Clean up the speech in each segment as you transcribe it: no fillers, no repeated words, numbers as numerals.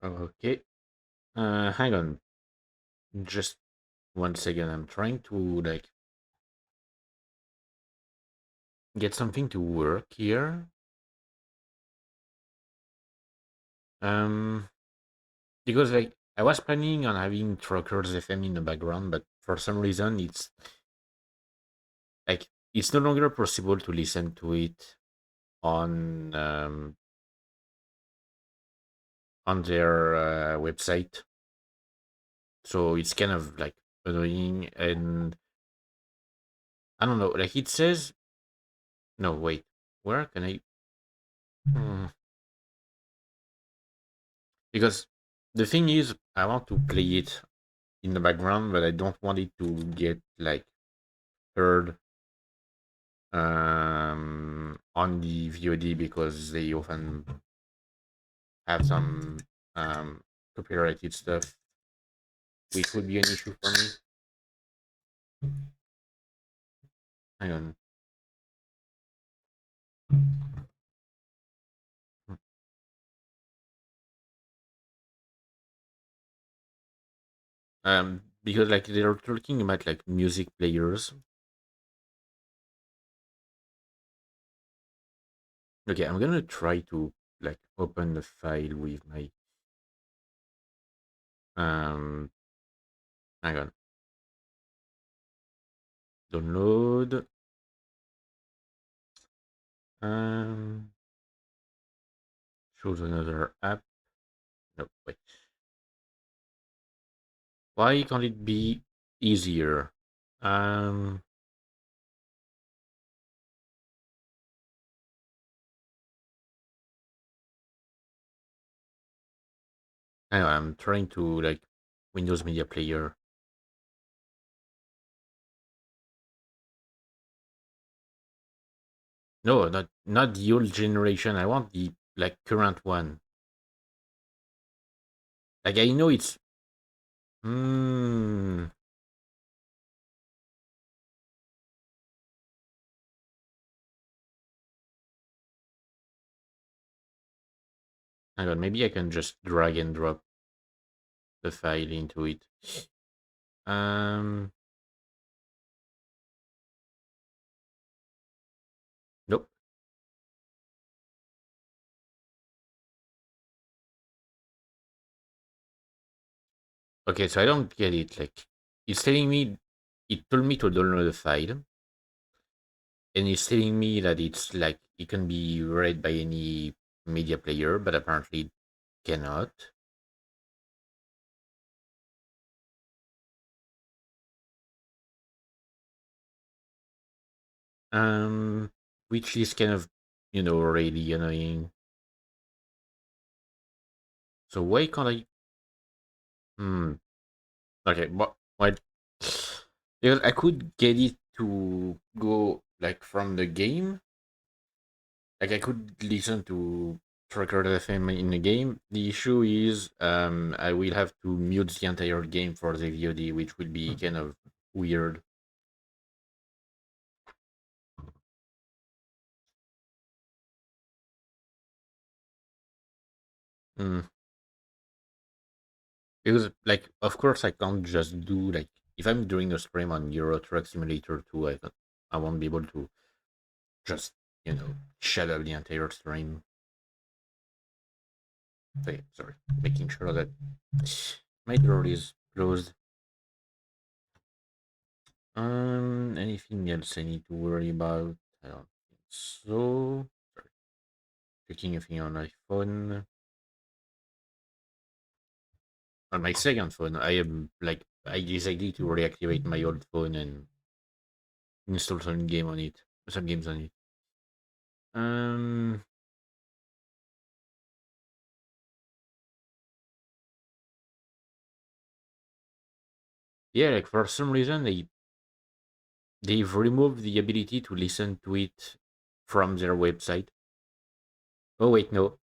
Okay. Hang on. Just 1 second. I'm trying to like get something to work here. Um, because like I was planning on having Truckers FM in the background, but for some reason it's no longer possible to listen to it on on their website. So it's kind of like annoying, and I don't know. Like it says, no, wait, where can I? Hmm, Because the thing is, I want to play it in the background, but I don't want it to get like heard on the VOD because they often have some um, copyrighted stuff, which would be an issue for me. Hang on. Because like they're talking about like music players. Okay, I'm gonna try to like open the file with my um. Hang on. Download. Um. Choose another app. No, wait. Why can't it be easier? Um. Hang on, I'm trying to like Windows Media Player. No, not the old generation. I want the like current one. Like I know it's. Hmm. Hang on, maybe I can just drag and drop the file into it. Um. Nope. Okay, so I don't get it. Like, it's telling me, it told me to download the file, and it's telling me that it's like it can be read by any media player, but apparently it cannot. Um, which is kind of, really annoying. So why can't I? Hmm. Okay, but what? Because I could get it to go like from the game. Like I could listen to Record FM in the game. The issue is I will have to mute the entire game for the VOD, which will be kind of weird. Mm. Because like of course I can't just do like if I'm doing a stream on Euro Truck Simulator 2, I won't be able to just shut up the entire stream. Okay, sorry, making sure that my door is closed. Anything else I need to worry about? I don't think so. Sorry, checking anything on my phone. On my second phone, I am like I decided to reactivate my old phone and install some games on it. Um, yeah, like for some reason they've removed the ability to listen to it from their website. Oh wait, no,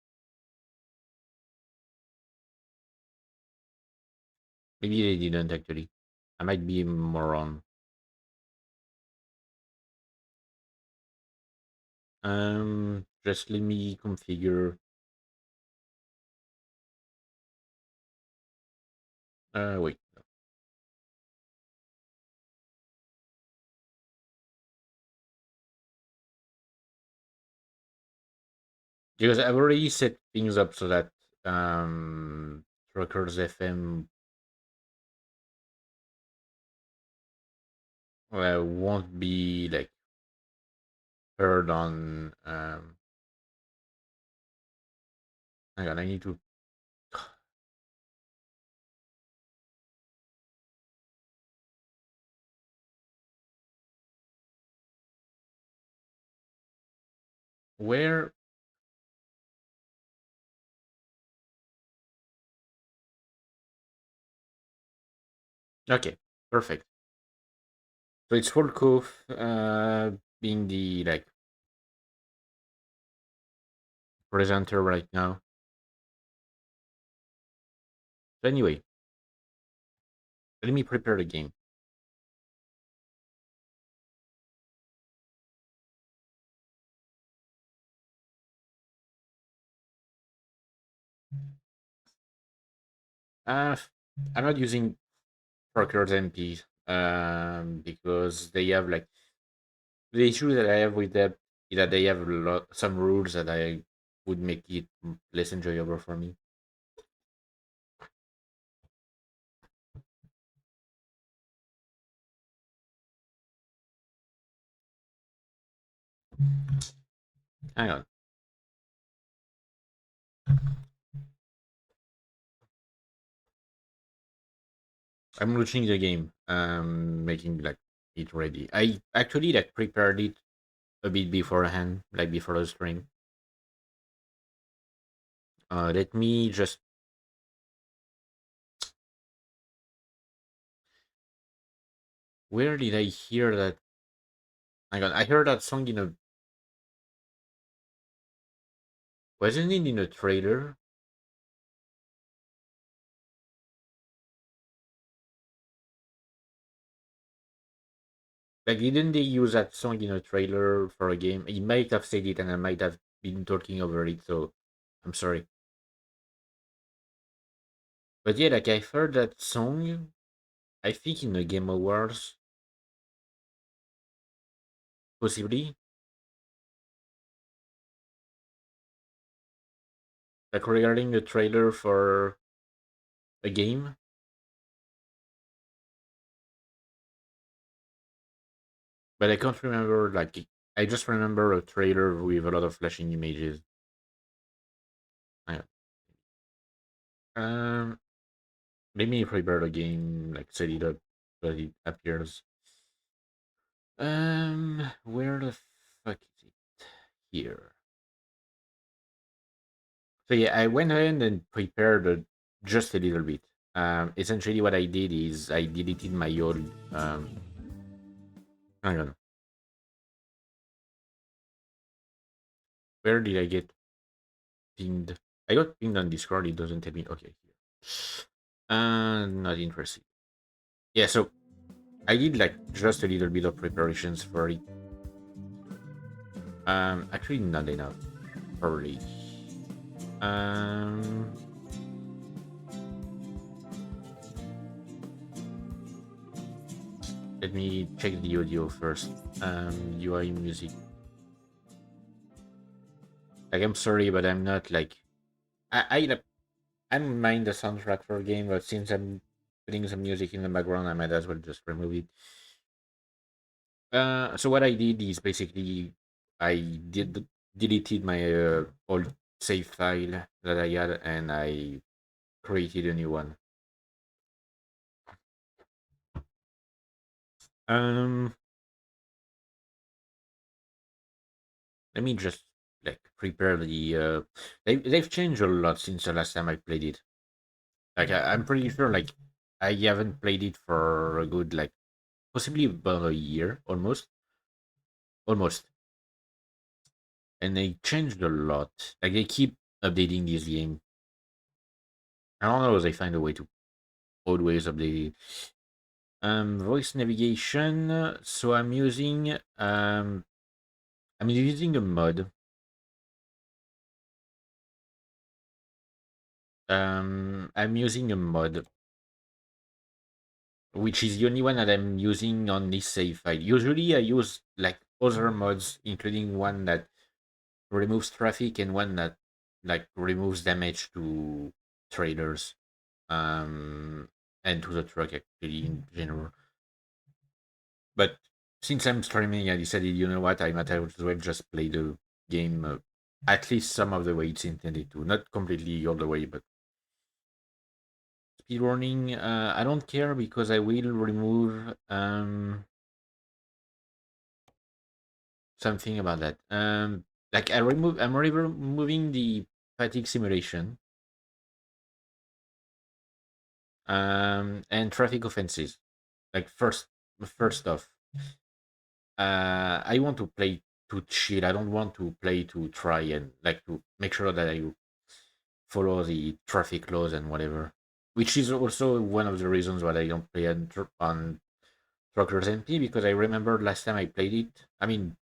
maybe they didn't actually. I might be a moron. Just let me configure. Wait. Because I've already set things up so that Truckers FM won't be like heard on. Hang on, I need to. Where? Okay, perfect. So it's Volkov being the like presenter right now. So anyway, let me prepare the game. Uh, I'm not using Truckers MP because they have like the issue that I have with them is that they have some rules that I would make it less enjoyable for me. Hang on, I'm launching the game. Making like it ready. I actually like prepared it a bit beforehand, like before the stream. Let me just. Where did I hear that? Hang on, I heard that song in a. Wasn't it in a trailer? Like, didn't they use that song in a trailer for a game? He might have said it, and I might have been talking over it. So, I'm sorry. But yeah, like I've heard that song. I think in the Game Awards, possibly, like regarding a trailer for a game. But I can't remember. Like, I just remember a trailer with a lot of flashing images. Yeah. Um, Let me prepare the game, like set it up so it appears. Where the fuck is it? Here. So yeah, I went ahead and prepared just a little bit. Essentially, what I did is I deleted my old. I don't know. Where did I get pinged? I got pinged on Discord. It doesn't tell me. Okay, here. Not interested. Yeah, so I did like just a little bit of preparations for it. Actually, not enough. Probably. Um, Let me check the audio first. UI music. Like, I'm sorry, but I'm not like I don't mind the soundtrack for a game, but since I'm putting some music in the background, I might as well just remove it. So what I did is basically I deleted my old save file that I had, and I created a new one. Um, Let me just like prepare the. They've changed a lot since the last time I played it. Like I'm pretty sure like I haven't played it for a good like possibly about a year almost, and they changed a lot. Like they keep updating this game. I don't know if they find a way to always update it. Voice navigation. So I'm using a mod. I'm using a mod which is the only one that I'm using on this save file. Usually I use like other mods, including one that removes traffic and one that like removes damage to trailers, um, and to the truck actually in general. But since I'm streaming, I decided, you know what, I might as well just play the game at least some of the way it's intended to. Not completely all the way, but speedrunning, I don't care because I will remove something about that. Like I'm removing the fatigue simulation, and traffic offenses. Like first off, I want to play to chill. I don't want to play to try and like to make sure that I follow the traffic laws and whatever. Which is also one of the reasons why I don't play on Truckers MP, because I remember last time I played it. I mean,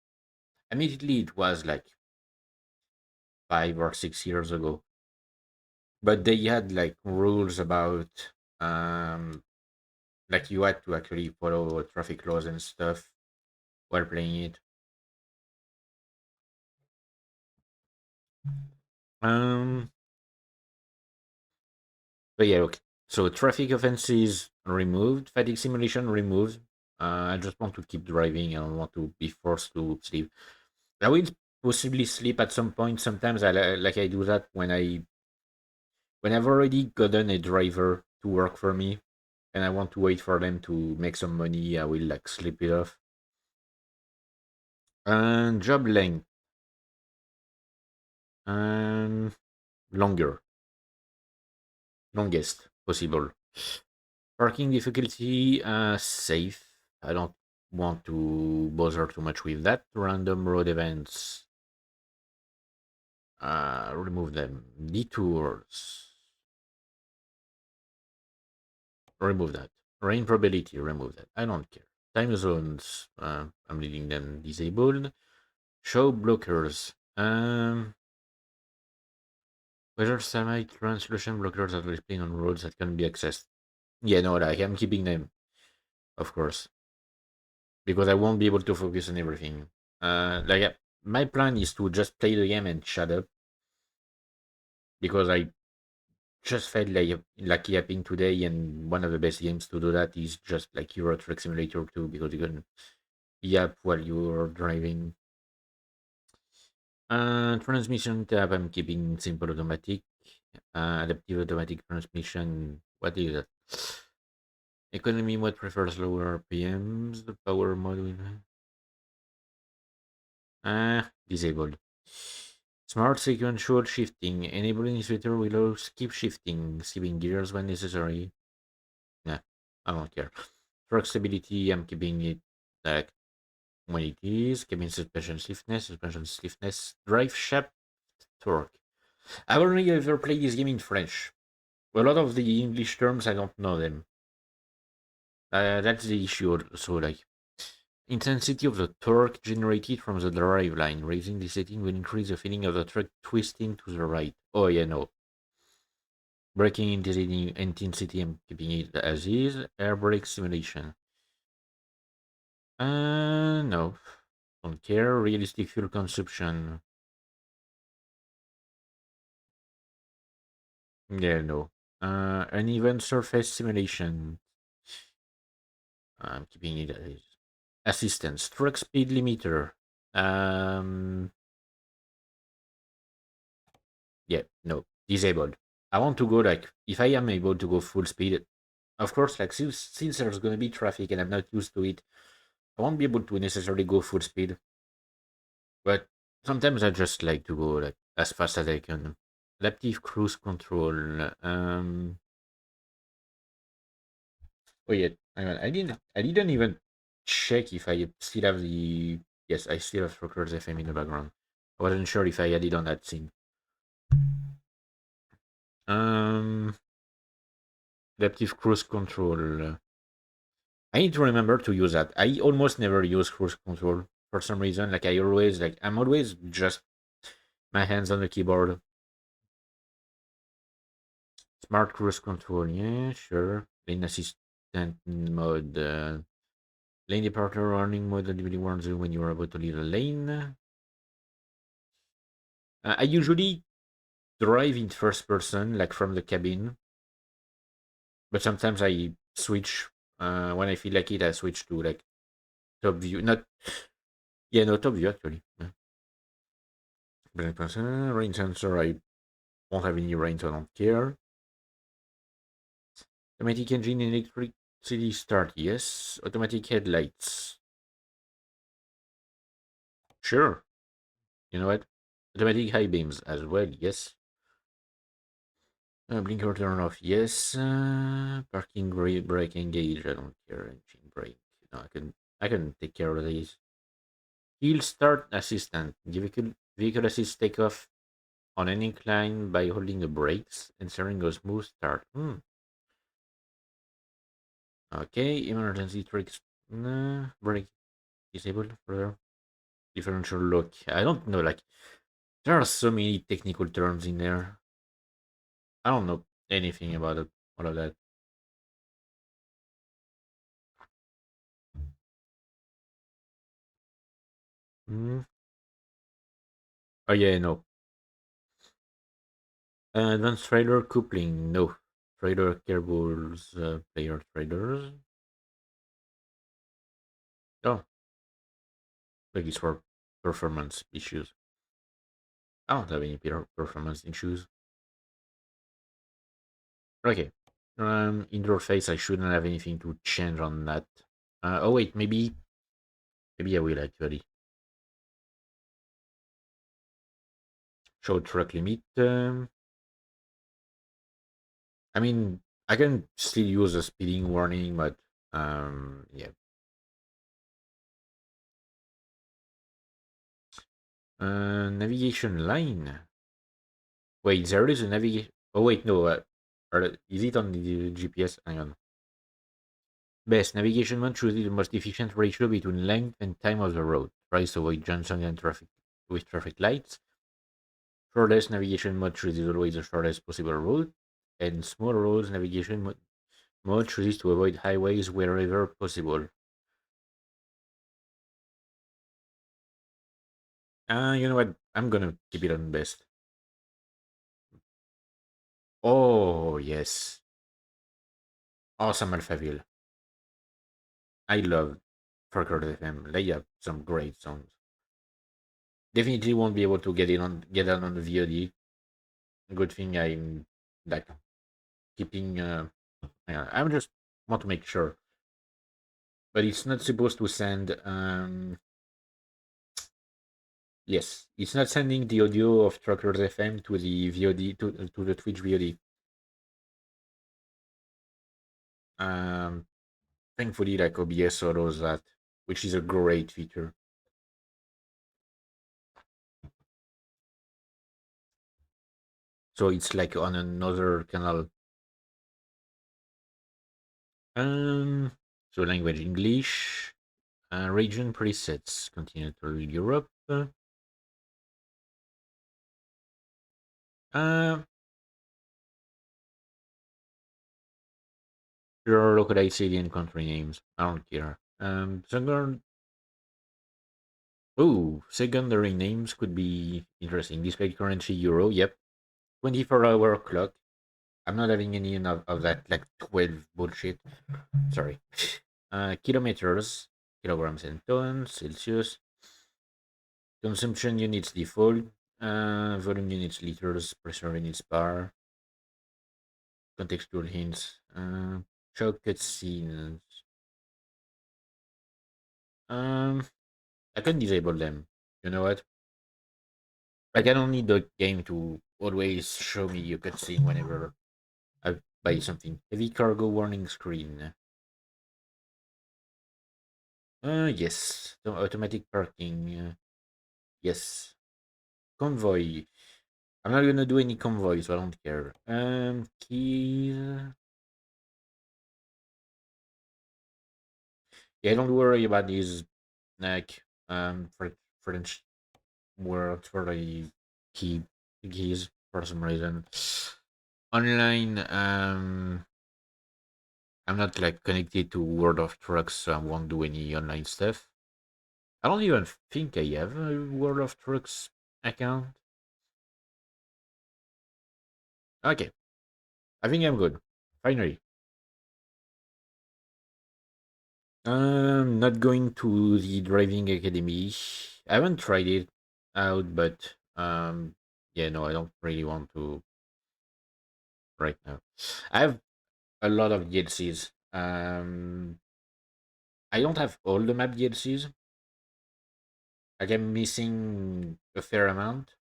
admittedly, it was like 5 or 6 years ago, but they had like rules about um like you had to actually follow traffic laws and stuff while playing it. Um, but yeah, okay. So traffic offenses removed, fatigue simulation removed. I just want to keep driving. I don't want to be forced to sleep. I will possibly sleep at some point. Sometimes like I do that when I've already gotten a driver to work for me, and I want to wait for them to make some money. I will like sleep it off. And job length, um, longer, longest possible. Parking difficulty, safe. I don't want to bother too much with that. Random road events, remove them. Detours, remove that. Rain probability, remove that. I don't care. Time zones, I'm leaving them disabled. Show blockers. Whether semi translucent blockers are displayed on roads that can be accessed. Yeah, no, like I'm keeping them, of course, because I won't be able to focus on everything. My plan is to just play the game and shut up, because I just felt like lucky yapping today, and one of the best games to do that is just like Euro Truck Simulator 2, because you can yap while you're driving. Transmission tab, I'm keeping simple automatic. Adaptive automatic transmission. What is that? Economy mode prefers lower RPMs. The power mode will disabled. Smart sequential shifting. Enabling instructor will skip shifting, skipping gears when necessary. Nah, I don't care. Truck stability, I'm keeping it like when it is. Cabin suspension stiffness, drive shaft torque. I've only ever played this game in French. A lot of the English terms, I don't know them. That's the issue. So, like, intensity of the torque generated from the drive line. Raising the setting will increase the feeling of the truck twisting to the right. Oh, yeah, no. Braking intensity, I'm keeping it as is. Air brake simulation. No. Don't care. Realistic fuel consumption. Yeah, no. Uneven surface simulation. I'm keeping it as is. Assistance. Truck speed limiter. Um, yeah, no. Disabled. I want to go like, if I am able to go full speed, of course, like since there's gonna be traffic and I'm not used to it, I won't be able to necessarily go full speed. But sometimes I just like to go like as fast as I can. Adaptive cruise control. Oh yeah, hang on. I didn't even check if I still have the. Yes, I still have Truckers FM in the background. I wasn't sure if I had it on that scene. Um, Adaptive cruise control. I need to remember to use that. I almost never use cruise control for some reason. Like I'm always just my hands on the keyboard. Smart cruise control, yeah, sure. Lane assistance assistant mode. Lane departure warning mode activity warns you when you are about to leave the lane. I usually drive in first person, like from the cabin, but sometimes I switch. When I feel like it, I switch to like top view. Not yeah, no top view actually. Yeah. Blind person, rain sensor. I won't have any rain, so I don't care. Automatic engine and electricity start. Yes. Automatic headlights. Sure. You know what? Automatic high beams as well. Yes. Blinker turn off. Yes. Parking brake engage. I don't care. Engine brake. No, I can take care of these. Hill start assistant. Vehicle assist takeoff on an incline by holding the brakes, ensuring a smooth start. Okay, emergency tricks. Nah, brake disabled. Further. Differential lock. I don't know. Like, there are so many technical terms in there. I don't know anything about it, all of that. Hmm. Oh, yeah, no. Advanced trailer coupling. No. Trailer cables, player trailers. Oh, like it's for performance issues. I don't have any performance issues. Okay. Interface, I shouldn't have anything to change on that. Oh wait, maybe I will actually. Show truck limit. I mean, I can still use a speeding warning, but yeah. Navigation line. Wait, there is a navigation. Oh wait, no. Is it on the GPS? Hang on. Best navigation mode chooses the most efficient ratio between length and time of the road. Tries to avoid junction and traffic with traffic lights. Shortest navigation mode chooses always the shortest possible route. And small roads navigation mode chooses to avoid highways wherever possible. You know what? I'm gonna keep it on best. Oh yes, awesome Alphaville. I love Forkert FM. They have some great songs. Definitely won't be able to get it on the VOD. Good thing I'm like keeping. Yeah, I'm just want to make sure, but it's not supposed to send. Yes, it's not sending the audio of Truckers FM to the VOD to the Twitch VOD. Um, Thankfully, like OBS allows that, which is a great feature. So it's like on another canal. Um, so language English, region presets, continental Europe. Uh, there are localized city and country names. I don't care. Secondary names could be interesting. Display currency euro. Yep. 24-hour clock. I'm not having any of that like 12 bullshit. Sorry. Kilometers, kilograms and tons, Celsius. Consumption units default. Volume units liters, pressure units bar. Contextual hints. Show cutscenes. Um, I can disable them. You know what? Like I don't need the game to always show me a cutscene whenever I buy something. Heavy cargo warning screen. Yes. The automatic parking. Yes. Convoy. I'm not gonna do any convoy, so I don't care. Keys. Yeah, don't worry about these like French words for the key keys for some reason. Online. I'm not like connected to World of Trucks, so I won't do any online stuff. I don't even think I have a World of Trucks account. Okay, I think I'm good. Finally. Not going to the driving academy. I haven't tried it out, but yeah, no, I don't really want to right now. I have a lot of DLCs. I don't have all the map DLCs. Like I'm missing a fair amount.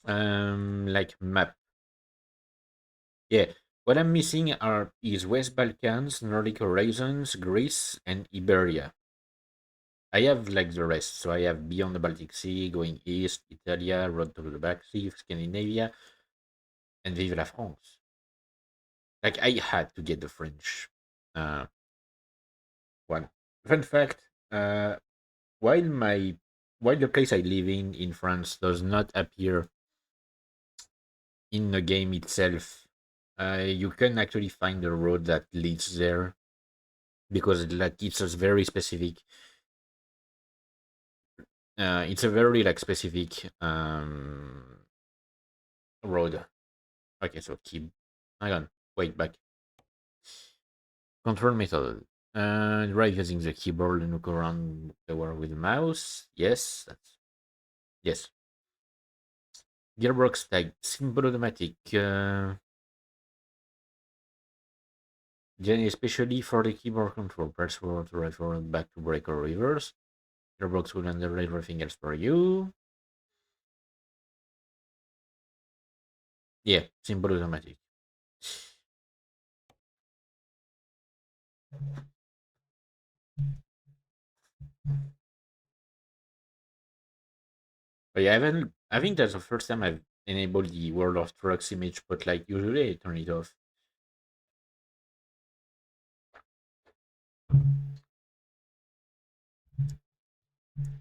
Like map. Yeah, what I'm missing is West Balkans, Nordic Horizons, Greece, and Iberia. I have like the rest, so I have Beyond the Baltic Sea, going east, Italia, Road to the Black Sea, Scandinavia, and Vive la France. Like I had to get the French uh, one. Fun fact: uh, while my while the place I live in France does not appear in the game itself, you can actually find the road that leads there because like it's a very specific. It's a very like specific road. Okay, so keep. Hang on, wait back. Control method. Drive using the keyboard and look around the world with the mouse. Yes, that's yes. Gearbox tag simple automatic. Then especially for the keyboard control, press forward to right forward, back to brake or reverse. Gearbox will handle everything else for you. Yeah, simple automatic. But yeah, I haven't. I think that's the first time I've enabled the World of Trucks image, but like usually I turn it off.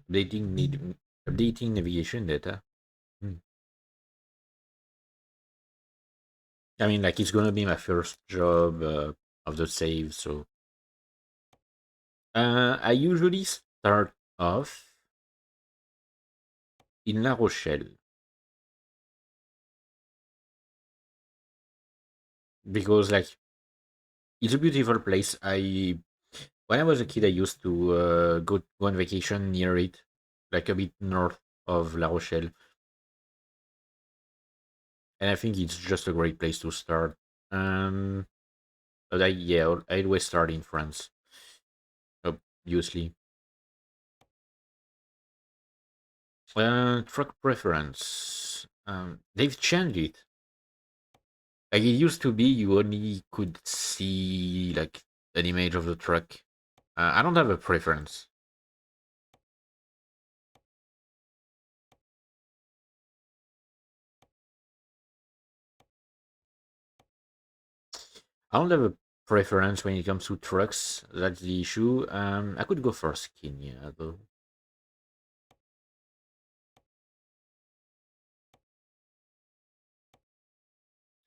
Updating need updating navigation data. Hmm. I mean, like it's gonna be my first job of the save, so I usually start off in La Rochelle because like it's a beautiful place. I when I was a kid, I used to go on vacation near it, like a bit north of La Rochelle, and I think it's just a great place to start. Um, but I always start in France, obviously. Truck preference. They've changed it. Like it used to be, you only could see like an image of the truck. I don't have a preference. I don't have a preference when it comes to trucks. That's the issue. I could go for skin, yeah, though.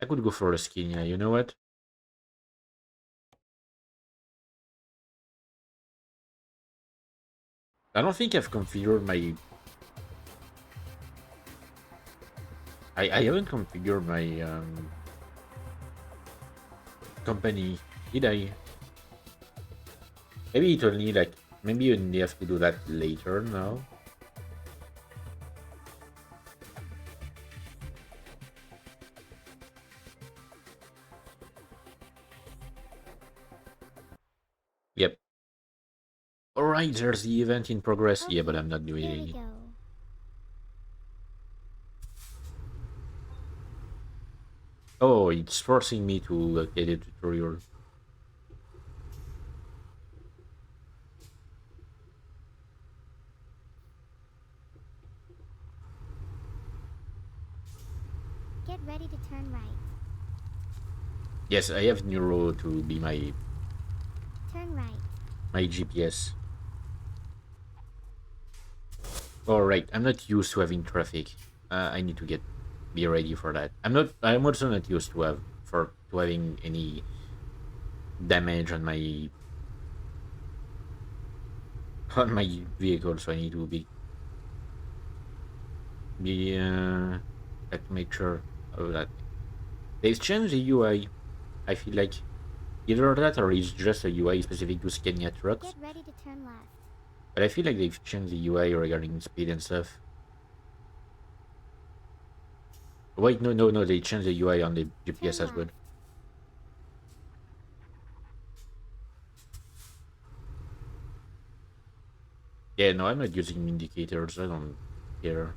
I could go for a skin, yeah. You know what? I don't think I've configured my. I haven't configured my company. Did I? Maybe it only like maybe you only have to do that later now. Yep. Alright, there's the event in progress. Yeah, but Okay, I'm not doing here we it. go. Oh, it's forcing me to get a tutorial. Get ready to turn right. Yes, I have Neuro to be Turn right. my GPS. All right, I'm not used to having traffic. I need to be ready for that. I'm also not used to having any damage on my on my vehicle, so I need to be like to make sure of that. They've changed the UI. I feel like either that or it's just a UI specific to Scania trucks. Get ready to turn left. But I feel like they've changed the UI regarding speed and stuff. Wait, no, no, no, they changed the UI on the GPS Turn as well. left. Yeah, no, I'm not using indicators. I don't care.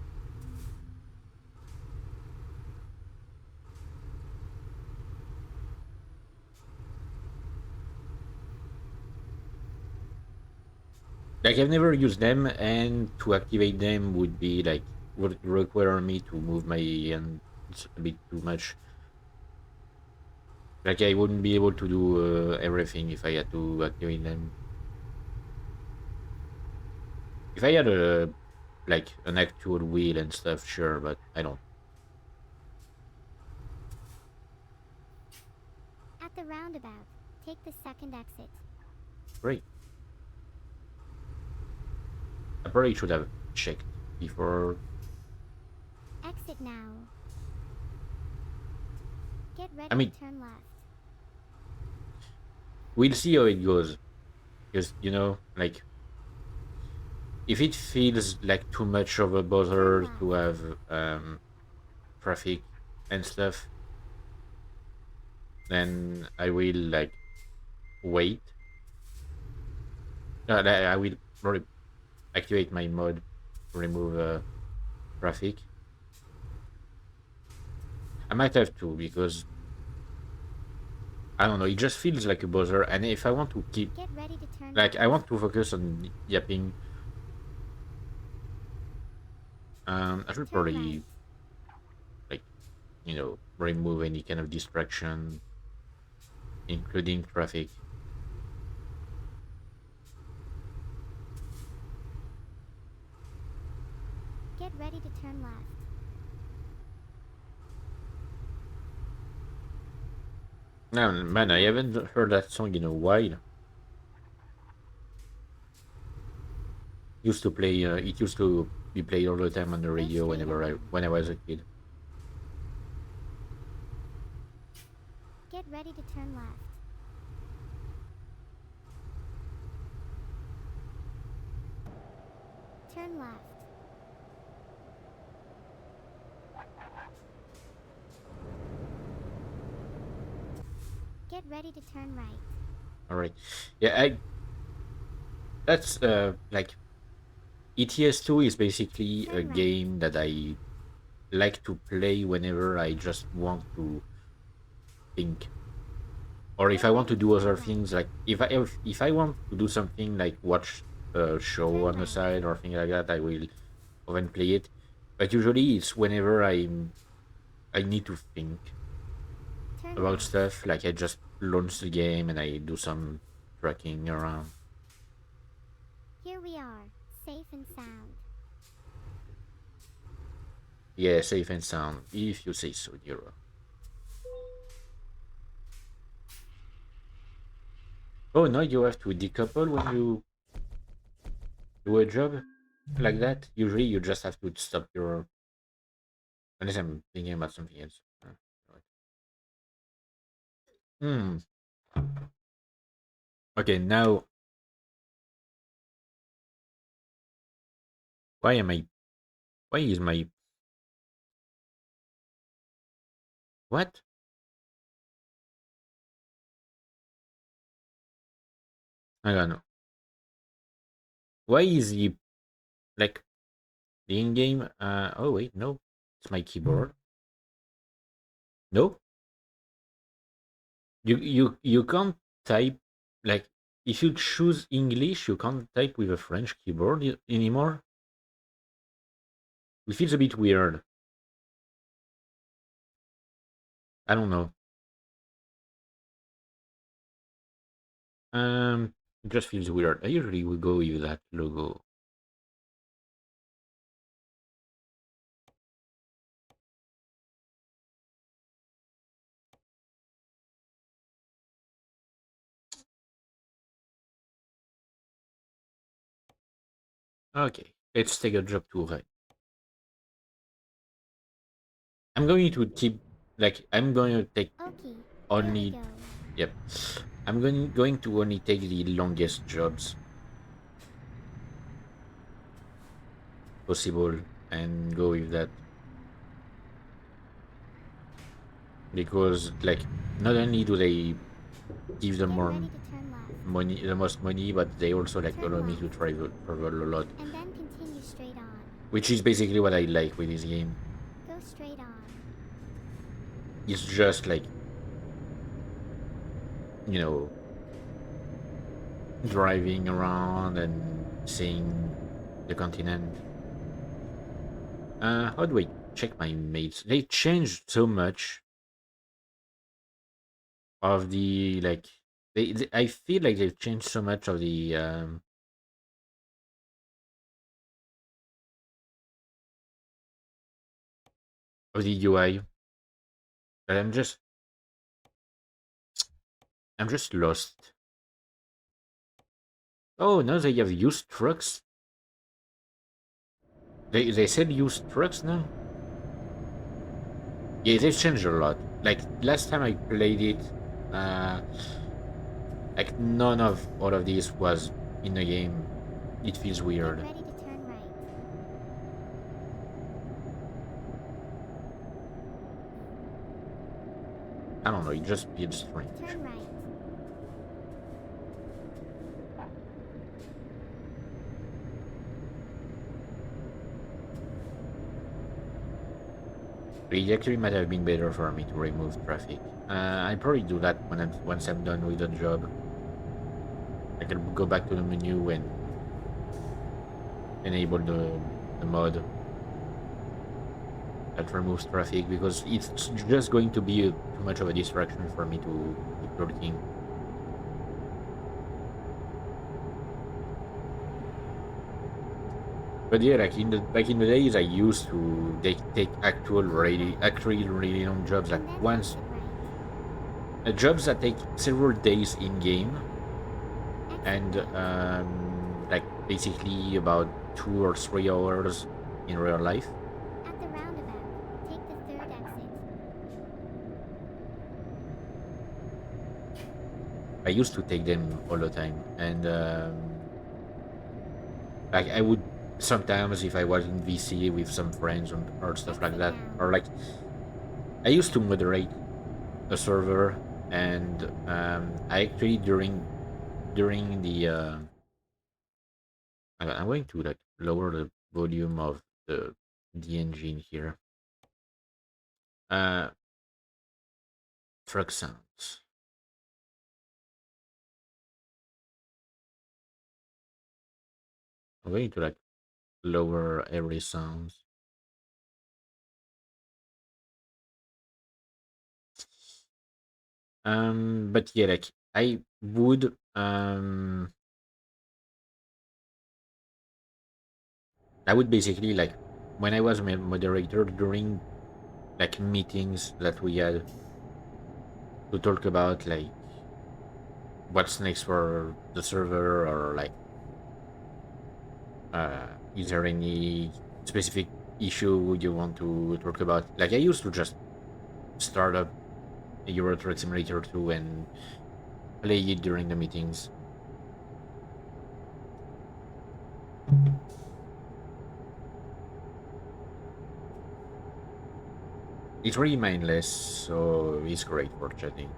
Like I've never used them, and to activate them would require me to move my hands a bit too much. Like I wouldn't be able to do everything if I had to activate them. If I had a like an actual wheel and stuff, sure, but I don't. At the roundabout, take the second exit. Great. I probably should have checked before. Exit now. Get I ready to mean, turn left. we'll see how it goes. Because like if it feels like too much of a Turn bother to left. have traffic and stuff, then I will like wait. I will activate my mode to remove traffic. I might have to because I don't know. It just feels like a bother, and if I want to keep Get ready to turn like I left. want to focus on yapping, I should Turn right. probably like remove any kind of distraction, including traffic. Get ready to turn left. Now, man, Turn I left. haven't heard that song in a while. It used to be played all the time on the Go radio straight ahead. when I was a kid. Get ready to turn left. Turn left. Get ready to turn right. All right, yeah, I that's like ETS2 is basically a Turn right. game that I like to play whenever I just want to think, or if Get I want ready to to do other turn right. things. Like if I want to do something like watch a show Turn on the right. side or things like that, I will often play it. But usually it's whenever I need to think Turn about right. stuff. Like I just launch the game and I do some tracking around. Here we are, safe and sound. Yeah, safe and sound, if you say so, Nero. Oh no, you have to decouple when you do a job like that. Usually, you just have to stop your. Unless I'm thinking about something else. Right. Hmm. Okay, now why am I? Why is my what? I don't know. Why is the like the in-game? Oh wait, no, it's my keyboard. No, you can't type like if you choose English, you can't type with a French keyboard anymore. It feels a bit weird. I don't know. It just feels weird. I usually would go with that logo. Okay, let's take a job to right. I'm going to keep I'm going to take Okay, here we only go. yep. I'm going to only take the longest jobs possible and go with that because not only do they give them Get more ready to turn left. money, the most money, but they also Turn allow me to left. travel a lot, And then continue straight on. which is basically what I like with this game. Go straight on. It's just you know driving around and seeing the continent. How do I check my mates? They changed so much of the I feel like they've changed so much of the UI that I'm just lost. Oh, now they have used trucks. They said used trucks now. Yeah, they've changed a lot. Like last time I played it, uh, like none of all of this was in the game. It feels Get weird. ready to turn right. I don't know. It just feels strange. Turn right. It actually might have been better for me to remove traffic. I probably do that once I'm done with the job. I can go back to the menu and enable the mod that removes traffic because it's just going to be too much of a distraction for me to keep working. But yeah, like in the days I used to take actually really long jobs, like And then once exit right. jobs that take several days in game Exit and right. like basically about 2 or 3 hours in real life. At the roundabout, take the third exit. I used to take them all the time, and like I would sometimes if I was in VC with some friends or stuff like Exit that, or now. like I used to moderate a server, and I actually during the I'm going to like lower the volume of the engine here. Uh, truck sounds. I'm going to like lower every sounds. But yeah, like I would basically like when I was moderator during like meetings that we had to talk about like what's next for the server or like is there any specific issue you want to talk about? Like I used to just start up a Euro Truck Simulator 2 and play it during the meetings. It's really mindless, so it's great for chatting.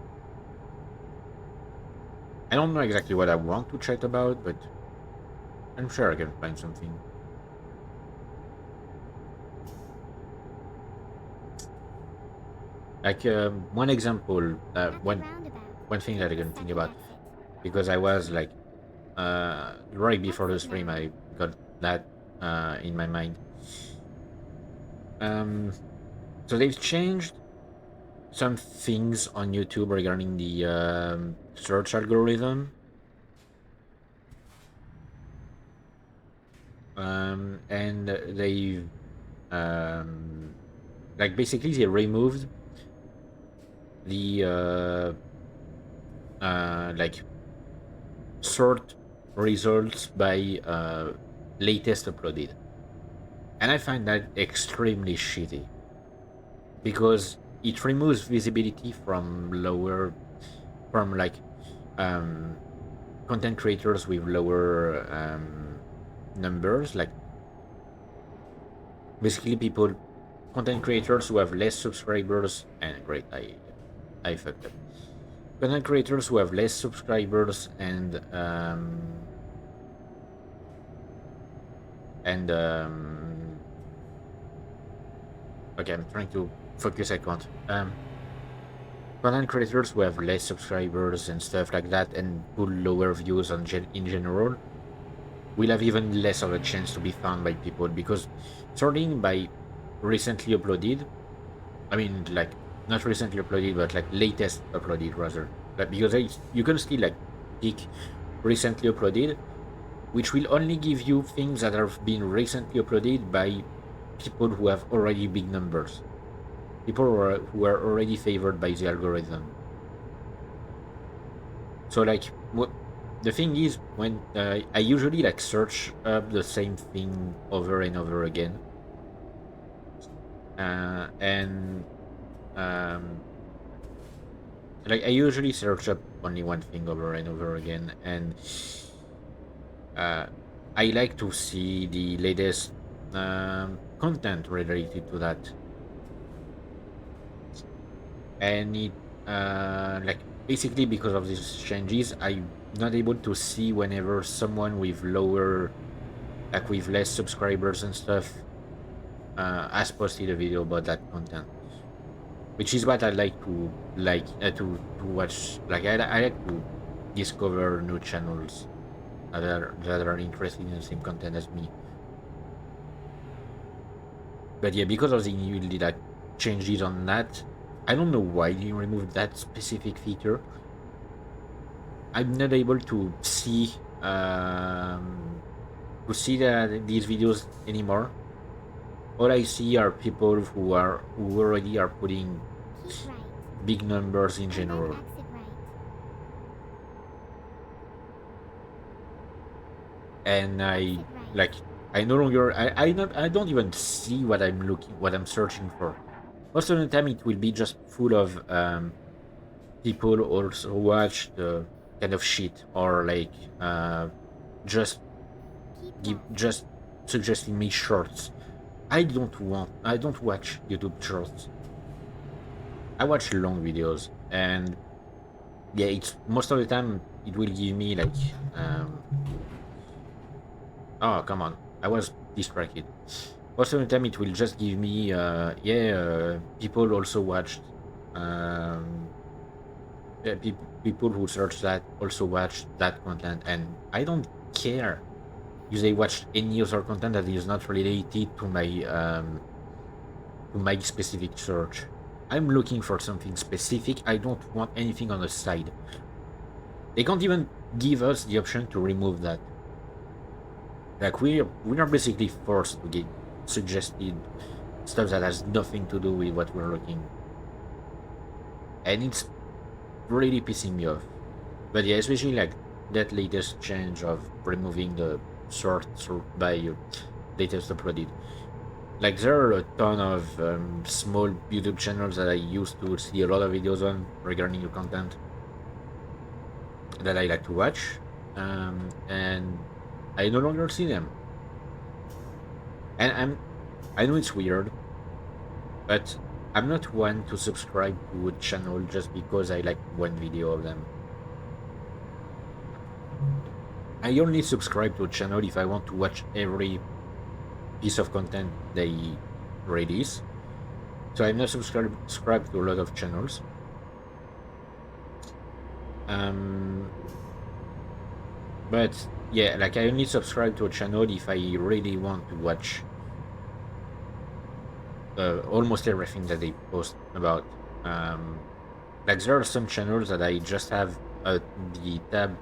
I don't know exactly what I want to chat about, but I'm sure I can find something. Like one example, At the roundabout, one thing that take I the can think second about exit. because I was like right before the Exit stream, now. I got that in my mind. Um, so they've changed some things on YouTube regarding the search algorithm, and they've um, like basically they removed the like sort results by latest uploaded, and I find that extremely shitty because it removes visibility from lower, from like um content creators with lower numbers, like basically people, content creators who have less subscribers. And great, I fucked up. Content creators who have less subscribers and okay, I'm trying to focus. I can't. Content creators who have less subscribers and stuff like that and pull lower views in general will have even less of a chance to be found by people, because starting by recently uploaded, I mean, like, not recently uploaded, but like latest uploaded rather. Like, because you can still like pick recently uploaded, which will only give you things that have been recently uploaded by people who have already big numbers, people who are already favored by the algorithm. So like, what the thing is, when I usually like search up the same thing over and over again, and um, like I usually search up only one thing over and over again, and uh, I like to see the latest content related to that, and it like basically because of these changes, I'm not able to see whenever someone with lower, like with less subscribers and stuff, has posted a video about that content, which is what I like to to watch. Like I like to discover new channels that are interested in the same content as me. But yeah, because of the new like changes on that, I don't know why you removed that specific feature. I'm not able to see these videos anymore. All I see are people who already are putting Keep right. big numbers in And then general. exit right. And I Exit right. like I no longer I don't even see what I'm searching for. Most of the time it will be just full of people also watch the kind of shit, or like just Keep left. just suggesting me shorts. I don't watch YouTube shorts. I watch long videos, and yeah, it's most of the time it will give me like oh, come on, I was distracted. Most of the time it will just give me people also watched, um yeah, people who search that also watch that content, and I don't care if they watch any other content that is not related to my specific search. I'm looking for something specific. I don't want anything on the side. They can't even give us the option to remove that. Like, we are basically forced to get suggested stuff that has nothing to do with what we're looking, and it's really pissing me off. But yeah, especially like that latest change of removing the by latest uploaded. Like, there are a ton of small YouTube channels that I used to see a lot of videos on regarding your content that I like to watch, and I no longer see them. And I know it's weird, but I'm not one to subscribe to a channel just because I like one video of them. I only subscribe to a channel if I want to watch every piece of content they release. So I'm not subscribed to a lot of channels. Um, but yeah, like I only subscribe to a channel if I really want to watch almost everything that they post about. Like, there are some channels that I just have the tab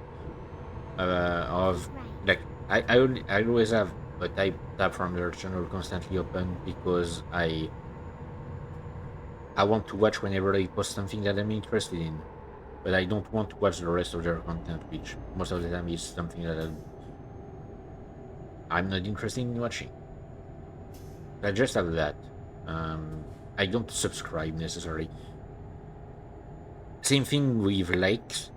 of, Keep right. like, I always have a tab from their channel constantly open because I want to watch whenever they post something that I'm interested in, but I don't want to watch the rest of their content, which most of the time is something that I'm not interested in watching. I just have that. Um, I don't subscribe necessarily. Same thing with likes.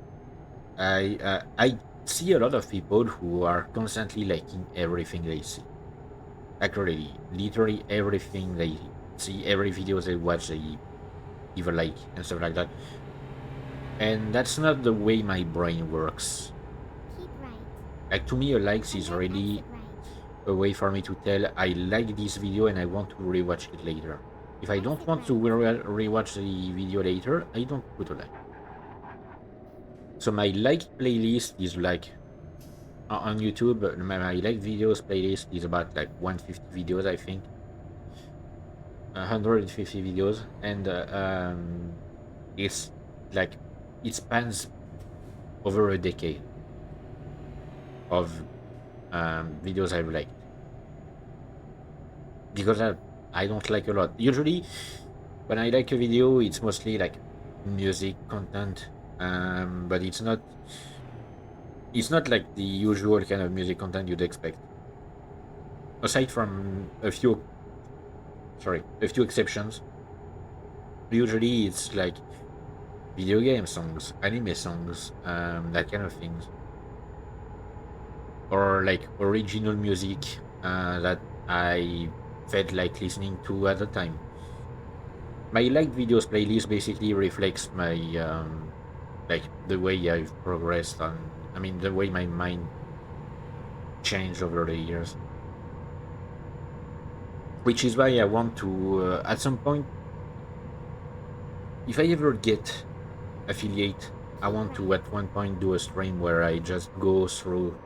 I see a lot of people who are constantly liking everything they see. Like really, literally everything they see, every video they watch, they give a like and stuff like that. And that's not the way my brain works. Keep right. Like to me, a likes And is then exit really right. a way for me to tell I like this video and I want to rewatch it later. If I don't Exit want to right. rewatch the video later, I don't put a like. So my liked playlist is like on YouTube. My liked videos playlist is about like 150 videos, I think, 150 videos, and it's like it spans over a decade of videos I've liked because I don't like a lot. Usually, when I like a video, it's mostly like music content, but it's not like the usual kind of music content you'd expect. Aside from a few exceptions, usually it's like video game songs, anime songs, that kind of things, or like original music that I felt like listening to at the time. My liked videos playlist basically reflects my like the way I've progressed on. I mean, the way my mind changed over the years, which is why I want to at some point, if I ever get affiliate, I Keep want to right. at one point do a stream where I just go through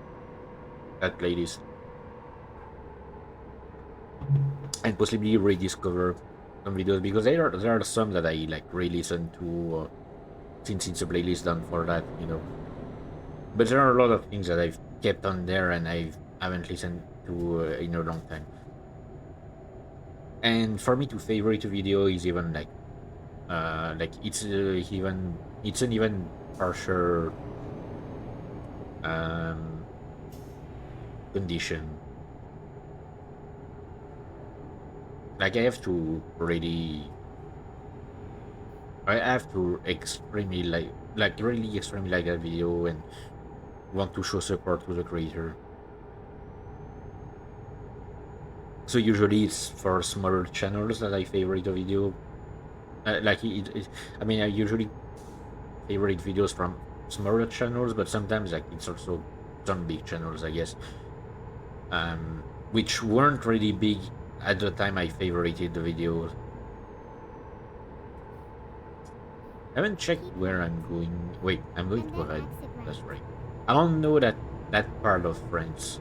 that playlist and possibly rediscover some videos because there are some that I like re-listen to since it's a playlist done for that, you know. But there are a lot of things that I've kept on there and I haven't listened to in a long time. And for me to favorite a video is even like it's an even harsher um condition. Like I have to extremely like really extremely like that video and want to show support to the creator. So usually it's for smaller channels that I favorite a video. I mean, I usually favorite videos from smaller channels, but sometimes like it's also some big channels, I guess, which weren't really big at the time I favorited the videos. I haven't checked Keep where right. I'm going. Wait, I'm going And to then Rennes. exit That's right. right. I don't know that part of France.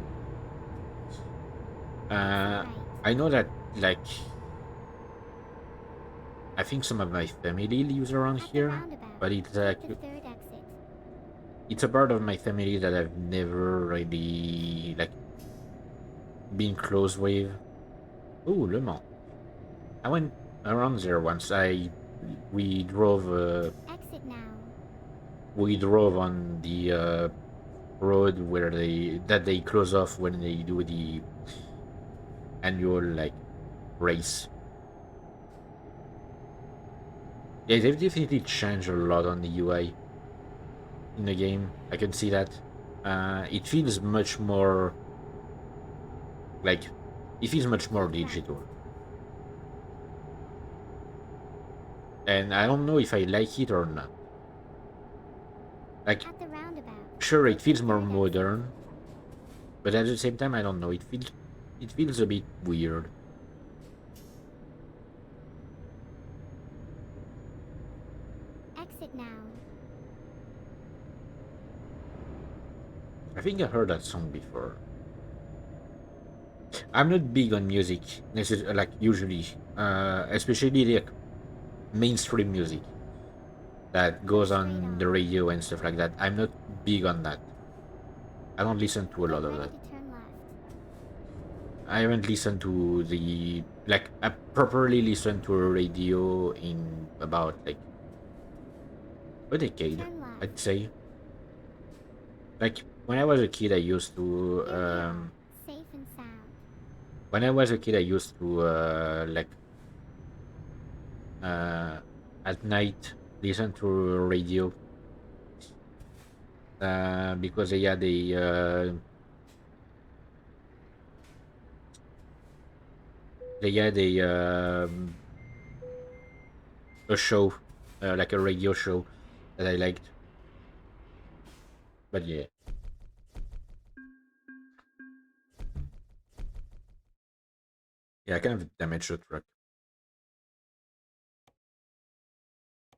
Exit Uh, right. I know that like I think some of my family lives around At the here, roundabout, but it's take like the third exit. it's a part of my family that I've never really like been close with. Oh, Le Mans. I went around there once. I we drove Exit now. we drove on the road where they close off when they do the annual like race. Yeah, they've definitely changed a lot on the UI in the game. I can see that. It feels much more like it feels much more Keep right. digital, and I don't know if I like it or not. Like, At the roundabout, sure, it take the feels more third exit. modern, but at the same time, I don't know. It feels a bit weird. Exit now. I think I heard that song before. I'm not big on music, like usually, especially like mainstream music that Go goes straight on the on. radio and stuff like that. I'm not big on that. I don't listen to a Get lot of ready that. to turn left. I haven't listened to the like I properly listened to a radio in about like a decade, Turn left. I'd say. Like when I was a kid, I used to Here we are, safe and When I was a kid, I used to like uh, at night listen to radio because they had a show like a radio show that I liked. But yeah, yeah, I kind of damaged the truck.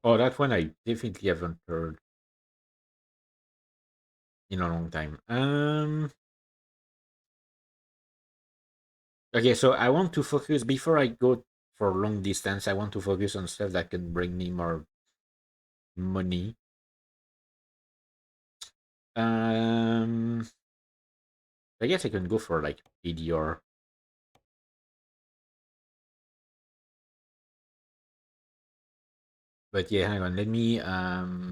Oh, that one I definitely haven't heard in a long time. Okay, so I want to focus before I go for long distance. I want to focus on stuff that can bring me more money. Um, I guess I can go for like ADR. But yeah, hang on. Let me. I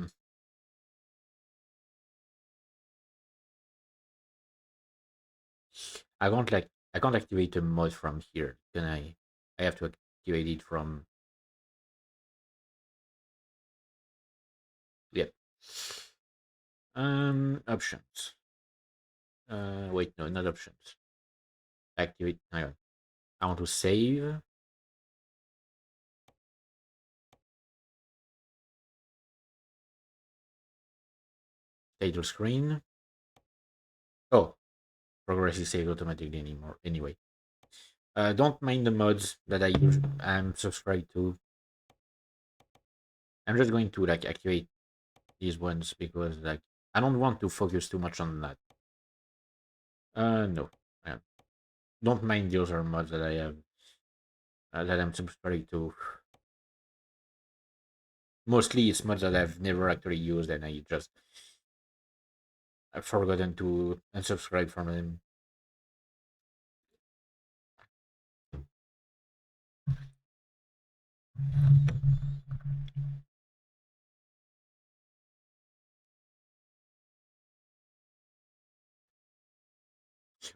can't activate a mod from here. Can I? I have to activate it from. Yep. Options. Wait, no, not options. Activate. Hang on. I want to save title screen. Oh, progress is saved automatically anymore. Anyway, don't mind the mods that I use. I'm subscribed to. I'm just going to like activate these ones because like I don't want to focus too much on that. No, I don't mind the other mods that I have that I'm subscribed to. Mostly it's mods that I've never actually used and I just I've forgotten to unsubscribe from them.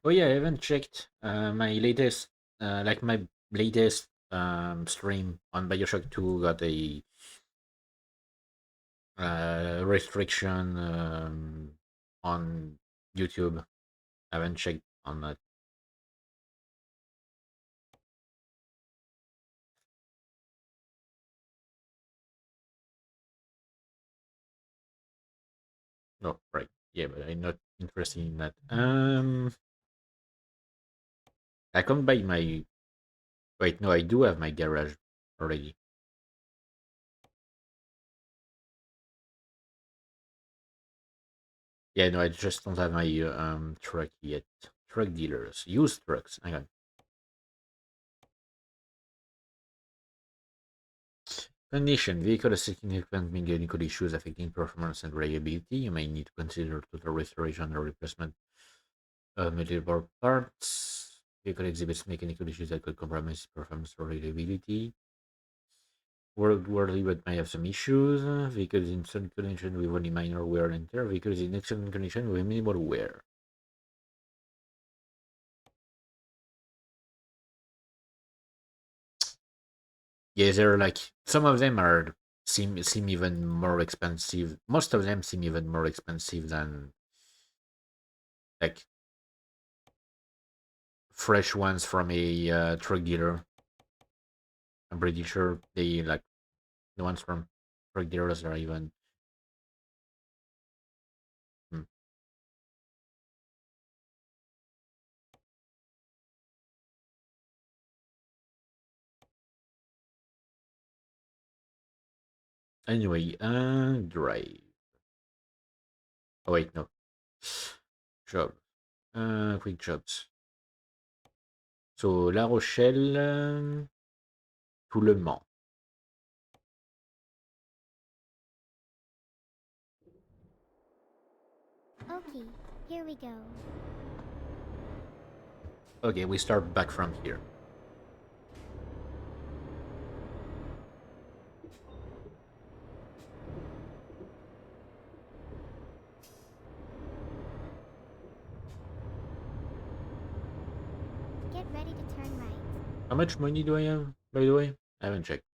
Oh yeah, I haven't checked my latest like my latest stream on Bioshock 2 got a restriction on YouTube. I haven't checked on that. No, right. Yeah, but I'm not interested in that. I can't buy my. Wait, no, I do have my garage already. Yeah, no, I just don't have my truck yet. Truck dealers, used trucks. Hang on. Condition: vehicle has significant mechanical issues affecting performance and reliability. You may need to consider total restoration or replacement of multiple parts. Vehicle exhibits mechanical issues that could compromise performance or reliability. Worldly, but may have some issues. Vehicles in certain condition with only minor wear and tear. Vehicles in excellent condition with minimal wear. Yeah, they're like some of them are seem even more expensive. Most of them seem even more expensive than like fresh ones from a truck dealer. I'm pretty sure they like the ones from truck dealers are even. Hmm. Anyway, drive. Oh wait, no. Job. Quick jobs. So La Rochelle to Le Mans. Okay, here we go. Okay, we start back from here. Get ready to turn right. How much money do I have, by the way? I haven't checked.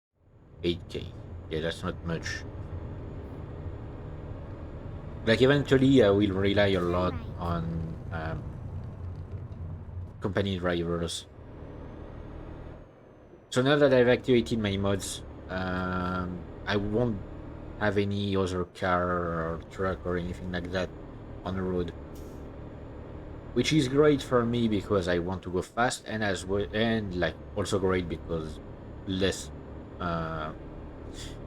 8K. Yeah, that's not much. Like, eventually, I will rely a Turn lot right. on company drivers. So now that I've activated my mods, I won't have any other car or truck or anything like that on the road, which is great for me because I want to go fast, and as well, and like also great because less, uh,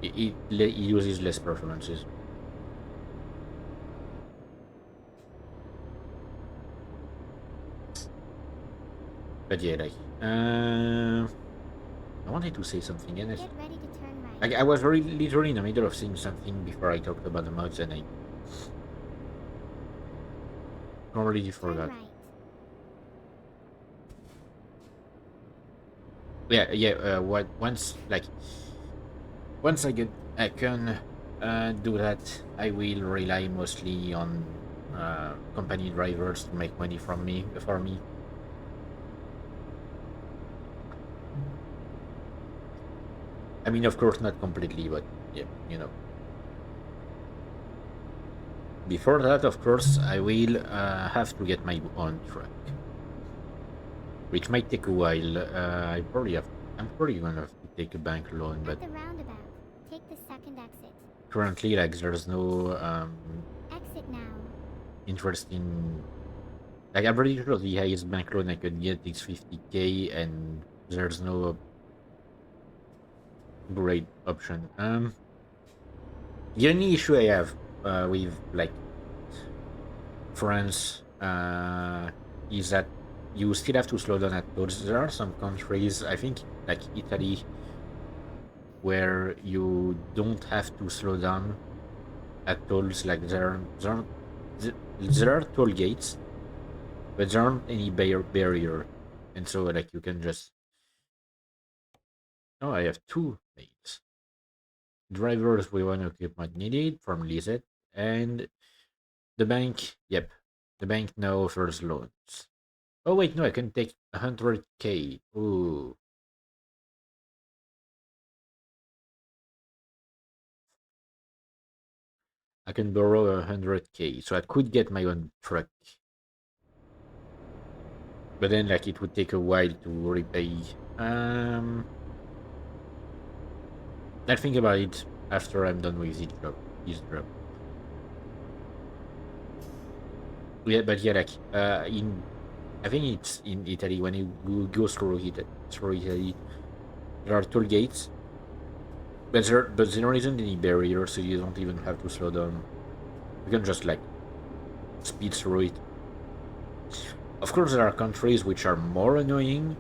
it uses less performances. But yeah, like, I wanted to say something, and Get ready to turn right. I was very literally in the middle of saying something before I talked about the mods, and I already Turn forgot. right. Yeah, yeah. What once I can do that, I will rely mostly on company drivers to make money from me for me. I mean, of course, not completely, but yeah, you know. Before that, of course, I will have to get my own truck, which might take a while. I'm probably gonna have to take a bank loan, At but the roundabout, take the second exit. currently, like, there's no Exit now. interest in. Like, I'm pretty sure the highest bank loan I could get is 50K, and there's no great option. The only issue I have with like France is that you still have to slow down at tolls. There are some countries, I think, like Italy, where you don't have to slow down at tolls. Like, there are toll gates, but there aren't any barrier, and so like you can just. Oh, I have two mails. Drivers with one equipment needed from Lizette, and the bank. Yep, the bank now offers loans. Oh wait, no, I can take 100K. Ooh, I can borrow 100K, so I could get my own truck. But then, like, it would take a while to repay. Um, I'll think about it after I'm done with this job. This job. Yeah, but yeah, like, I think it's in Italy when you go through Italy, there are toll gates, but there isn't any barrier, so you don't even have to slow down. You can just like speed through it. Of course, there are countries which are more annoying,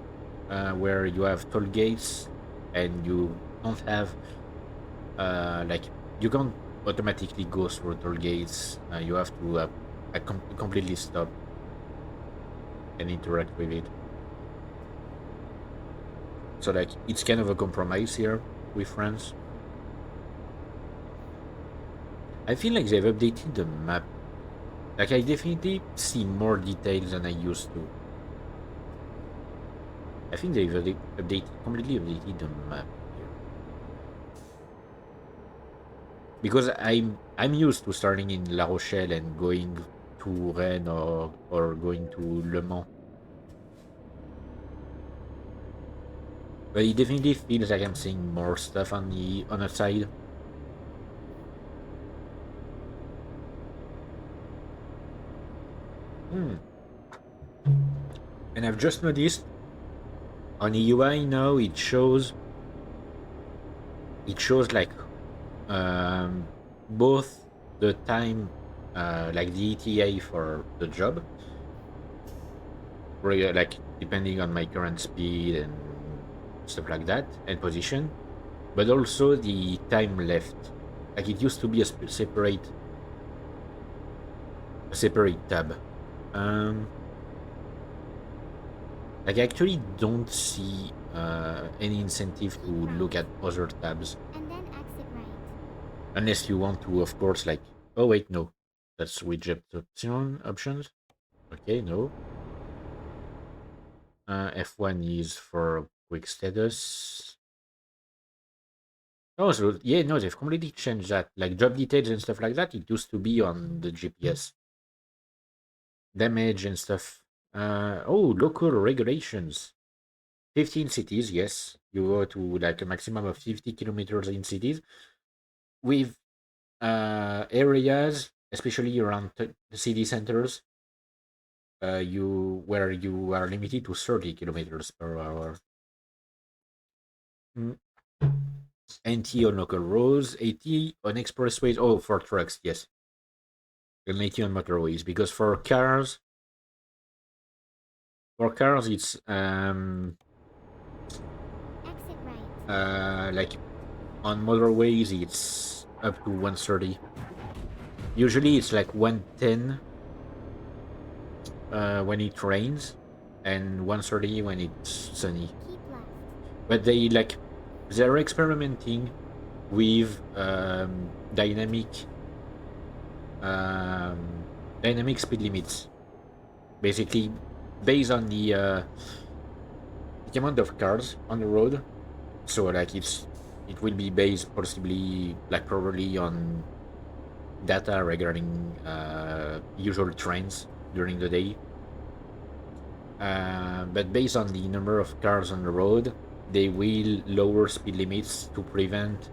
where you have toll gates and you don't have like you can't automatically go through toll gates. You have to completely stop and interact with it. So like it's kind of a compromise here with France. I feel like they've updated the map. Like, I definitely see more details than I used to. I think they've completely updated the map here. Because I'm used to starting in La Rochelle and going to Rennes or going to Le Mans. But it definitely feels like I'm seeing more stuff on the side. Hmm. And I've just noticed on the UI now it shows like both the time, like the ETA for the job, like depending on my current speed and stuff like that, and position, but also the time left. Like, it used to be a separate tab. Um, like, I actually don't see any incentive to Keep right. look at other tabs And then exit right. unless you want to, of course. Like, oh wait, no, that's widget option options. Okay, no. F1 is for quick status. Oh, so yeah, no, they've completely changed that. Like job details and stuff like that, it used to be on the GPS. Damage and stuff. Oh, local regulations. 15 cities, yes. You go to like a maximum of 50 kilometers in cities. With areas, especially around the city centers, you are limited to 30 kilometers per hour. Mm. NT on local roads, 80 on expressways. Oh, for trucks, yes. And 80 on motorways. Because for cars, it's Exit right. like on motorways, it's up to 130. Usually, it's like 110 when it rains, and 130 when it's sunny. Keep left. But they're experimenting with um, dynamic speed limits, basically based on the amount of cars on the road. So like it will be based possibly like probably on data regarding usual trends during the day. But based on the number of cars on the road, they will lower speed limits to prevent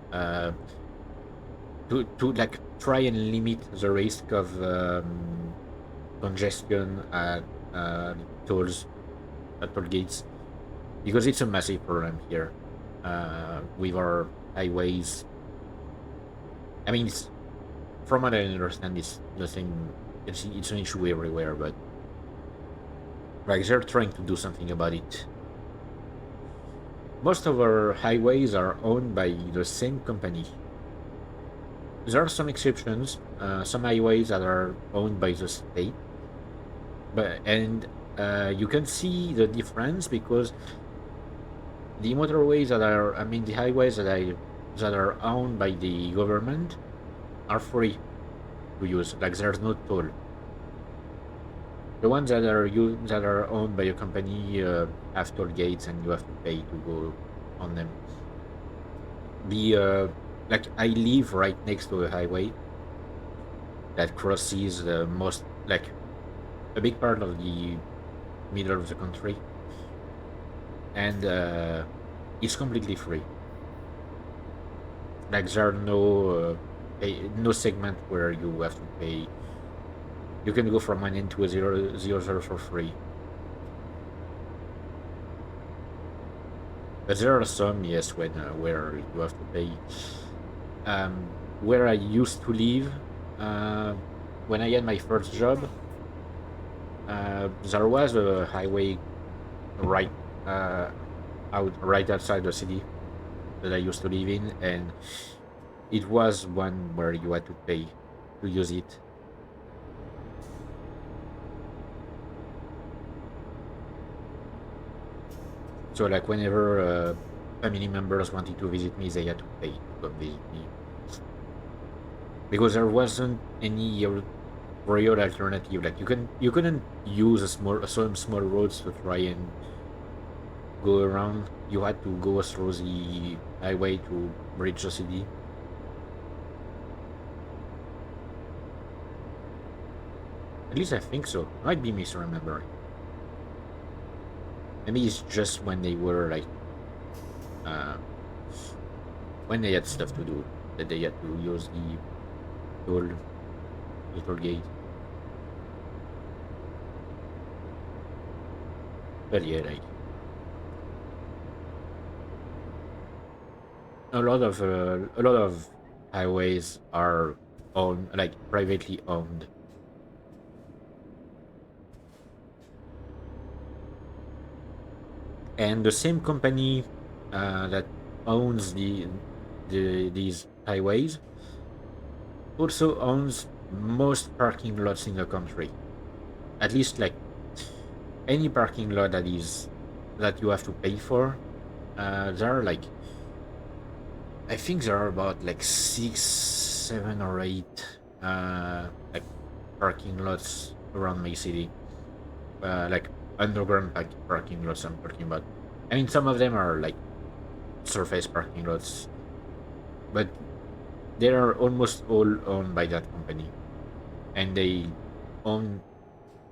to like try and limit the risk of congestion uh, tolls at toll gates, because it's a massive problem here with our highways. I mean, from what I understand, it's the same. It's an issue everywhere, but like they're trying to do something about it. Most of our highways are owned by the same company. There are some exceptions. Some highways that are owned by the state, but you can see the difference because the motorways that are, I mean, the highways that are owned by the government are free to use. Like there's no toll. The ones that are owned by a company have toll gates, and you have to pay to go on them. The like I live right next to a highway that crosses the most like a big part of the middle of the country, and it's completely free. Like there are no segment where you have to pay. You can go from one end to a zero for free. But there are some, yes, where you have to pay. Where I used to live, uh, when I had my first Keep job, right. there was a highway right uh, out right outside the city that I used to live in, and it was one where you had to pay to use it. So like whenever family members wanted to visit me, they had to pay to come visit me because there wasn't any real alternative. Like you couldn't use some small roads to try and go around. You had to go through the highway to reach the city. At least I think so. I might be misremembering. Maybe it's just when they were like uh, when they had stuff to do that they had to use toll the toll gate. But yeah, like a lot of highways are owned, like privately owned, and the same company that owns these highways also owns most parking lots in the country. At least like any parking lot that you have to pay for. There are like I think there are about like 6, 7, or 8 like parking lots around my city. Like underground parking lots I'm talking about. I mean, some of them are like surface parking lots, but they are almost all owned by that company, and they own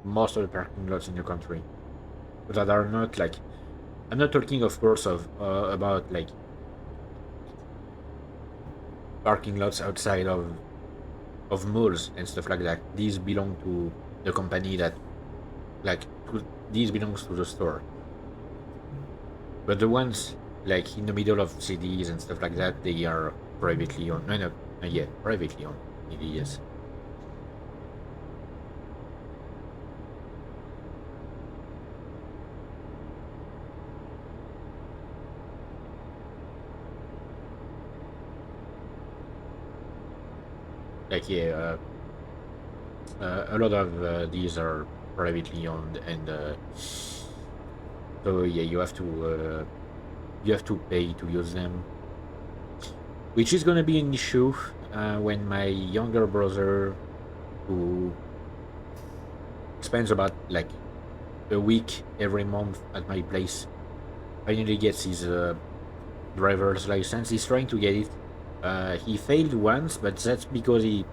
most of the parking lots in the country that are not like. I'm not talking, of course, of about like parking lots outside of malls and stuff like that. These belong to the company that these belongs to the store. But the ones like in the middle of cities and stuff like that, they are privately owned. No, no, yeah, privately owned. Yes. Like yeah, a lot of these are privately owned, and so yeah, you have to pay to use them, which is gonna be an issue when my younger brother, who spends about like a week every month at my place, finally gets his driver's license. He's trying to get it. He failed once, but that's because he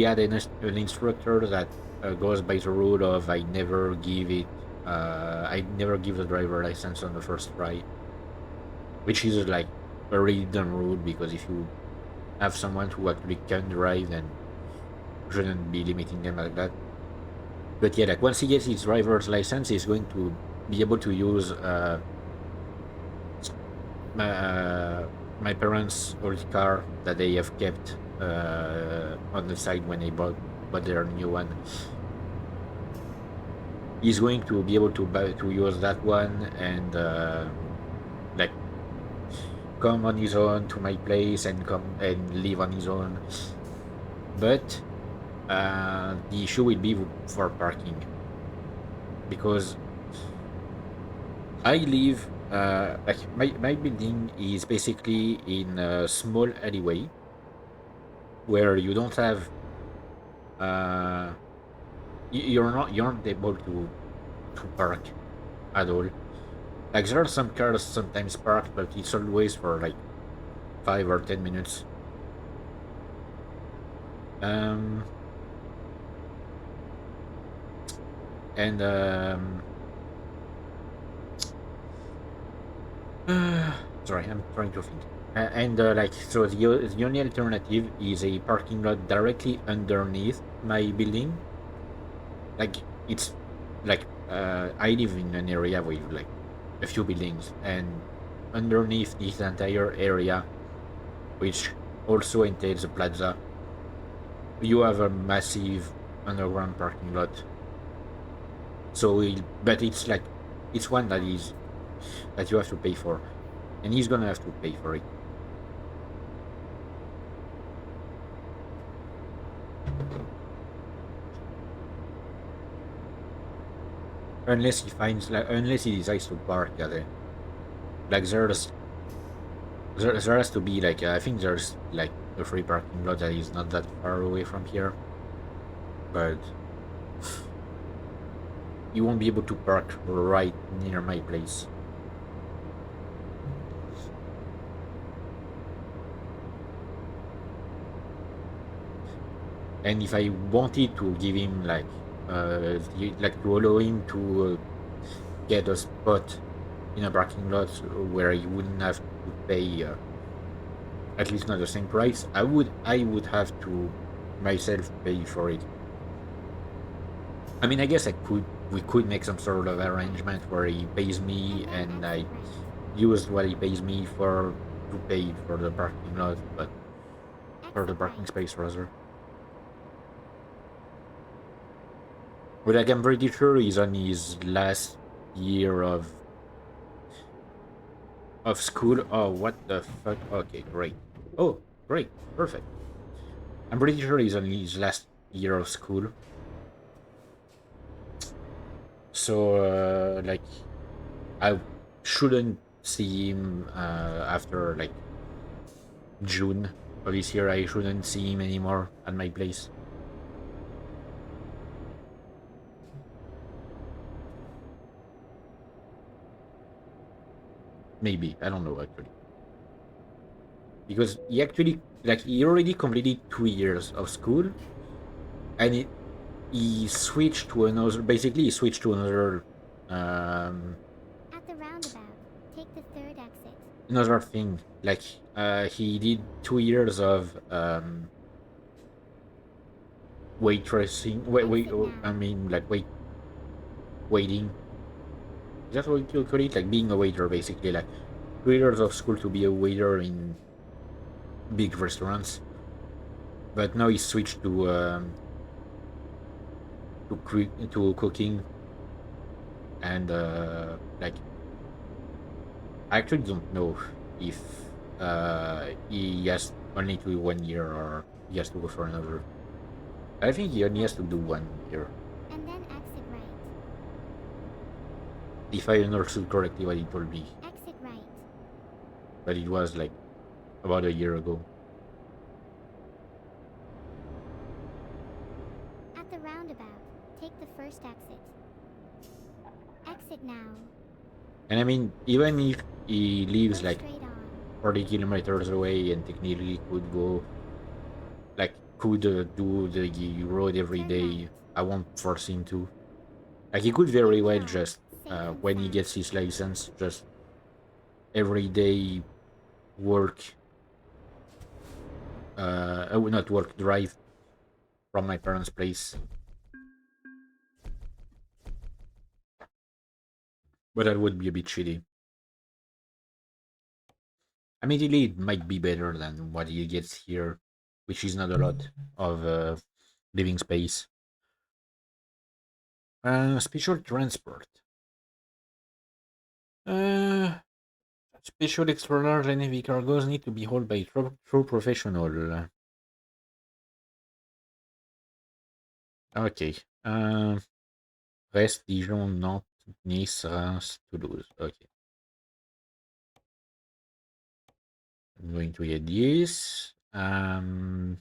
had an instructor that goes by the rule of I never give the driver license on the first try, which is like a really dumb rule, because if you have someone who actually can drive, then you shouldn't be limiting them like that. But yeah, like once he gets his driver's license, he's going to be able to use my my parents' old car that they have kept on the side when they bought their new one. He's going to be able to use that one, and like come on his own to my place and come and live on his own. But the issue will be for parking, because I live like my building is basically in a small alleyway where you don't have uh you're not able to park at all. Like there are some cars sometimes parked, but it's always for like 5 or 10 minutes. Um and sorry, I'm trying to think. And like so the only alternative is a parking lot directly underneath my building. Like it's like I live in an area with like a few buildings, and underneath this entire area, which also entails a plaza, you have a massive underground parking lot. So but it's like it's one that you have to pay for, and he's gonna have to pay for it. Unless he decides to park at it. Like there has to be like I think there's like a free parking lot that is not that far away from here, but you won't be able to park right near my place. And if I wanted to give him like to allow him to get a spot in a parking lot where he wouldn't have to pay at least not the same price, I would have to myself pay for it. I mean, I guess we could make some sort of arrangement where he pays me and then and exit I right. use what he pays me for to pay for the parking lot, but for the Exit parking right. space rather. But like I'm pretty sure he's on his last year of school. Oh, what the fuck? Okay, great. Oh, great, perfect. I'm pretty sure he's on his last year of school. So like I shouldn't see him after like June of this year. I shouldn't see him anymore at my place. Maybe I don't know actually, because he actually like he already completed 2 years of school, and he switched to another. Basically, he switched to um, At the roundabout, take the third exit. another thing. Like he did 2 years of waitressing. Exit I now. mean, like waiting. Is that what you call it? Like being a waiter, basically. Like 2 years of school to be a waiter in big restaurants. But now he switched to cooking, and like I actually don't know if he has only to do 1 year or he has to go for another. I think he only has Right. to do 1 year, And then exit right. if I understood correctly what he told me. Exit right. But it was like about a year ago. At the roundabout, take the first exit. Exit now. And I mean, even if he Go lives like straight on. 40 kilometers away and technically could go, like, could do the road every Turn right. day, I won't force him to. Like, he could Here very we well are, just, safe and when he sound. gets his license, just every day work, not work, drive from my parents' place. But that would be a bit shitty. Admittedly, it might be better than what he gets here, which is not a lot of living space. Special transport. Uh, Special extraordinary and heavy cargoes need to be hauled by true professional. Okay. Brest, Dijon, Nantes, Nice, Reims, Toulouse. Okay. I'm going to get this. Hang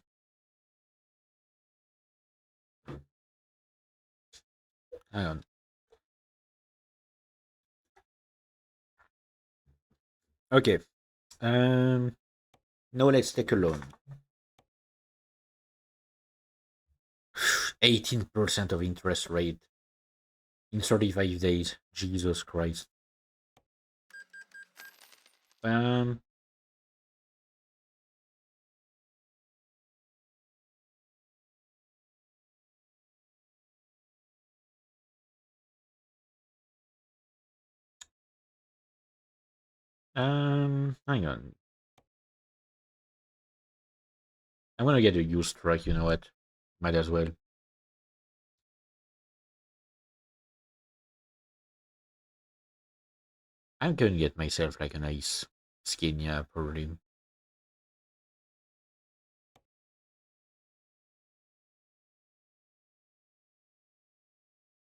on. Okay. Um, now let's take a loan. 18% of interest rate in 35 days. Jesus Christ. Um, Hang on. I'm gonna get a used truck, you know what? Might as well. I'm gonna get myself like a nice skin, yeah, probably.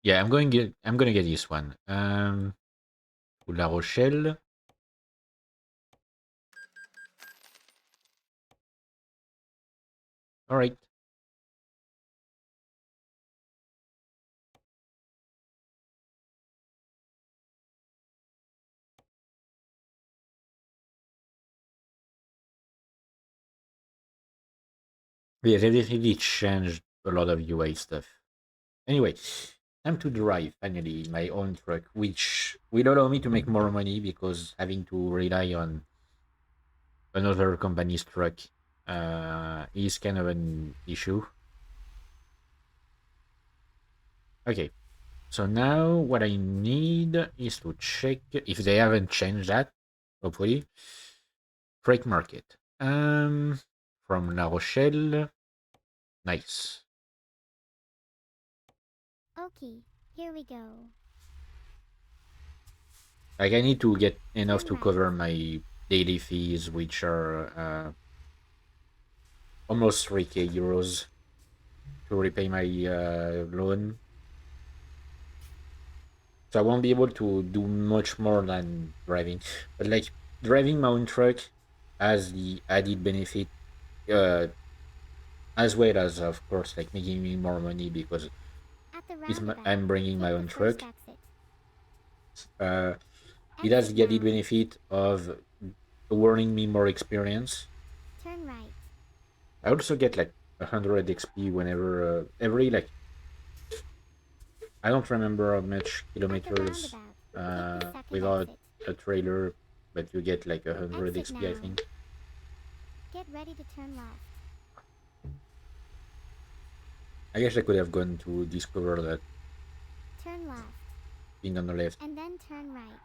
Yeah, I'm gonna get this one. La Rochelle. Alright. Yeah, they definitely changed a lot of UI stuff. Anyway, time to drive finally my own truck, which will allow me to make more money because having to rely on another company's truck is kind of an issue. Okay, so now what I need is to check if they haven't changed that. Hopefully, freight market. From La Rochelle, nice. Okay, here we go. Like I need to get enough Turn to right. cover my daily fees, which are almost 3k euros to repay my loan. So I won't be able to do much more than driving. But like driving my own truck has the added benefit, uh, as well as of course like making me more money because At the I'm roundabout, bringing my take the own first truck. exit. Uh, it has Exit the added now. benefit of awarding me more experience. Turn right. I also get like 100 XP whenever every like I don't remember how much At the kilometers roundabout, take the second without exit. a trailer, but you get like 100 Exit XP, I now. think. Get ready to turn left. I guess I could have gone to discover that Turn left. thing on the left. And then turn right.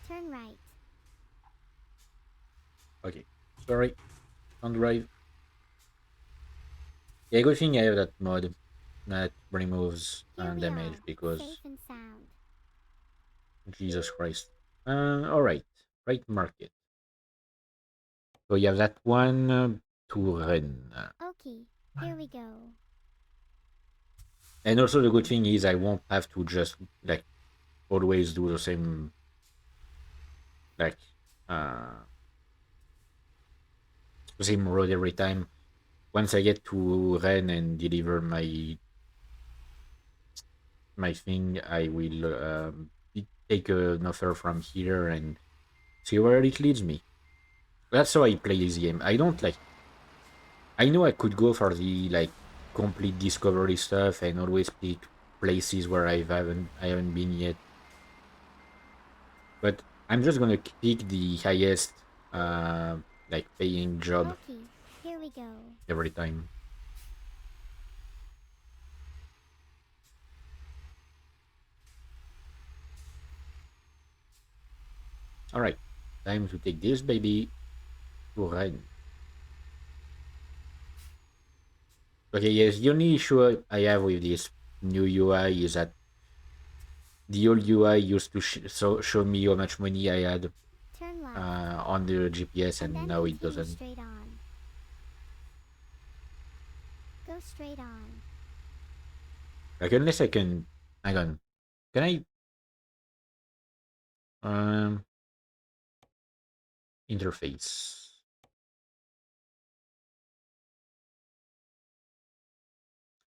Turn right. Okay, sorry, on drive. Yeah, good thing I have that mod that removes Here we damage are, safe because and sound. Jesus Christ. All right, right market. So you have that one to run. Okay, here we go. And also the good thing is I won't have to just like always do the like uh same road every time. Once I get to run and deliver my thing, I will take an offer from here and see where it leads me. That's how I play this game. I don't like. I know I could go for the like complete discovery stuff and always pick places where I haven't been yet, but I'm just gonna pick the highest like paying job Okay, here we go. every time. All right, time to take this baby to run. Okay, yes, the only issue I have with this new UI is that the old UI used to show me how much money I had Turn left. on the GPS, And and then now it continue doesn't. straight on. Go straight on. Like unless I can, hang on, can I interface?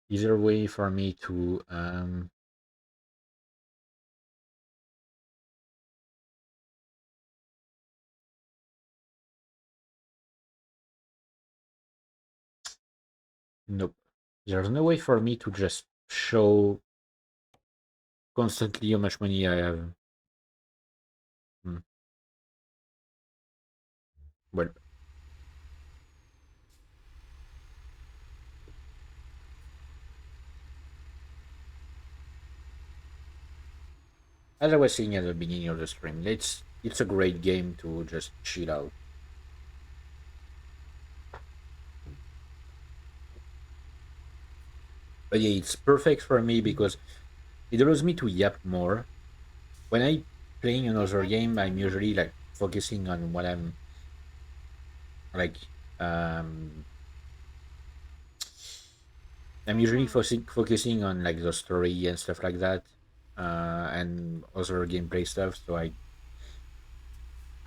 Is there a way for me to nope. There's no way for me to just show constantly how much money I have. Hmm. Well, as I was saying at the beginning of the stream, it's a great game to just chill out. But yeah, it's perfect for me because it allows me to yap more. When I playing Get another ready to game, I'm turn left. usually like focusing on what I'm like um I'm Turn usually right. focusing on like the story and stuff like that, and other gameplay stuff. So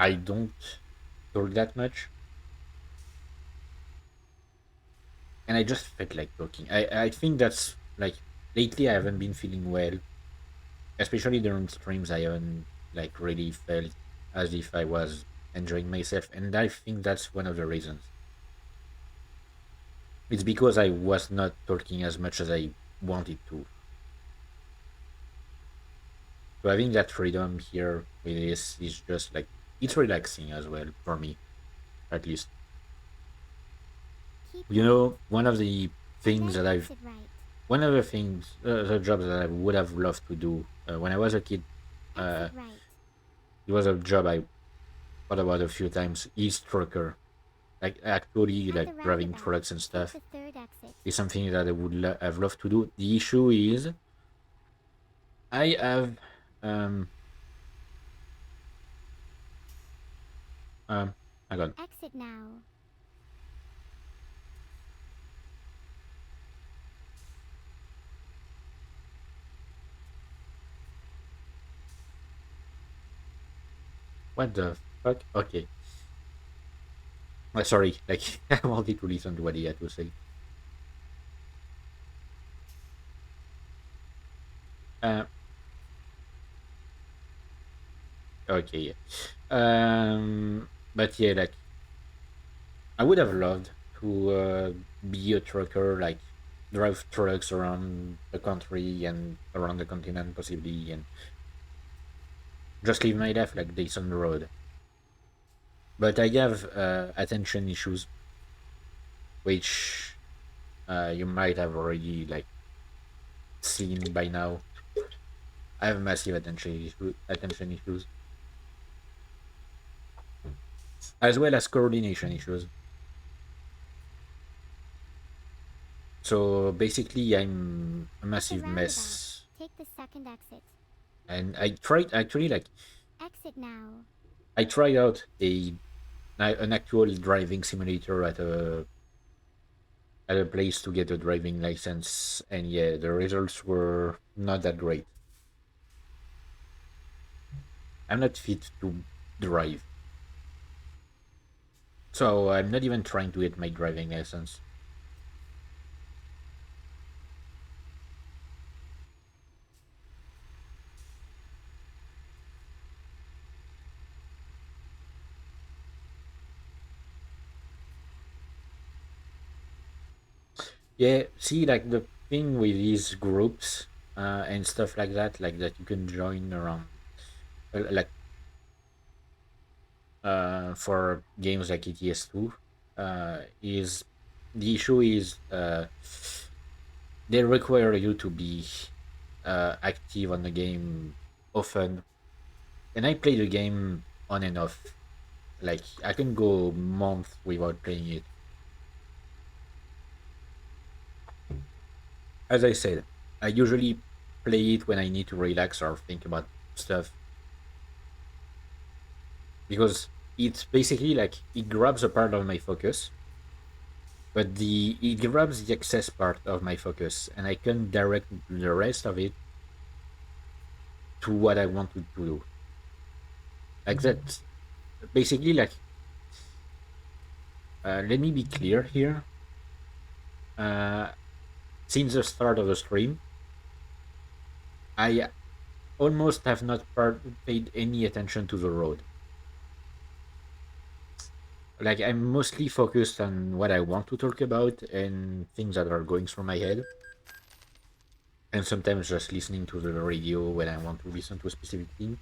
I don't talk that much, and I just felt like talking. I think that's like lately I haven't been feeling well, especially during streams. I haven't like really felt as if I was enjoying myself, and I think that's one of the reasons. It's because I was not talking as much as I wanted to. So having that freedom here with this is just like it's relaxing as well for me, at least. Keep You right. know, one of the And things then that I've exit right. one of the things the jobs that I would have loved to do when I was a kid, Exit uh, right. it was a job I thought about a few times. Is trucker, like actually At like the driving roundabout, trucks and take stuff, the third exit. is something that I would have loved to do. The issue is I have um um hang on, Exit now. what the fuck? Okay, sorry, like I wanted to listen to what he had to say. Uh, Okay, yeah. But yeah, like I would have loved to be a trucker, like drive trucks around the country and around the continent, possibly, and just live my life like this on the road. But I have attention issues, which you might have already like seen by now. I have massive attention issues, as well as coordination issues. So basically, I'm a It's a massive roundabout. mess, Take the second exit. and I tried actually like Exit now. I tried out an actual driving simulator at a place to get a driving license, and yeah, the results were not that great. I'm not fit to drive, so I'm not even trying to get my driving license. Yeah, see, like the thing with these groups and stuff like that you can join around, like for games like ETS2, is the issue is they require you to be active on the game often, and I play the game on and off. Like I can go months without playing it. As I said, I usually play it when I need to relax or think about stuff because it's basically like it grabs a part of my focus, but the it grabs the excess part of my focus, and I can direct the rest of it to what I want to do. Like that, basically, like let me be clear here. Uh, since the start of the stream, I almost have not paid any attention to the road. Like I'm mostly focused on what I want to talk about and things that are going through my head, and sometimes just listening to the radio when I want to listen to a specific thing.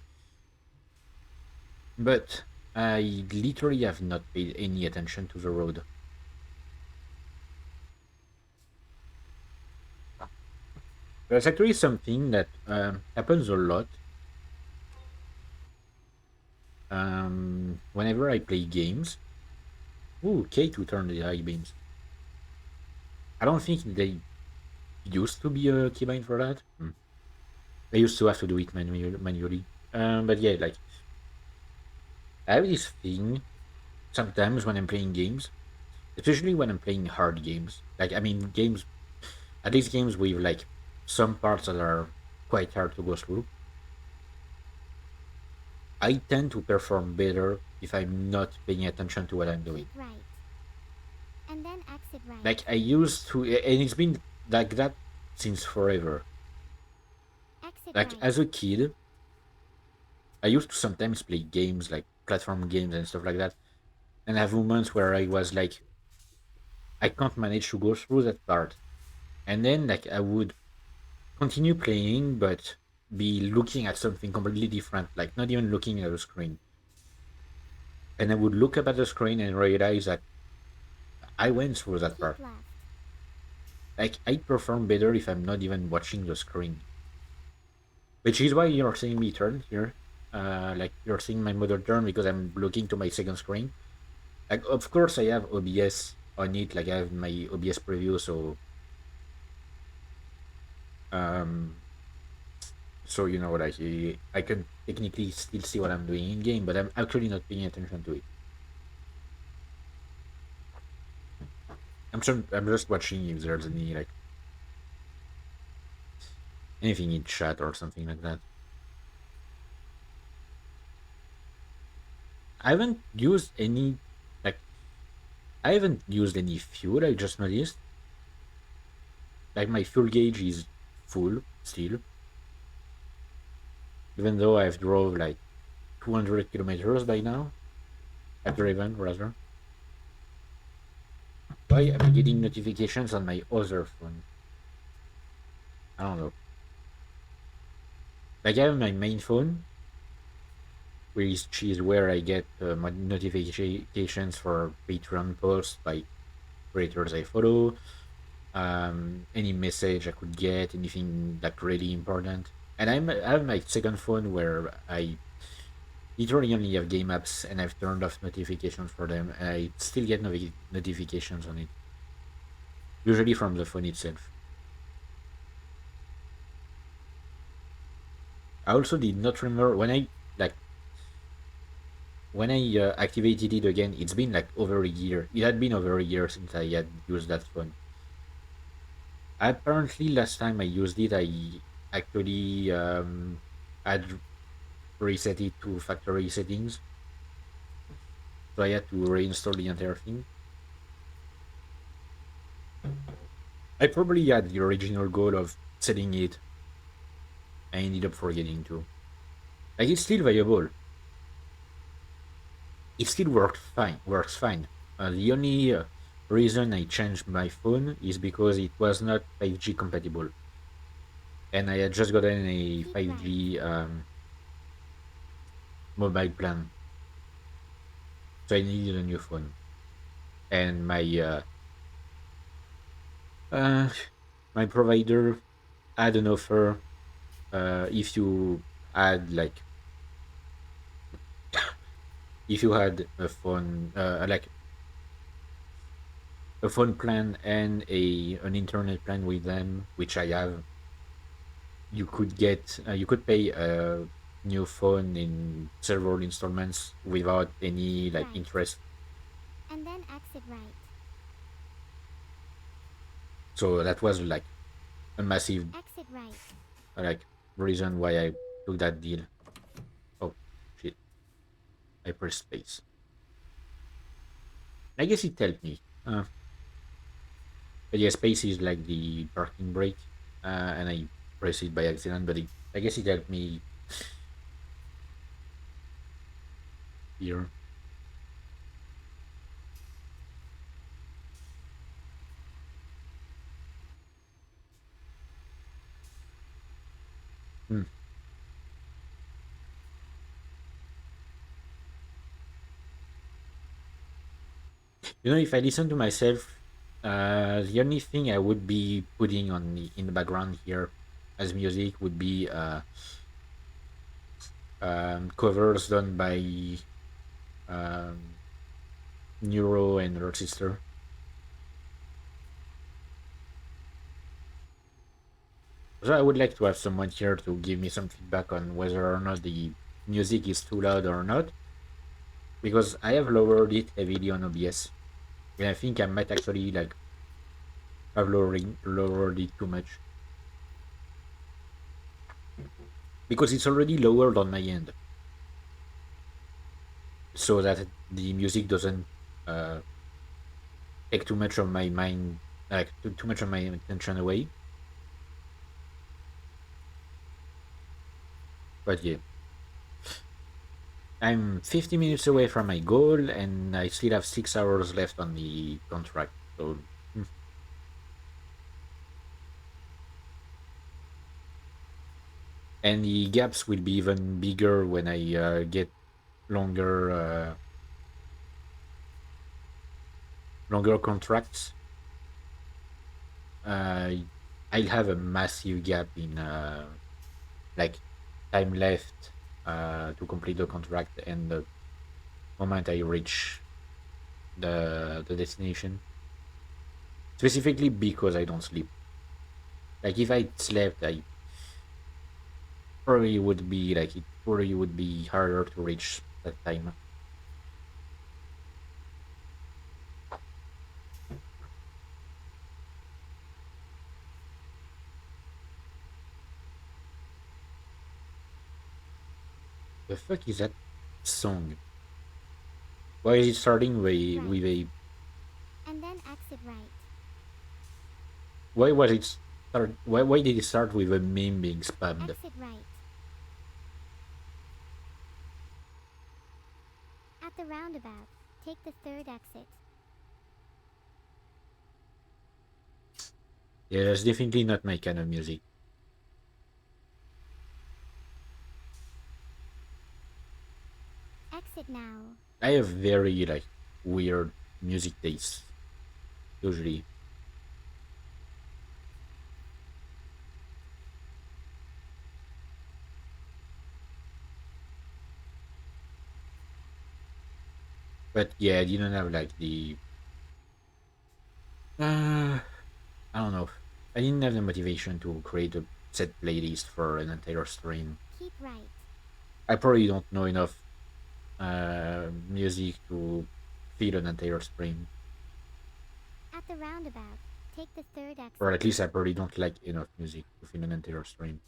But I literally have not paid any attention to the road. There's actually something that happens a lot whenever I play games. Ooh, K2 turned the high beams. I don't think they used to be a keybind for that. I used to have to do it manually. But yeah, like I have this thing sometimes when I'm playing games, especially when I'm playing hard games. Like I mean, games at least games with like some parts that are quite hard to go through. I tend to perform better if I'm not paying attention to what I'm Keep doing. right. And then exit right. Like I used to, and it's been like that since forever. Exit Like right. as a kid, I used to sometimes play games like platform games and stuff like that, and have moments where I was like, I can't manage to go through that part, and then like I would continue playing, but be looking at something completely different, like not even looking at the screen, and I would look up at the screen and realize that I went through that Keep part. left. Like I perform better if I'm not even watching the screen, which is why you're seeing me turn here. Like you're seeing my mother turn because I'm looking to my second screen. Like of course I have OBS on it, like I have my OBS preview, um so you know like I can technically still see what I'm doing in game, but I'm actually not paying attention to it. I'm just watching if there's any like anything in chat or something like that. I haven't used any like I haven't used any fuel. I just noticed like my fuel gauge is full still, even though I've drove like 200 kilometers by now. I've driven, rather. Why am I getting notifications on my other phone? I don't know. Like, I have my main phone, which is where I get my notifications for Patreon posts by creators I follow, any message I could get, anything like really important. And I have my second phone where I literally only have game apps and I've turned off notifications for them. And I still get notifications on it, usually from the phone itself. I also did not remember like when I activated it again. It's been like over a year. It had been over a year since I had used that phone. Apparently, last time I used it, I actually had reset it to factory settings, so I had to reinstall the entire thing. I probably had the original goal of setting it. I ended up forgetting to. Like, it's still viable. It still worked fine. Works fine. The only reason I changed my phone is because it was not 5G compatible, and I had just gotten a Keep right. 5G mobile plan, so I needed a new phone. And uh, my provider had an offer if you had like if you had a phone like a phone plan and a an internet plan with them, which I have. You could pay a new phone in several installments without any Keep like right. interest. And then exit right. So that was like a massive Exit right. like reason why I took that deal. Oh shit! I pressed space. I guess it helped me. But yeah, space is like the parking brake, and I pressed it by accident. But I guess it helped me here. Hmm. You know, if I listen to myself, the only thing I would be putting on in the background here as music would be covers done by um, Neuro and her sister. So I would like to have someone here to give me some feedback on whether or not the music is too loud or not, because I have lowered it heavily on OBS, and I think I might actually like have lowered it too much because it's already lowered on my end, so that the music doesn't uh, take too much of my mind, like too much of my attention away. But yeah, I'm 50 minutes away from my goal, and I still have 6 hours left on the contract. So, and the gaps will be even bigger when I get longer, longer contracts. Uh, I'll have a massive gap in like time left to complete the contract and the moment I reach the destination. Specifically because I don't sleep. Like if I slept, I probably would be like it probably would be harder to reach that time. The fuck is that song? Why is it starting Keep right. with a? And then exit right. Why was it start? Why did it start with a meme being spammed? Exit right. the roundabout, take the third exit. Yeah, it's definitely not my kind of music. Exit now. I have very like weird music tastes usually. But yeah, I didn't have like the uh I don't know. I didn't have the motivation to create a set playlist for an entire stream. Keep right. I probably don't know enough music to fill an entire stream. At the roundabout, take the third Or exit. at least I probably don't like enough music to fill an entire stream.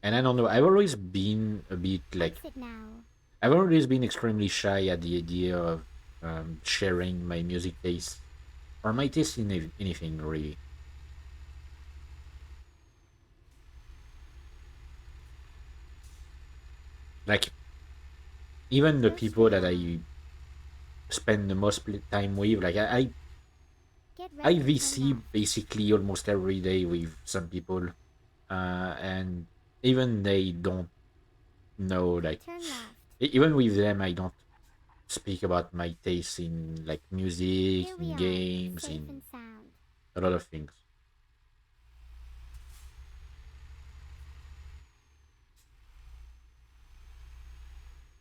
And I don't know, I've always been a bit like Exit now. I've always been extremely shy at the idea of sharing my music taste or my taste in anything really. Like even the Go people straight that on. I spend the most time with, like Get I ready to turn VC left. basically almost every day with some people, and even they don't know like Turn left. even with them I don't speak about my taste in like music, Here we in are, games, safe and in sound. a lot of things.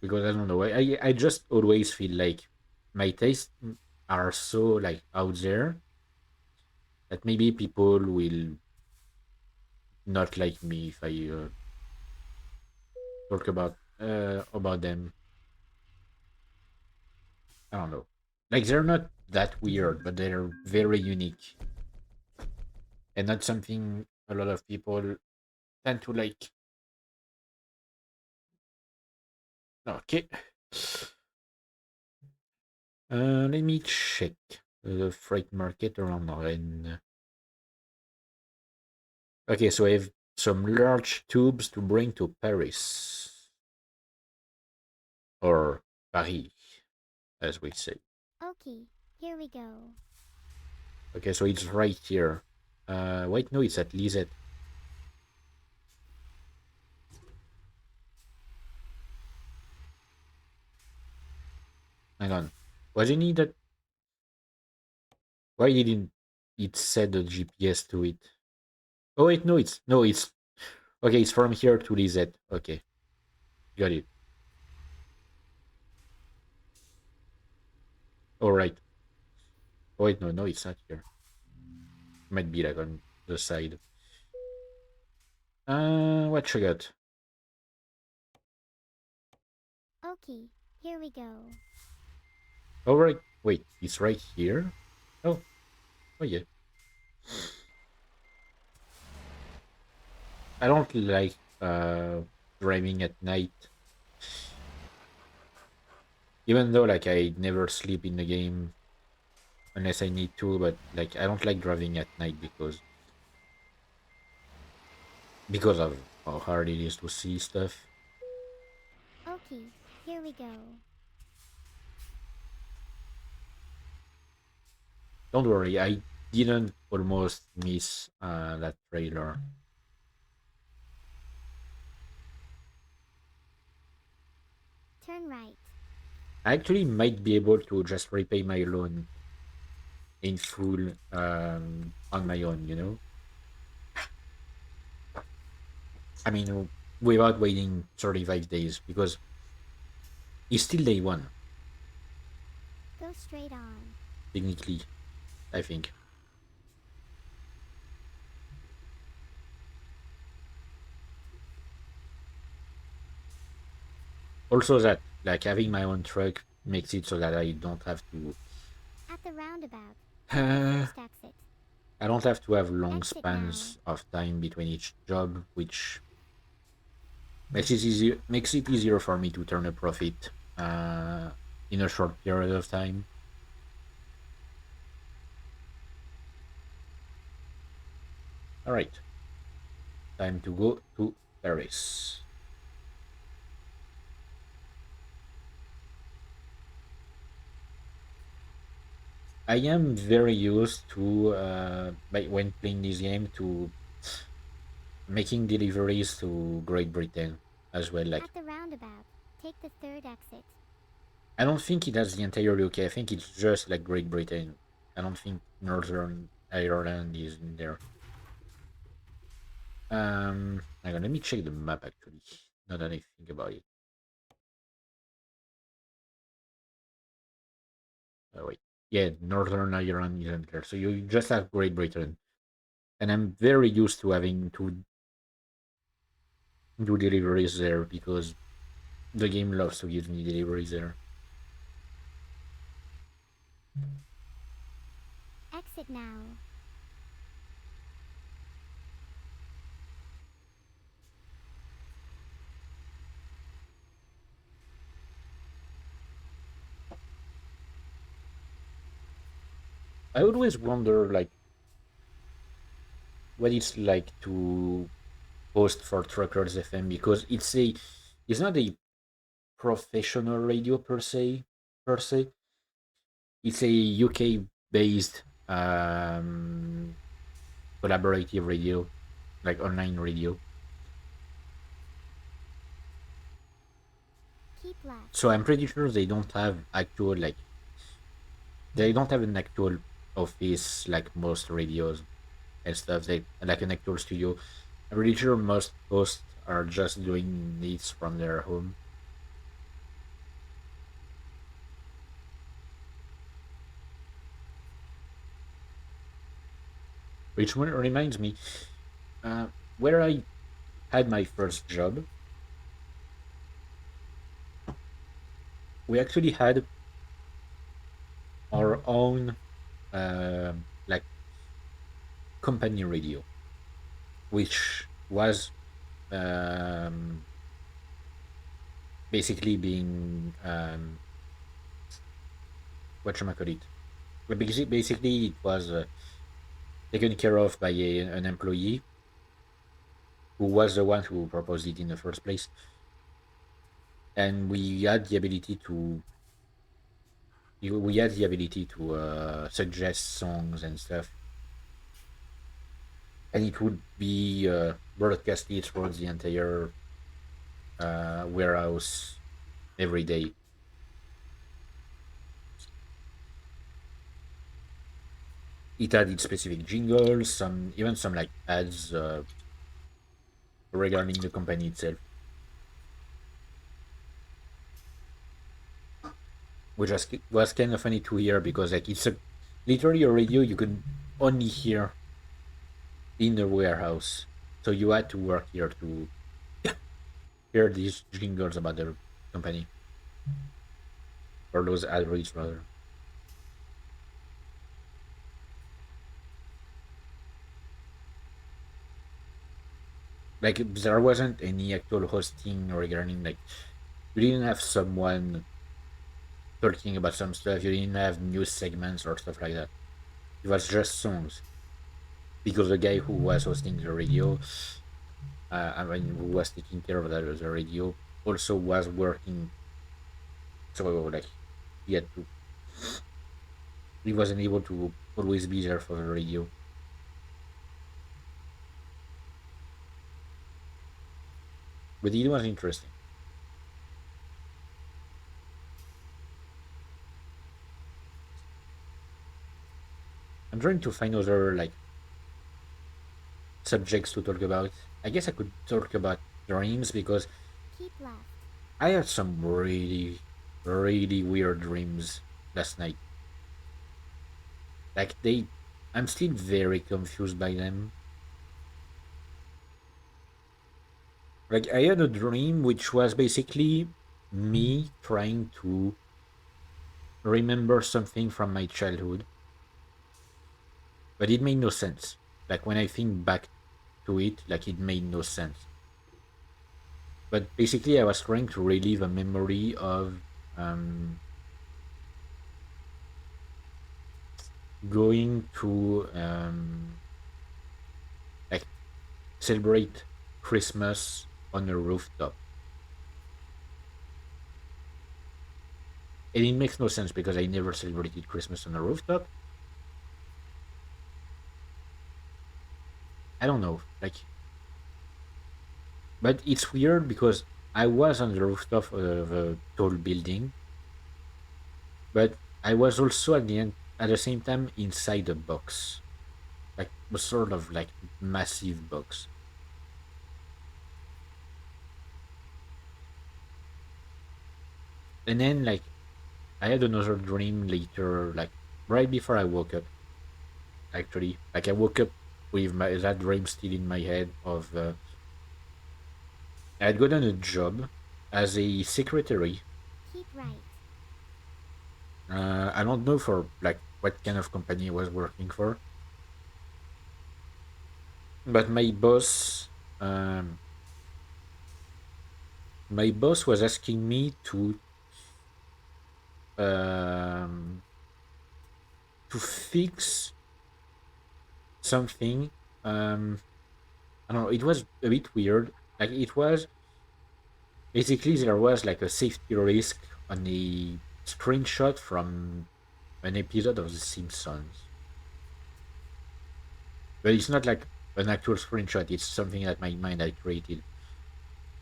Because I don't know, I just always feel like my tastes are so like out there that maybe people will not like me if I talk about them. I don't know. Like they're not that weird, but they're very unique and not something a lot of people tend to like. Okay. Let me check the freight market around Rennes. Okay, so I have some large tubes to bring to Paris or Paris, as we say. Okay, here we go. Okay, so it's right here. Wait, no, it's at Lisette. Hang on. Was it needed? Why didn't it set the GPS to it? Oh wait, no, it's okay. It's from here to Lisette. Okay, got it. All right. Oh wait, no, it's not here. Might be like on the side. What you got? Okay, here we go. All right. Wait, it's right here. Oh, oh yeah. I don't like driving at night, even though like I never sleep in the game unless I need to. But like I don't like driving at night because of how hard it is to see stuff. Okay, here we go. Don't worry, I didn't almost miss that trailer. Turn right. I actually might be able to just repay my loan in full on my own. I mean, without waiting 35 days because it's still day one, Go straight on. technically, I think. Also, that like having my own truck makes it so that I don't have to. At the roundabout, take the I first exit. don't have to have long Exit now. spans of time between each job, which makes it easier for me to turn a profit in a short period of time. All right, time to go to Paris. I am very used to when playing this game to making deliveries to Great Britain as well. Like At the roundabout, take the third exit. I don't think it has the entire UK. I think it's just like Great Britain. I don't think Northern Ireland is in there. Hang on, let me check the map actually. Now that I think about it. Oh wait, yeah, Northern Ireland isn't there. So you just have Great Britain, and I'm very used to having to do deliveries there because the game loves to give me deliveries there. Exit now. I always wonder like what it's like to host for Truckers FM because it's not a professional radio per se. It's a UK based collaborative radio, like online radio. Keep left. So I'm pretty sure they don't have an actual office like most radios and stuff. They like an actual studio. I'm pretty sure most hosts are just doing this from their home. Which one reminds me, uh, where I had my first job, we actually had our own like company radio, which was um, basically being what should I call it? Well, basically, it was taken care of by an employee who was the one who proposed it in the first place, and we had the ability to suggest songs and stuff, and it would be broadcasted throughout the entire warehouse every day. It had its specific jingles, some even some like ads regarding the company itself, which was kind of funny to hear because like it's a literally a radio you could only hear in the warehouse, so you had to work here to hear these jingles about the company or those ad reads rather. Like there wasn't any actual hosting regarding like you didn't have someone talking about some stuff. You didn't have news segments or stuff like that. It was just songs because the guy who was hosting the radio, I mean, who was taking care of the radio, also was working. So like he had to, he wasn't able to always be there for the radio. But it was interesting. I'm trying to find other like subjects to talk about. I guess I could talk about dreams because Keep left. I had some really, really weird dreams last night. Like I'm still very confused by them. Like I had a dream which was basically me trying to remember something from my childhood, but it made no sense. Like when I think back to it, like it made no sense. But basically, I was trying to relive a memory of um, going to like celebrate Christmas on a rooftop, And it makes no sense because I never celebrated Christmas on a rooftop. I don't know, like, but it's weird because I was on the rooftop of a tall building, but I was also at the same time inside a box, like a sort of like massive box. And then like I had another dream later, like right before I woke up. Actually, like I woke up with that dream still in my head of I had gotten a job as a secretary. Keep right. I don't know for like what kind of company I was working for, but um, my boss was asking me um, to fix something. Um, I don't know. It was a bit weird. Like it was basically there was like a safety risk on a screenshot from an episode of The Simpsons, but it's not like an actual screenshot. It's something that my mind had created.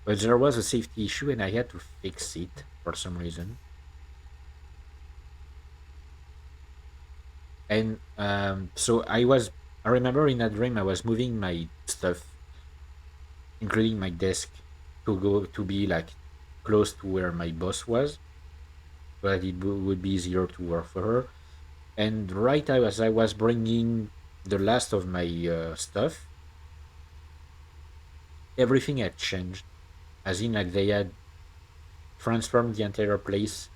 But there was a safety issue, and I had to fix it for some reason. And so I remember in that dream I was moving my stuff, including my desk, to go to be like close to where my boss was, so that would be easier to work for her. And right as I was bringing the last of my stuff, everything had changed. As in, like they had transformed the entire place.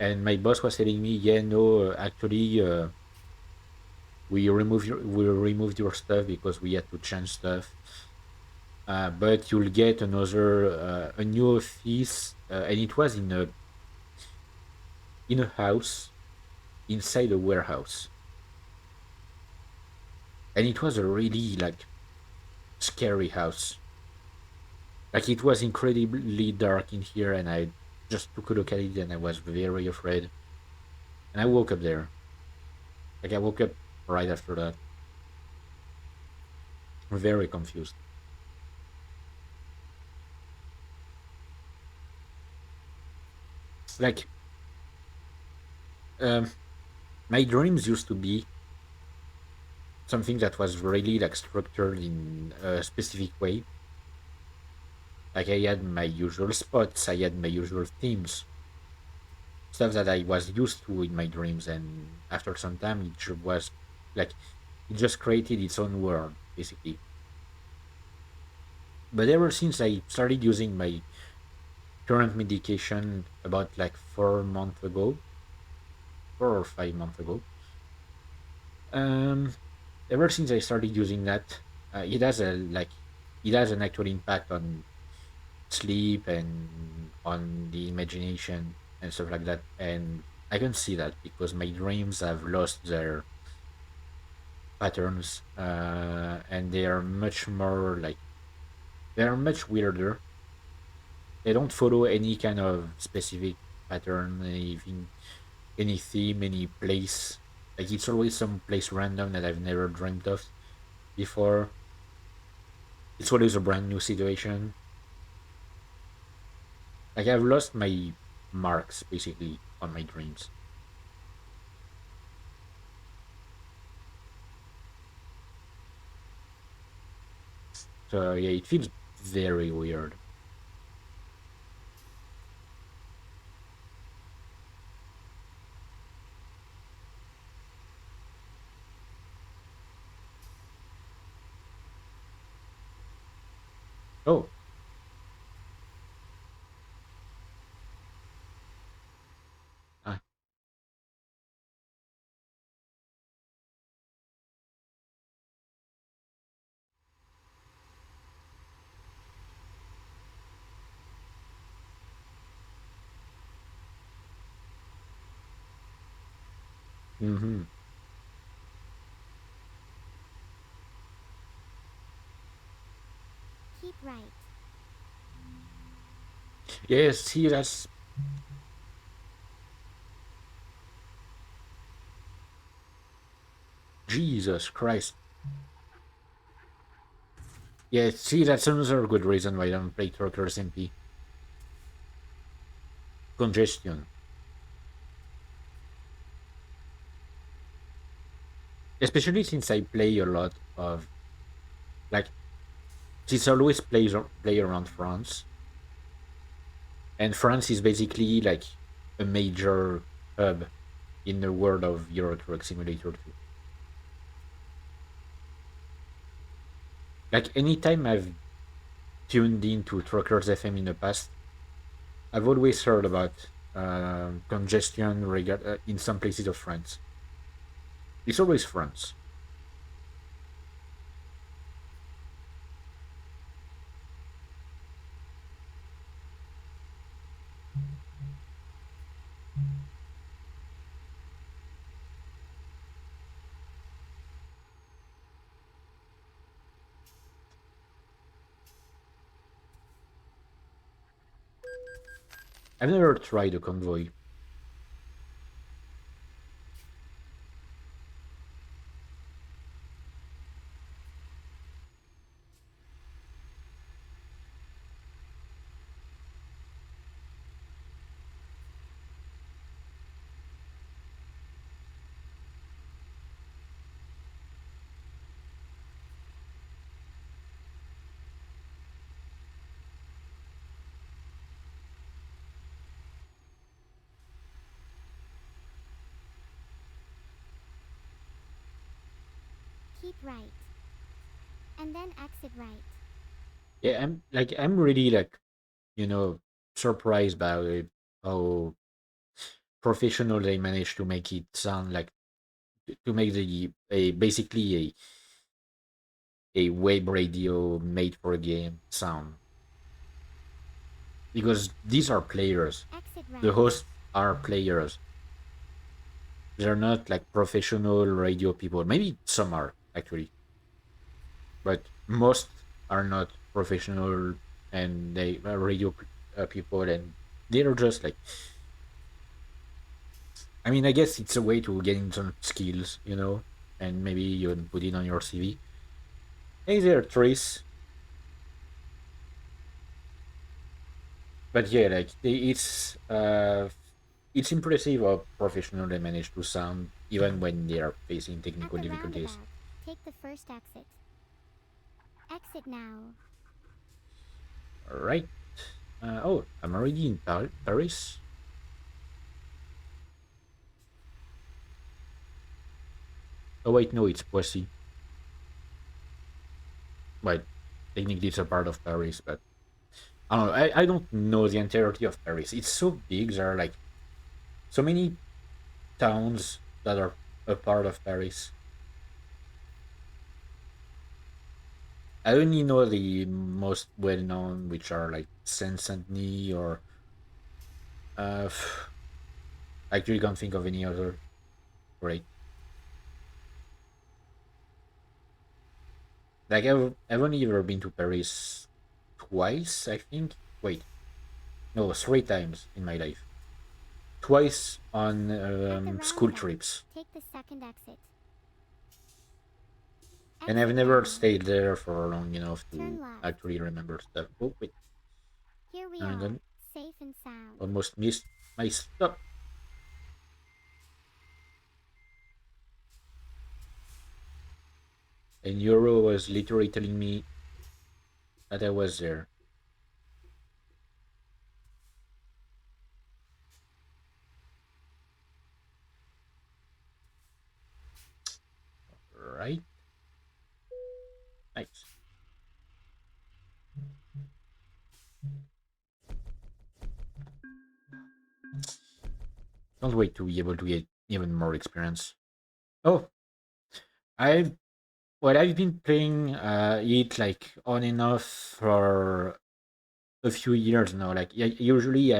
And my boss was telling me, "Yeah, no, actually, we removed your stuff because we had to change stuff. But you'll get a new office, and it was in a house inside a warehouse, and it was a really like scary house. Like it was incredibly dark in here, and I just took a look at it, and I was very afraid. And I woke up there. Like I woke up right after that, very confused. Like um, my dreams used to be something that was really like structured in a specific way. Like I had my usual spots, I had my usual themes, stuff that I was used to in my dreams, and after some time, was like it just created its own world, basically. But ever since I started using my current medication about like 4 months ago, 4 or 5 months ago, um, ever since I started using that, it has an actual impact on sleep and on the imagination and stuff like that. And I can see that because my dreams have lost their patterns, and they are much more like they are much weirder. They don't follow any kind of specific pattern, anything, any theme, any place. Like it's always some place random that I've never dreamt of before. It's always a brand new situation. Like I've lost my marks basically on my dreams. So yeah, it feels very weird. Oh, ah, mm-hmm. Keep right. Yes, see, that's Jesus Christ. Yeah, see, that's another good reason why I don't play Truckers MP. Congestion. Especially since I play a lot of, like, this always play around France. And France is basically like a major hub in the world of Euro Truck Simulator 2. Like, anytime I've tuned into Truckers FM in the past, I've always heard about congestion in some places of France. It's always France. I've never tried a convoy. Keep right. And then exit right. Yeah, I'm really like, you know, surprised by how professional they managed to make it sound, like to make the a basically a web radio made for a game sound, because these are players. Exit The right. hosts are players. They're not like professional radio people. Maybe some are actually, but most are not professional, and they are people, and they're just like. I mean, I guess it's a way to gain some skills, and maybe you can put it on your CV. Hey there, Trace. But yeah, like it's impressive how professional they manage to sound even when they are facing At technical the difficulties. roundabout, take the first exit. Exit now. All right. Oh, I'm already in Paris. Oh wait, no, it's Poissy. Well, technically it's a part of Paris, but I don't know. I don't know the entirety of Paris. It's so big. There are like so many towns that are a part of Paris. I only know the most well known, which are like Saint Saint-Denis or uh, I actually can't think of any other. Great. Like I've only ever been to Paris twice, I think. Wait, no, three times in my life. Twice on At the school roundabout, trips, take the second exit. and I've Exit never now. stayed there for long enough Turn to left. actually remember stuff. Oh wait, Here we hang are, on, safe and sound. almost missed my stop. And Euro was literally telling me that I was there. Right? Nice. Can't wait to be able to get even more experience. Oh, I've I've been playing it like on and off for a few years now. Like usually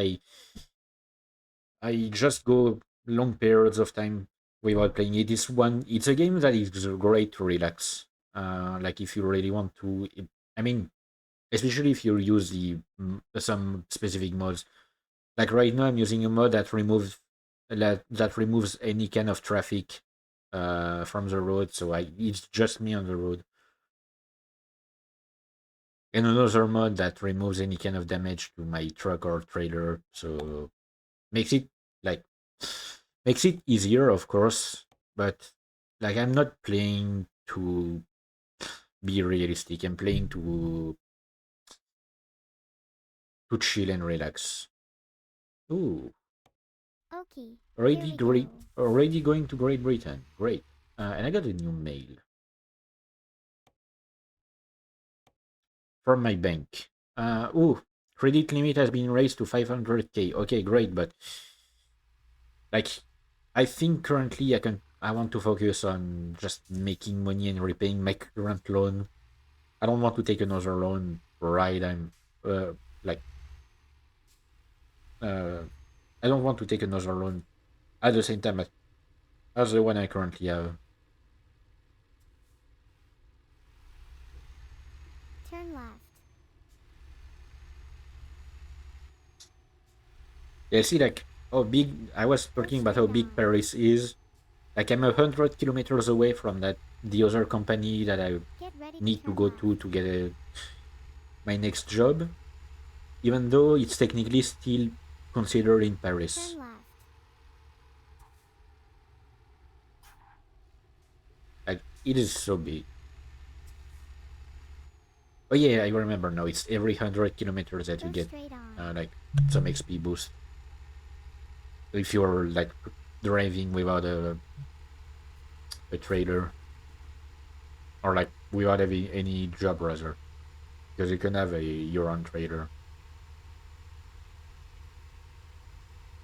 I just go long periods of time without playing it. It's a game that is great to relax. Like if you really want to, I mean, especially if you use some specific mods. Like right now, I'm using a mod that removes any kind of traffic from the road, so it's just me on the road. And another mod that removes any kind of damage to my truck or trailer, so makes it like makes it easier, of course, but like I'm not playing to be realistic. I'm playing to chill and relax. Ooh, Okay, here already we go. great, already going to Great Britain. Great. And I got a new mail from my bank. Ooh, credit limit has been raised to 500k. Okay, great, but like I think currently I want to focus on just making money and repaying my current loan. I don't want to take another loan right I'm uh like uh I don't want to take another loan at the same time as the one I currently have. Turn left. Yeah, see like how big I was Go talking about how straight big on. Paris is. Like I'm 100 kilometers away from the other company that I Get ready to need to turn go left. to get my next job, even though it's technically still considered in Paris. Turn left. Like it is so big. Oh yeah, I remember now. It's every 100 kilometers that you Go get straight on. like some XP boost if you're like driving without a trailer or like without having any job rather, because you can have a your own trailer,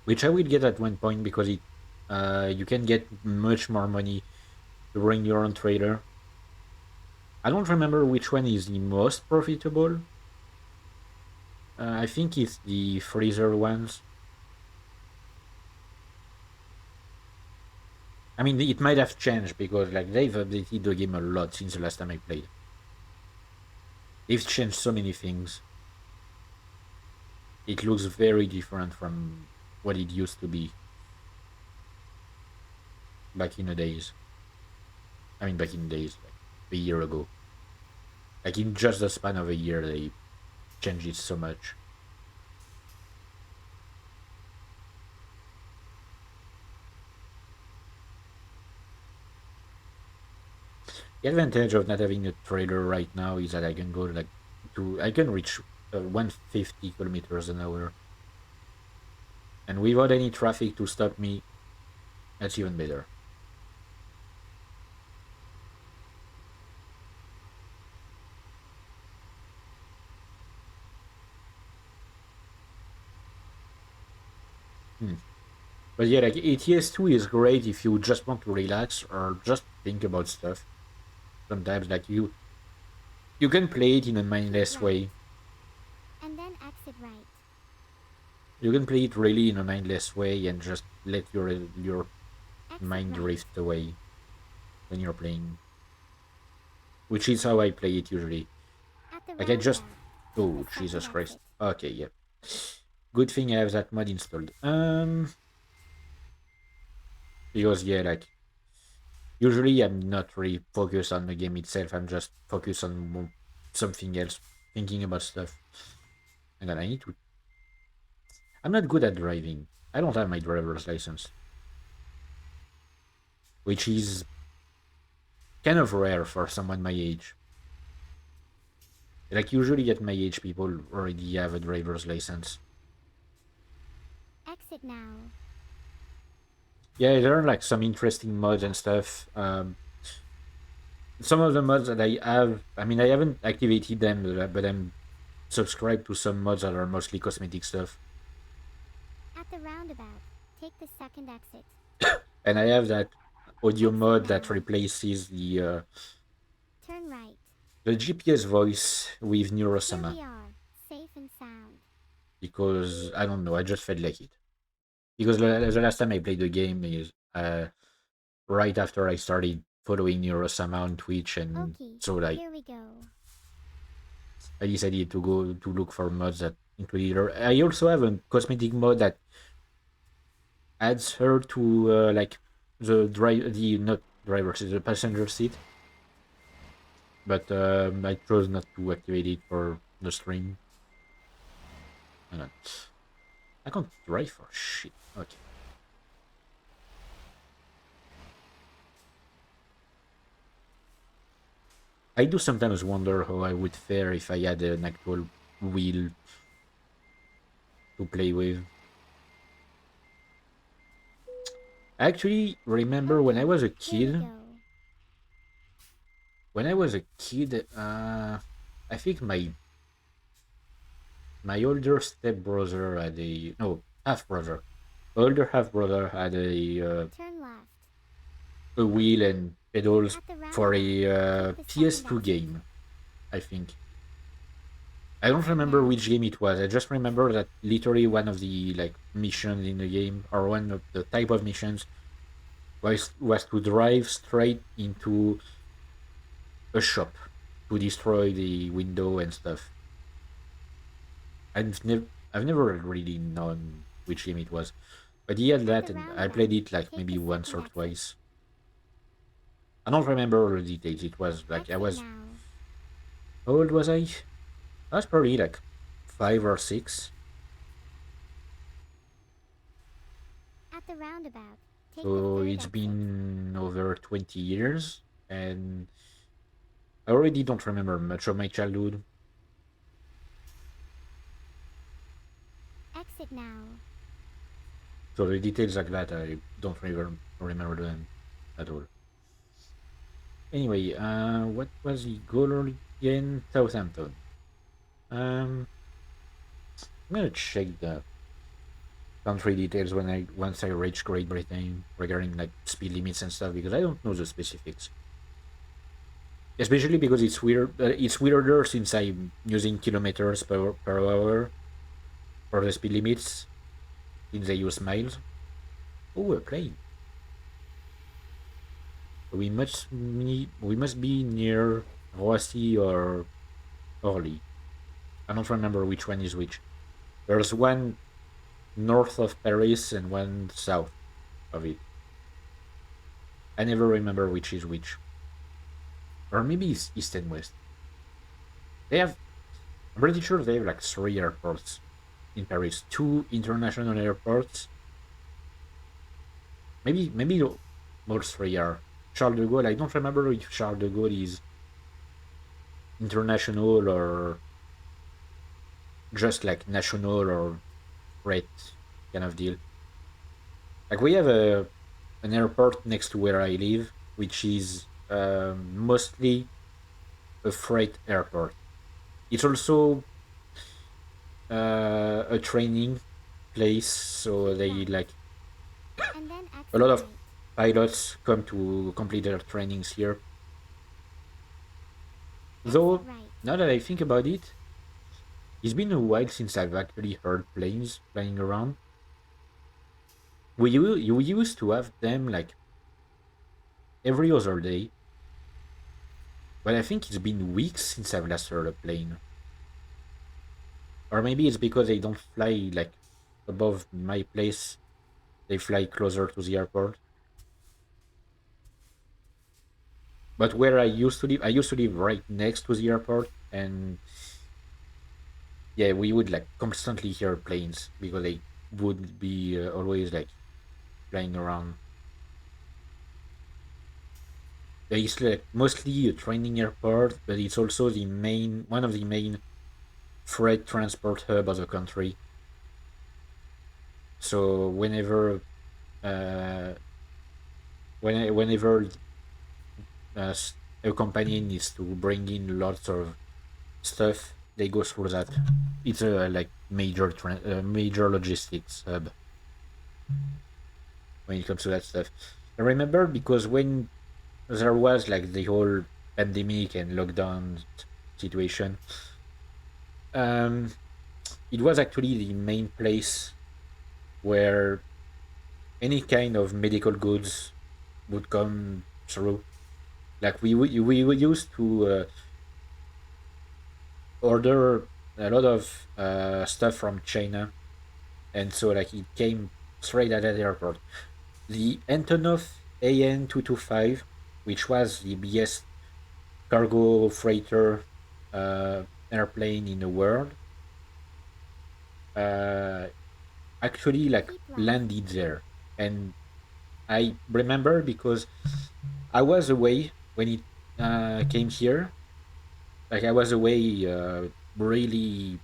which I will get at one point because it you can get much more money to bring your own trailer. I don't remember which one is the most profitable. I think it's the freezer ones. I mean, it might have changed because like they've updated the game a lot since the last time I played. They've changed so many things. It looks very different from what it used to be back in the days. I mean, back in the days, like a year ago. Like in just the span of a year, they changed it so much. The advantage of not having a trailer right now is that I can go like I can reach 150 kilometers an hour, and without any traffic to stop me, that's even better. Hmm. But yeah, like ATS2 is great if you just want to relax or just think about stuff. Sometimes like you can play it in a Keep mindless right. way. And then exit right. You can play it really in a mindless way and just let your Exit mind right. drift away when you're playing, which is how I play it usually. At the Like I just roundabout, take the oh second Jesus Christ. exit. Okay, yeah. Good thing I have that mod installed. Because yeah, like usually I'm not really focused on the game itself. I'm just focused on something else, thinking about stuff. And then I need to. I'm not good at driving. I don't have my driver's license, which is kind of rare for someone my age. Like usually at my age, people already have a driver's license. Exit now. Yeah, there are like some interesting mods and stuff. Some of the mods that I have, I mean, I haven't activated them, but I'm subscribed to some mods that are mostly cosmetic stuff. At the roundabout, take the second exit. And I have that audio Exit mod that now. replaces Turn right. the GPS voice with Here Neurosama we are, safe and sound. because I don't know, I just felt like it. Because the last time I played the game is right after I started following Neurosama on Twitch, and Okay, so like here we go. I decided to go to look for mods that included her. I also have a cosmetic mod that adds her to like the drive the not driver seat, the passenger seat. But I chose not to activate it for the stream. And I can't drive for shit. Okay. I do sometimes wonder how I would fare if I had an actual wheel to play with. I actually remember when I Okay, was a here we kid. go. When I was a kid, I think my older stepbrother had a no half brother, older half brother had Turn left. a wheel and pedals At the for roundabout, a take the second PS2 exit. game. I think I don't Exit remember now. which game it was. I just remember that literally one of the like missions in the game, or one of the type of missions, was to drive straight into a shop to destroy the window and stuff. I've never really known which game it was, but he had At that, the and I roundabout, played it like take maybe the once second or exit. twice. I don't remember all the details. It was like I Exit was now. how old was I? I was probably like 5 or 6. At the roundabout, take the So third it's exit. been over 20 years, and I already don't remember much of my childhood. Exit now. So the details like that, I don't remember them at all. Anyway, what was the goal again? Southampton. Um, I'm gonna check the country details when I once I reach Great Britain regarding like speed limits and stuff because I don't know the specifics. Especially because it's weird. It's weirder since I'm using kilometers per hour for the speed limits since they use miles. Oh, a plane. We must be near Roissy or Orly. I don't remember which one is which. There's one north of Paris and one south of it. I never remember which is which. Or maybe it's east and west. They have I'm pretty sure they have like 3 airports in Paris, 2 international airports. Maybe more 3 are Charles de Gaulle. I don't remember if Charles de Gaulle is international or just like national or freight kind of deal. Like we have a an airport next to where I live, which is mostly a freight airport. It's also a training place, so Keep they left. like And then a exit lot of right. pilots come to complete their trainings here. Exit Though, right. now that I think about it, it's been a while since I've actually heard planes flying around. You used to have them like every other day, but I think it's been weeks since I've last heard a plane. Or maybe it's because they don't fly like above my place, they fly closer to the airport. But where I used to live right next to the airport, and yeah, we would like constantly hear planes because they would be always like flying around. It's like mostly a training airport, but it's also the main one of the main freight transport hub of the country. So uh, whenever a company needs to bring in lots of stuff, they go through that. It's a like major logistics hub when it comes to that stuff. I remember because when there was like the whole pandemic and lockdown situation, um, it was actually the main place where any kind of medical goods would come through. Like we used to order a lot of stuff from China, and so like it came straight at that airport. The Antonov AN 225. which was the biggest cargo freighter airplane in the world, uh, actually like Keep left. landed there. And I remember because I was away when it came here. Like I was away really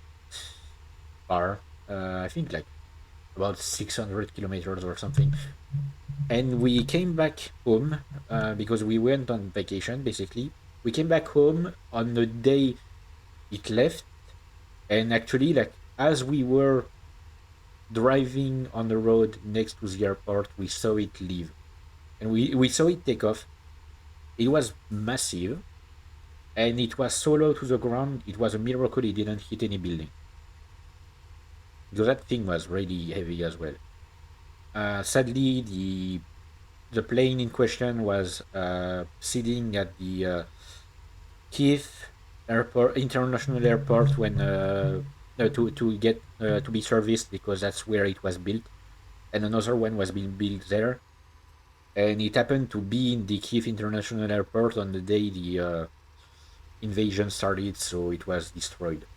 far. I think like about 600 kilometers or something. And we came back home because we went on vacation basically. We came back home on the day it left, and actually, like as we were driving on the road next to the airport, we saw it leave, and we saw it take off. It was massive, and it was so low to the ground. It was a miracle it didn't hit any building because that thing was really heavy as well. Sadly, the plane in question was sitting at the Kiev airport, international airport, when to get to be serviced because that's where it was built, and another one was being built there, and it happened to be in the Kiev International Airport on the day the invasion started, so it was destroyed.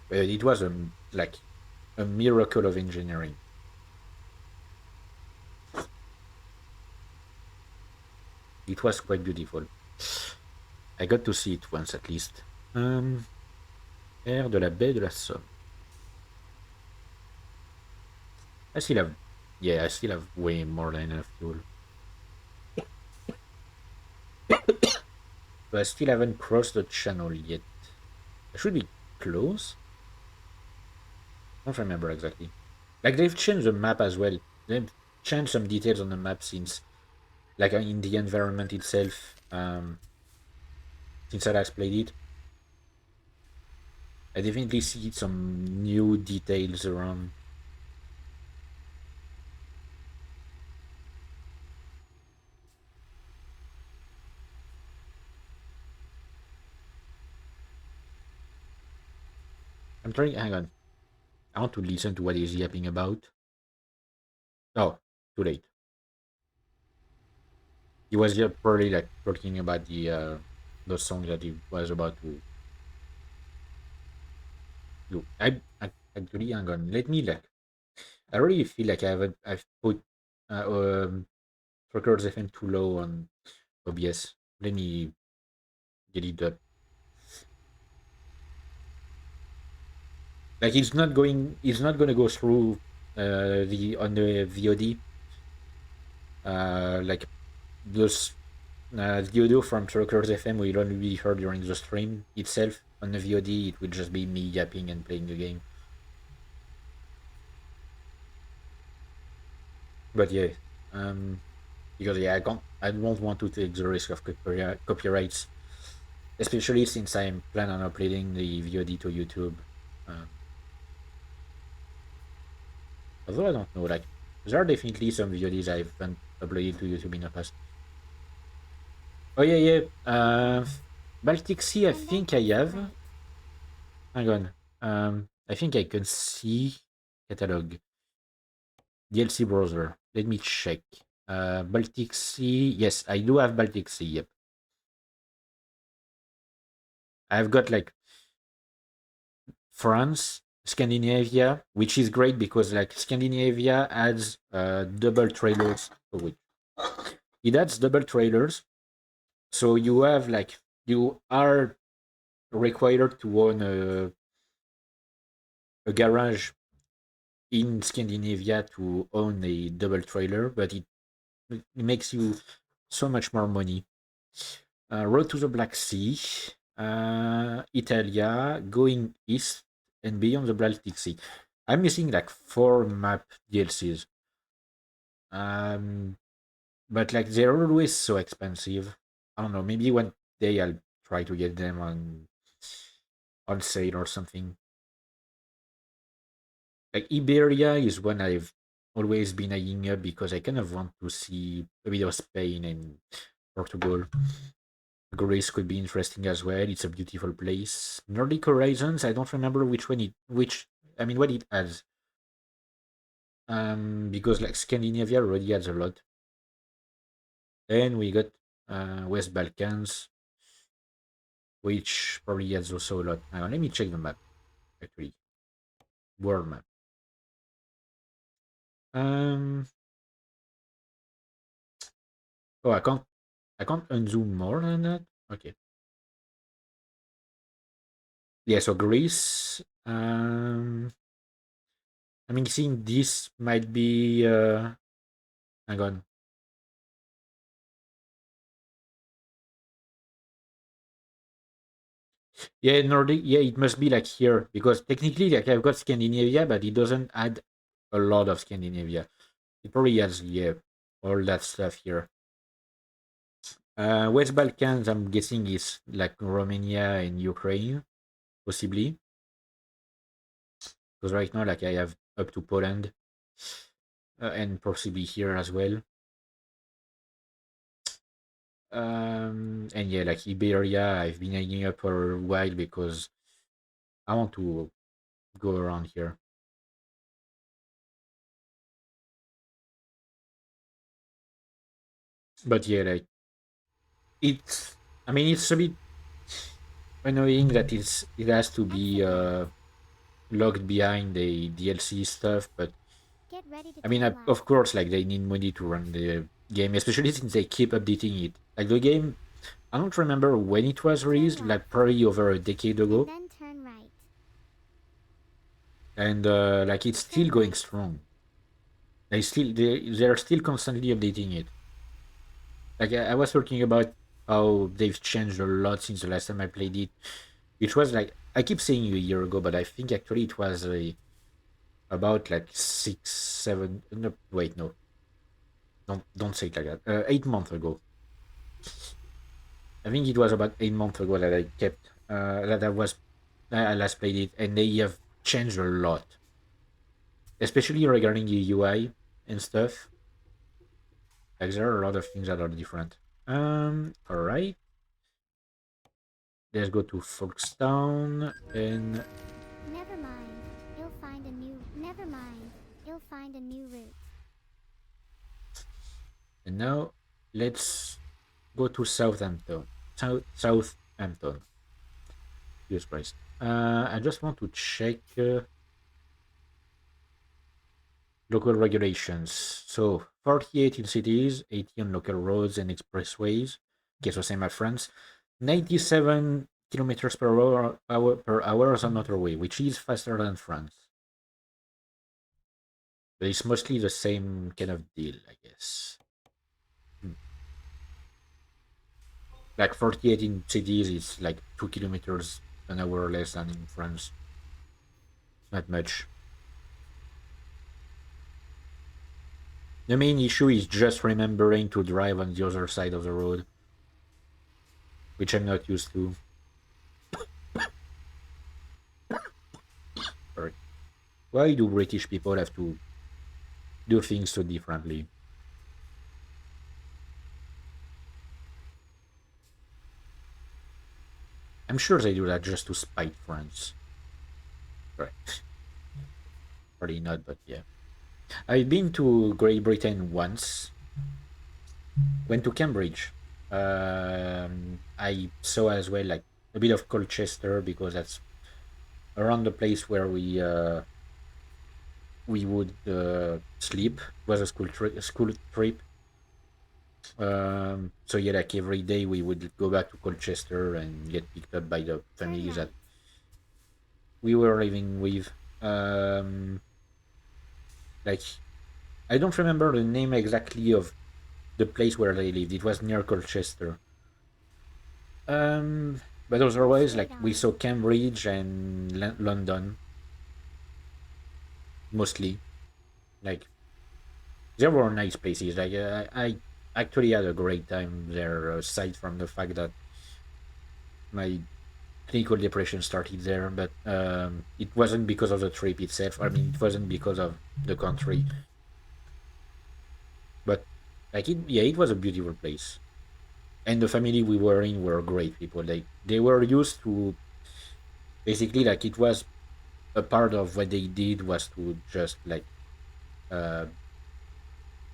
It was like a miracle of engineering. It was quite beautiful. I got to see it once at least. Air de la baie de la Somme. I still have, yeah, I still have way more than enough fuel. But I still haven't crossed the channel yet. I should be close. I don't remember exactly. Like they've changed the map as well. They've changed some details on the map since, like in the environment itself. Since I last played it, I definitely see some new details around. I'm trying. Hang on. I want to listen to what he's yapping about. Oh, too late. He was just probably like talking about the song that he was about to do. Actually, hang on. Let me like. I really feel like I've put uh, um Truckers FM too low on OBS. Let me get it up. Like it's not gonna go through the on the VOD. Like those the audio from Truckers FM will only be heard during the stream itself. On the VOD, it will just be me yapping and playing the game. But yeah, um, because yeah, I don't want to take the risk of copyrights, especially since I'm planning on uploading the VOD to YouTube. Um, Although I don't know, like there are definitely some VODs I haven't uploaded to YouTube in the past. Oh yeah, yeah. Baltic Sea, I And then think I exit have. right. Hang on. I think I can see catalog DLC browser. Let me check. Baltic Sea. Yes, I do have Baltic Sea. Yep, I've got like France, Scandinavia, which is great because like Scandinavia adds double trailers. Oh wait, it adds double trailers, so you have like you are required to own a garage in Scandinavia to own a double trailer, but it makes you so much more money. Road to the Black Sea, Italia, going east and beyond the Baltic Sea. I'm missing like 4 map DLCs. Um, but like they're always so expensive. I don't know. Maybe one day I'll try to get them on sale or something. Like Iberia is one I've always been eyeing up because I kind of want to see a bit of Spain and Portugal. Greece could be interesting as well. It's a beautiful place. Nordic Horizons, I don't remember which I mean what it adds. Because like Scandinavia already adds a lot. Then we got West Balkans, which probably has also a lot. Hang on, let me check the map, actually. World map. Um, oh, I can't unzoom more than that. Okay. Yeah, so Greece. I mean, seeing this might be. Hang on. Yeah, Nordic. Yeah, it must be like here because technically, like I've got Scandinavia, but it doesn't add a lot of Scandinavia. It probably has all that stuff here. West Balkans, I'm guessing is like Romania and Ukraine, possibly, because right now, like I have up to Poland, and possibly here as well. And yeah, like Iberia, I've been hanging up for a while because I want to go around here. But yeah, like it's. I mean, it's a bit annoying that it has to be Exit now. locked behind the DLC stuff, but Get ready to I mean, turn left. of course, like they need money to run the game, especially since they keep updating it. Like the game, I don't remember when it was Turn released, left. like probably over a decade And ago, then turn right. and like it's still Turn going right. strong. They're still constantly updating it. Like I was talking about how they've changed a lot since the last time I played it, which was like I keep saying a year ago, but I think actually it was about like 6, 7. No, wait, no, don't say it like that. 8 months ago. I think it was about 8 months ago that I kept that I last played it, and they have changed a lot, especially regarding the UI and stuff. Like there are a lot of things that are different. All right, let's go to Folkestown, Never mind. You'll find a new. Never mind. You'll find a new route. and now let's go to Southampton. Southampton. Jesus Christ. I just want to check local regulations. So 48 in cities, 80 on local roads and expressways. Okay, so same as France. 97 kilometers per hour on motorway, which is faster than France. But it's mostly the same kind of deal, I guess. Hmm. Like 48 in cities is like 2 kilometers an hour less than in France. Not much. The main issue is just remembering to drive on the other side of the road, which I'm not used to. Sorry. Why do British people have to do things so differently? I'm sure they do that just to spite France. Right. Probably not, but yeah. I've been to Great Britain once. Went to Cambridge. I saw as well like a bit of Colchester because that's around the place where we would sleep. It was a school trip. So yeah, like every day we would go back to Colchester and get picked up by the Turn families that right. we were living with. Like I don't remember the name exactly of the place where they lived. It was near Colchester. But Go otherwise, straight like we on. saw Cambridge and London mostly. Like there were nice places. Like I actually had a great time there. Aside from the fact that my clinical depression started there, but it wasn't because of the trip itself. I mean, it wasn't because of the country, but like yeah, it was a beautiful place. And the family we were in were great people. They were used to basically like it was a part of what they did was to just like uh,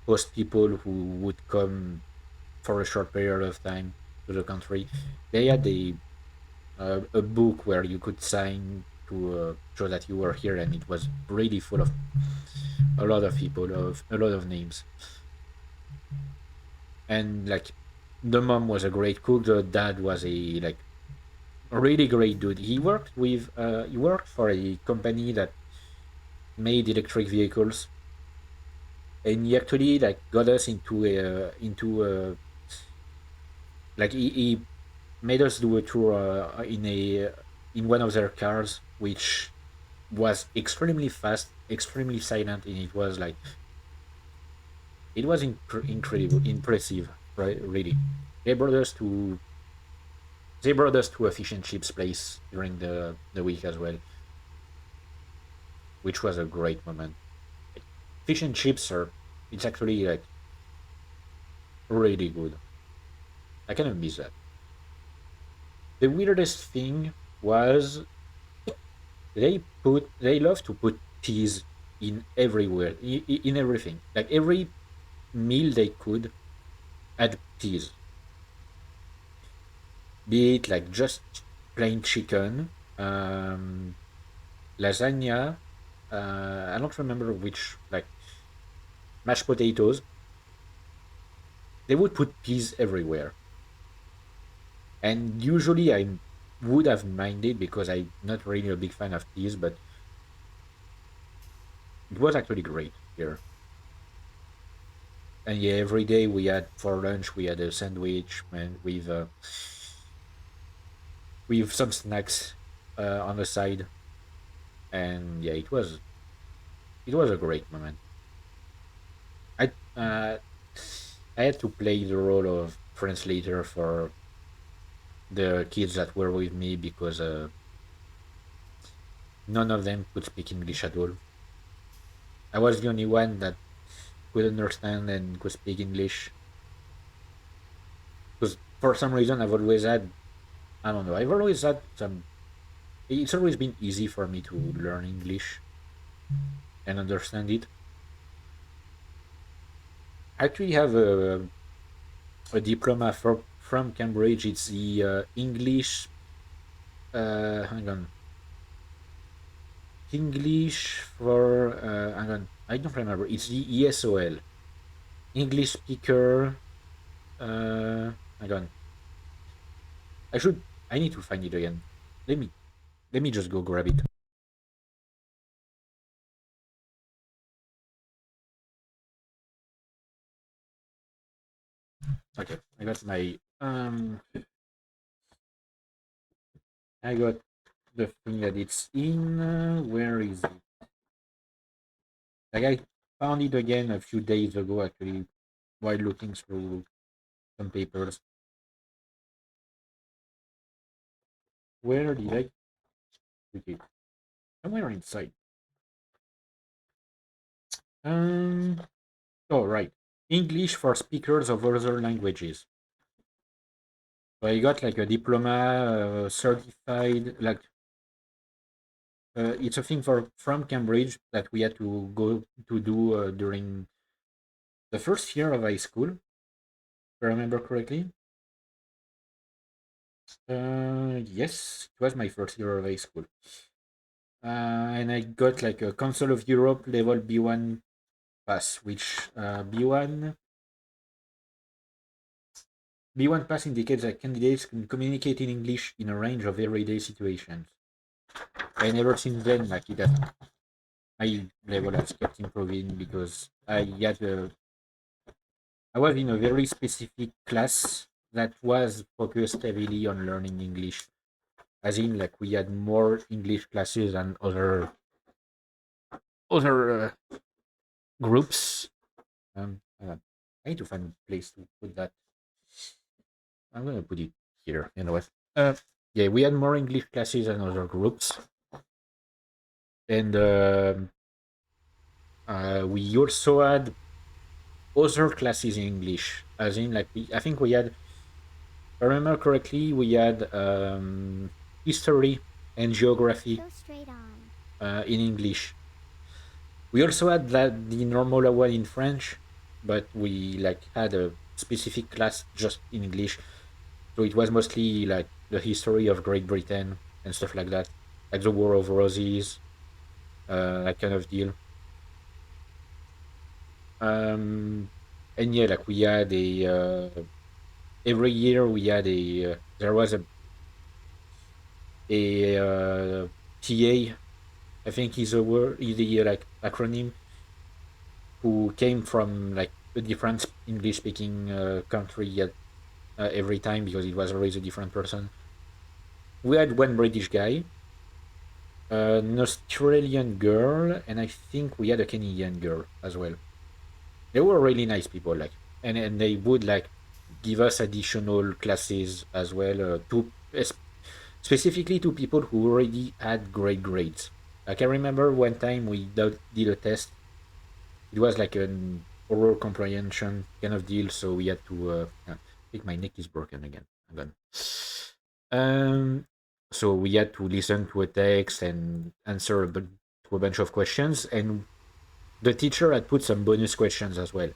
host people who would come for a short period of time to the country. They had a book where you could sign to show that you were here, and it was really full of a lot of people, of a lot of names. And like the mom was a great cook, the dad was a like a really great dude. He worked for a company that made electric vehicles, and he actually like got us like he made us do a tour in one of their cars, which was extremely fast, extremely silent, and it was incredible, impressive, right? Really, they brought us to they brought us to a fish and chips place during the week as well, which was a great moment. Like, fish and chips are it's actually like really good. I kind of miss that. The weirdest thing was they love to put cheese in everywhere, in everything. Like every meal they could add cheese, be it like just plain chicken, lasagna. I don't remember which, like mashed potatoes. They would put peas everywhere, and usually I would have minded because I'm not really a big fan of peas, but it was actually great here. And yeah, every day we had for lunch we had a sandwich and with some snacks on the side, and yeah, it was a great moment. I had to play the role of translator for the kids that were with me because none of them could speak English at all. I was the only one that could understand and could speak English because for some reason I've always had I don't know I've always had some. It's always been easy for me to learn English and understand it. I actually have a diploma from Cambridge. It's the English. Hang on, English for. Hang on, I don't remember. It's the ESOL, English speaker. Uh, Hang on. I should. I need to find it again. Let me. Let me just go grab it. Okay, I got my. I got the thing that it's in. Where is it? Like I found it again a few days ago, actually, while looking through some papers. Where did I put it? Somewhere inside. Um. Oh, right. English for speakers of other languages. So I got like a diploma, certified. Like it's a thing from Cambridge that we had to go to do during the first year of high school, if I remember correctly. Yes, it was my first year of high school. And I got like a Council of Europe level B1 pass, which B1 pass indicates that candidates can communicate in English in a range of everyday situations. And ever since then, like my level has kept improving because I was in a very specific class that was focused heavily on learning English. As in, like we had more English classes than other groups. I need to find a place to put that. I'm gonna put it here. You know what? Yeah, we had more English classes than other groups, and we also had other classes in English. As in, like I think we had, if I remember correctly, we had history and geography Go straight on. in English. We also had that the normal one in French, but we like had a specific class just in English. So it was mostly like the history of Great Britain and stuff like that, like the War of Roses, that kind of deal. Um, and yeah, like we had a every year we had a there was a TA, I think is a word, is the like acronym, who came from like a different English speaking country at, every time because it was always a different person. We had one British guy, an Australian girl, and I think we had a Canadian girl as well. They were really nice people, like, and they would like give us additional classes as well, specifically to people who already had great grades. Like I remember one time we did a test. It was like an oral comprehension kind of deal, so we had to. I think my neck is broken again. I'm gone. Um, so we had to listen to a text and answer to a bunch of questions, and the teacher had put some bonus questions as well.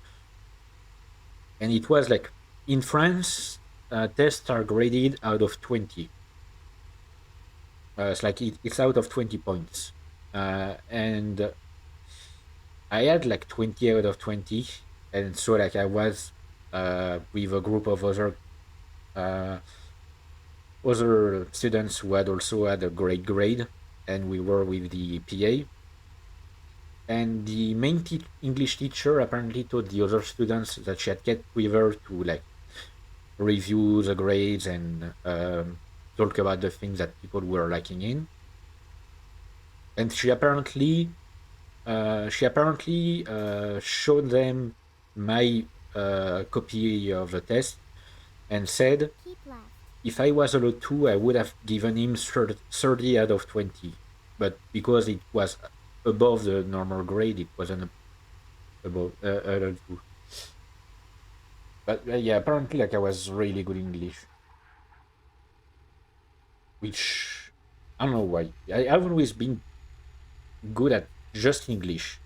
And it was like in France, tests are graded out of 20. It's like it's out of 20 points. And I had like 20 out of 20. And so, like, I was with a group of uh, other students who had also had a great grade. And we were with the PA. And the main English teacher apparently told the other students that she had kept with her to like review the grades and talk about the things that people were lacking in. And she apparently showed them my copy of the test and said Keep left. if I was allowed to, I would have given him 30 out of 20. But because it was above the normal grade, it wasn't above allowed to. But yeah, apparently, like I was really good in English, which I don't know why. I've always been good at just English.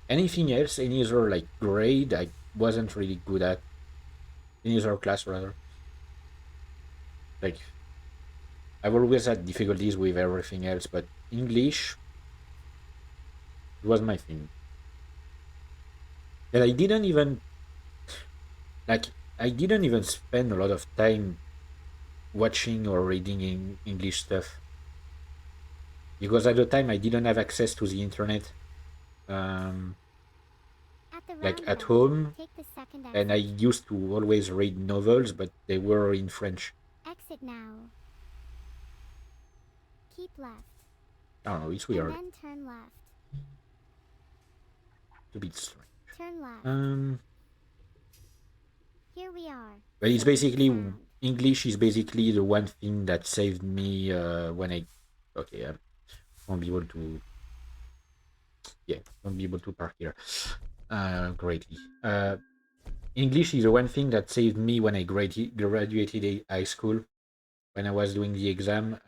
Anything else, any other like grade, I wasn't really good at. Any other class, rather. Like I've always had difficulties with everything else, but English was my thing. And I didn't even spend a lot of time watching or reading in English stuff because at the time I didn't have access to the internet, um, At the like at roundabout, home, take the second and I exit. used to always read novels, but they were in French. Exit now. Keep left. I don't know. It's And weird. then turn left. It's a bit strange. Turn left. Um, Here we are. but it's Safe and basically sound. English is basically the one thing that saved me when I okay, I won't be able to, yeah, won't be able to park here greatly. English is the one thing that saved me when I graduated high school. When I was doing the exam,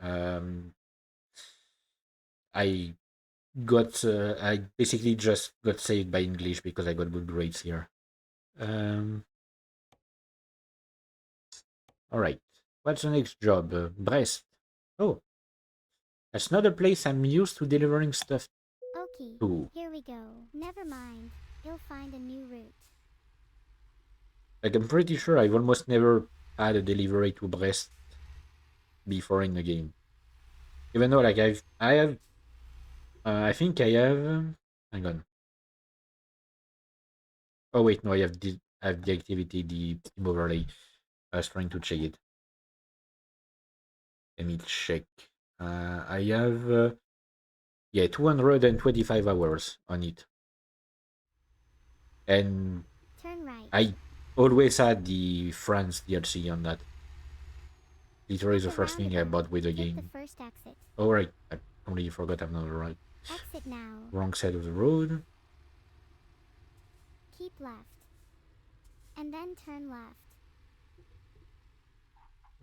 I I basically just got saved by English because I got good grades here. Um, all right. What's the next job? Brest. Oh, that's not a place I'm used to delivering stuff Okay, to. here we go. Never mind. You'll find a new route. Like, I'm pretty sure I've almost never had a delivery to Brest before in the game. Even though, like, I think I have. Hang on. Oh wait, no, I have the activity, the team overlay. I was trying to check it. Let me check. I have yeah, 225 hours on it, and Turn right. I always had the France DLC on that. Literally At the the first thing I roundabout, bought with the take the game. first exit. Oh right, I completely forgot I'm not right. Exit now. Wrong side of the road. Keep left. And then turn left.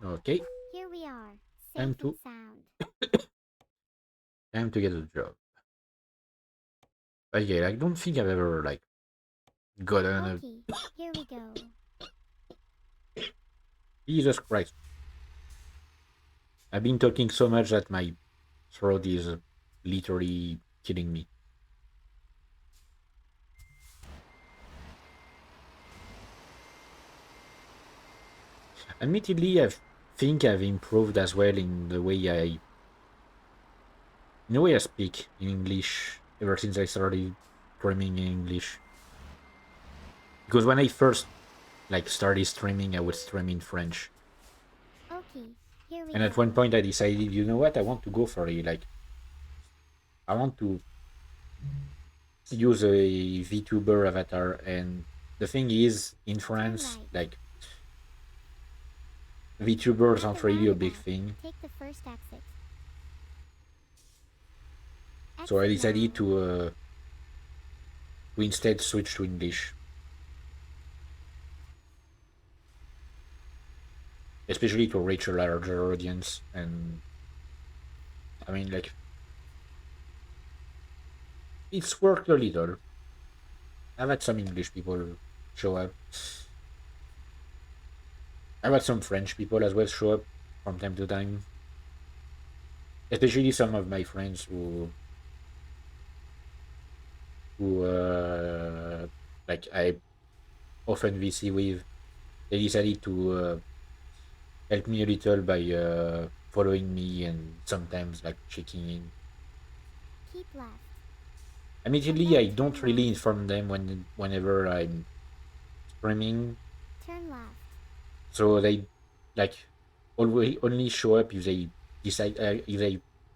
Okay, Here we are. time Safe and to sound. time to get a job. But yeah, I don't think I've ever like gotten a Okay, here we go. Jesus Christ. I've been talking so much that my throat is literally killing me. Admittedly, I think I've improved as well in the way I speak in English ever since I started streaming in English. Because when I first started streaming, I would stream in French, Okay, here we and go. at one point I decided, you know what, I want to go for it. Like I want to use a VTuber avatar, and the thing is, in Turn France, right. like VTubers At the aren't really a big roundabout, thing. take the first exit. So I Exit now. decided to instead switch to English, especially to reach a larger audience. And I mean, like it's worked a little. I've had some English people show up. I've had some French people as well show up from time to time, especially some of my friends who I often VC with. They decided to help me a little by following me and sometimes like checking in. Keep left. And Admittedly, I then don't turn really left. inform them whenever I'm streaming, Turn left. so they like always only show up if they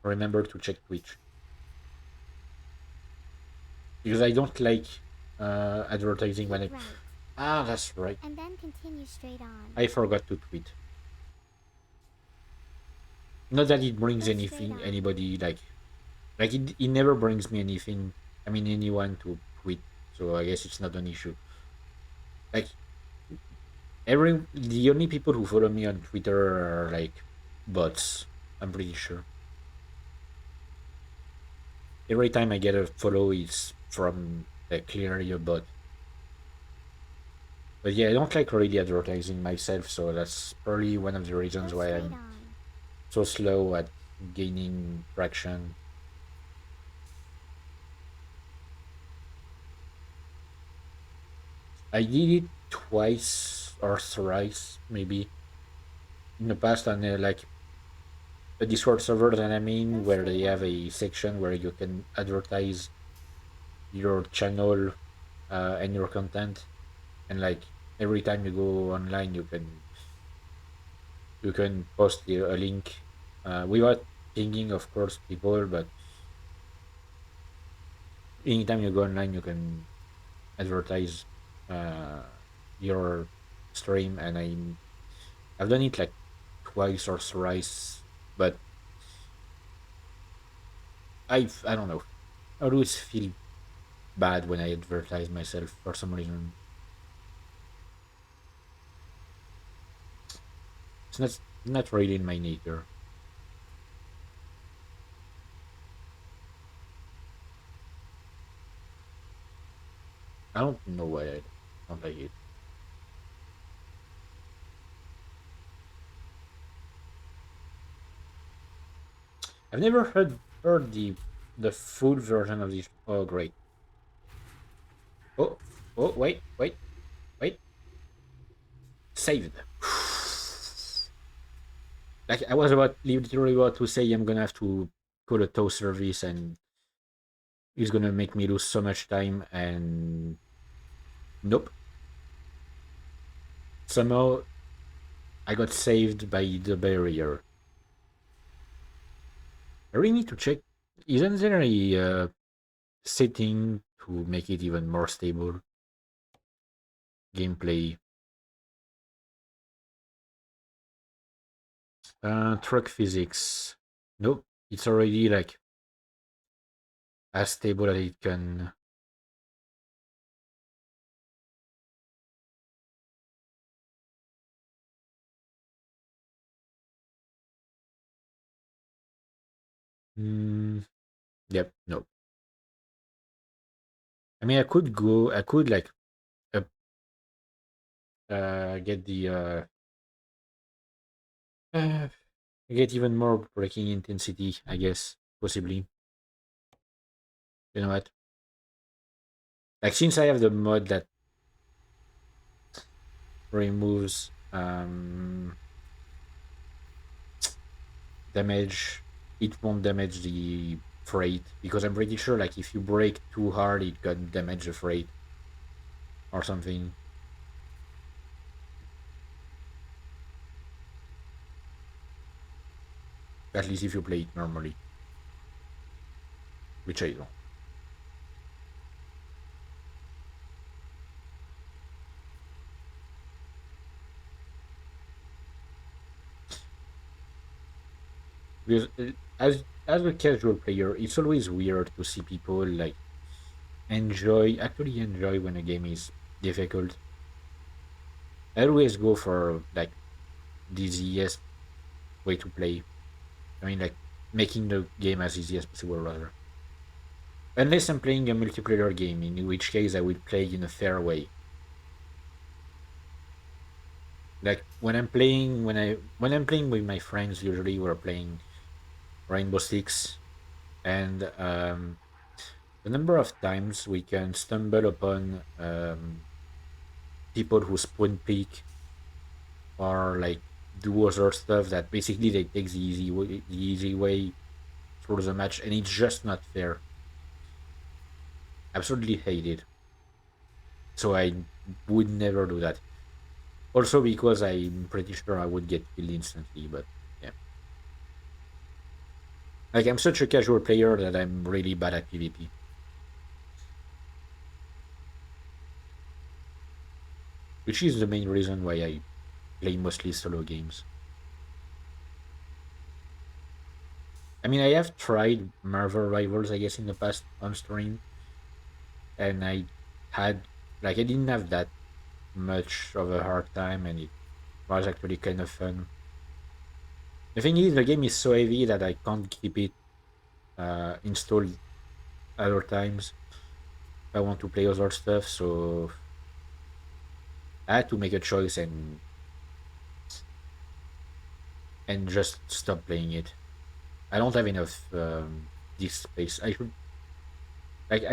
remember to check Twitch, because I don't like advertising Keep when I. right. Ah, that's right. And then continue straight on. I forgot to tweet. Not that it brings Go straight anything on. anybody like it never brings me anything. I mean anyone to tweet, so I guess it's not an issue. Like every the only people who follow me on Twitter are like bots. I'm pretty sure. Every time I get a follow, it's from clearly a bot. But yeah, I don't like really advertising myself, so that's probably one of the Go reasons why straight I'm on. so slow at gaining traction. I did it twice or thrice, maybe in the past, on like a Discord server that I'm Go in, where they straight have on. a section where you can advertise your channel and your content, and like every time you go online, you can post a link without pinging, of course, people, but anytime you go online, you can advertise uh, your stream, and I've done it like twice or thrice, but I don't know. I always feel bad when I advertise myself for some reason. It's not really in my nature. I don't know why I don't like it. I've never heard the full version of this. Oh great. Oh oh wait. Saved. Like I was literally about to say I'm gonna have to call a tow service and it's gonna make me lose so much time, and nope. Somehow I got saved by the barrier. I really need to check. Isn't there a setting to make it even more stable gameplay? Truck physics. Nope. It's already like as stable as it can. Mm, yep. No. I mean, I could go. I could like uh, get the Get even more breaking intensity, I guess, possibly. You know what? Like since I have the mod that removes damage, it won't damage the freight because I'm pretty sure like if you break too hard, it can damage the freight or something. At least if you play it normally, which I don't. Because as a casual player, it's always weird to see people like actually enjoy when a game is difficult. I always go for like the easiest way to play. I mean, like making the game as easy as possible, rather. Unless I'm playing a multiplayer game, in which case I will play in a fair way. Like when I'm playing with my friends, usually we're playing Rainbow Six, and the number of times we can stumble upon people who spawn peek or like do other stuff that basically they take the easy way through the match, and it's just not fair. Absolutely hate it. So I would never do that. Also because I'm pretty sure I would get killed instantly, but yeah. Like I'm such a casual player that I'm really bad at PvP, which is the main reason why I play mostly solo games. I mean, I have tried Marvel Rivals, I guess, in the past on stream, and had I didn't have that much of a hard time, and it was actually kind of fun. The thing is, the game is so heavy that I can't keep it installed other times if I want to play other stuff. So I had to make a choice and just stop playing it. I don't have enough disk space. I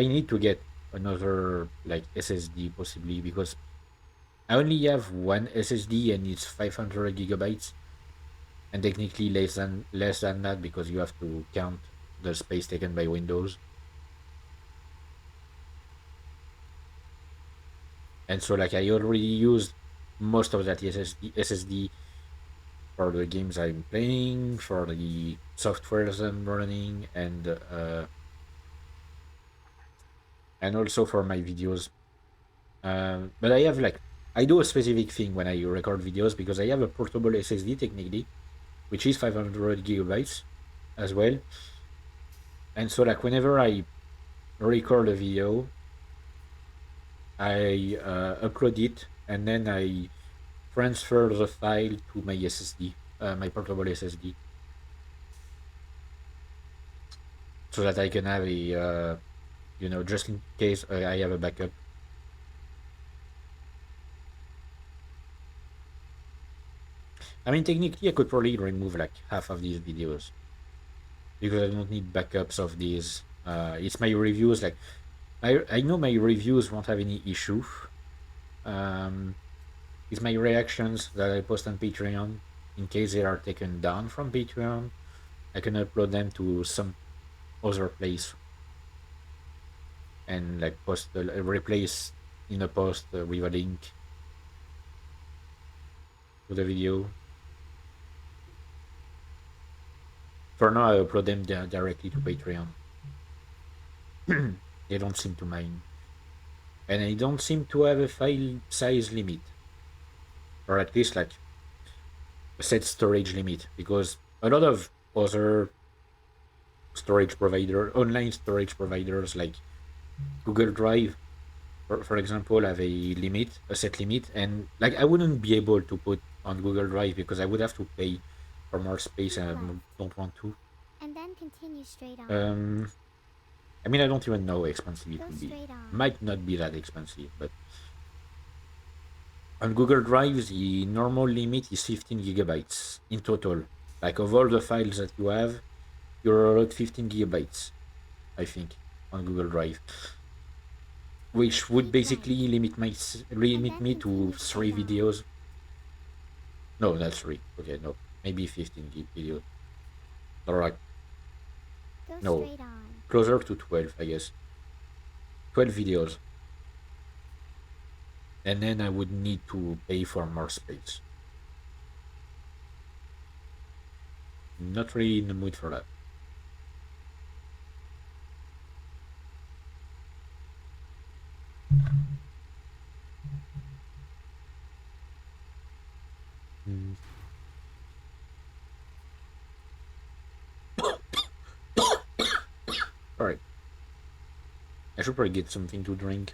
need to get another like SSD possibly because I only have one SSD and it's 500 gigabytes, and technically less than that because you have to count the space taken by Windows. And so like I already used most of that SSD for the games I'm playing, for the softwares I'm running, and also for my videos. But I have like I do a specific thing when I record videos because I have a portable SSD technically, which is 500 gigabytes as well. And so like whenever I record a video, I upload it and then I transfer the file to my SSD, my portable SSD, so that I can have just in case I have a backup. I mean, technically, I could probably remove like half of these videos because I don't need backups of these. It's my reviews. Like I know my reviews won't have any issue. Um, it's my reactions that I post on Patreon. In case they are taken down from Patreon, I can upload them to some other place and like replace in a post with a link to the video. For now, I upload them directly to Patreon. They don't seem to mind, and I don't seem to have a file size limit, or at least like a set storage limit, because a lot of other online storage providers like Google Drive, for example, have a set limit, and like I wouldn't be able to put on Google Drive because I would have to pay for more space, Keep and left, I don't want to. and then continue straight on. Um, I mean, I don't even know how expensive it Go would be. straight on. Might not be that expensive, but On Google Drive, the normal limit is 15 gigabytes in total. Like of all the files that you have, you're allowed 15 gigabytes, I think, on Google Drive, which would Keep right. basically And limit then me to continue 3 straight on. videos. No, not 3. Okay, no, maybe 15 videos. Or like Go no, straight on. closer to 12, I guess. 12 videos, and then I would need to pay for more space. Not really in the mood for that. Mm. All right, I should probably get something to drink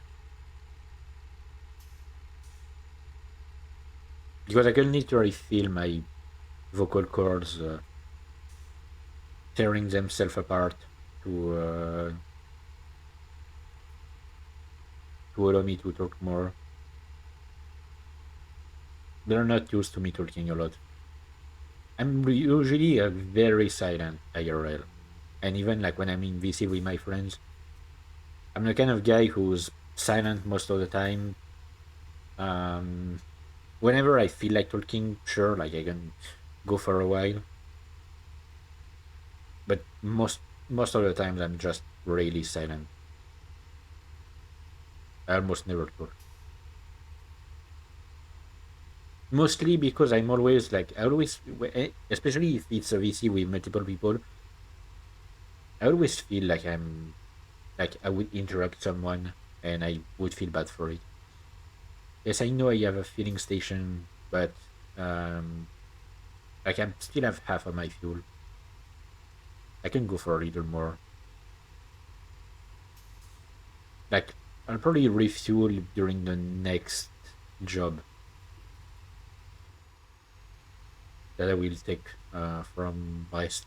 because I can literally feel my vocal cords tearing themselves apart to allow me to talk more. They're not used to me talking a lot. I'm usually a very silent IRL, and even like when I'm in VC with my friends, I'm the kind of guy who's silent most of the time. Um, Whenever I feel like talking, sure, like I can go for a while, but most of the times I'm just really silent. I almost never talk. Mostly because I'm always like I always, especially if it's a VC with multiple people, I always feel like I'm like I would interrupt someone and I would feel bad for it. Yes, I know I have a filling station, but um, I can still have half of my fuel. I can go for a little more. Like I'll probably refuel during the next job that I will take from Brest.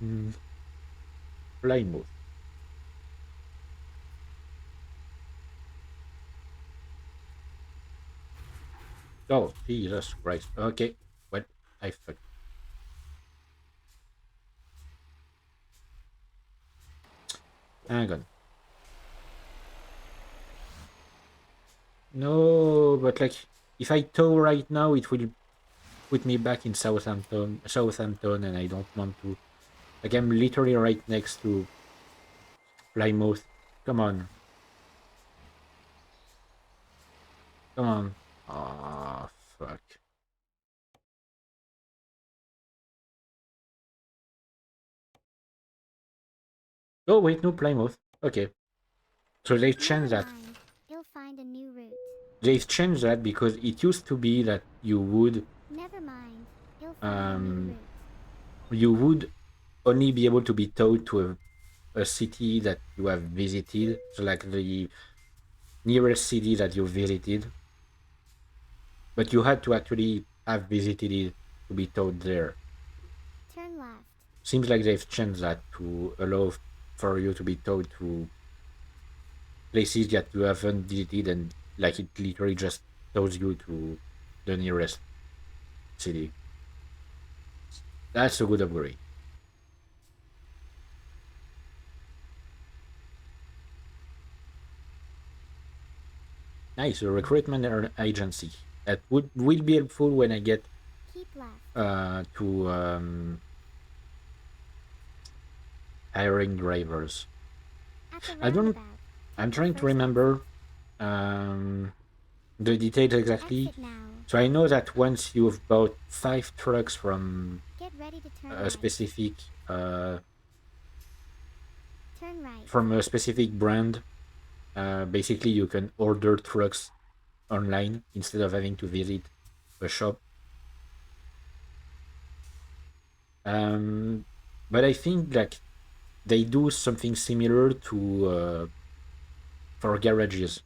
Mm, Plymouth. Oh, Jesus Christ. Okay. Well, I fucked. Hang on. No, but like, if I tow right now, it will put me back in Southampton, and I don't want to. Like, I'm literally right next to Plymouth. Come on. Come on. Ah, fuck. Oh, wait, no, Plymouth. Okay. So they've Never changed that. mind. You'll find a new route. They've changed that because it used to be that Never mind. You'll find a new um, route. you would only be able to be towed to a city that you have visited. So, like, the nearest city that you visited, but you had to actually have visited it to be towed there. Turn left. Seems like they've changed that to allow for you to be towed to places that you haven't visited, and like it literally just tows you to the nearest city. That's a good upgrade. Nice, a recruitment agency. That will be helpful when I get Keep left. to hiring drivers. At the I don't. roundabout, I'm take the trying to first exit. remember um, the details exactly. Exit now. So I know that once you've bought 5 trucks Get ready to turn a right. specific uh, Turn right. from a specific brand, basically you can order trucks online instead of having to visit a shop. Um, but I think like they do something similar to for garages.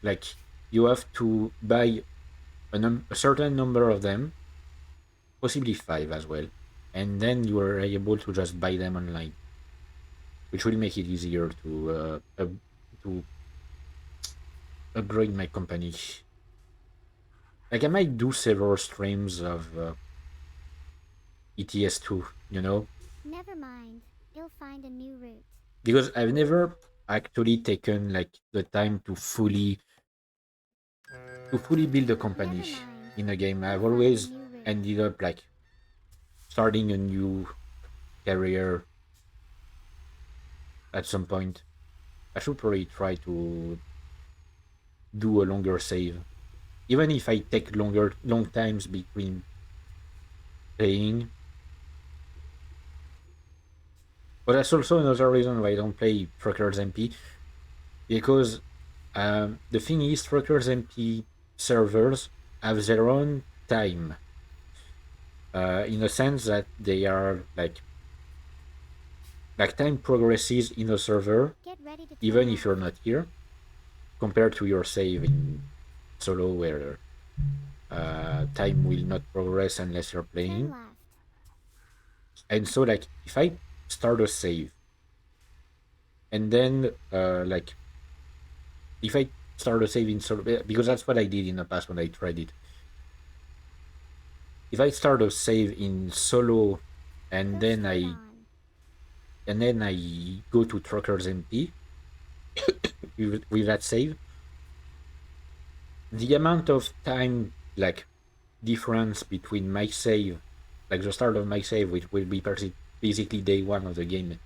Like you have to buy a certain number of them, possibly 5 as well. And then you are able to just buy them online, which will make it easier to upgrade my company. Like I might do several streams of ETS2, Never mind. You'll find a new route. because I've never actually taken like the time to fully build a company Never mind. in a game. You'll I've find a always new route. ended up like starting a new career at some point. I should probably try to do a longer save, even if I take long times between playing. But that's also another reason why I don't play Truckers MP, because the thing is, Truckers MP servers have their own time, in the sense that they are like time progresses in a server Get ready to even turn if you're left. not here, compared to your save in solo where time will not progress unless you're Turn playing. left. And so like if I start a save and then like if I start a save in solo, because that's what I did in the past when I tried it. If I start a save in solo and Go then straight I on. and then I go to Truckers MP with that save, the amount of time like difference between my save, like the start of my save, which will be basically day one of the game,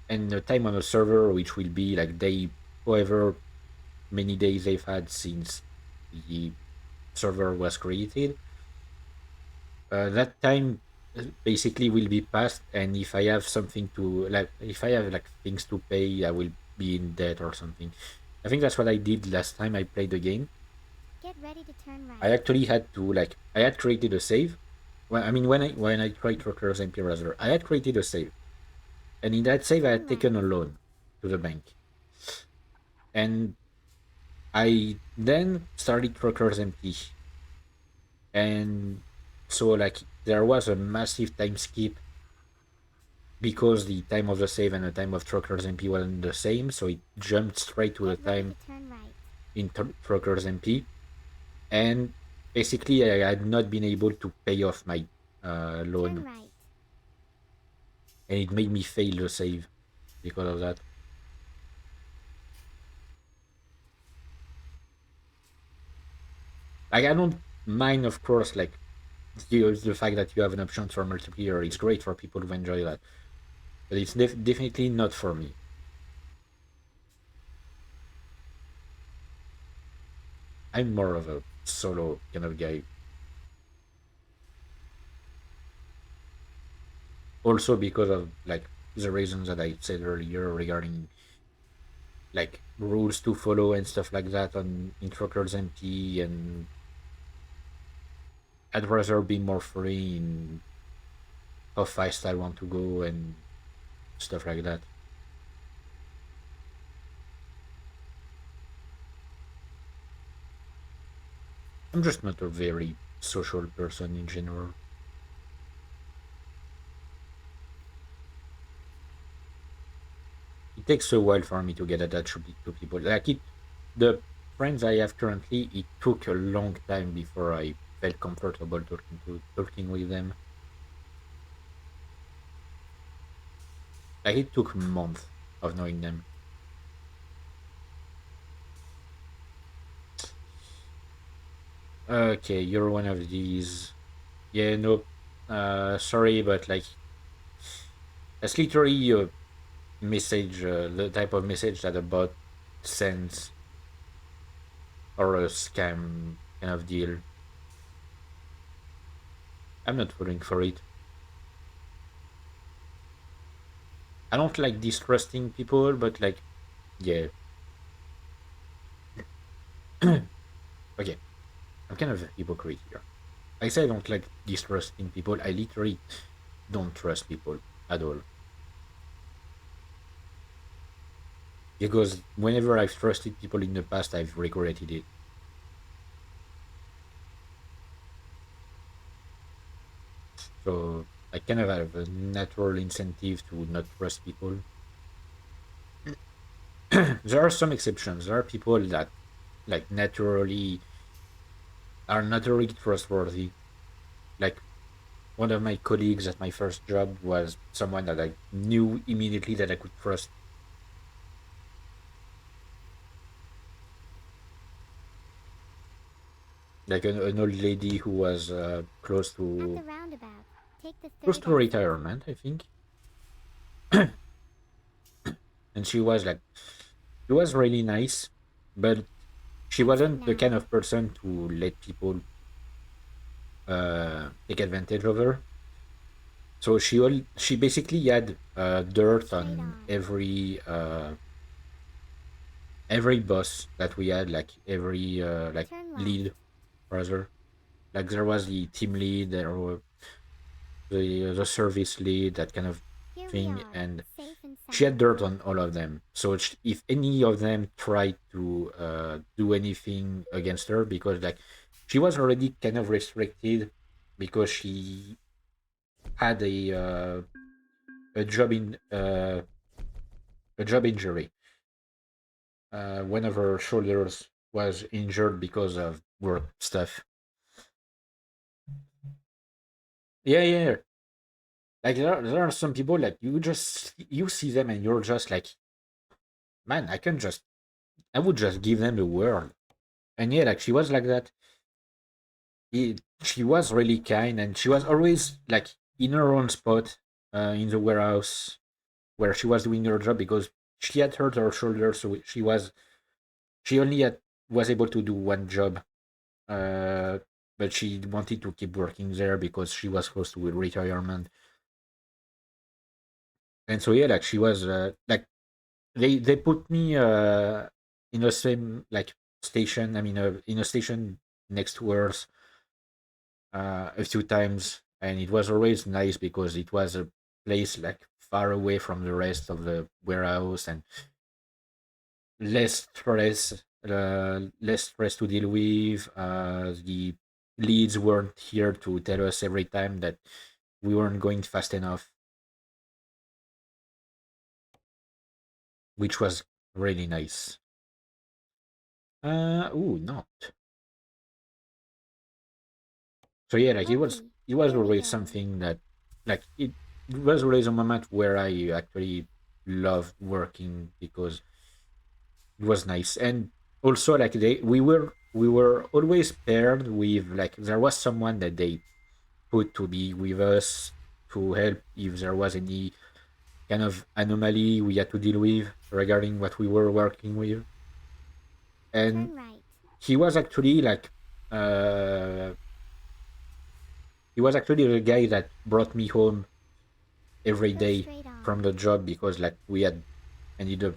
and the time on the server, which will be like day however many days they've had since the server was created. That time basically will be passed, and if I have something to like, if I have like things to pay, I will be in debt or something. I think that's what I did last time I played the game. Get ready to turn I right. actually had to like I had created a save. Well, I mean when I tried Truckers MP Razor, I had created a save, and in that save I Turn had taken left. a loan to the bank, and I then started Truckers MP, and so like there was a massive time skip because the time of the save and the time of Truckers MP wasn't the same, so it jumped straight to the Get ready to time turn right. in Truckers MP, and basically I had not been able to pay off my Turn loan, right. and it made me fail the save because of that. Like I don't mind, of course, like the fact that you have an option for multiplayer is great for people who enjoy that, but it's definitely not for me. I'm more of a solo kind of guy. Also because of like the reasons that I said earlier regarding like rules to follow and stuff like that on Instructors MT, and I'd rather be more free in how fast I want to go and stuff like that. I'm just not a very social person in general. It takes a while for me to get attached to people. Like the friends I have currently, it took a long time before I felt comfortable talking with them. Like it took months of knowing them. Okay, you're one of these. Yeah, no, sorry, but like that's literally a message, the type of message that a bot sends, or a scam kind of deal. I'm not falling for it. I don't like distrusting people, but like, yeah. Okay, I'm kind of a hypocrite here. I say I don't like distrusting people. I literally don't trust people at all. Because whenever I've trusted people in the past, I've regretted it. So I kind of have a natural incentive to not trust people. There are some exceptions. There are people that like naturally are naturally trustworthy. Like one of my colleagues at my first job was someone that I knew immediately that I could trust. Like an old lady who was At the roundabout, take the close third to exit. retirement, I think. And she was really nice, but she Exit wasn't the kind now. of person to let people take advantage of her. So she basically had Go dirt straight on on. every boss that we had, like every like Turn lead left. rather. Like there was the team lead, there were the service lead, that kind of Here we thing, are, and safe and she had sound. dirt on all of them. So if any of them tried to do anything against her, because like she was already kind of restricted because she had a job in a job injury. One of her shoulders was injured because of work stuff. Yeah, yeah, yeah. Like there are some people like you see them and you're just like, man, I would just give them the world. And yeah, like she was like that. She was really kind, and she was always like in her own spot in the warehouse where she was doing her job because she had hurt her shoulder, so she only was able to do one job. Uh, but she wanted to keep working there because she was close to retirement. And so yeah, like she was like they put me in the same like station. I mean, in a station next to hers a few times, and it was always nice because it was a place like far away from the rest of the warehouse and less stress to deal with. The leads weren't here to tell us every time that we weren't going fast enough, which was really nice. Ooh, not. So yeah, like Lucky. it was Here we always go. something that like it was always a moment where I actually loved working because it was nice. And also like we were always paired with like there was someone that they put to be with us to help if there was any kind of anomaly we had to deal with regarding what we were working with. And Turn right. he was actually like uh he was actually the guy that brought me home every Go day straight from on. the job because like we had ended up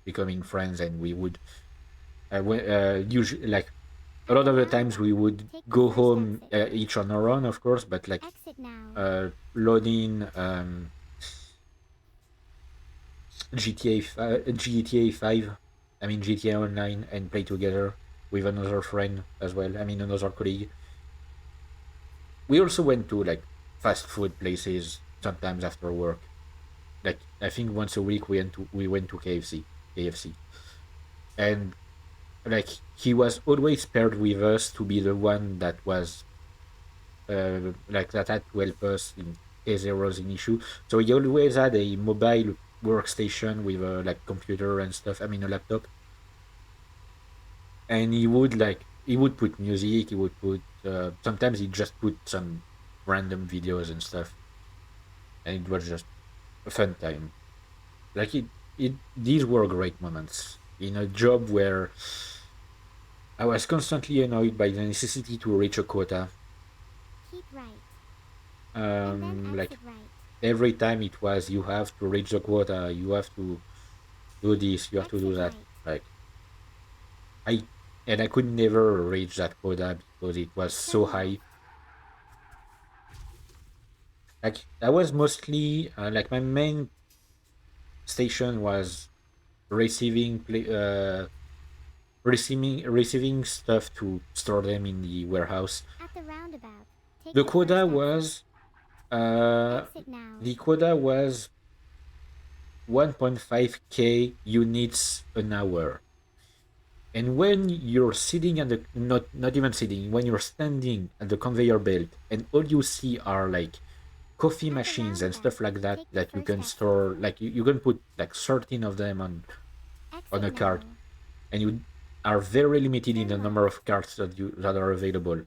becoming friends, and we would usually like a At lot the of the times we roundabout, would take the go first home exit. each on our own, of course, but like Exit now. loading GTA 5, I mean GTA Online, and play together with another friend as well. I mean another colleague. We also went to like fast food places sometimes after work. Like I think once a week we went to KFC, and like he was always paired with us to be the one that was like that had to help us in case there was an issue. So he always had a mobile workstation with a like computer and stuff. I mean a laptop, and he would put music. He would put sometimes he just put some random videos and stuff, and it was just a fun time. Like it these were great moments in a job where I was constantly annoyed by the necessity to reach a quota. Keep right. And then Like exit right. every time it was you have to reach the quota, you have to do this, you have to Exit do that. right. Like I and I could never reach that quota because it was so Turn left. high. Like I was mostly like my main station was receiving receiving stuff to store them in the warehouse. At the roundabout, take The the quota first exit. was Uh, Exit now. the quota was 1.5k units an hour. And when you're sitting at the not even sitting, when you're standing at the conveyor belt and all you see are like coffee At the machines and roundabout, stuff like that take the that you first can exit. store, like you can put like 13 of them on Exit a cart, now. and you are very limited in the Turn number left. of carts that are available.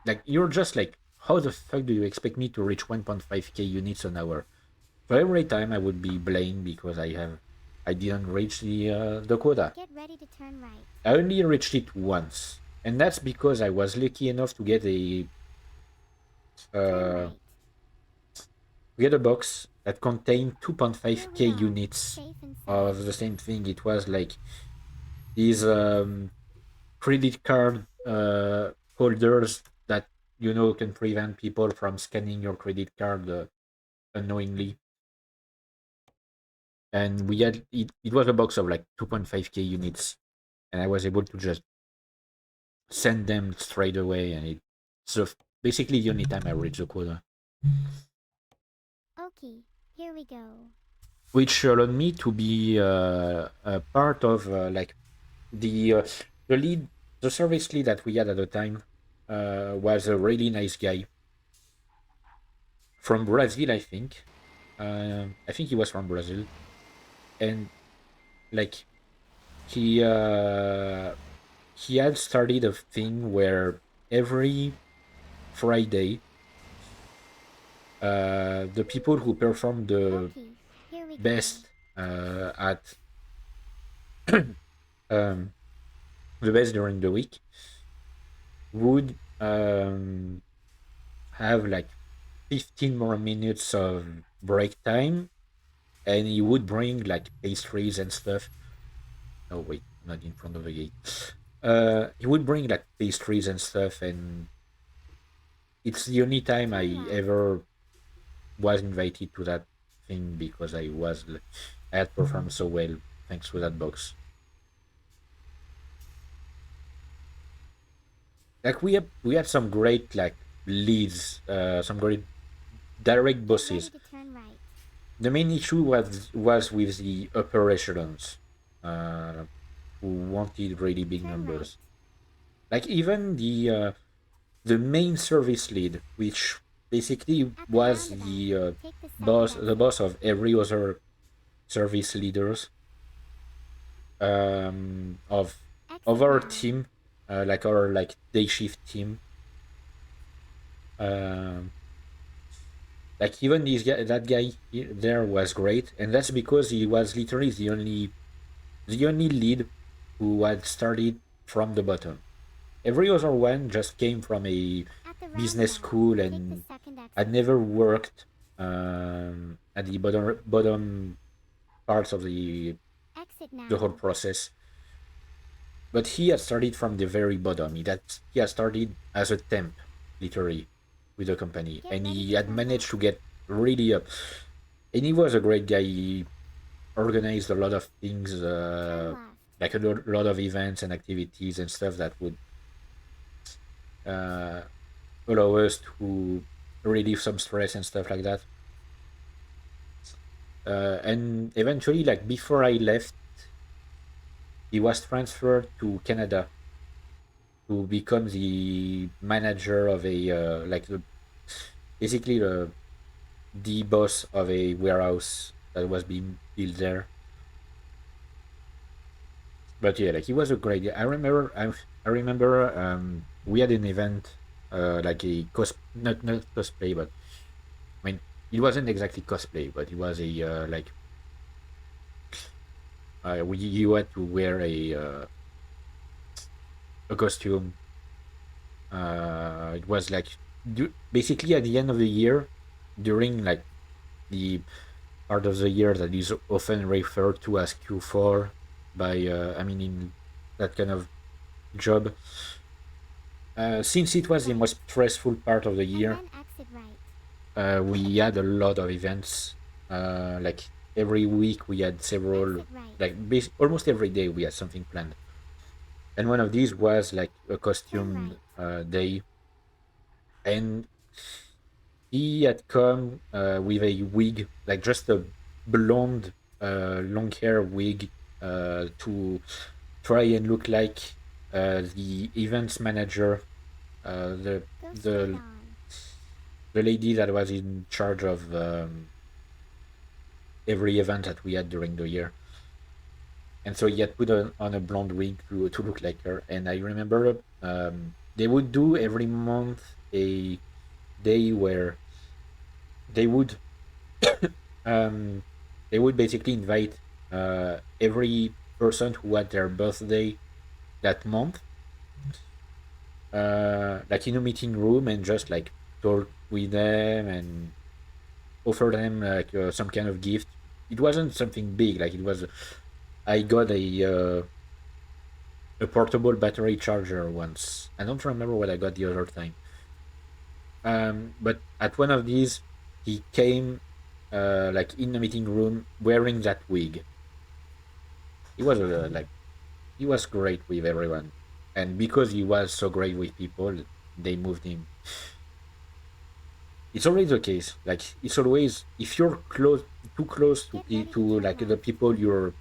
Like you're just like, how the fuck do you expect me to reach 1.5k units an hour? So every time I would be blamed because I didn't reach the quota. Get ready to turn right. I only reached it once, and that's because I was lucky enough Turn uh, right. to get a box that contained Here 2.5k we are, units safe and of sound. the same thing. It was like these credit card holders that can prevent people from scanning your credit card unknowingly. And we had it was a box of like 2.5k units, and I was able to just send them straight away, and so basically the only time I reached the quota, Okay, here we go. which allowed me to be a part of like the uh, the lead, the service lead that we had at the time was a really nice guy from Brazil, I think. I think he was from Brazil, and like he uh, he had started a thing where every Friday, the people who perform the Okay, here we go. best at um, the best during the week would have like 15 more minutes of break time, and he would bring like pastries and stuff. Oh wait, not in front of the gate. He would bring like pastries and stuff, and it's the only time I Turn left. ever was invited to that thing because I had performed so well thanks to that box. Like we had some great like leads, some great direct Get ready bosses. to turn right. The main issue was with the upper echelons, uh, who wanted really big Turn right. numbers. Like even the main service lead, which basically At the was roundabout, the take the second boss, the exit. boss of every other service leaders of Exit our now. team, like our like day shift team. Um, like even that guy there was great, and that's because he was literally the only lead who had started from the bottom. Every other one just came from a At the business roundabout, school take the and second had exit. never worked at the bottom parts of Exit the whole now. process. But he had started from the very bottom. He had started as a temp, literally, with the company, Get and ready he to had turn managed left. to get really up. And he was a great guy. He organized a lot of things, Turn left. like a lot of events and activities and stuff that would uh, allow us to relieve some stress and stuff like that. And eventually, like before I left, he was transferred to Canada to become the manager of a like basically the boss of a warehouse that was being built there. But yeah, like he was a great. I remember we had an event, like a not cosplay, but I mean it wasn't exactly cosplay, but it was a like you had to wear a costume. It was like basically at the end of the year, during like the part of the year that is often referred to as Q4 by I mean in that kind of job. Since it was the Right. most stressful part of the And year, then exit right. we had a lot of events. Like every week we had several, Exit right. like almost every day we had something planned. And one of these was like a Turn costumed right. day. And he had come with a wig, like just a blonde, long hair wig, to try and look like the events manager, uh, the Go straight the on. the lady that was in charge of every event that we had during the year. And so he had put on a blonde wig to look like her. And I remember they would do every month a day where they would um, they would basically invite every person who had their birthday that month, like in a meeting room, and just like talk with them and offer them like some kind of gift. It wasn't something big, like it was. I got a portable battery charger once. I don't remember what I got the other time. But at one of these, he came like in the meeting room wearing that wig. He was like he was great with everyone, and because he was so great with people, they moved him. It's always the case. Like it's always if you're too close to Get ready to like turn the left. people you're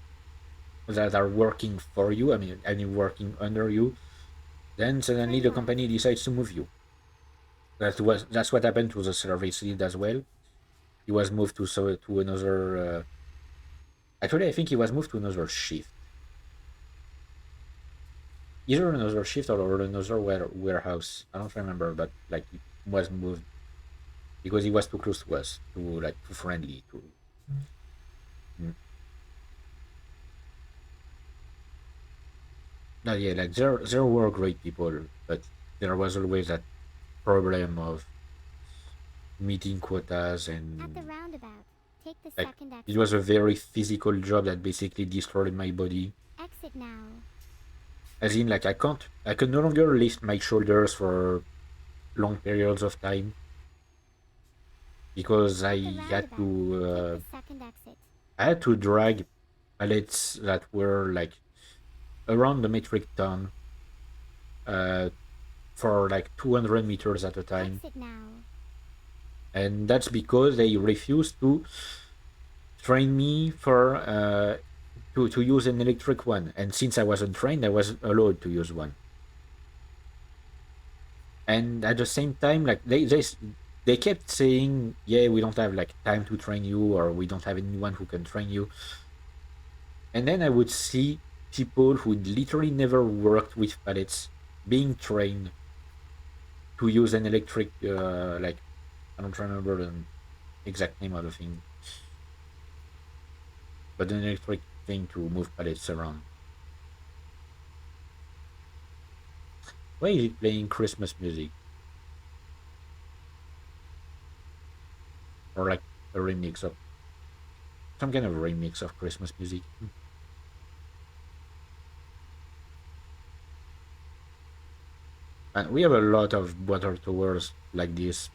that are working for you. I mean working under you. Then suddenly Turn the left. company decides to move you. That's what happened to the service lead as well. He was moved to another. Actually, I think he was moved to another shift, either another shift or another warehouse. I don't remember, but like he was moved because he was too close to us, too like too friendly. To mm. No, yeah, like there were great people, but there was always that problem of meeting quotas At the and roundabout, take the like second it exit. was a very physical job that basically destroyed my body. Exit now. As in, like I can no longer lift my shoulders for long periods of time because At the roundabout, take the second exit. I had to drag pallets that were like around the metric ton uh, for like 200 meters at a time, Exit now. and that's because they refused to train me for to use an electric one. And since I wasn't trained, I wasn't allowed to use one. And at the same time, like they kept saying, "Yeah, we don't have like time to train you, or we don't have anyone who can train you." And then I would see people who literally never worked with pallets being trained to use an electric, like I don't remember the exact name of the thing, but an electric thing to move pallets around. Why is it playing Christmas music or like a remix of some kind of remix of Christmas music? And we have a lot of water towers like this.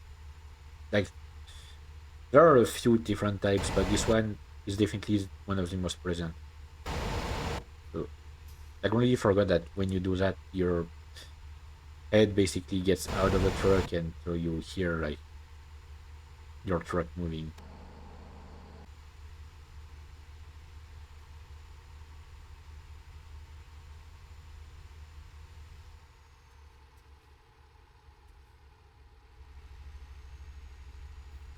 Like there are a few different types, but this one is definitely one of the most present. So I completely forgot that when you do that, your head basically gets out of the truck, and so you hear like your truck moving.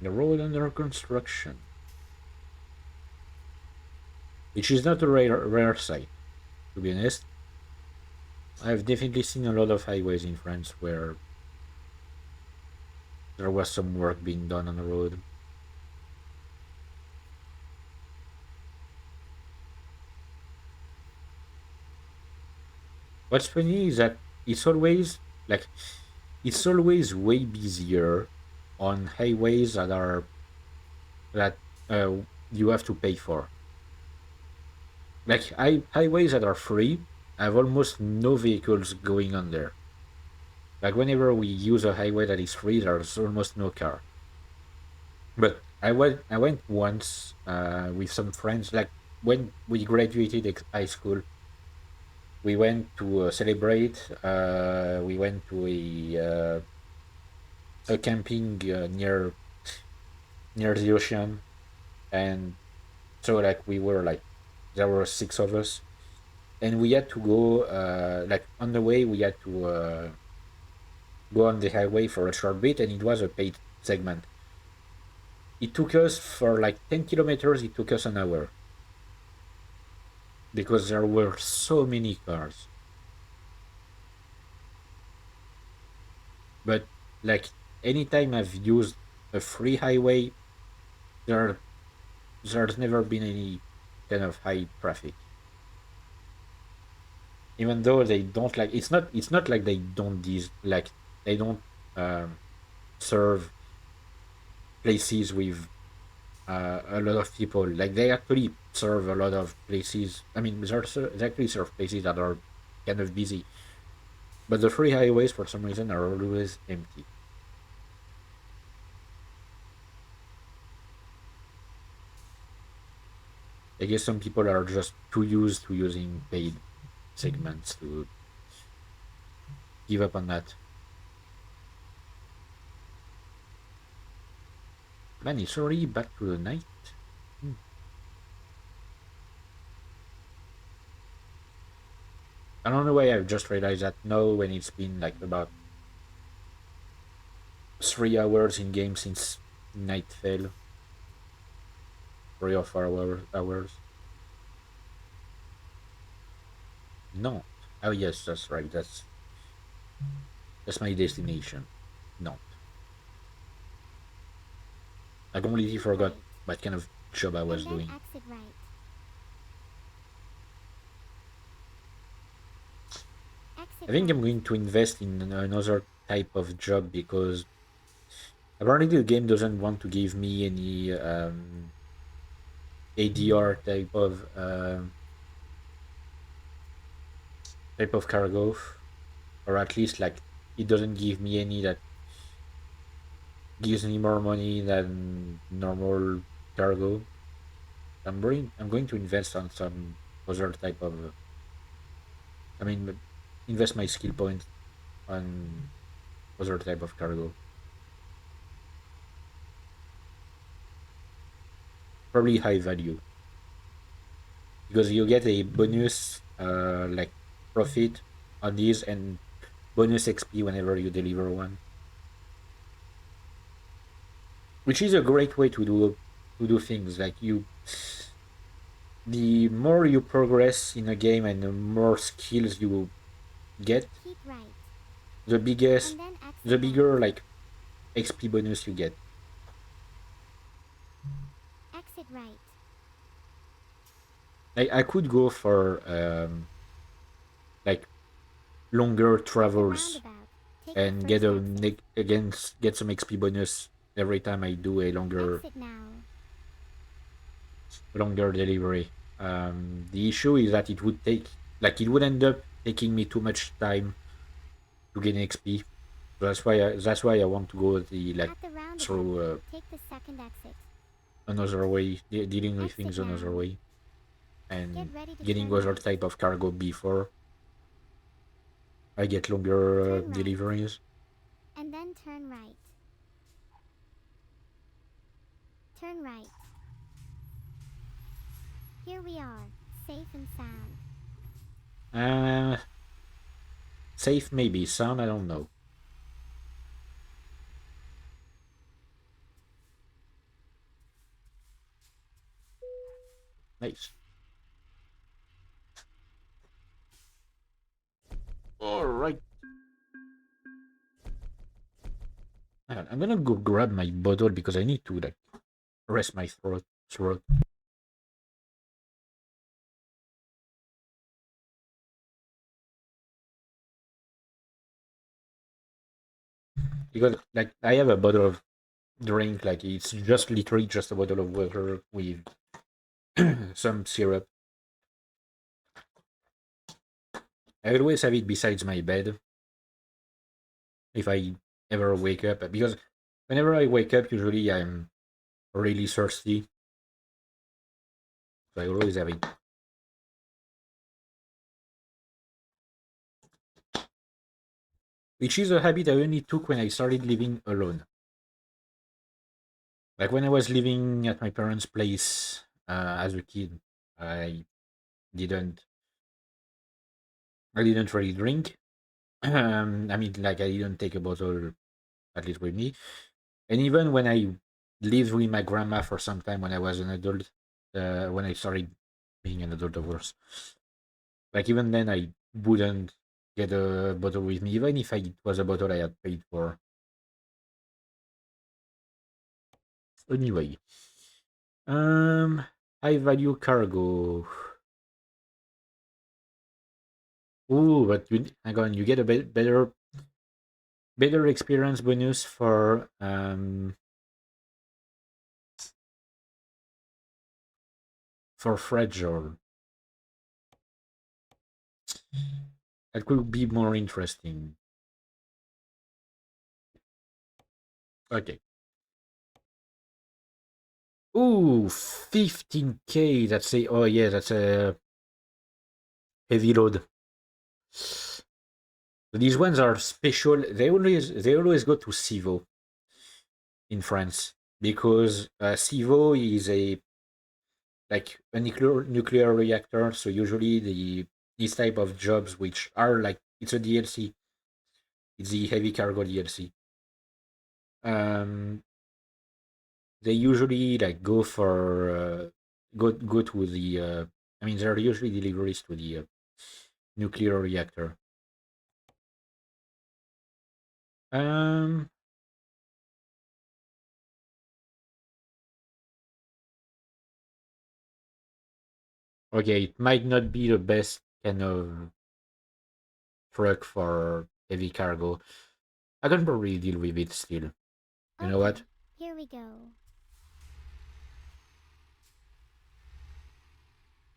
The road under construction, which is not a rare sight. To be honest, I've definitely seen a lot of highways in France where there was some work being done on the road. What's funny is that it's always like it's always way busier on highways that uh, you have to pay for. Like highways that are free have almost no vehicles going on there. Like whenever we use a highway that is free, there's almost no car. But I went once with some friends. Like when we graduated high school, we went to celebrate. We went to a camping near. near the ocean, and so like we were like there were six of us, and we had to go like on the way we had to go on the highway for a short bit, and it was a paid segment. It took us for like 10 kilometers. It took us an hour because there were so many cars. But like anytime I've used a free highway, there there's never been any kind of high traffic. Even though they don't like it's not like they don't these like they don't um, serve places with a lot of people. Like they actually serve a lot of places. I mean, they actually serve places that are kind of busy, but the free highways for some reason are always empty. I guess some people are just too used to using paid segments to give up on that. Man, it's already back to the night. Hmm. I don't know why I've just realized that now when it's been like about 3 hours in game since night fell. 3 or 4 hours. No. Oh yes, that's right. That's my destination. No. I completely Keep forgot right, what kind of job I was and then doing. exit right. I Exit think I'm right. going to invest in another type of job because apparently the game doesn't want to give me any ADR type of cargo, or at least like it doesn't give me any that gives me more money than normal cargo. I'm going to invest on some other type of. I mean, invest my skill points on other type of cargo. Probably high value because you get a bonus like profit on these and bonus XP whenever you deliver one, which is a great way to do things. Like the more you progress in a game and the more skills you get, Keep right, the and biggest, then exit the right. bigger like XP bonus you get. Exit right. I could go for like longer At the travels roundabout, take the and get first exit. get some XP bonus every time I do a Exit now. longer delivery. The issue is that it would take like it would end up taking me too much time to gain XP. So that's why I want to go the like At the roundabout, through take the second exit. another way, dealing with Exit things another now. way, Get and ready to getting turn other right. type of cargo before I get longer Turn right. deliveries. And then turn right. Turn right. Here we are, safe and sound. Uh, Safe maybe, sound I don't know. Nice. All right, I'm gonna go grab my bottle because I need to like rest my throat. Because like I have a bottle of drink, like it's just literally just a bottle of water with some syrup. I always have it besides my bed if I ever wake up because whenever I wake up, usually I'm really thirsty, so I always have it. Which is a habit I only took when I started living alone. Like when I was living at my parents' place as a kid, I didn't I didn't really drink. I mean, like I didn't take a bottle at least with me. And even when I lived with my grandma for some time when I was an adult, when I started being an adult, of course, like even then I wouldn't get a bottle with me, even if it was a bottle I had paid for. Anyway, um, high value cargo. Ooh, but hang on, you get a better experience bonus for fragile. That could be more interesting. Okay. Ooh, 15K. That's a oh yeah, that's a heavy load. These ones are special. They always go to Civo in France because Civo is a like a nuclear reactor. So usually these type of jobs which are like it's a DLC. It's the heavy cargo DLC. Um, they usually like go for go to the. I mean, there are usually deliveries to the nuclear reactor. Um, okay, it might not be the best kind of truck for heavy cargo. I can probably deal with it still. You know Okay, what? here we go.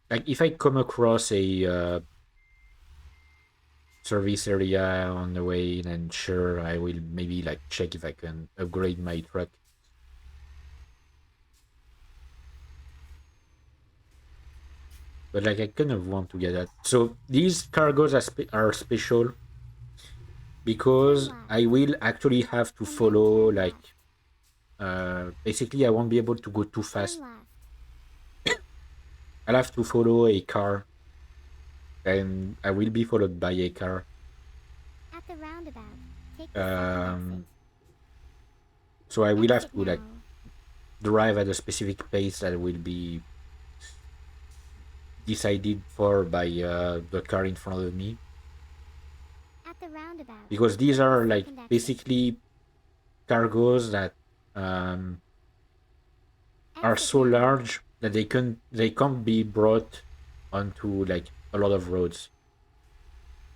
Like if I come across a service area on the way, then sure, I will maybe like check if I can upgrade my truck. But like I kind of want to get that. So these cargos are special Turn because left, I will actually have to and then follow turn like left. basically I won't be able to go too Turn fast. left. I'll have to follow a car and I will be followed by a car. At the roundabout, take the second exit. Um, so I will have Exit to like now. drive at a specific pace that will be decided for by the car in front of me At the roundabout, because these take the are like second exit. basically cargoes that um, are Exit so now. large that they can't be brought onto like a lot of roads,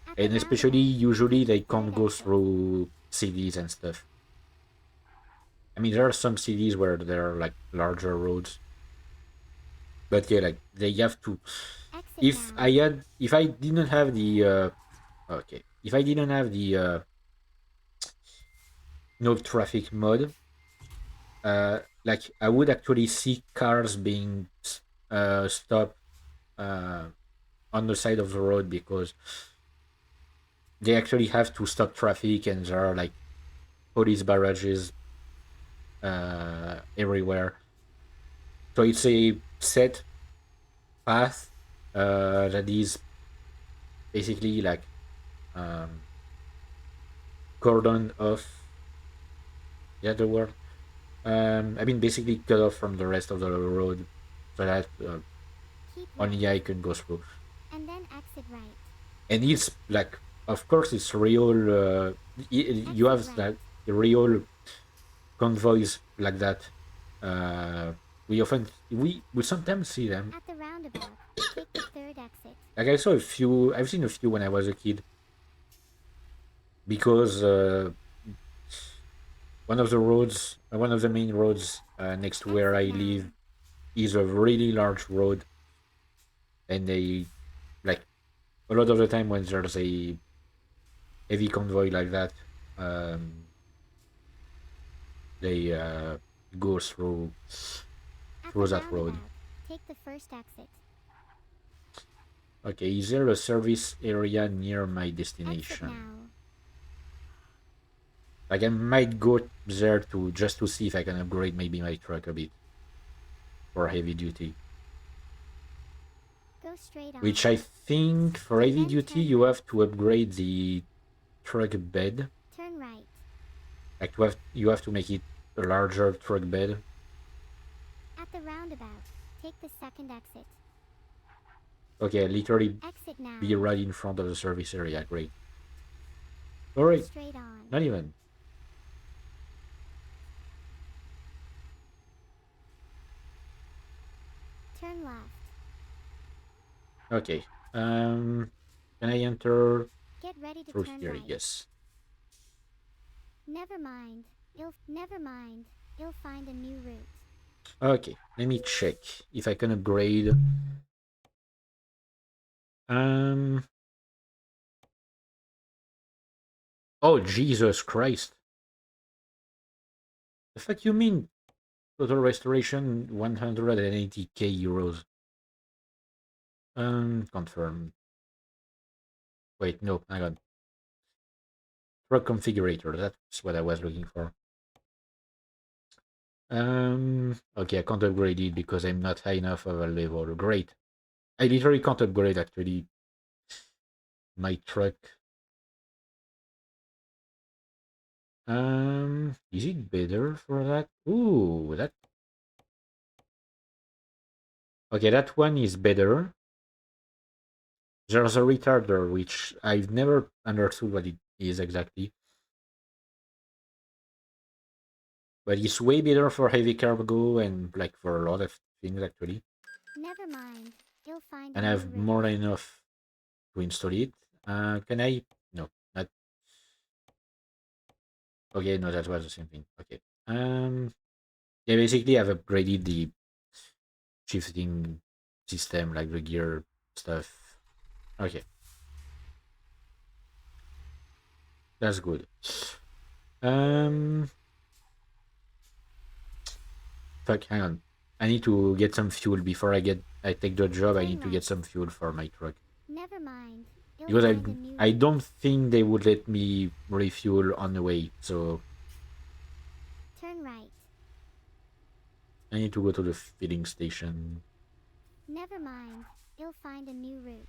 At the and especially roundabout, usually take the they third can't go exit. through cities and stuff. I mean, there are some cities where there are like larger roads, but yeah, like they have to. Exit now. If I didn't have the okay, if I didn't have the no traffic mode, like I would actually see cars being stopped uh, on the side of the road because they actually have to stop traffic and there are like police barrages everywhere. So it's a set path that is basically like um, cordoned off. Yeah, the word. I mean, basically cut off from the rest of the road so that Keep only left, I can go through. and then exit right. And it's like, of course, it's real. You Exit have right. like real convoys like that. Uh, we sometimes see them. At the roundabout, take the third exit. Like I saw a few. I've seen a few when I was a kid because one of the main roads next to where Exit I now. live is a really large road, and they like a lot of the time when there's a heavy convoy like that, um, they go At the through that road. roundabout, take the first exit. Okay, is there a service area near my Exit destination? now. Like I might go there to just to see if I can upgrade maybe my truck a bit for heavy duty. Go straight Which I on. think for And heavy then duty turn you left. have to upgrade the truck bed. Turn right. Like you have to make it a larger truck bed. At the roundabout, take the second exit. Okay, literally Exit be now. right in front of the service area. Great. Go Alright, straight on. not even. Turn left. Okay. Can I enter Get ready to through turn here? right. Yes. Never mind. Never mind. You'll find a new route. Okay, let me check if I can upgrade. Um. Oh Jesus Christ! The fuck you mean? Total restoration 180k euros. Confirm. Wait, no, hang on. Truck configurator. That's what I was looking for. Okay, I can't upgrade it because I'm not high enough of a level. Great. I literally can't upgrade actually my truck. Is it better for that? Ooh, that. Okay, that one is better. There's a retarder which I've never understood what it is exactly, but it's way better for heavy cargo and like for a lot of things actually. Never mind. You'll find a And I new have more route. than enough to install it. Can I? No, not. Okay, no, that was the same thing. Okay. Yeah, basically I've upgraded the shifting system, like the gear stuff. Okay, that's good. Um, fuck, hang on. I need to get some fuel before I take the job. I Turn need to get left. some fuel for my truck Never mind. You'll because find a new I route. don't think they would let me refuel on the way. So Turn right. I need to go to the filling station. Never mind. You'll find a new route.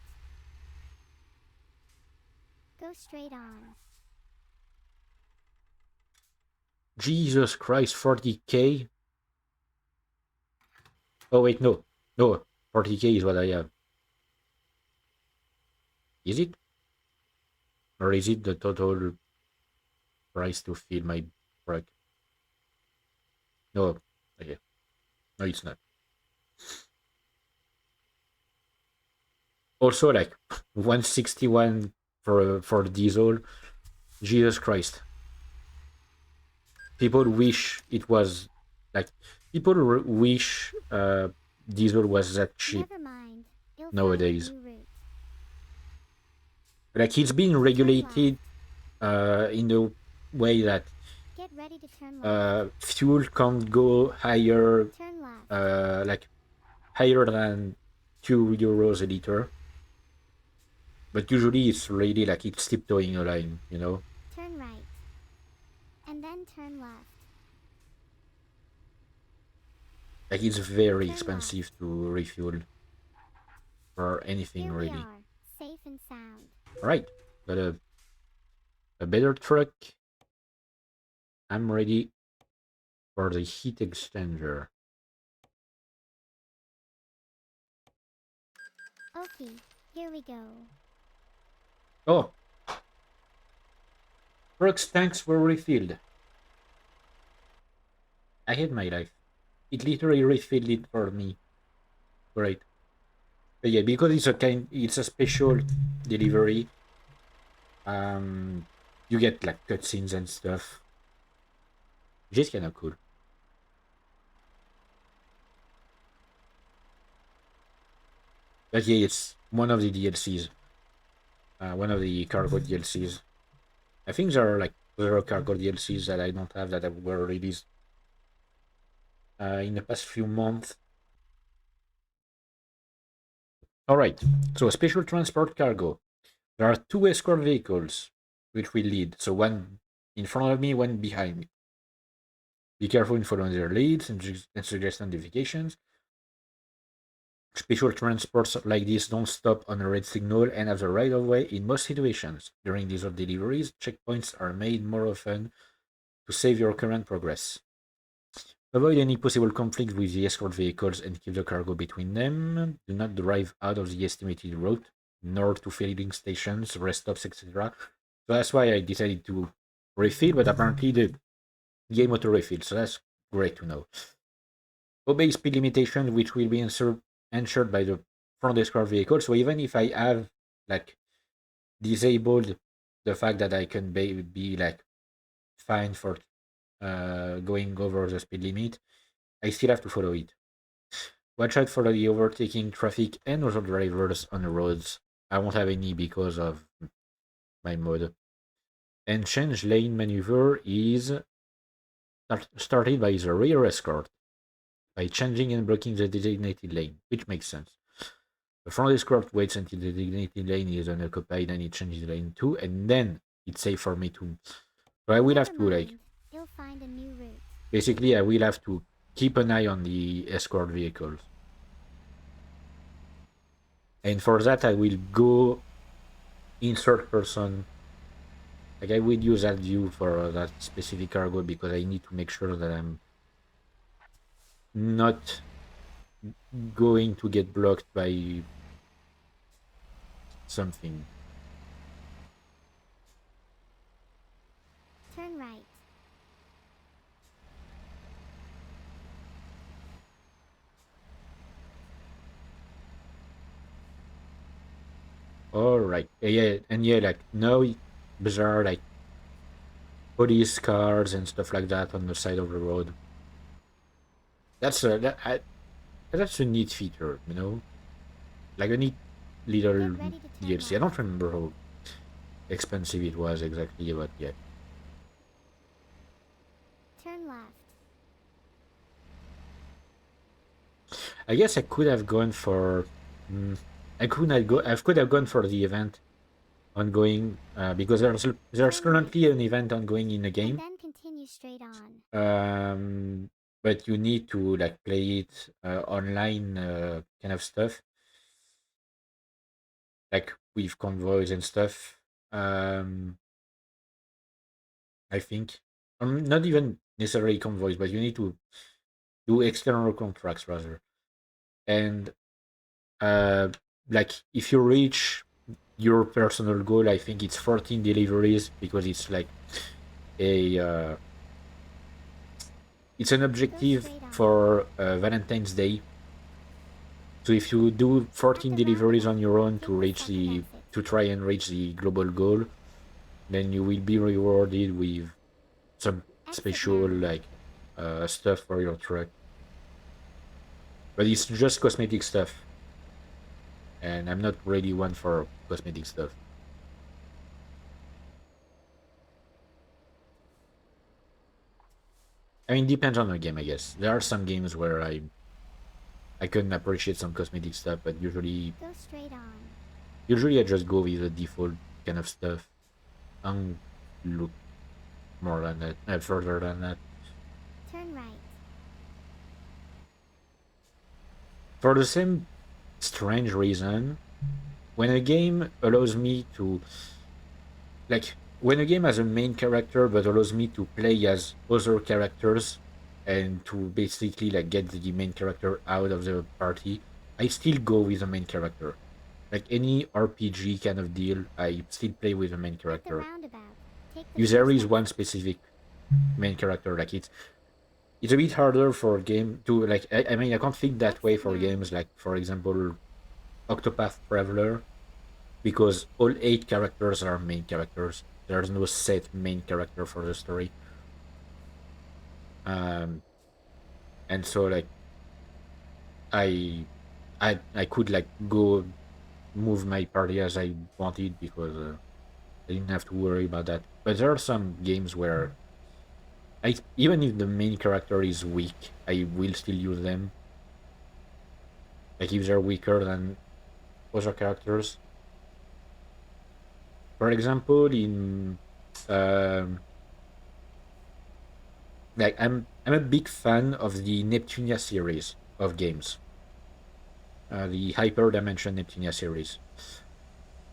Go straight on. Jesus Christ, 40k. Oh wait, no, no, 40k is what I have. Is it, or is it the total price to fill my truck? No, okay, no, it's not. Also, like 161 for diesel. Jesus Christ, people wish it was like people wish diesel was that cheap Never mind. You'll find a nowadays. new route. Like it's being Turn left. regulated in the way that Get ready to turn left. fuel can't go higher, Turn left. like higher than 2 euros a liter. But usually it's really like it's tiptoeing a line, you know? Turn right. And then turn left. Like it's very Turn left. expensive to refuel for anything Here we really. are, safe and sound. Alright, got a better truck. I'm ready for the heat exchanger. Okay, here we go. Oh, truck's tanks were refilled. I hate my life. It literally refilled it for me. Great. But yeah, because it's a special delivery. You get like cutscenes and stuff, which is kind of cool. But yeah, it's one of the DLCs, one of the cargo DLCs. I think there are like other cargo DLCs that I don't have that were released in the past few months. All right, so special transport cargo. There are two escort vehicles which will lead. So one in front of me, one behind me. Be careful in following their leads and suggest notifications. Special transports like this don't stop on a red signal and have the right of way in most situations. During these deliveries, checkpoints are made more often to save your current progress. Avoid any possible conflict with the escort vehicles and keep the cargo between them. Do not drive out of the estimated route, nor to filling stations, rest stops, etc. So that's why I decided to refill, but apparently the game auto refill, so that's great to know. Obey speed limitation, which will be ensured by the front escort vehicle. So even if I have like disabled the fact that I can be like fine for going over the speed limit, I still have to follow it. Watch out for the overtaking traffic and other drivers on the roads. I won't have any because of my mode. And change lane maneuver is started by the rear escort by changing and blocking the designated lane, which makes sense. The front escort waits until the designated lane is unoccupied and it changes lane 2, and then it's safe for me to. So I will Never have to like mind. You'll find a new route. basically I will have to keep an eye on the escort vehicles. And for that I will go in third person. Like I will use that view for that specific cargo because I need to make sure that I'm not going to get blocked by something. Turn right. All right, yeah, and yeah, like no bizarre like police cars and stuff like that on the side of the road. That's a neat feature, you know, like a neat Get little ready to turn DLC. I don't left. remember how expensive it was exactly, but yeah. Turn left. I guess I could have gone for. Mm, I could not go. I could have gone for the event ongoing because there's Turn right. currently an event ongoing in the And game. then continue straight on. But you need to like play it online kind of stuff, like with convoys and stuff. Um, I think, not even necessarily convoys, but you need to do external contracts rather. And uh, like if you reach your personal goal, I think it's 14 deliveries because it's like a it's an Go objective straight on. for Valentine's Day. So if you do At 14 the deliveries on roundabout, your own take the second exit. to try and reach the global goal, then you will be rewarded with some Exit special now. like stuff for your truck. But it's just cosmetic stuff, and I'm not really one for cosmetic stuff. I mean, depends on the game, I guess. There are some games where I couldn't appreciate some cosmetic stuff, but Go straight on. usually I just go with the default kind of stuff. I don't look more than that, further than that. Turn right. For the same strange reason, when a game allows me to like when a game has a main character but allows me to play as other characters and to basically like get the main character out of the party, I still go with the main character. Like any RPG kind of deal, I still play with the main At the character. roundabout, take the If there first is one exit. specific main character, like it's a bit harder for a game to like. I mean, I can't think that way Exit for now. games like, for example, Octopath Traveler, because all 8 characters are main characters. There's no set main character for the story. Um, and so like I, I could like go move my party as I wanted because I didn't have to worry about that. But there are some games where I even if the main character is weak, I will still use them. Like if they're weaker than other characters. For example, in um, like I'm a big fan of the Neptunia series of games, the Hyper Dimension Neptunia series.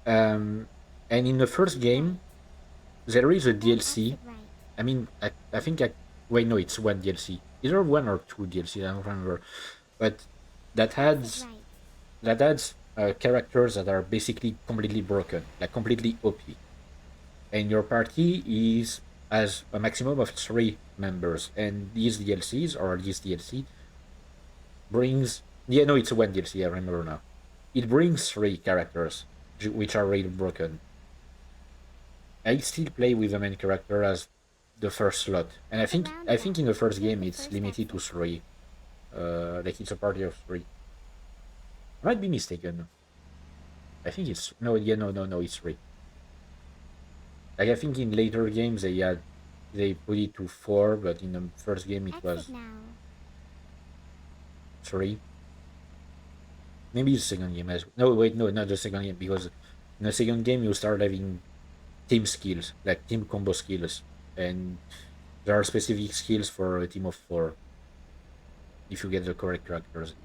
Um, and in the first Right. game, there is a Then DLC. exit right. I mean, I think wait, no, it's one DLC, either one or two DLC. I don't remember, but that Exit adds right. characters that are basically completely broken, like completely OP, and your party is as a maximum of three members, and these DLCs or this DLC brings yeah no it's one DLC I remember now. It brings three characters which are really broken. I still play with the main character as the first slot, and At the I think roundabout, in the first take game the it's first limited to exit. three. Like it's a party of three. I might be mistaken. I think it's no yeah no it's three. Like I think in later games they put it to four, but in the first game it Exit was now. three. Maybe the second game as no wait no not the second game because in the second game you start having team skills like team combo skills, and there are specific skills for a team of four if you get the correct characters.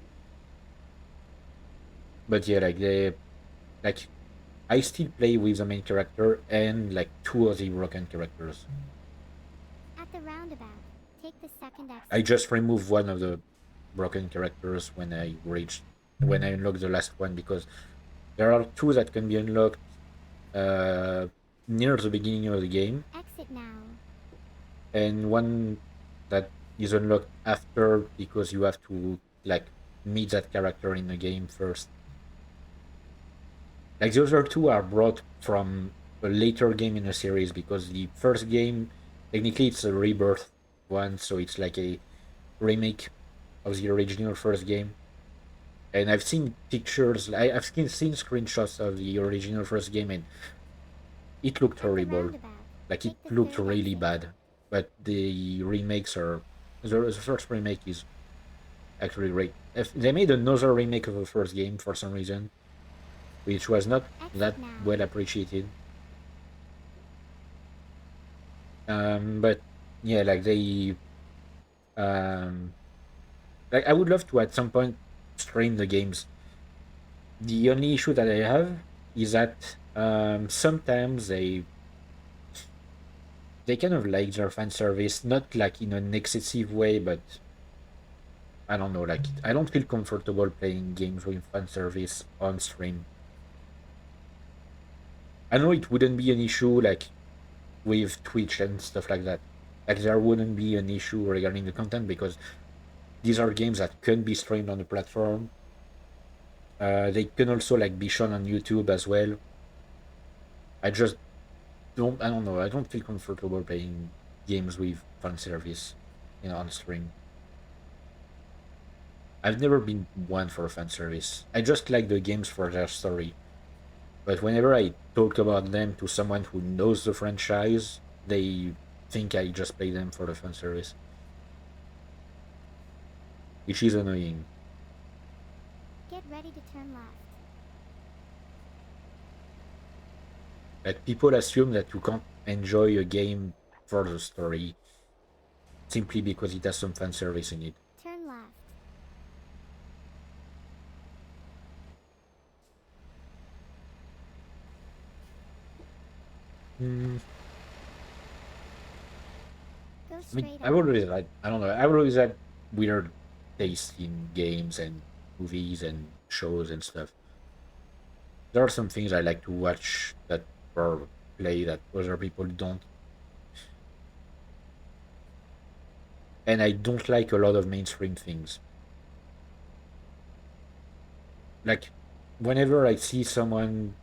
But yeah, like I still play with the main character and like two of the broken characters. At the roundabout, take the second I exit. just remove one of the broken characters when I unlock the last one because there are two that can be unlocked uh, near the beginning of the game, Exit now. and one that is unlocked after because you have to like meet that character in the game first. Like the other two are brought from a later game in the series because the first game technically it's a rebirth one, so it's like a remake of the original first game. And I've seen pictures, seen screenshots of the original first game, and it looked At the horrible. roundabout, Like it take the looked third really exit. bad. But the remakes are the first remake is actually great. If they made another remake of the first game for some reason, which was not Exit that now. well appreciated. But yeah, um, like I would love to at some point stream the games. The only issue that I have is that sometimes they kind of like their fan service, not like in an excessive way, but I don't know, like I don't feel comfortable playing games with fan service on stream. I know it wouldn't be an issue like with Twitch and stuff like that. Like there wouldn't be an issue regarding the content because these are games that can be streamed on the platform. They can also like be shown on YouTube as well. I just I don't know. I don't feel comfortable playing games with fan service, on stream. I've never been one for fan service. I just like the games for their story. But whenever I talk about them to someone who knows the franchise, they think I just play them for the fan service, which is annoying. Get ready to turn left. Like people assume that you can't enjoy a game for the story simply because it has some fan service in it. Turn left. Mm, Go I mean, straight I've on. always had, I don't know, I've always had weird taste in games and movies and shows and stuff. There are some things I like to watch that or play that other people don't, and I don't like a lot of mainstream things. Like whenever I see someone,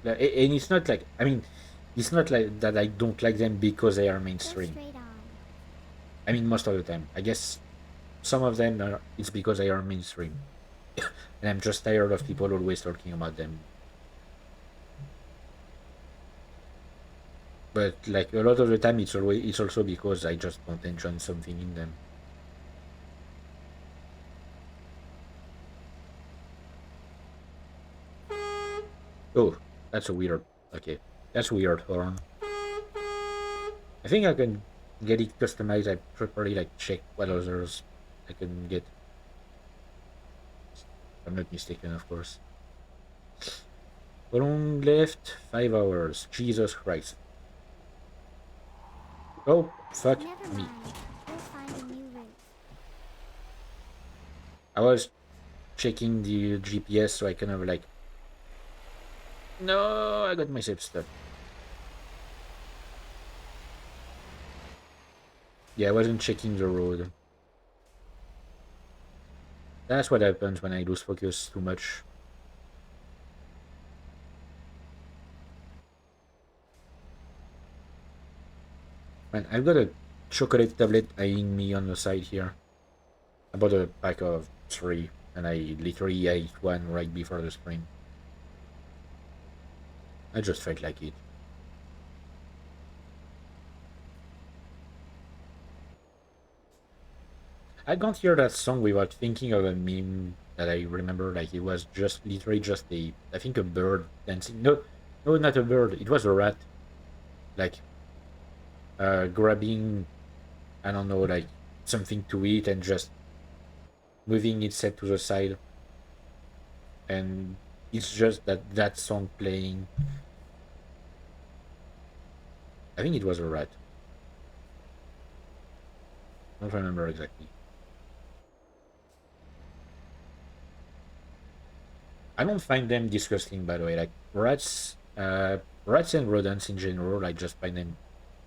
and it's not like I mean, it's not like that I don't like them because they are Go mainstream. straight on. I mean, most of the time, I guess some of them are, it's because they are mainstream, and I'm just tired of people always talking about them. But like a lot of the time, it's also because I just don't enjoy something in them. Oh, that's a weird. Okay, that's weird horn. I think I can. get it customized, I properly like check what others I can get. If I'm not mistaken, of course. How long left? 5 hours. Jesus Christ. Oh, fuck Never me. mind. We'll find a new route. I was checking the GPS so I can have like. No, I got myself stuck. Yeah, I wasn't checking the road. That's what happens when I lose focus too much. Man, I've got a chocolate tablet eyeing me on the side here. I bought a pack of three, and I literally ate one right before the stream. I just felt like it. I can't hear that song without thinking of a meme that I remember. Like it was just literally just a, I think a bird dancing. No, no, not a bird. It was a rat. Like grabbing, I don't know, like something to eat and just moving its head to the side. And it's just that song playing. I think it was a rat. I don't remember exactly. I don't find them disgusting, by the way. Like rats and rodents in general, I just find them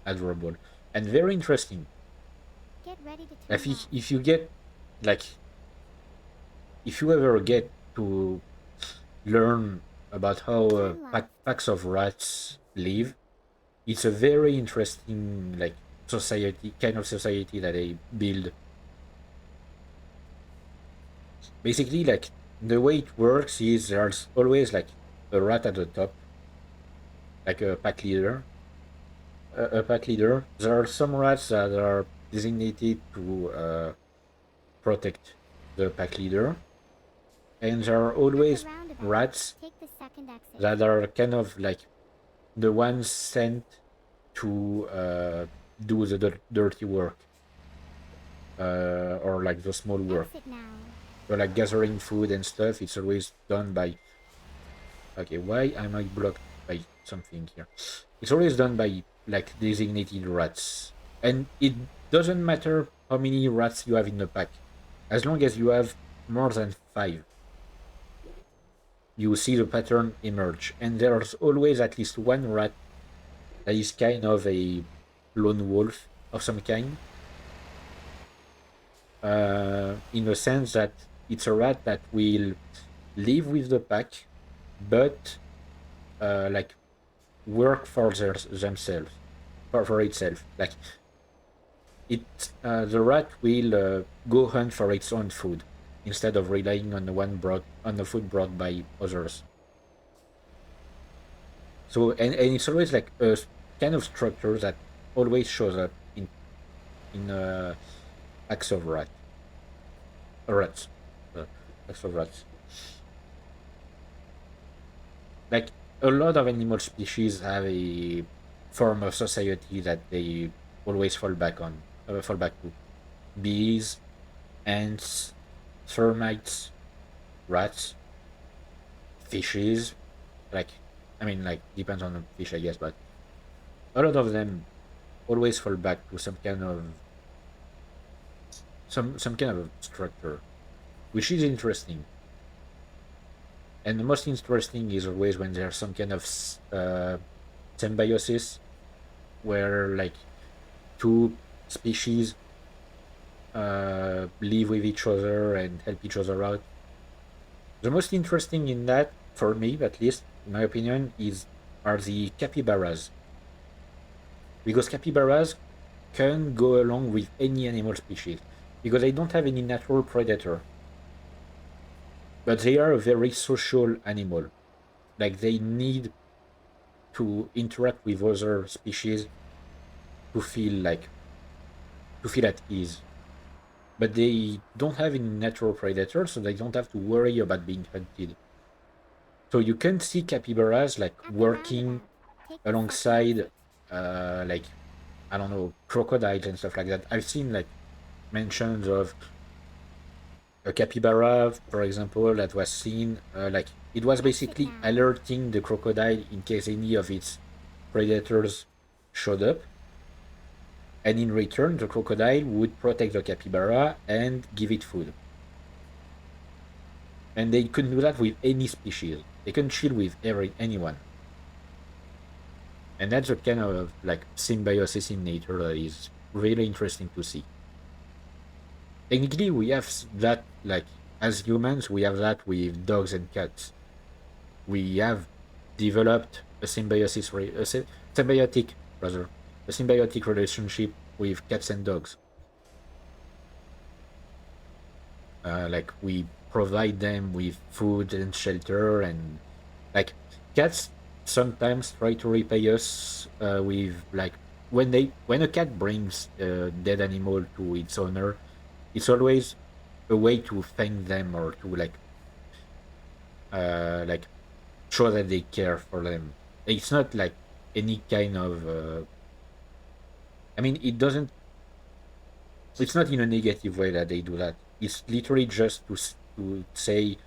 adorable and very interesting. Get ready to I turn think left. if you get like if you ever get to learn about how Turn left. packs of rats live, it's a very interesting like society kind of society that they build. Basically, like the way it works is there's always like a rat at the top, like a pack leader. A pack leader. There are some rats that are designated to protect the pack leader, and there are At the always roundabout, rats take the second exit. that are kind of like the ones sent to do the dirty work or like the small work. Exit now. So like gathering food and stuff, it's always done by. Okay, why am I blocked by something here? It's always done by like designated rats, and it doesn't matter how many rats you have in the pack, as long as you have more than five. You see the pattern emerge, and there's always at least one rat that is kind of a lone wolf of some kind, in the sense that it's a rat that will live with the pack, but like work for themselves, for itself. Like the rat will go hunt for its own food instead of relying on the food brought by others. So and it's always like a kind of structure that always shows up in packs of rats, uh, packs of rats. Like a lot of animal species have a form of society that they always fall back to. Bees, ants, termites, rats, fishes. Like, I mean, like depends on the fish, I guess, but a lot of them always fall back to some kind of structure, which is interesting. And the most interesting is always when there's some kind of symbiosis where like two species live with each other and help each other out. The most interesting in that, for me at least, in my opinion, is are the capybaras, because capybaras can go along with any animal species because they don't have any natural predator, but they are a very social animal. Like they need to interact with other species to feel at ease. But they don't have any natural predator, so they don't have to worry about being hunted. So you can see capybaras like At the working roundabout, take the second alongside exit. like I don't know, crocodiles and stuff like that. I've seen like mentions of a capybara, for example, that was seen like it was Exit basically now. alerting the crocodile in case any of its predators showed up, and in return, the crocodile would protect the capybara and give it food. And they couldn't do that with any species. They couldn't chill with anyone. And that's a kind of like symbiosis in nature that is really interesting to see. Technically, we have that like as humans, we have that with dogs and cats. We have developed a symbiotic rather a symbiotic relationship with cats and dogs. Like we provide them with food and shelter, and like cats sometimes try to repay us with like when a cat brings a dead animal to its owner, it's always a way to thank them or to like show that they care for them. It's not like any kind of I mean it doesn't it's not in a negative way that they do that. It's literally just to say,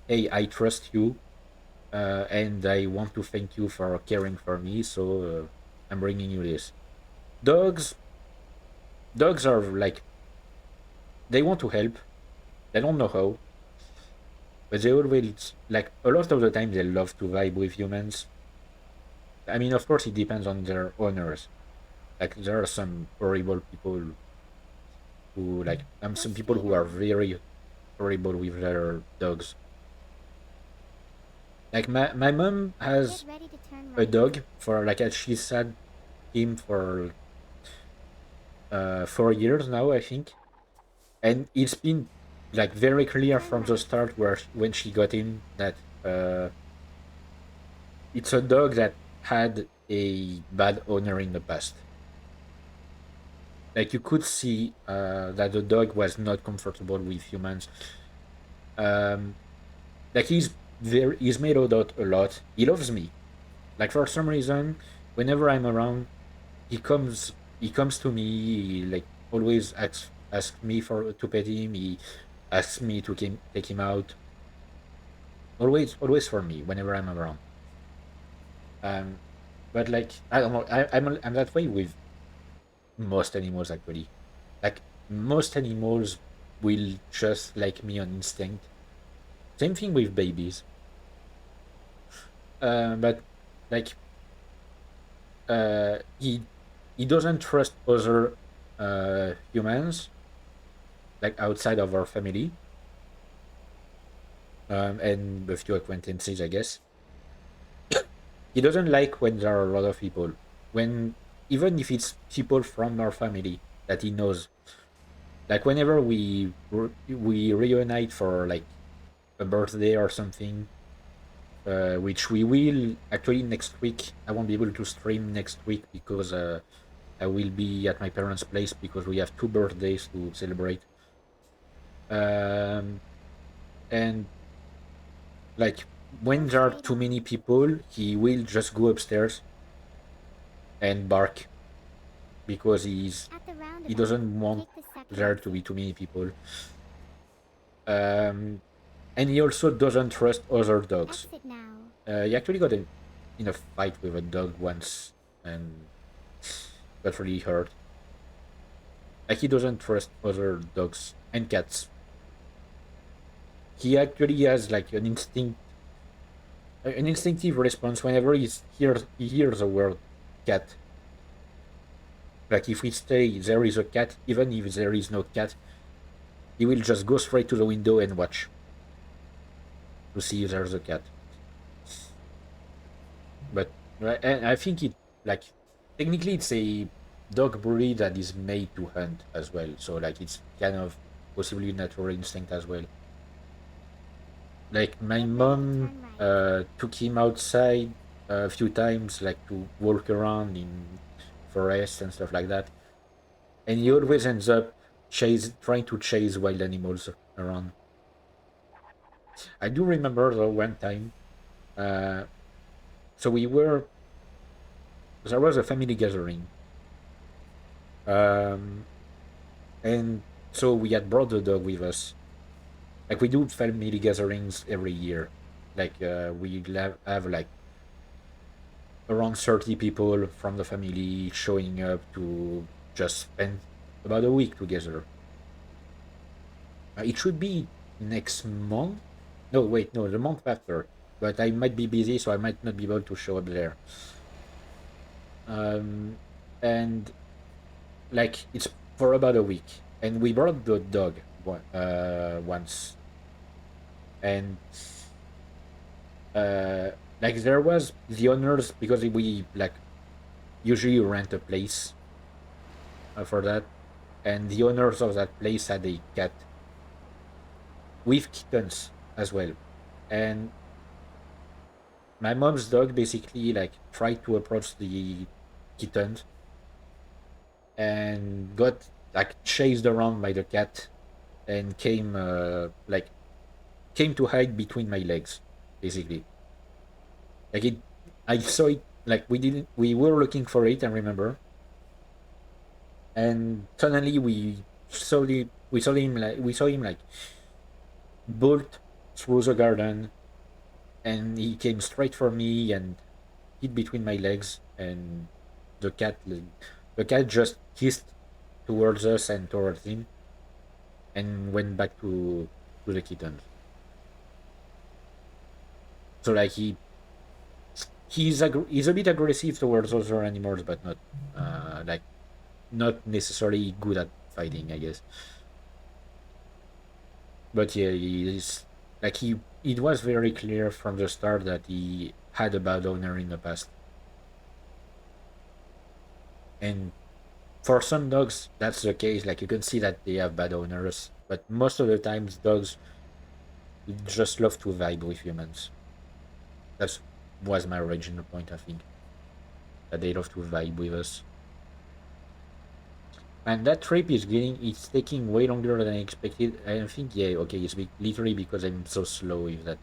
hey, I trust you, and I want to thank you for caring for me, so I'm bringing you this. Dogs, dogs are like they want to help. They don't know how, but they always like a lot of the time they love to vibe with humans. I mean, of course, it depends on their owners. Like there are some horrible people who Go some people straight who are on. very horrible with their dogs. Like my mom Get has ready to turn a right. dog for like she's had him for 4 years now, I think, and it's been like very clear Turn from the right. start when she got him that it's a dog that had a bad owner in the past. Like you could see that the dog was not comfortable with humans. Um, like he's made out a lot. He loves me. Like for some reason, whenever I'm around, he comes to me. He like always asks me for to pet him. He asks me to take him out. Always for me whenever I'm around. Um, but like I don't know, I'm that way with most animals actually. Like most animals will just like me on instinct. Same thing with babies. But like he doesn't trust other humans like outside of our family, and a few acquaintances, I guess. He doesn't like when there are a lot of people. When even if it's people from our family that he knows, like whenever we reunite for like a birthday or something, which we will actually next week. I won't be able to stream next week because I will be at my parents' place because we have two birthdays to celebrate. Um, and like Go when there are straight too on. many people, he will just go upstairs and bark because At the he roundabout, doesn't want take the second there to exit. be too many people. Um, and he also doesn't trust other dogs. Exit now. He actually got in a fight with a dog once and got really hurt. Like he doesn't trust other dogs and cats. He actually has like an instinctive response whenever he hears the word cat. Like if we say there is a cat, even if there is no cat, he will just go straight to the window and watch to see if there's a cat. But and I think it like technically it's a dog breed that is made to hunt as well. So like it's kind of possibly natural instinct as well. Like my Get ready to mom turn right. took him outside a few times, like to walk around in forests and stuff like that, and he Turn always right. ends up trying to chase wild animals around. I do remember though one time, uh, so we were there was a family gathering, Um, and so we had brought the dog with us. Like we do family gatherings every year. Like we have like around 30 people from the family showing up to just spend about a week together. It should be next month. No, wait, no, the month after. But I might be busy, so I might not be able to show up there. Um, and like it's for about a week, and we brought the dog once, and uh, like there was the owners because we like usually rent a place for that, and the owners of that place had a cat with kittens as well, and my mom's dog basically like tried to approach the kittens and got like chased around by the cat and came to hide between my legs basically. Like it I saw it, like we were looking for it, I remember, and suddenly we saw him like bolt through the garden, and he came straight for me and hit between my legs, and the cat the cat just hissed towards us and towards him and went back to the kittens. So like he's a bit aggressive towards other animals, but not necessarily good at fighting, I guess. But yeah, he's like he it was very clear from the start that he had a bad owner in the past. And for some dogs, that's the case. Like you can see that they have bad owners, but most of the times dogs just love to vibe with humans. That was my original point, I think, that they love to vibe with us. And that trip it's taking way longer than I expected. I think yeah, okay, literally because I'm so slow with that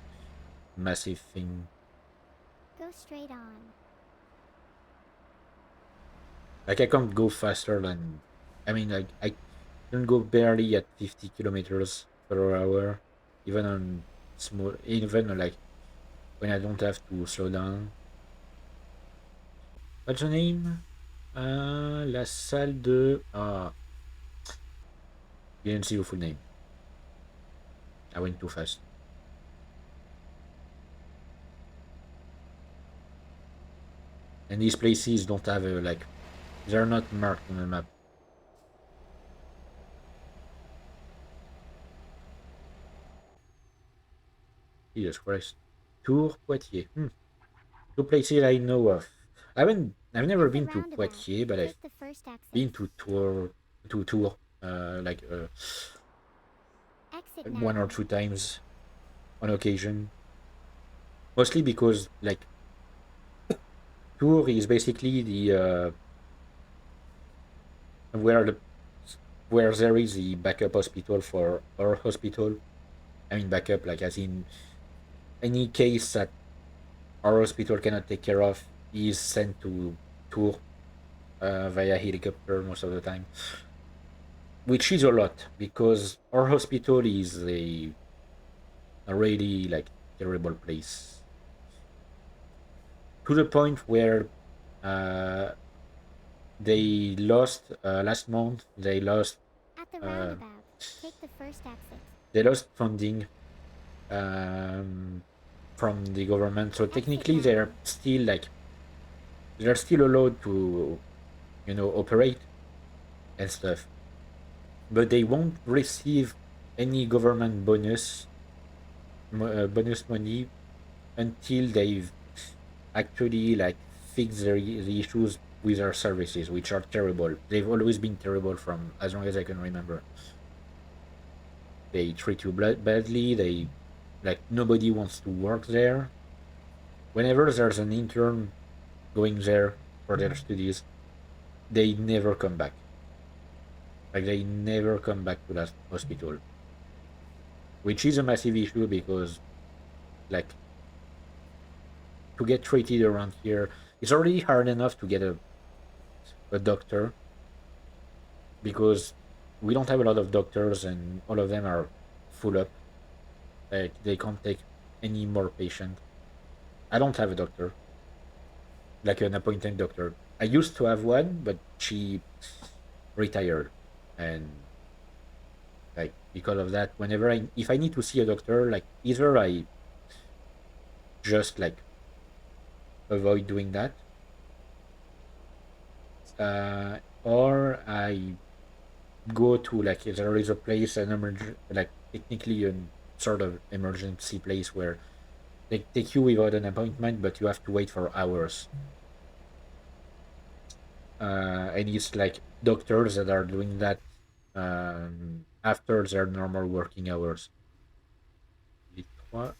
massive thing. Go straight on. Like I can't go faster than, I mean, like I can go barely at 50 kilometers per hour, even on even like when I don't have to slow down. What's the name? La salle de. Ah, didn't see the full name. I went too fast. And these places don't have a like. They're not marked on the map. Jesus Christ. Tours, Poitiers. Two places I know of. I've never At the been to roundabout, Poitiers, but I've take the first exit. been to Tours, Exit one or now. two times on occasion. Mostly because like Tours is basically the where the where there is the backup hospital for our hospital. I mean backup like as in any case that our hospital cannot take care of is sent to Tours via helicopter most of the time, which is a lot because our hospital is a really like terrible place to the point where uh, they lost last month. At the Uh, roundabout, take the first exit. they lost funding um, from the government. So Exit technically, now. they're still allowed to operate and stuff, but they won't receive any government bonus money until they've actually like fixed the issues with our services, which are terrible. They've always been terrible from as long as I can remember. They treat you badly. They like nobody wants to work there. Whenever there's an intern going there for their studies, they never come back. Like they never come back to that hospital, which is a massive issue because like to get treated around here, it's already hard enough to get a doctor, because we don't have a lot of doctors and all of them are full up. Like they can't take any more patient. I don't have a doctor, like an appointed doctor. I used to have one, but she retired, and like because of that, whenever if I need to see a doctor, like either I just like avoid doing that, or I go to like if there is a place an like technically a sort of emergency place where they take you without an appointment, but you have to wait for hours. And it's like doctors that are doing that after their normal working hours. Les trois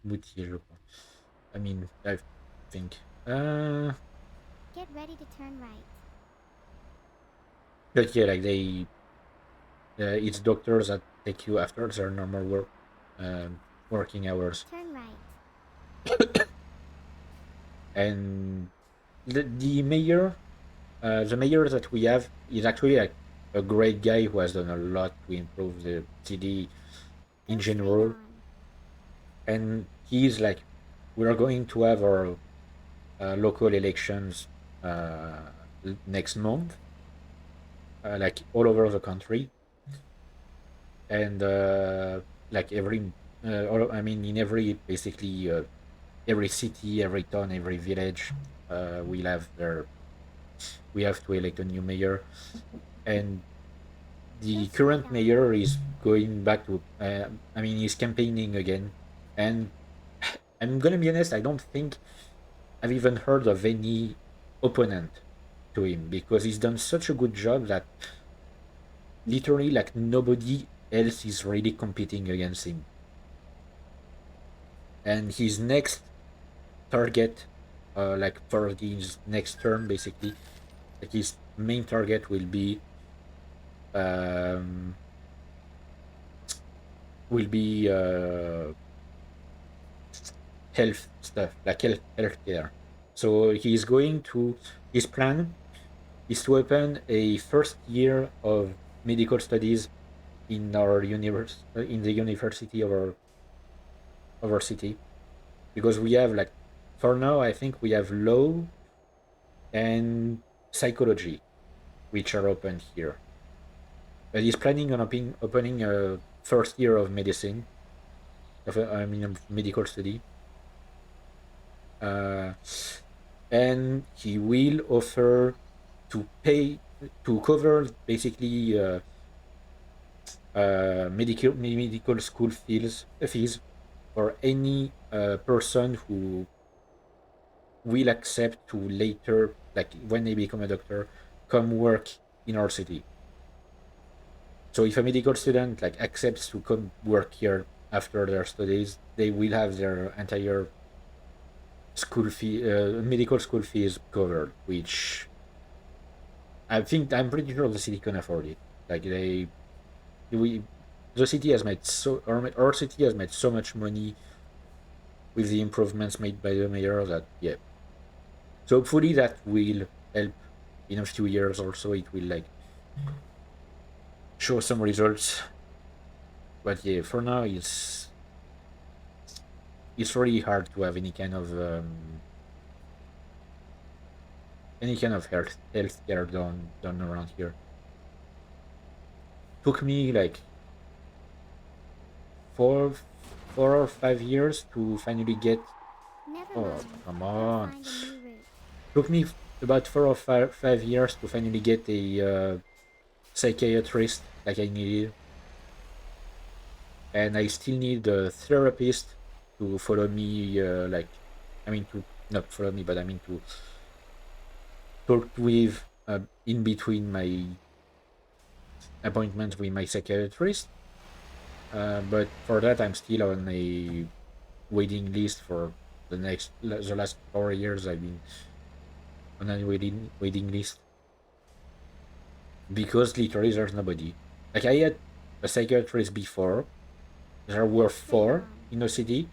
Moutier, je crois. I mean, I think. Get ready to turn right. But yeah, like it's doctors that take you after their normal working hours, Turn right. and the mayor, the mayor that we have is actually like a great guy who has done a lot to improve the city in Go straight general, on. and he's like, we are going to have our local elections uh, next month, like all over the country, and like I mean, in every basically every city, every town, every village, we'll have their we have to elect a new mayor, and Go the straight current on. mayor is going back to. I mean, he's campaigning again, and I'm gonna be honest. I don't think I've even heard of any opponent to him because he's done such a good job that literally like nobody else is really competing against him. And his next target, like for his next term, basically, like his main target um, will be health stuff, like healthcare. So he's going to his plan is to open a first year of medical studies in our universe in the university of our city because we have like for now I think we have law and psychology which are open here. But he's planning on opening a first year of medicine, I mean, of medical study, uh, and he will offer to pay to cover basically medical school fees for any person who will accept to later, like when they become a doctor, come work in our city. So if a medical student like accepts to come work here after their studies, they will have their entire medical school fees covered, which I'm pretty sure the city can afford it. Like we, the city has made our city has made so much money with the improvements made by the mayor that yeah. So hopefully that will help in a few years or so. It will like show some results. But yeah, for now it's really hard to have any kind of healthcare done around here. Took me like four 4 or 5 years to finally get. Never Oh, mind. come Go on! find a new route. Took me about 4 or 5 years to finally get a psychiatrist like I needed, and I still need a therapist to follow me. I mean, to not follow me, but I mean to talk with in between my appointments with my psychiatrist. But for that, I'm still on a waiting list for the last 4 years. I've been on a waiting list because literally there's nobody. Like I had a psychiatrist before. There were Go straight four on. in the city.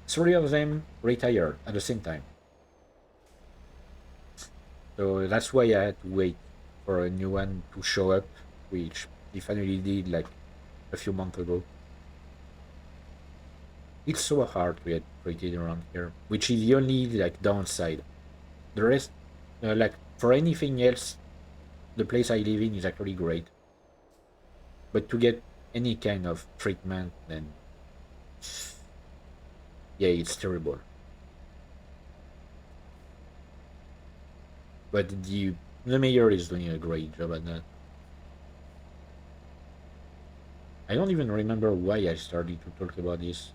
Three of them retired at the same time. So that's why I had to wait for a new one to show up. which they finally did like a few months ago. It's so hard to get treated around here, which is the only like downside. The rest, like for anything else, the place I live in is actually great. But to get any kind of treatment, then yeah, it's terrible. But the mayor is doing a great job at that. I don't even remember why I started to talk about this.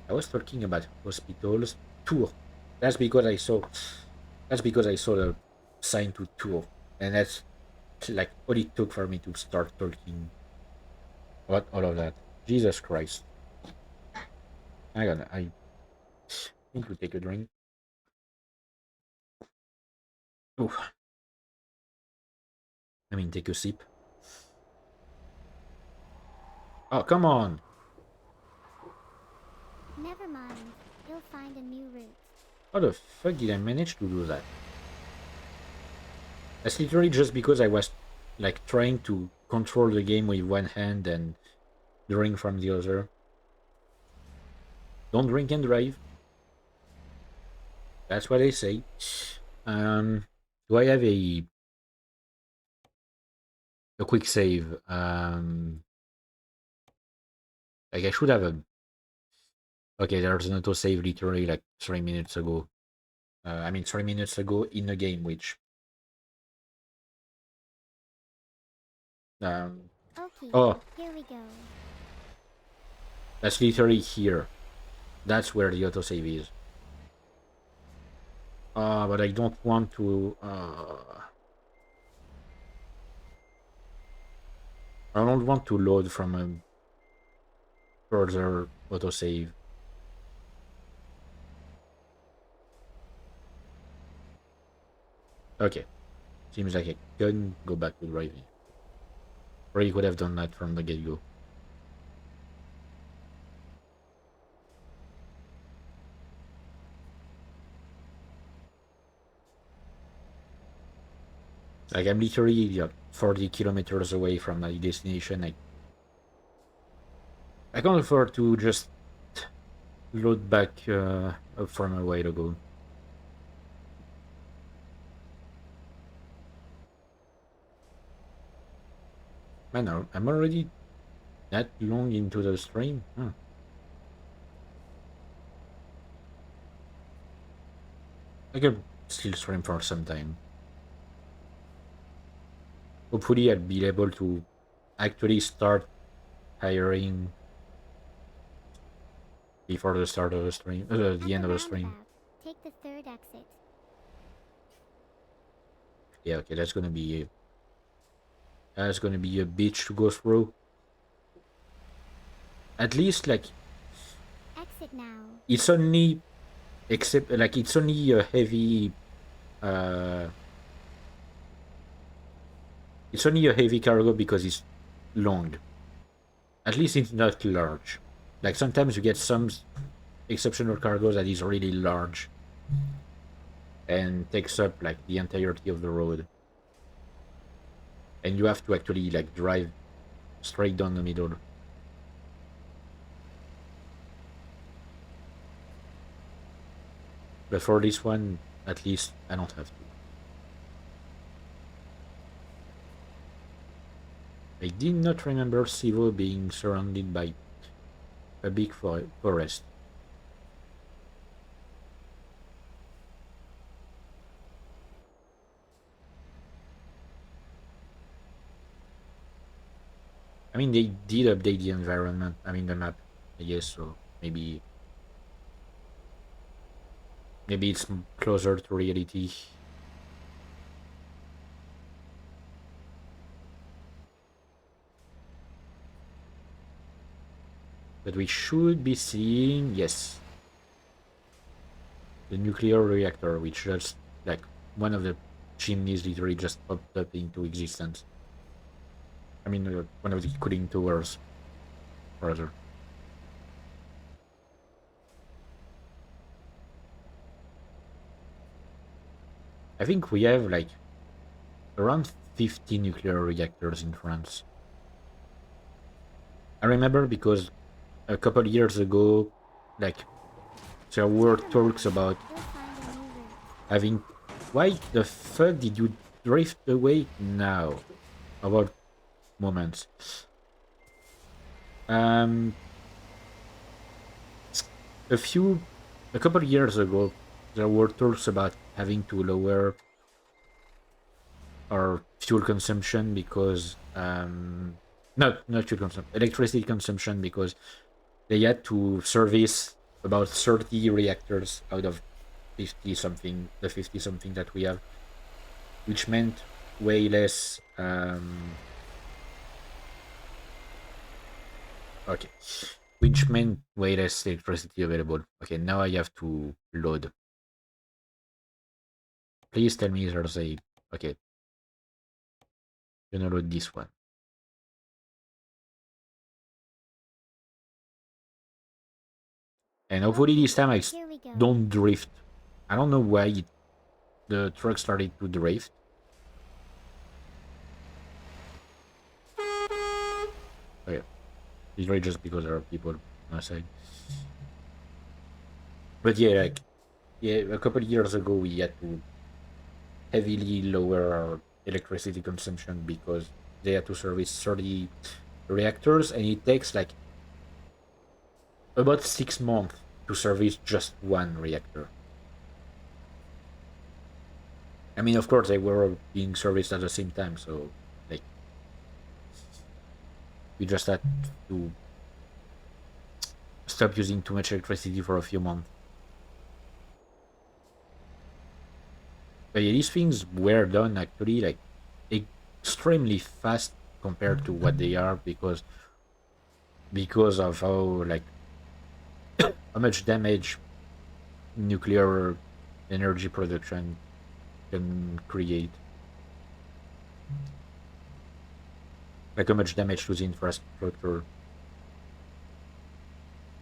I was talking about hospitals tour. That's because I saw. That's because I saw the sign to tour, and that's like all it took for me to start talking about all of that. Jesus Christ! I need to take a drink. Oh, I mean, take a sip. Oh, come on! Never mind. You'll find a new route. How the fuck did I manage to do that? That's literally just because I was like trying to control the game with one hand and drink from the other. Don't drink and drive. That's what they say. Um, do I have a quick save? Like I should have a. Okay, there's an auto save literally like 3 minutes ago. I mean 3 minutes ago in the game, which um. Okay, Oh, here we go. that's literally here. That's where the auto save is. But I don't want to. I don't want to load from a further autosave. Okay. Seems like I couldn't go back to driving. Or you could have done that from the get-go. Like I'm literally like 40 kilometers away from my destination. I can't afford to just load back up from a while ago. Man, I'm already that long into the stream. Huh. I could still stream for some time. Hopefully, I'll be able to actually start hiring before the start of the stream, At the the end of the stream. roundabout, take the third exit. Yeah, okay, that's gonna be a bitch to go through. At least like Exit now. it's only except like it's only a heavy uh it's only a heavy cargo because it's long. At least it's not large. Like sometimes you get some exceptional cargo that is really large and takes up like the entirety of the road. And you have to actually like drive straight down the middle. But for this one, at least I don't have to. I did not remember Sivo being surrounded by a big forest. I mean, they did update the environment. I mean, the map, I guess. So maybe it's closer to reality. But we should be seeing, yes, the nuclear reactor, which just like one of the chimneys literally just popped up into existence. I mean, one of the cooling towers, rather. I think we have like around 50 nuclear reactors in France. I remember because a couple years ago, like there were Turn talks around. about We'll find a new route. having. Why the fuck did you drift away now? About moments. Um, a few, a couple years ago, there were talks about having to lower our fuel consumption because not fuel consumption, electricity consumption because they had to service about 30 reactors out of 50 something, the 50 something that we have, which meant way less. Okay, which meant way less electricity available. Okay, now I have to load. Please tell me there's a. Okay, gonna load this one. And hopefully Okay, this time here we go. don't drift. I don't know why the truck started to drift. Okay, it's really just because there are people on my side. But yeah, like yeah, a couple of years ago we had to heavily lower our electricity consumption because they had to service 30 reactors, and it takes like about 6 months to service just one reactor. I mean, of course, they were being serviced at the same time, so like we just had to stop using too much electricity for a few months. But yeah, these things were done actually like extremely fast compared to what they are because of how much damage nuclear energy production can create, like how much damage to the infrastructure.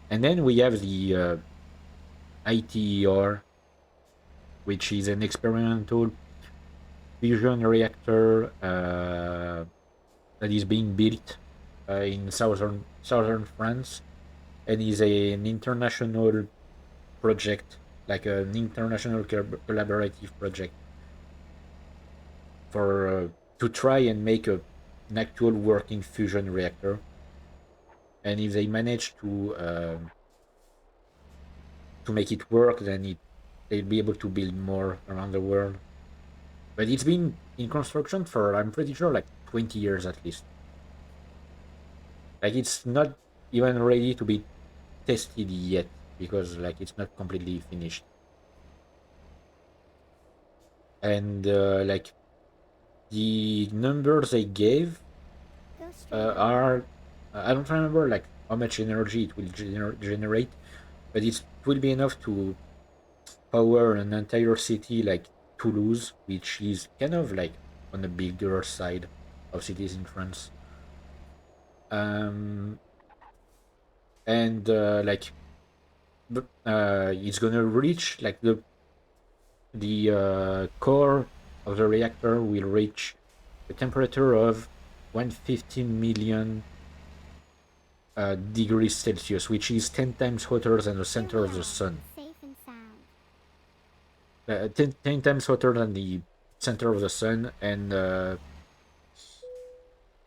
And then we have the ITER, which is an experimental fusion reactor that is being built in southern France, and is an international project, like an international collaborative project for to try and make an actual working fusion reactor. And if they manage to make it work, then they'll be able to build more around the world. But it's been in construction for, I'm pretty sure, like 20 years at least. Like it's not even ready to be tested yet because like it's not completely finished. And like the numbers they gave Go straight ahead. are I don't remember like how much energy it will generate, but it will be enough to power an entire city like Toulouse, which is kind of like on the bigger side of cities in France. Um, and like it's gonna reach like the core of the reactor will reach a temperature of 150 million degrees Celsius, which is 10 times hotter than the Here center we of the are, sun. safe and sound. 10 times hotter than the center of the sun, and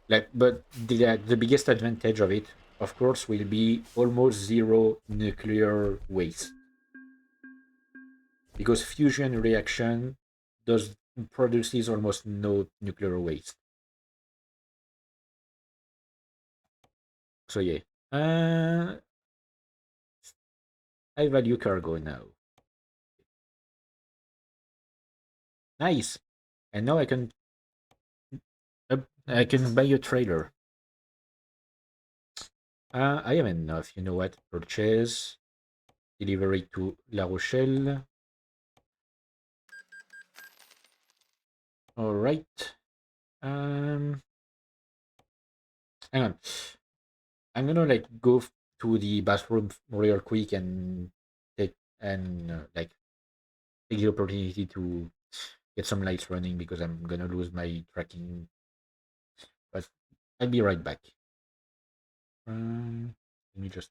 like, but the biggest advantage of it, of course, will be almost zero nuclear waste because fusion reaction does produces almost no nuclear waste. So yeah, I value cargo now. Nice, and now I can buy a trailer. I have enough. You know what? Purchase, delivery to La Rochelle. All right. Um, hang on. I'm gonna like go to the bathroom real quick and take and like take the opportunity to get some lights running because I'm gonna lose my tracking. But I'll be right back. Let me just.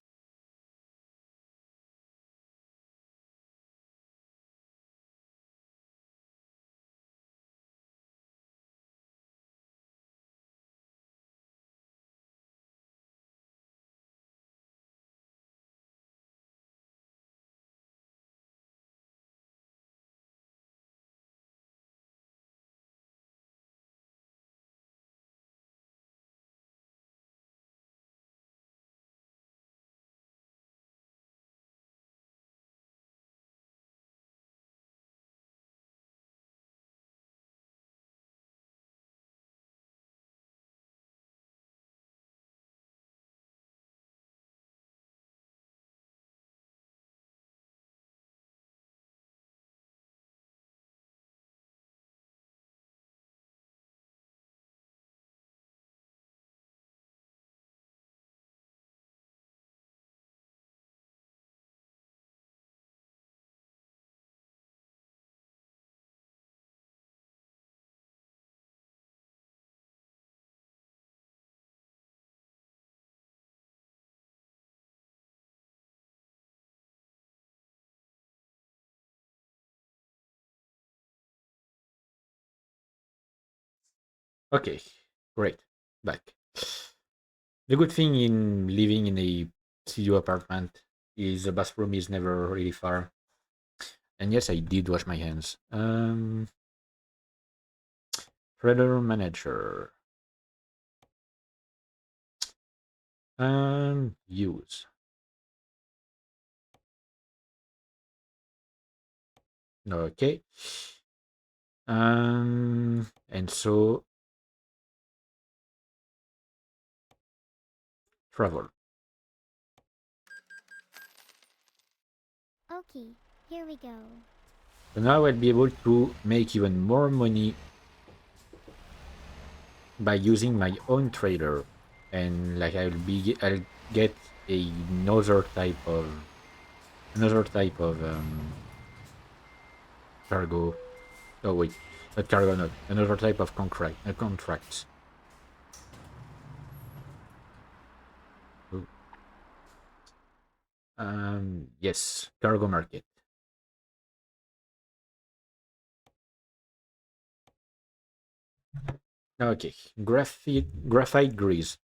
Okay, great. Back. The good thing in living in a studio apartment is the bathroom is never really far. And yes, I did wash my hands. Predator manager. Use. Okay. And so travel. Okay, here we go. So now I'll be able to make even more money by using my own trader, and like I'll get another type of cargo. Oh wait, not cargo, not another type of contracts. Oh, yes, cargo market. Okay, graphite grease.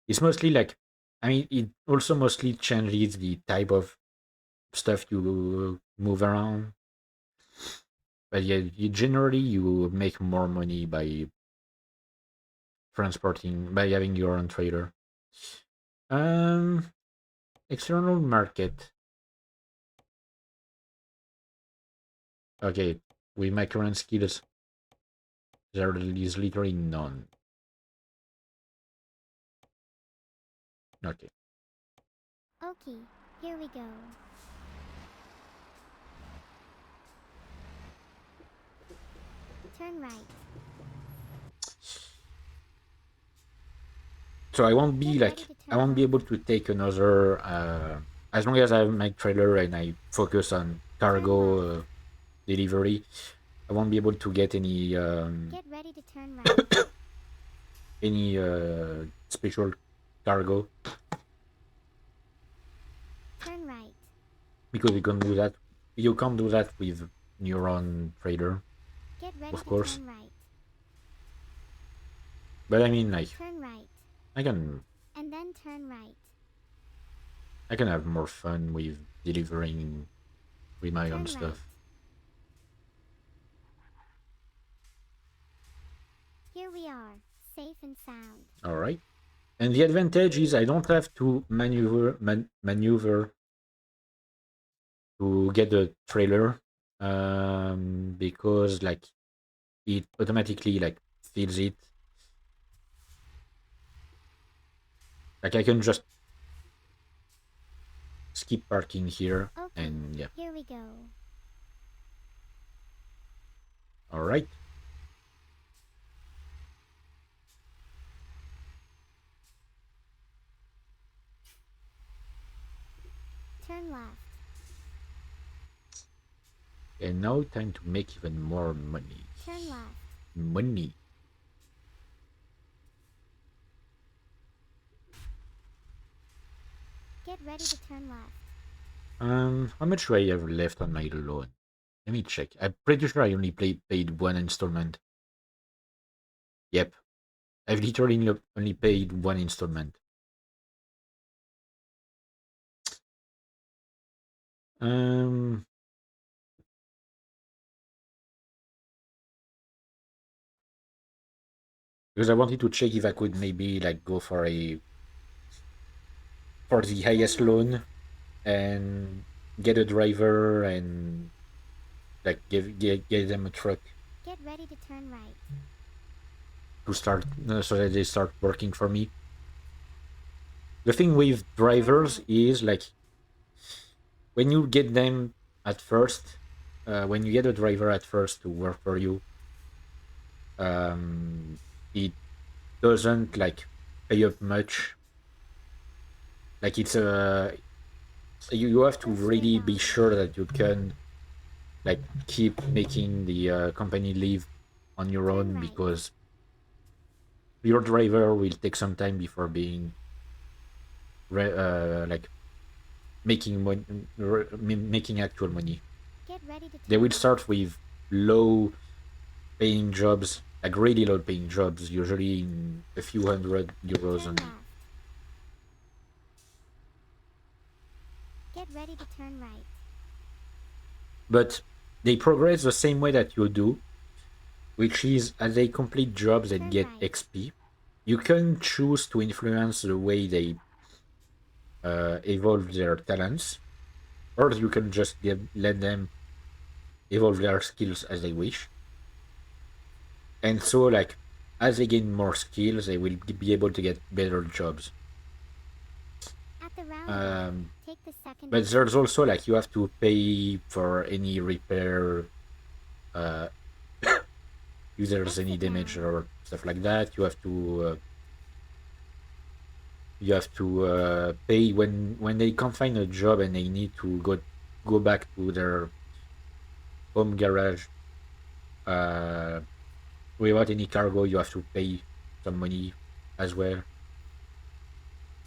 It's mostly like, I mean, it also mostly changes the type of stuff you move around. But yeah, generally you make more money by transporting by having your own trader. Um, external market. Okay, with my current skills, there is literally none. Okay. Okay, here we go. Turn right. So I won't be Get ready like to I turn won't be left. able to take another as long as I have my trailer and I focus on Turn left. cargo delivery. I won't be able to get Get ready to turn right. any special cargo Turn right. because you can do that. You can't do that with your own trader, Get ready of to course. turn right. But I mean, like Turn right. I can And then turn right. I can have more fun with delivering with my own Turn right. stuff. Here we are, safe and sound. All right. And the advantage is I don't have to maneuver to get the trailer because like it automatically like fills it. Like I can just skip parking here Okay, and yeah. here we go. All right. Turn left. And now time to make even more money. Turn left. Money. Get ready to turn left. How much do I have left on my loan? Let me check. I'm pretty sure I only paid one installment. Yep, I've literally only paid one installment. Um, because I wanted to check if I could maybe like go for the highest Turn left. loan and get a driver and like get them a truck Get ready to turn right. to start so that they start working for me. The thing with Turn drivers right. is like when you get them at first, when you get a driver at first to work for you, it doesn't like pay up much. Like it's a you have to Go straight really be on. sure that you can like keep making the company live on your Turn own right. because your driver will take some time before being like making money, making actual money. Get ready to They turn will left. start with low paying jobs, like really low paying jobs, usually in a few hundred euros Turn only. left. Get ready to turn right. But they progress the same way that you do, which is as they complete jobs and Turn get right. XP, you can choose to influence the way they evolve their talents, or you can just let them evolve their skills as they wish. And so, like, as they gain more skills, they will be able to get better jobs. At the roundabout, Um, take the second but exit. there's also like you have to pay for any repair, uh, if there's any Exit damage now. or stuff like that. You have to pay when they can't find a job and they need to go back to their home garage uh, without any cargo. You have to pay some money as well.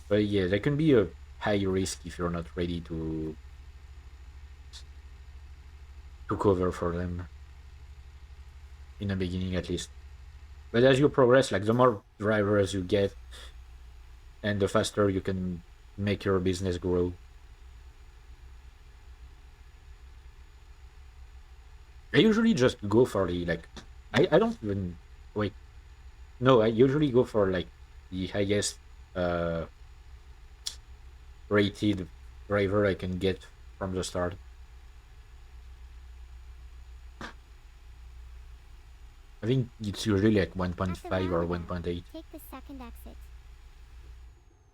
But yeah, there can be a high risk if you're not ready to cover for them in the beginning at least. But as you progress, like the more drivers you get and the faster you can make your business grow. I usually just go for the like I don't even wait. No, I usually go for like the highest uh rated driver I can get from the start. I think it's usually like At the 1.5 or roundabout, 1.8 take the second exit.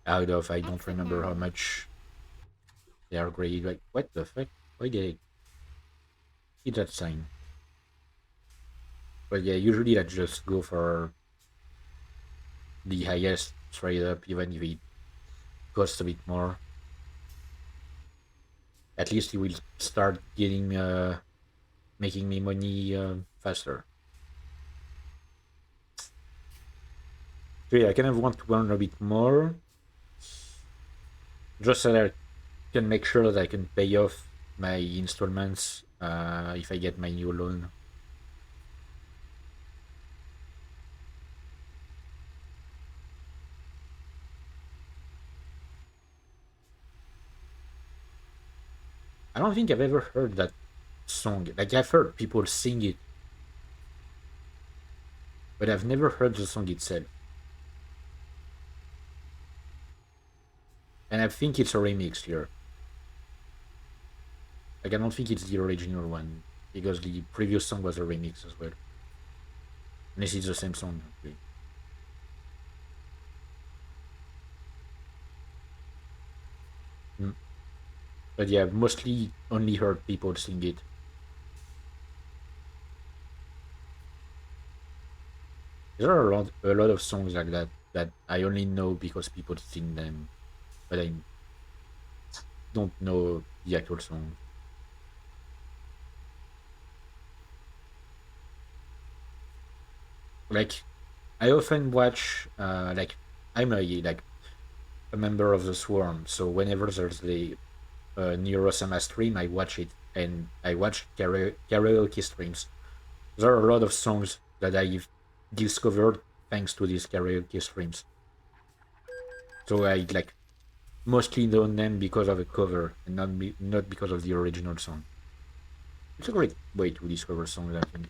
out of I don't Exit remember how now. much they are graded. Like what the fuck? Why did I hit that sign? But yeah, usually I just go for the highest straight up, even if it costs a bit more. At least it will start getting making me money faster. So yeah, I kind of want to learn a bit more, just so that I can make sure that I can pay off my installments if I get my new loan. I don't think I've ever heard that song. Like I've heard people sing it, but I've never heard the song itself. And I think it's a remix here. Like I don't think it's the original one because the previous song was a remix as well. Unless it's the same song. Okay. Mm. But yeah, I've mostly only heard people sing it. There are a lot of songs like that I only know because people sing them, but I don't know the actual song. Like I often watch like I'm a member of the Swarm, so whenever there's the Neurosama stream, I watch it and I watch karaoke streams. There are a lot of songs that I've discovered thanks to these karaoke streams. So I like mostly know them because of a cover and not because of the original song. It's a great way to discover songs, I think.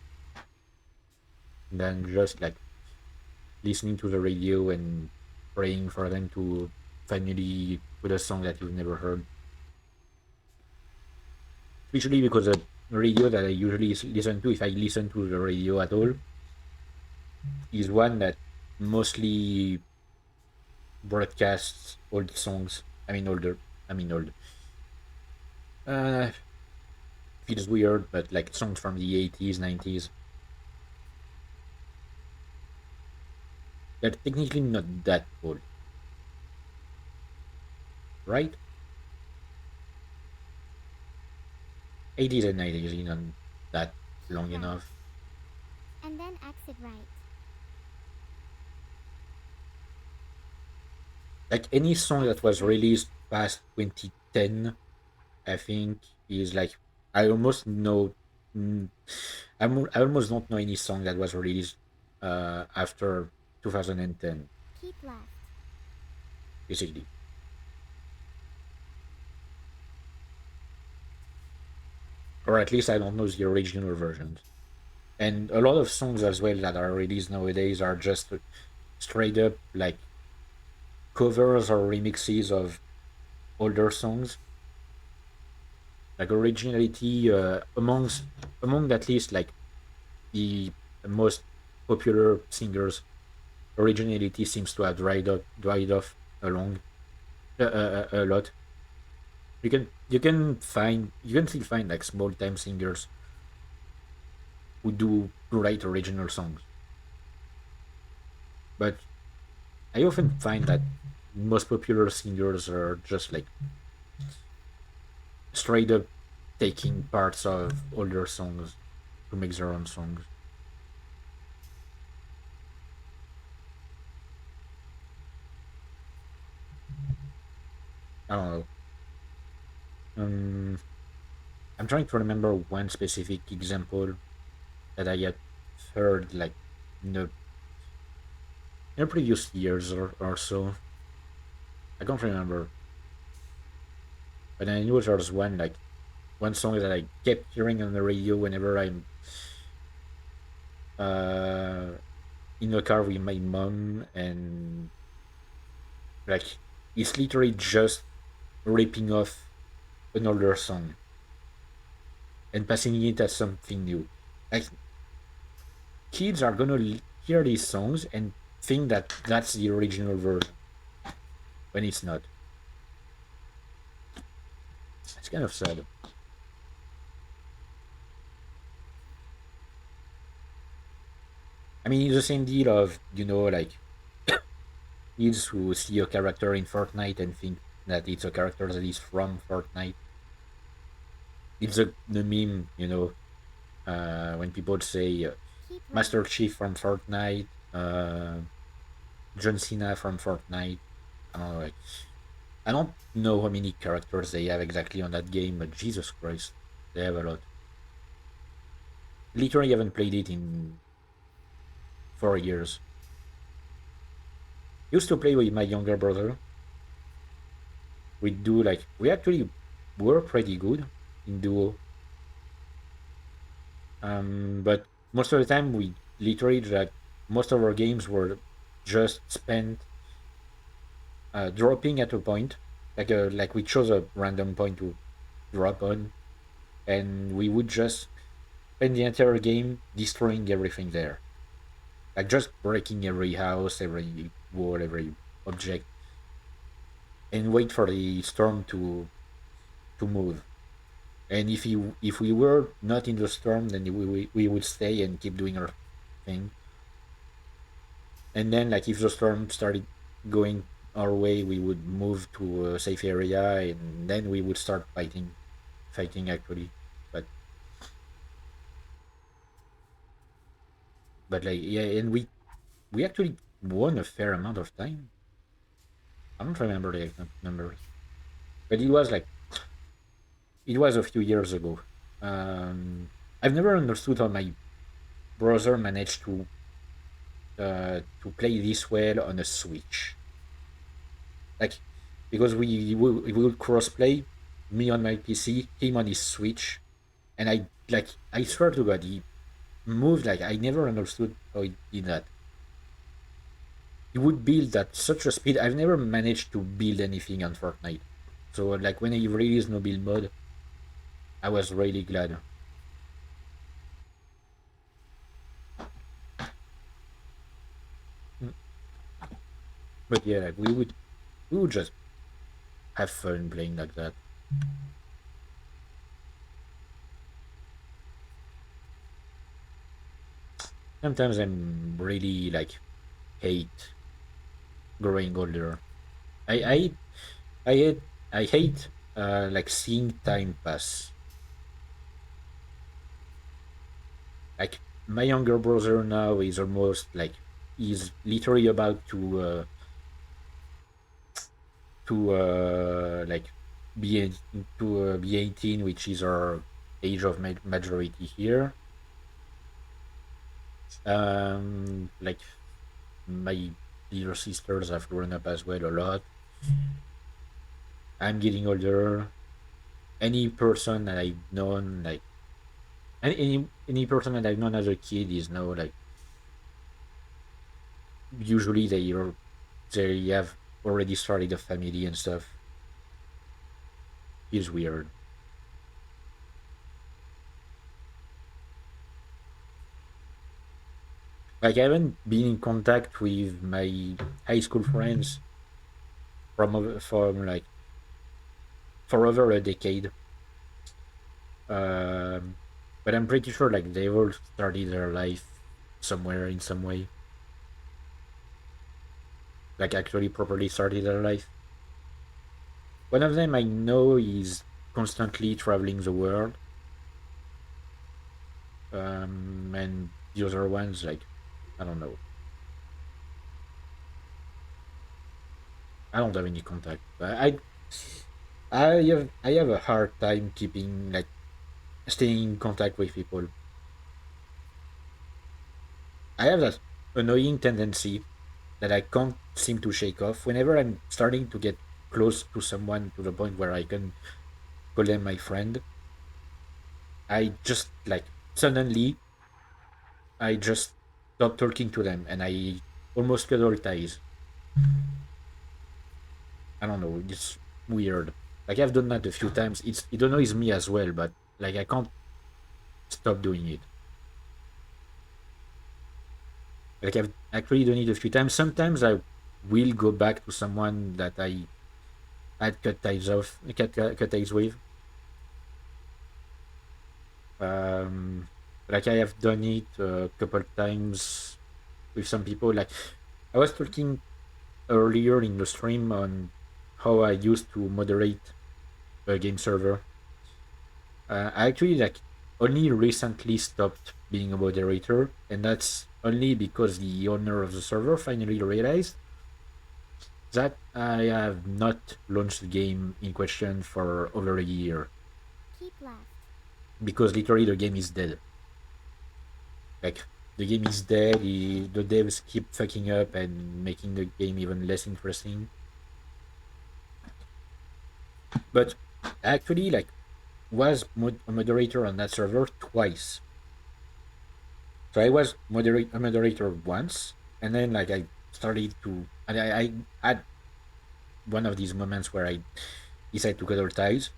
And then just like listening to the radio and praying for them to finally put a song that you've never heard. Especially because the radio that I usually listen to, if I listen to the radio at all, is one that mostly broadcasts old songs. I mean older. I mean old. Uh, Feels weird, but like songs from the 80s, 90s. They're technically not that old, right? 80s and 90s, not that Keep long right. enough. And then exit right. Like any song that Exit was right. released past 2010, I think is like I almost know. mm, I almost don't know any song that was released after 2010, Keep left. basically, or at least I don't know the original versions. And a lot of songs as well that are released nowadays are just straight up like covers or remixes of older songs. Like originality among at least like the most popular singers, originality seems to have dried off along a lot. You can still find like small time singers who do great original songs, but I often find that most popular singers are just like straight up taking parts of older songs to make their own songs. I don't know. Um, I'm trying to remember one specific example that I had heard like in the previous years or so. I can't remember, but I knew there was one song that I kept hearing on the radio whenever I'm uh, in the car with my mom, and like it's literally just ripping off an older song and passing it as something new. Like kids are gonna hear these songs and think that that's the original version when it's not. It's kind of sad. I mean, it's the same deal of like kids who see a character in Fortnite and think that it's a character that is from Fortnite. It's the meme, when people say Keep right. Master Chief from Fortnite, John Cena from Fortnite. I don't know, like I don't know how many characters they have exactly on that game, but Jesus Christ, they have a lot. Literally haven't played it in 4 years. Used to play with my younger brother. We actually were pretty good in duo. But most of the time we literally like most of our games were just spent dropping at a point, like we chose a random point to drop on, and we would just spend the entire game destroying everything there, like just breaking every house, every wall, every object, and wait for the storm to move. And if we were not in the storm, then we would stay and keep doing our thing. And then like if the storm started going our way, we would move to a safe area, and then we would start fighting actually. But But like yeah, and we actually won a fair amount of time. I don't remember the exact numbers, but it was a few years ago. Um, I've never understood how my brother managed to play this well on a Switch. Like because we would crossplay, me on my PC, him on his Switch, and I swear to God, he moved like I never understood how he did that. He would build at such a speed. I've never managed to build anything on Fortnite. So like when he released no build mode, I was really glad. Mm. But yeah, like we would just have fun playing like that. Sometimes I'm really like hate growing older. I I I hate I hate like seeing time pass. Like my younger brother now is almost like he's literally about to like be 18, which is our age of majority here. Like my little sisters have grown up as well a lot. I'm getting older. Any person that I've known, like any person that I've known as a kid is now like usually they have already started a family and stuff. Is weird. Like I haven't been in contact with my high school friends from like for over a decade. Um, but I'm pretty sure like they all started their life somewhere in some way. Like actually properly started their life. One of them I know is constantly traveling the world. And the other ones like I don't know. I don't have any contact. I have a hard time keeping like staying in contact with people. I have that annoying tendency that I can't seem to shake off. Whenever I'm starting to get close to someone to the point where I can call them my friend, I just like suddenly I just stop talking to them and I almost cut all ties. I don't know, it's weird. Like I've done that a few times. It annoys me as well, but like I can't stop doing it. Like I've actually done it a few times. Sometimes I will go back to someone that I had cut ties with. Um, like I have done it a couple times with some people. Like I was talking earlier in the stream on how I used to moderate a game server. I actually like only recently stopped being a moderator, and that's only because the owner of the server finally realized that I have not launched the game in question for over a year Keep left. because literally the game is dead. Like the game is dead. The devs keep fucking up and making the game even less interesting. But actually, like, was a moderator on that server twice. So I was a moderator once, and then like I started to, and I had one of these moments where I decided to cut all ties.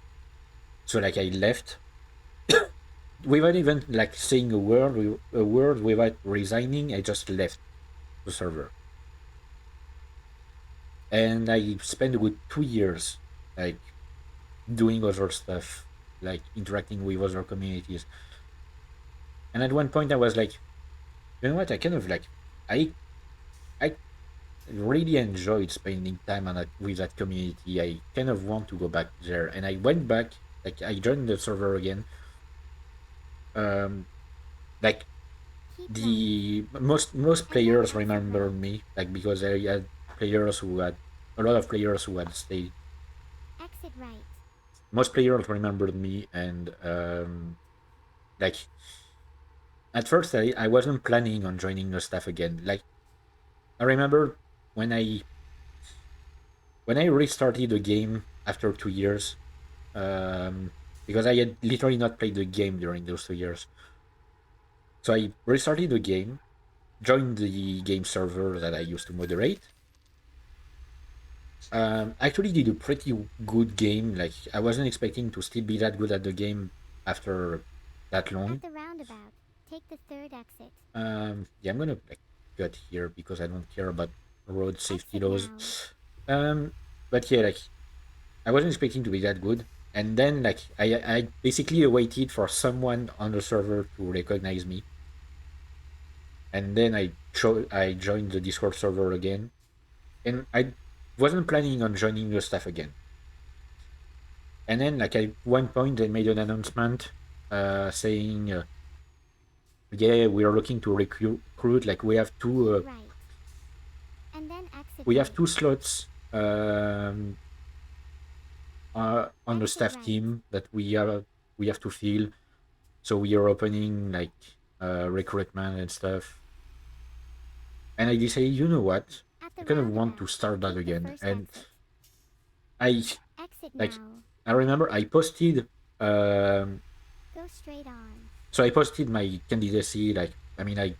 So like I left without even like saying a word without resigning. I just left the server, and I spent a good 2 years like doing other stuff, like interacting with other communities. And at one point, I was like, you know what? I kind of like, I really enjoyed spending time with that community. I kind of want to go back there, and I went back. Like I joined the server again. Um, like Keep right. the most And then players exit remember right. me like because I had players who had a lot of players who had stayed. Exit right. Most players remembered me, and like at first I wasn't planning on joining the staff again. Like I remember when I when I restarted the game after 2 years, um, because I had literally not played the game during those 2 years. So I restarted the game, joined the game server that I used to moderate. Actually did a pretty good game. Like I wasn't expecting to still be that good at the game after that At long. the roundabout, take the third exit. Yeah, I'm gonna like cut here because I don't care about road safety Exit laws. now. Um, but yeah, like I wasn't expecting to be that good. And then like I basically waited for someone on the server to recognize me, and then I joined the Discord server again, and I wasn't planning on joining the staff again. And then like at one point they made an announcement saying, yeah, we are looking to recruit. Like Keep right. And then exit we have right. 2 slots on the Exit staff right. team that we have to fill. So we are opening like recruitment and stuff. And I decided, you know what? At I the kind of want to roundabout, start that take the again. first And exit. I Exit like now. I remember I posted um Go straight on. so I posted my candidacy. Like I mean I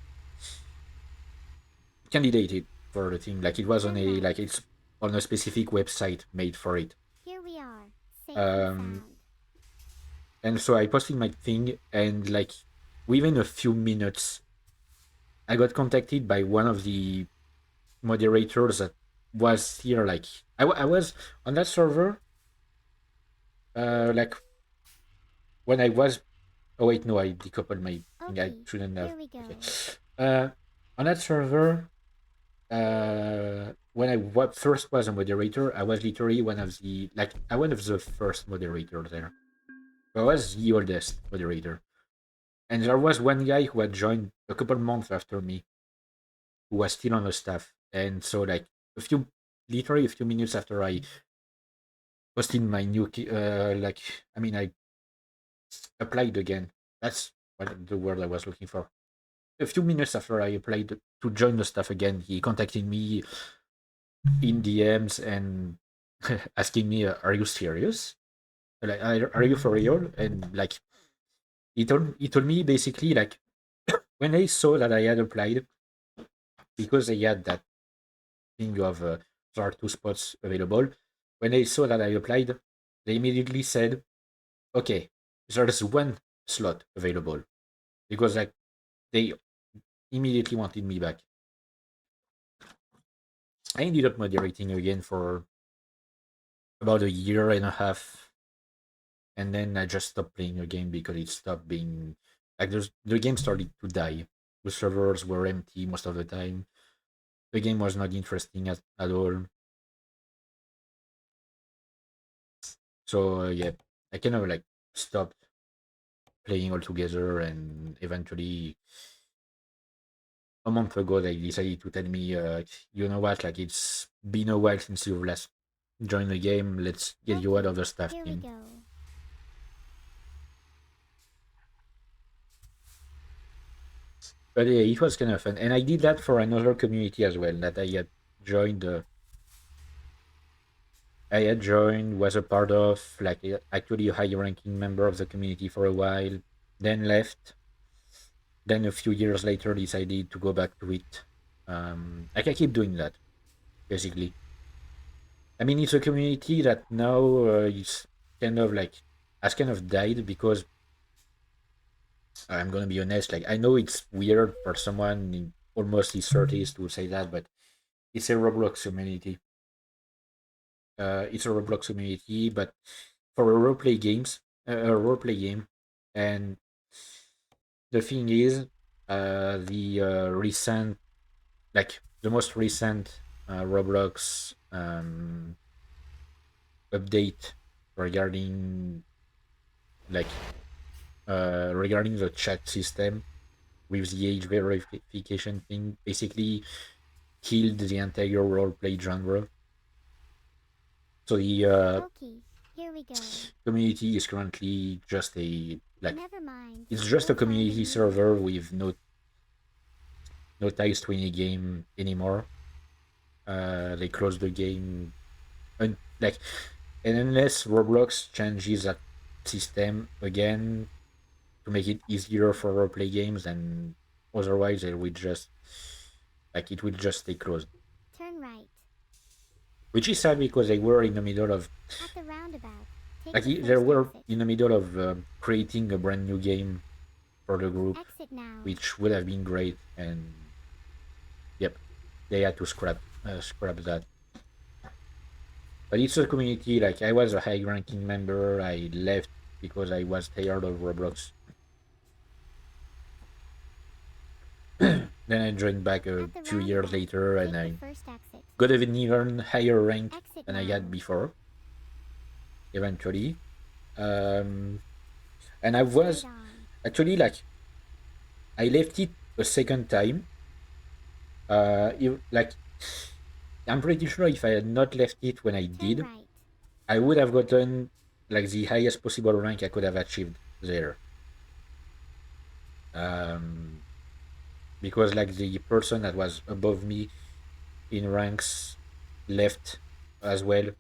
candidated for the thing. Like it was on Turn a right. like it's on a specific website made for it. Here we are, safe and Um, sound. and so I posted my thing, and like within a few minutes, I got contacted by one of the moderators that was here. Like I was on that server. Like when I was. Oh wait, no, I decoupled my thing. I Okay, shouldn't have. here we Okay. go. Uh, on that server, when first was a moderator, I was literally one of the like I one of the first moderators there. I was the oldest moderator, and there was one guy who had joined a couple months after me, who was still on the staff. And so, like literally a few minutes after I posted my like I mean, I applied again. That's what the word I was looking for. A few minutes after I applied to join the staff again, he contacted me in DMs and asking me, "Are you serious? Like, are you for real?" And like he told me basically like when they saw that I had applied because they had that thing of there are 2 spots available. When they saw that I applied, they immediately said, "Okay, there's one slot available," because like they immediately wanted me back. I ended up moderating again for about a year and a half, and then I just stopped playing the game because it stopped being like the game started to die. The servers were empty most of the time. The game was not interesting at all. So yeah, I kind of like stopped playing altogether, and eventually a month ago they decided to tell me, you know what, like it's been a while since you've last joined the game. Let's get you out Okay, of the staff here we team. go. But yeah, it was kind of fun, and I did that for another community as well that joined. I had joined, was a part of, like actually a high-ranking member of the community for a while, then left. Then a few years later, decided to go back to it. I can keep doing that basically. I mean, it's a community that now is kind of like has kind of died because I'm gonna be honest. Like I know it's weird for someone in almost his 30s to say that, but it's a Roblox community. It's a Roblox community, but for a role play game, and the thing is, the recent, like the most recent Roblox update regarding like regarding the chat system. with the age verification thing, basically killed the entire roleplay genre. So the Okay, here we go. community is currently just Never mind. it's just We'll a find a community new server way. with no ties to any game anymore. They closed the game, like, and unless Roblox changes that system again to make it easier for roleplay games, and otherwise it will just it will just stay closed. Turn right. Which is sad because they were in the middle of At the roundabout, take the they first were exit. in the middle of creating a brand new game for the group, Exit now. which would have been great. And yep, they had to scrap that. But it's a community. Like, I was a high ranking member. I left because I was tired of Roblox. Then I joined back a At the few years roundabout, later, and take the I first exit. got an even higher rank Exit than I now. had before. Eventually, um, and I Go straight was on. actually like, I left it a second time. Like, I'm pretty sure if I had not left it when I Turn did, right. I would have gotten like the highest possible rank I could have achieved there. Um, because like the person that was above me in ranks left as well.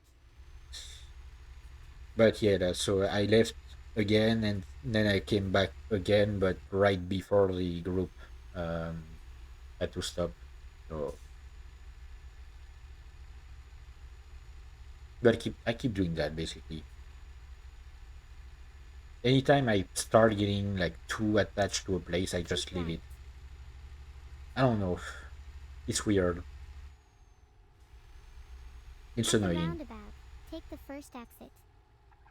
But yeah, so I left again, and then I came back again, but right before the group um, had to stop. So, but I keep doing that basically. Anytime I start getting like too attached to a place, I Keep just leave right. it. I don't know. It's weird. It's At the annoying. roundabout, take the first exit.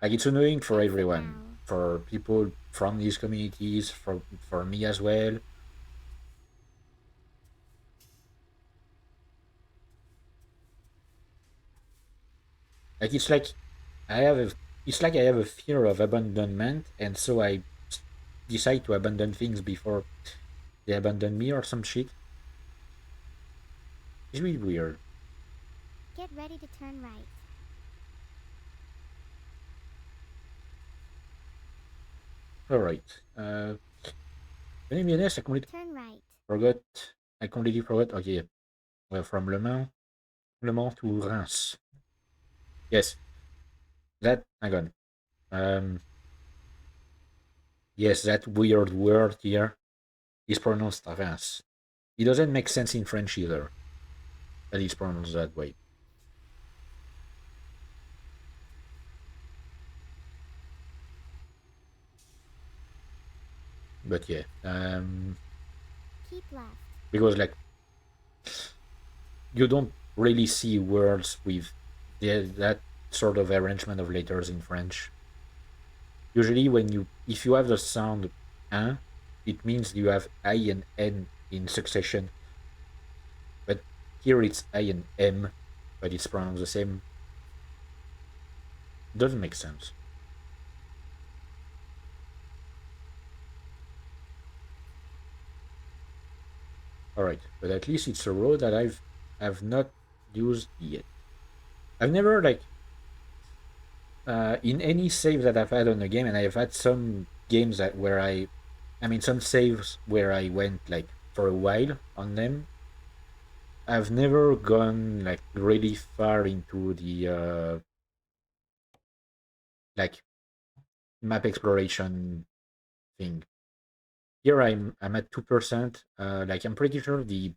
Like, it's annoying for Exit everyone, now. for people from these communities, for me as well. Like, I have a it's like I have a fear of abandonment, and so I decide to abandon things before they abandon me or some shit. It's really weird. Get ready to turn right. All right. Let me be honest, Turn right. forgot. I completely forgot. Okay, well, from Le Mans to Reims. Yes, that. Hang on. Um, yes, that weird word here is pronounced Reims. It doesn't make sense in French either, that it's pronounced that way. But yeah, Keep left. because like, you don't really see words with that sort of arrangement of letters in French. Usually, if you have the sound un, it means you have I and N in succession. But here it's I and M, but it's pronounced the same. Doesn't make sense. All right, but at least it's a road that I've not used yet. I've never like in any save that I've had on a game, and I've had some games that where I mean, some saves where I went like for a while on them. I've never gone like really far into the like map exploration thing. Here I'm at 2%. Like, I'm pretty sure the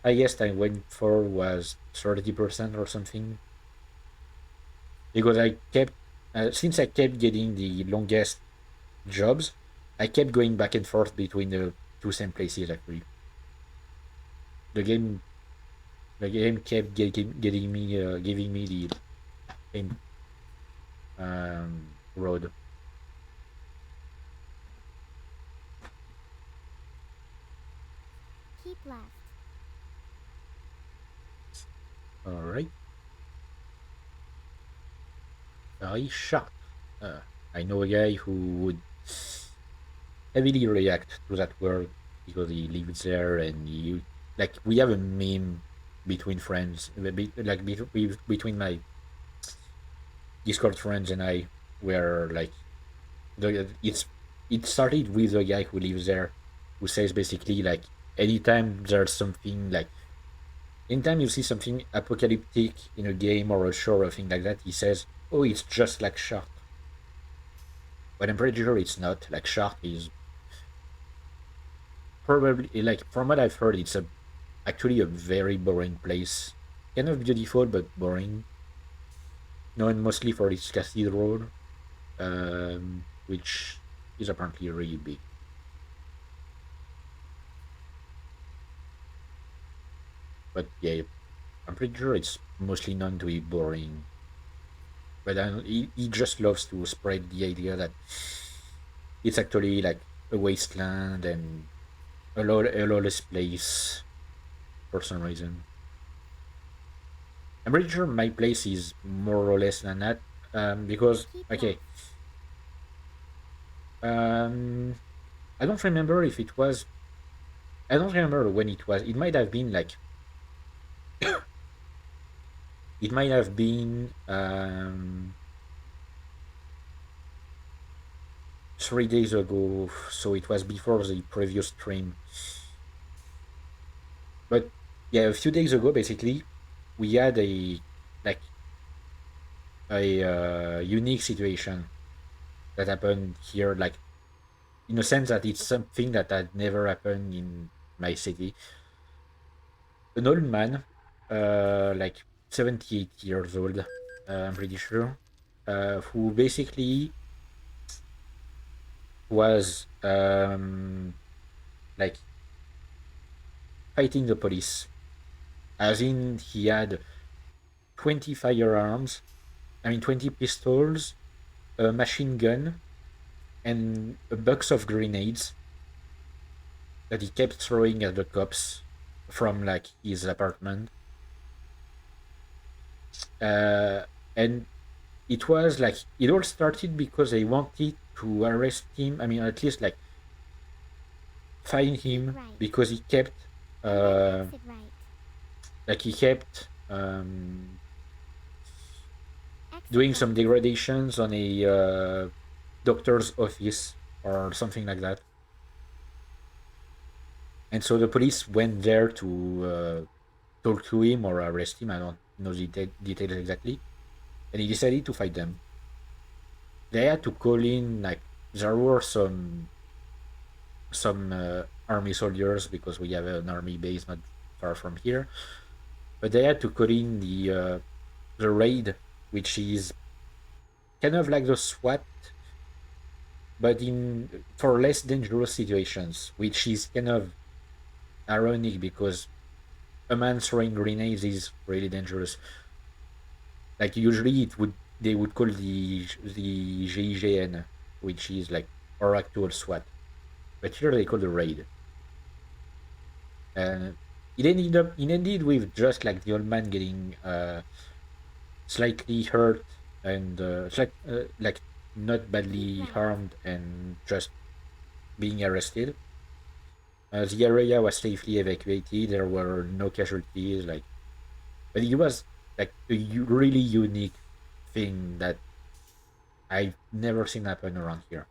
highest I went for was 30% or something. Because I kept since I kept getting the longest jobs, I kept going back and forth between the two same places. Actually, the game the game kept getting me giving me the same road. Keep left. All right, very sharp. Uh, I know a guy who would heavily react to that word because he lives there, and you like we have a meme between friends, between my Discord friends and I, where like it started with the guy who lives there, who says basically like anytime there's something like anytime you see something apocalyptic in a game or a show or a thing like that, he says, "Oh, it's just like Shark." But I'm pretty sure it's not. Like Shark is probably like from what I've heard, it's a actually a very boring place. Kind of beautiful but boring. Known mostly for its cathedral, which is apparently really big. But yeah, I'm pretty sure it's mostly known to be boring. But he just loves to spread the idea that it's actually like a wasteland and a lawless place for some reason. I'm pretty sure my place is more or less than that. Because Keep okay, left. um, I don't remember if it was. I don't remember when it was. It might have been like. It might have been 3 days ago, so it was before the previous stream. But yeah, a few days ago, basically, we had a like a unique situation that happened here, like in a sense that it's something that had never happened in my city. An old man, like 78 years old, I'm pretty sure, who basically was like fighting the police, as in he had 20 firearms, I mean 20 pistols, a machine gun, and a box of grenades that he kept throwing at the cops from like his apartment. Uh, and it was like it all started because they wanted to arrest him. I mean, at least like find Keep him right. because he kept And then uh exit right. like he kept Exit doing some right. degradations on a doctor's office or something like that. And so the police went there to talk to him or arrest him. I don't know the details exactly. And he decided to fight them. They had to call in like there were some army soldiers because we have an army base not far from here. But they had to call in the raid, which is kind of like the SWAT, but in for less dangerous situations, which is kind of ironic because a man throwing grenades is really dangerous. Like usually it would they would call the GIGN, which is like our actual SWAT, but here they call the raid. And it ended with just like the old man getting slightly hurt and like not Keep badly right. harmed and just being arrested. The area was safely evacuated. There were no casualties. Like, but it was like a really unique thing that I've never seen happen around here.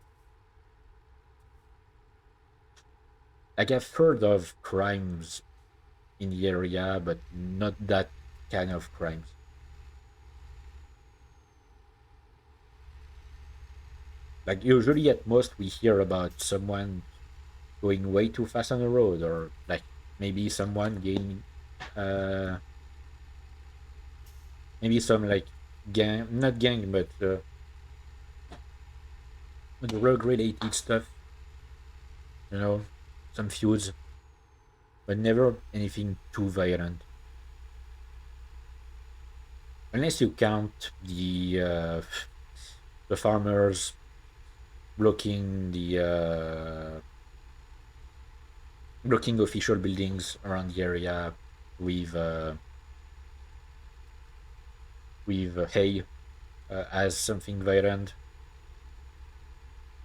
Like I've heard of crimes in the area, but not that kind of crimes. Like usually at most we hear about someone going way too fast on the road or like maybe someone getting uh maybe some like gang not gang but drug related stuff, you know, some feuds, but never anything too violent. Unless you count the farmers blocking the blocking official buildings around the area with hay as something violent,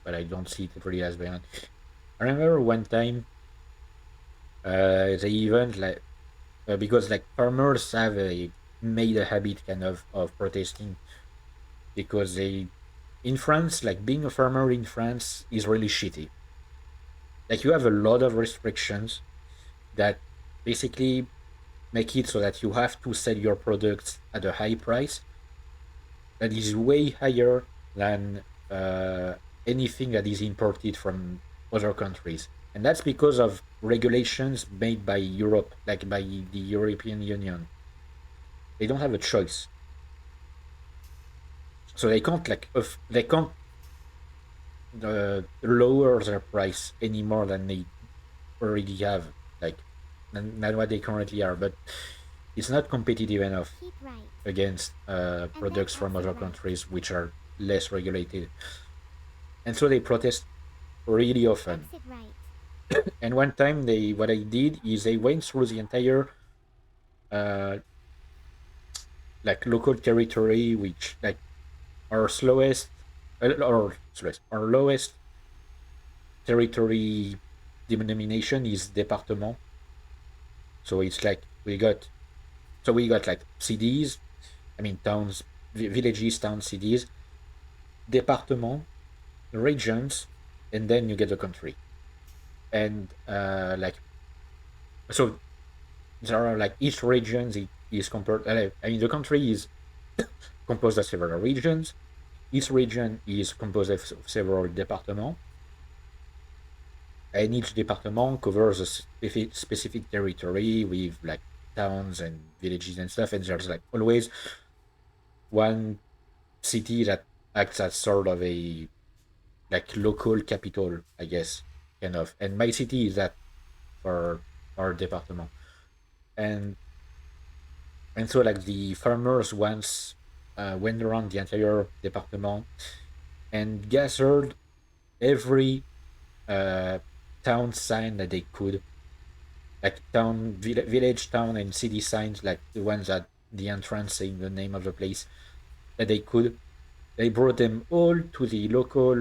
but I don't see it really as violent. I remember one time they even like because like farmers have a made a habit kind of protesting because they in France like being a farmer in France is really shitty. Like you have a lot of restrictions that basically make it so that you have to sell your products at a high price that is way higher than anything that is imported from other countries. And that's because of regulations made by Europe, like by the European Union. They don't have a choice, so they can't they can't lower their price any more than they already have, like than what they currently are. But it's not competitive enough Keep right. against And then products from exit other right. countries which are less regulated, and so they protest really often. Exit right. And one time, they what I did is they went through the entire uh, like local territory, which like our slowest or slowest, our lowest territory denomination is département. So it's like we got like cities, I mean towns, villages, towns, cities, département, regions, and then you get the country. And like so there are like each region is compared. I mean the country is composed of several regions. Each region is composed of several départements, and each département covers a specific territory with like towns and villages and stuff. And there's like always one city that acts as sort of a like local capital, I guess, kind of. And my city is that for our département. And so like the farmers once went around the entire département and gathered every uh, town sign that they could, like village, town, and city signs, like the ones at the entrance saying the name of the place that they could. They brought them all to the local,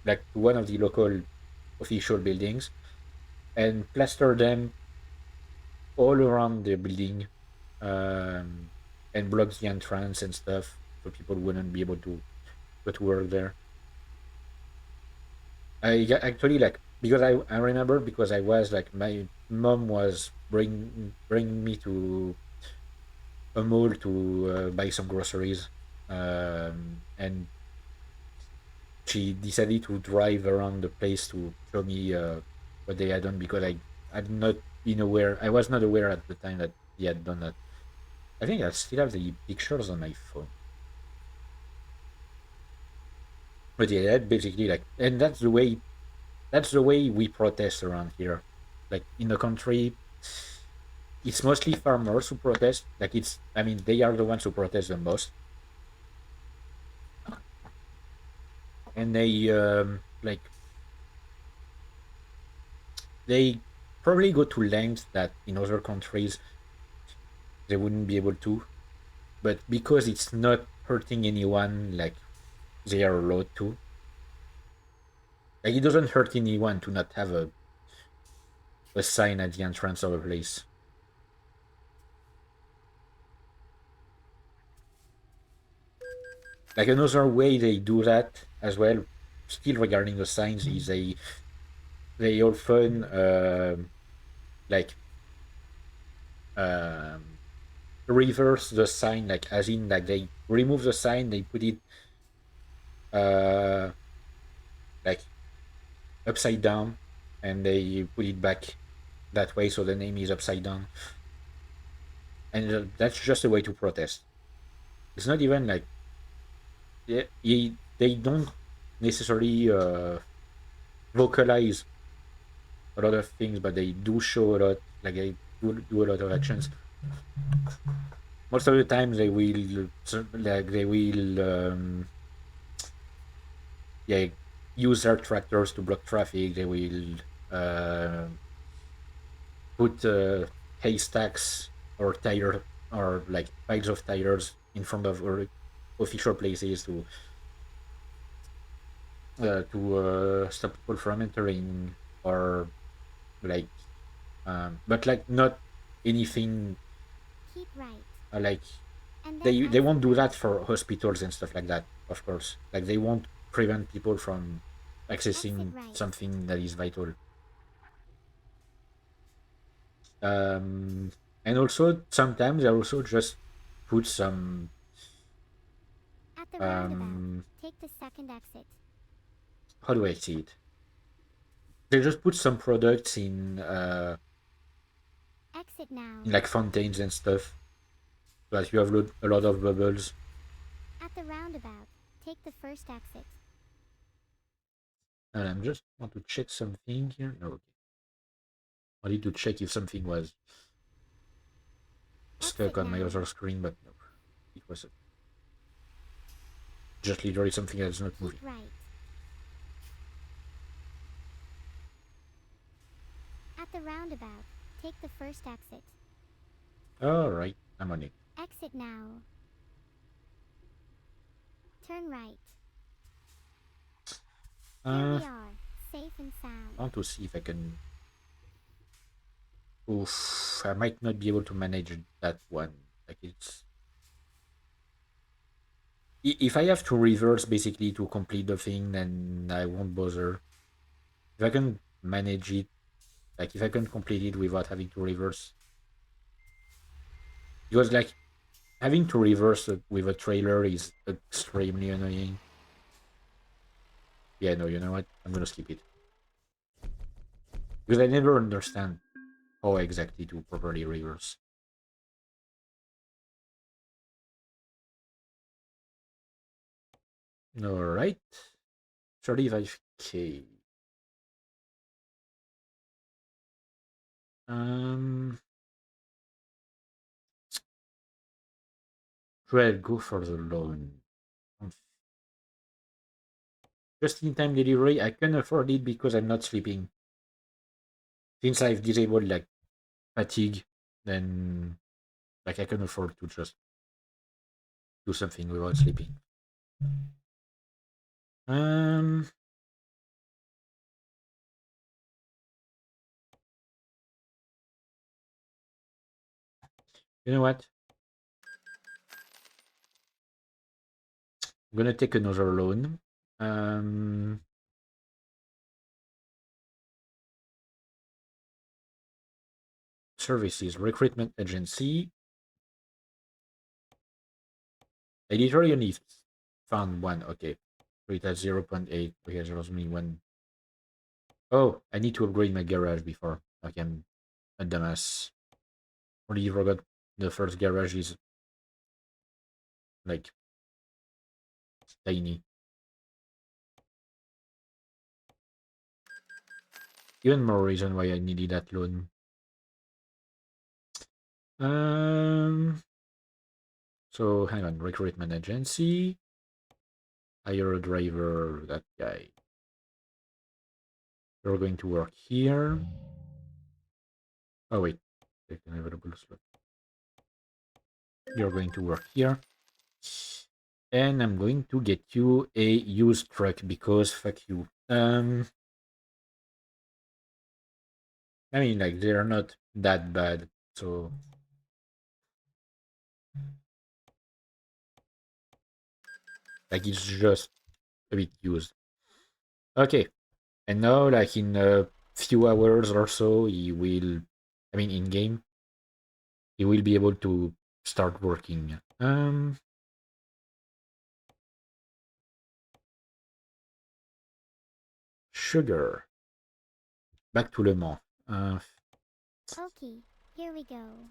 like to one of the local official buildings, and plastered them all around the building, um, and blocked the entrance and stuff, so people wouldn't be able to go to work there. Actually like because I remember because I was like my mom was bring me to a mall to buy some groceries, and she decided to drive around the place to show me what they had done because I'd not been aware. I was not aware at the time that he had done that. I think I still have the pictures on my phone. But yeah, that basically like, and that's the way we protest around here. Like in the country, it's mostly farmers who protest. Like it's, I mean, they are the ones who protest the most, and they probably go to lengths that in other countries they wouldn't be able to. But because it's not hurting anyone, like they are allowed to. Like it doesn't hurt anyone to not have a sign at the entrance of a place. Like another way they do that as well, still regarding the signs, is they often like um, reverse the sign, like as in like they remove the sign, they put it uh, like upside down, and they put it back that way, so the name is upside down, and that's just a way to protest. It's not even like they don't necessarily vocalize a lot of things, but they do show a lot. Like they do a lot of actions. Most of the time, they will like they will yeah use their tractors to block traffic. They will uh, put haystacks or tire or like piles of tires in front of or official places to to stop people from entering, or like but like not anything Keep right. like And then they exit won't do right. that for hospitals and stuff like that, of course. Like they won't prevent people from Exit accessing right. something that is vital. um and also sometimes they also just put some At the roundabout, um take the second exit. how do I say it, they just put some products Exit now. in like fountains and stuff, so that you have a lot of bubbles. At the roundabout, take the first exit. And I'm just want to check something here. No, okay. I need to check if something was stuck Exit on my now. other screen, but no, it was just literally something that's not Keep moving. right. At the roundabout, take the first exit. All right, I'm on it. Exit now. Turn right. Here Uh, we are, safe and I sound. want to see if I can. Oof, I might not be able to manage that one. Like it's if I have to reverse basically to complete the thing, then I won't bother. If I can manage it, like if I can complete it without having to reverse, because like having to reverse with a trailer is extremely annoying. Yeah, no, you know what? I'm gonna skip it because I never understand how exactly to properly reverse. All right, 35K. Um, should I go for the loan? Just in time delivery, I can afford it because I'm not sleeping. Since I've disabled like fatigue, then like I can afford to just do something without sleeping. Um, you know what? I'm gonna take another loan. Um, services recruitment agency. I literally only found one. Okay, so it has 0.8. Okay, there's only one. Oh, I need to upgrade my garage before. Okay, I'm a dumbass. Already forgot the first garage is like tiny. Even more reason why I needed that loan. Um, so hang on, recruitment agency, hire a driver, that guy. You're going to work here. Oh wait, take an available slot. You're going to work here. And I'm going to get you a used truck because fuck you. I mean like they're not that bad, so like it's just a bit used. Okay, and now like in a few hours or so, he will. I mean, in game, he will be able to start working. Sugar. Back to Le Mans. Okay, here we go.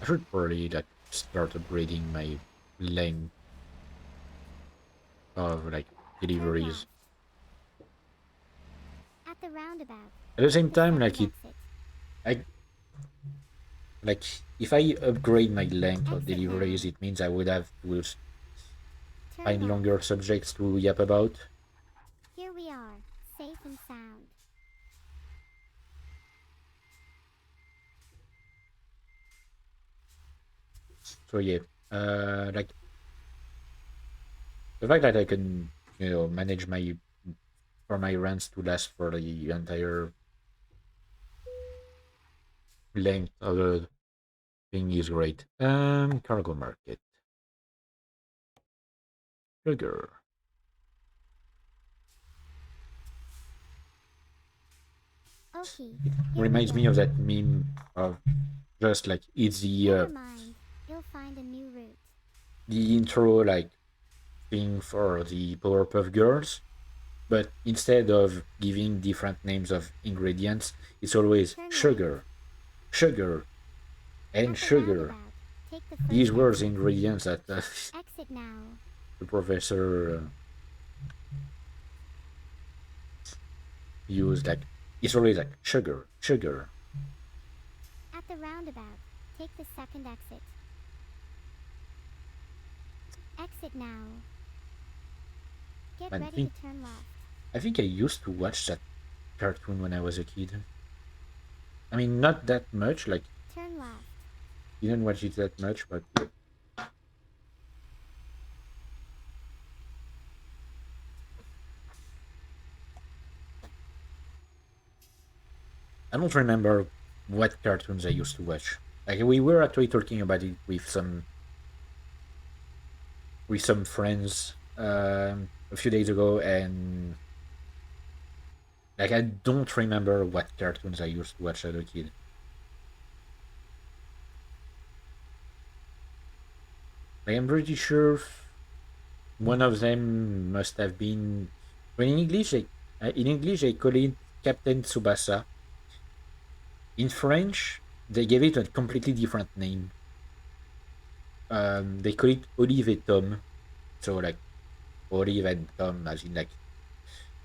I should probably like start upgrading my length of like Turn deliveries. left. At the roundabout, At the take same the time, second like exit. I like if I upgrade my length of Exit deliveries, now. it means I would have to Turn find left. longer subjects to yap about. Here we are, safe and sound. So yeah, like The fact that I can, manage my runs to last for the entire length of the thing is great. Cargo market. Sugar. Okay, It here we reminds go. me of that meme of just like it's Never mind. You'll find a new route. the intro like thing for the Powerpuff Girls, but instead of giving different names of ingredients, it's always Turn right. sugar, sugar, and At the sugar. roundabout, take the These first were the exit. ingredients that Exit now. the professor used. Like it's always like sugar, sugar. At the roundabout, take the second exit. Exit now. Get Man, ready to turn left. I think I used to watch that cartoon when I was a kid. I mean, not that much. Like Turn left. didn't watch it that much, but I don't remember what cartoons I used to watch. Like we were actually talking about it with some friends a few days ago, and like I don't remember what cartoons I used to watch as a kid. Like, I'm pretty sure one of them must have been. Well, in English they call it Captain Tsubasa. In French, they gave it a completely different name. They call it Olive et Tom. So like Olive and Tom, as in like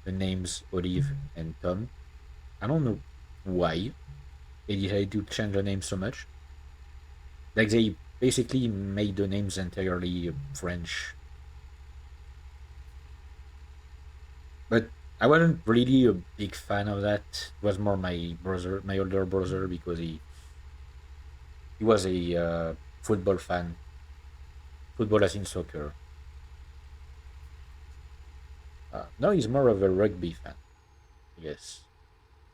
the names Olive and Tom. I don't know why they decided to change the name so much. Like they basically made the names entirely French. But I wasn't really a big fan of that. It was more my brother, my older brother, because he was a football fan, football as in soccer. No, he's more of a rugby fan, I guess.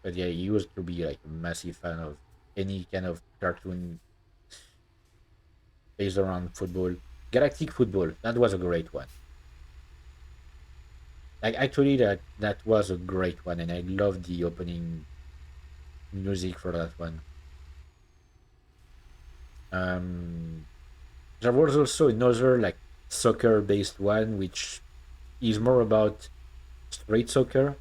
But yeah, he used to be like a massive fan of any kind of cartoon based around football. Galactic Football, that was a great one. Like actually, that was a great one, and I loved the opening music for that one. Um, there was also another like soccer-based one, which is more about street soccer,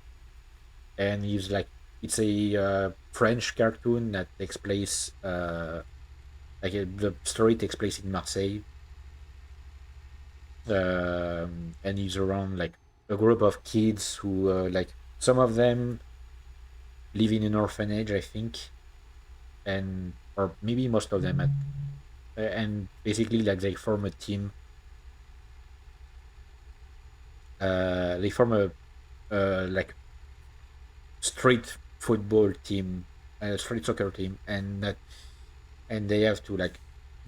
and is like it's a French cartoon that takes place the story takes place in Marseille, and is around like a group of kids who like some of them live in an orphanage, I think, and or maybe most of them and basically like they form a like street football team, a street soccer team, and they have to like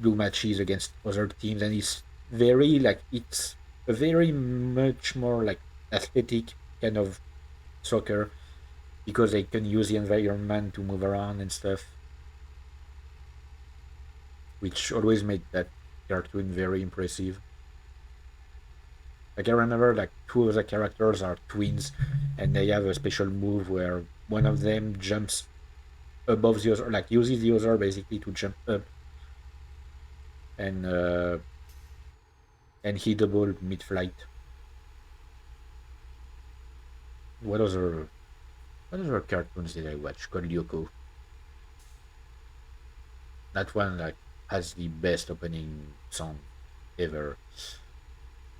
do matches against other teams, and it's a very much more like athletic kind of soccer because they can use the environment to move around and stuff, which always made that cartoon very impressive. Like I remember like two of the characters are twins and they have a special move where one of them jumps above the other, like uses the other basically to jump up and uh and hit the ball mid-flight. What other what other cartoons did I watch? Called Lyoko. That one like has the best opening song ever.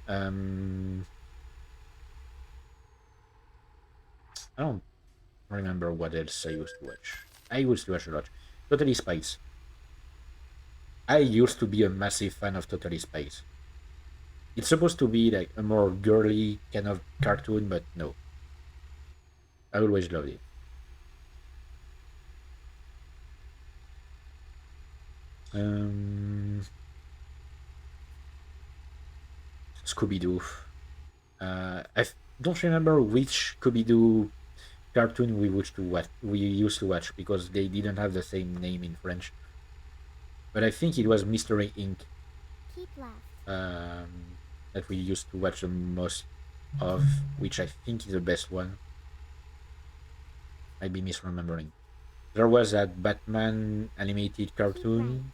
Um I don't remember what else I used to watch. I used to watch a lot. Totally Spies. I used to be a massive fan of Totally Spies. It's supposed to be like a more girly kind of cartoon, but no. I always loved it. Um, Scooby Doo. don't remember which Scooby-Doo cartoon we used to watch because they didn't have the same name in French. But I think it was Mystery Inc. Keep left. That we used to watch the most of, which I think is the best one. Might be misremembering. There was that Batman animated Keep right. cartoon.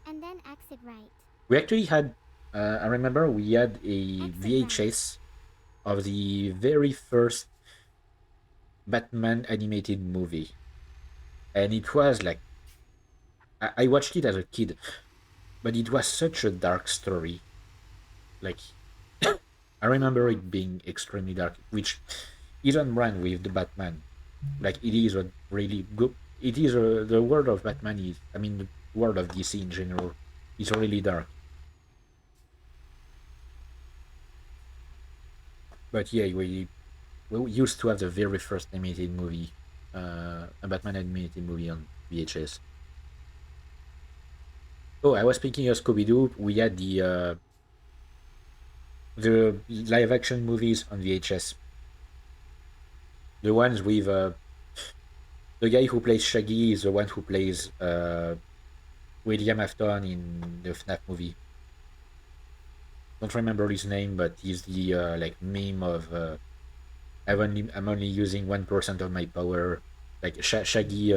And then exit right. We actually had, I remember we had a Exit right. VHS of the very first Batman animated movie. And it was like, I watched it as a kid, but it was such a dark story. Like, I Keep remember left. it being extremely dark, which isn't ran with the Batman. Like, it is a really good. It is the world of Batman is. I mean, the world of DC in general is really dark. But yeah, we used to have the very first animated movie, a Batman animated movie on VHS. Oh, I was speaking of Scooby Doo. We had the live action movies on VHS. The ones with the guy who plays Shaggy is the one who plays William Afton in the FNAF movie. Don't remember his name, but he's the like meme of I'm only using 1% of my power, like Shaggy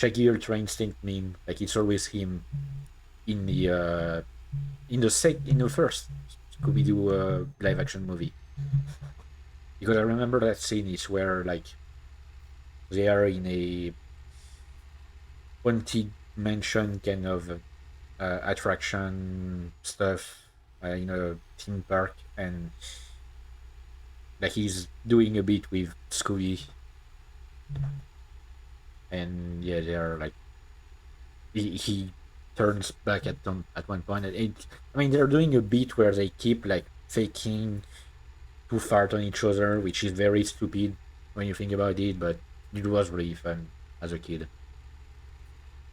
Ultra Instinct meme. Like it's always him in the first Scooby Doo live action movie, because I remember that scene is where like they are in a haunted mansion kind of attraction stuff in a theme park, and like he's doing a bit with Scooby, and yeah, they are like he turns back at them at one point. And I mean, they're doing a bit where they keep like faking to fart on each other, which is very stupid when you think about it, but it was really fun as a kid.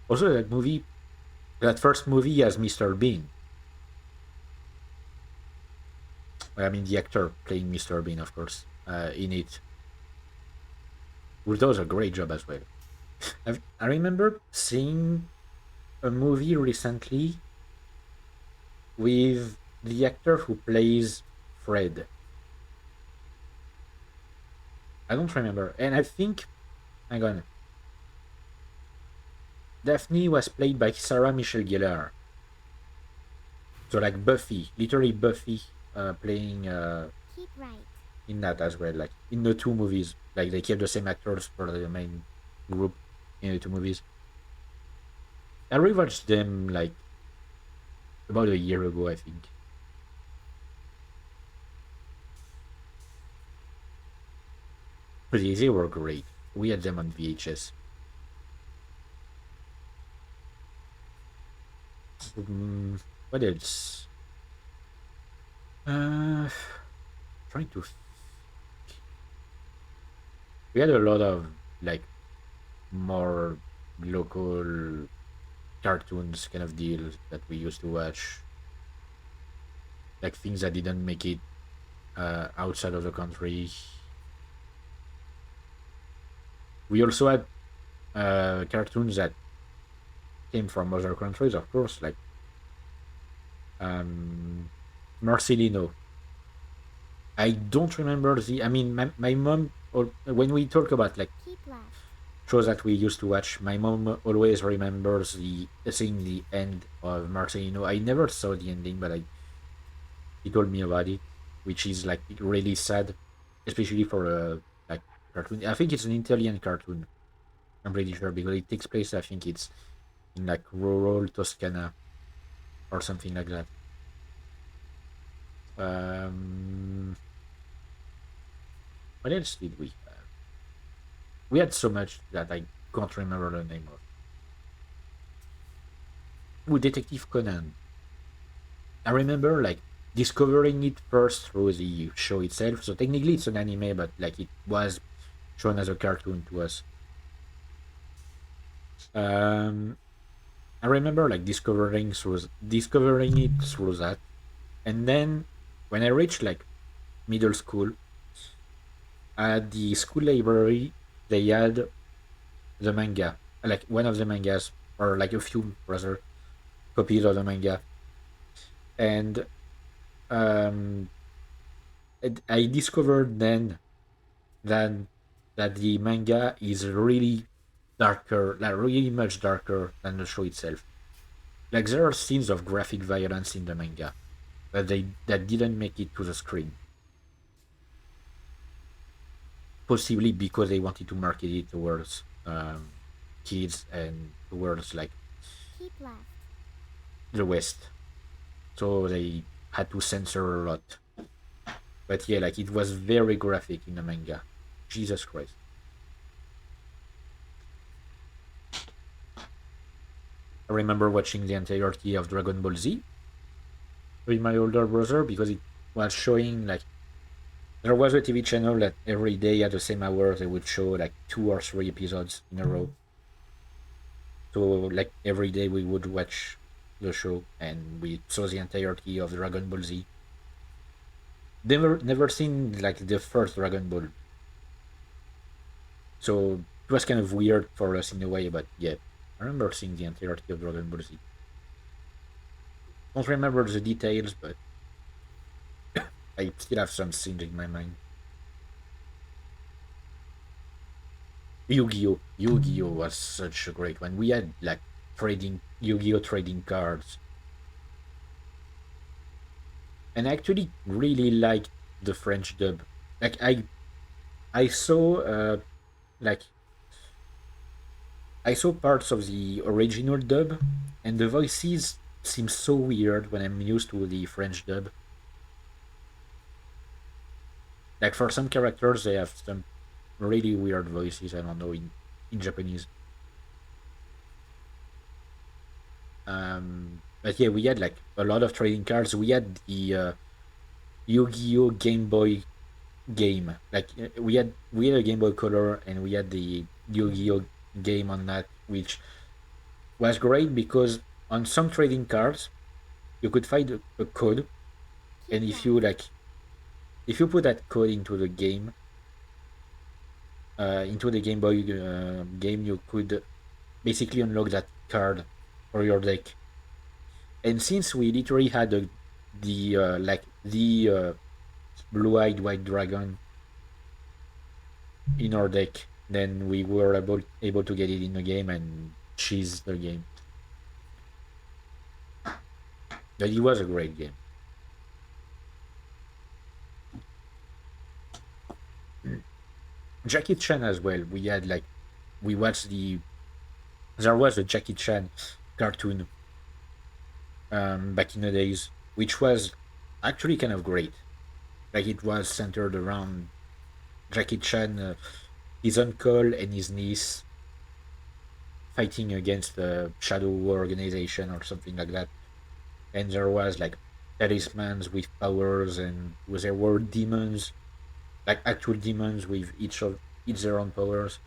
Also, that first movie has Mr. Bean. I mean, the actor playing Mr. Bean, of course, in it, who does a great job as well. I remember seeing a movie recently with the actor who plays Fred. I don't remember, and I think, hang on, Daphne was played by Sarah Michelle Gellar. So like Buffy, literally Buffy, playing Keep right. in that as well. Like in the two movies, like they kept the same actors for the main group in the two movies. I rewatched them like about a year ago, I think. But they were great. We had them on VHS. What else? Uh, trying to. We had a lot of like more local cartoons kind of deals that we used to watch, like things that didn't make it outside of the country. We also had cartoons that came from other countries, of course, like um, Marcelino. I don't remember the. I mean, my mom, or when we talk about like Keep left. shows that we used to watch, my mom always remembers seeing the end of Marcelino. I never saw the ending, but he told me about it, which is like really sad, especially for a like cartoon. I think it's an Italian cartoon. I'm pretty sure because it takes place. I think it's in like rural Toscana or something like that. Um, what else did we have? We had so much that I can't remember the name of. Oh, Detective Conan. I remember like discovering it first through the show itself. So technically it's an anime, but like it was shown as a cartoon to us. Um, I remember like discovering it through that, and then when I reached like middle school, at the school library, they had the manga, like one of the mangas, or like a few rather copies of the manga, and um, I discovered then that the manga is really darker, like really much darker than the show itself. Like there are scenes of graphic violence in the manga that didn't make it to the screen, possibly because they wanted to market it towards kids and towards like Keep left. the West, so they had to censor a lot. But yeah, like it was very graphic in the manga. Jesus Christ. I remember watching the entirety of Dragon Ball Z with my older brother because it was showing like there was a TV channel that every day at the same hour they would show like 2 or 3 episodes in a row. So like every day we would watch the show and we saw the entirety of Dragon Ball Z. Never seen like the first Dragon Ball, so it was kind of weird for us in a way. But yeah, I remember seeing the entirety of Dragon Ball Z. Don't remember the details, but I still have some scenes in my mind. Yu-Gi-Oh! Yu-Gi-Oh! Was such a great one. We had like trading Yu-Gi-Oh! Trading cards, and I actually really liked the French dub. Like I saw like I saw parts of the original dub, and the voices seem so weird when I'm used to the French dub. Like for some characters, they have some really weird voices. I don't know in Japanese. But yeah, we had like a lot of trading cards. We had the Yu-Gi-Oh Game Boy game. Like we had a Game Boy Color, and we had the Yu-Gi-Oh game on that, which was great because on some trading cards you could find a code, Keep and left. if you put that code into the game, into the Game Boy game, you could basically unlock that card for your deck. And since we literally had the blue-eyed white dragon in our deck, then we were able to get it in the game and cheese the game. But it was a great game. Jackie Chan as well. We watched there was a Jackie Chan cartoon back in the days, which was actually kind of great. Like it was centered around Jackie Chan, his uncle, and his niece fighting against the Shadow organization or something like that. And there was like talismans with powers, and there were demons, like actual demons with each their own powers.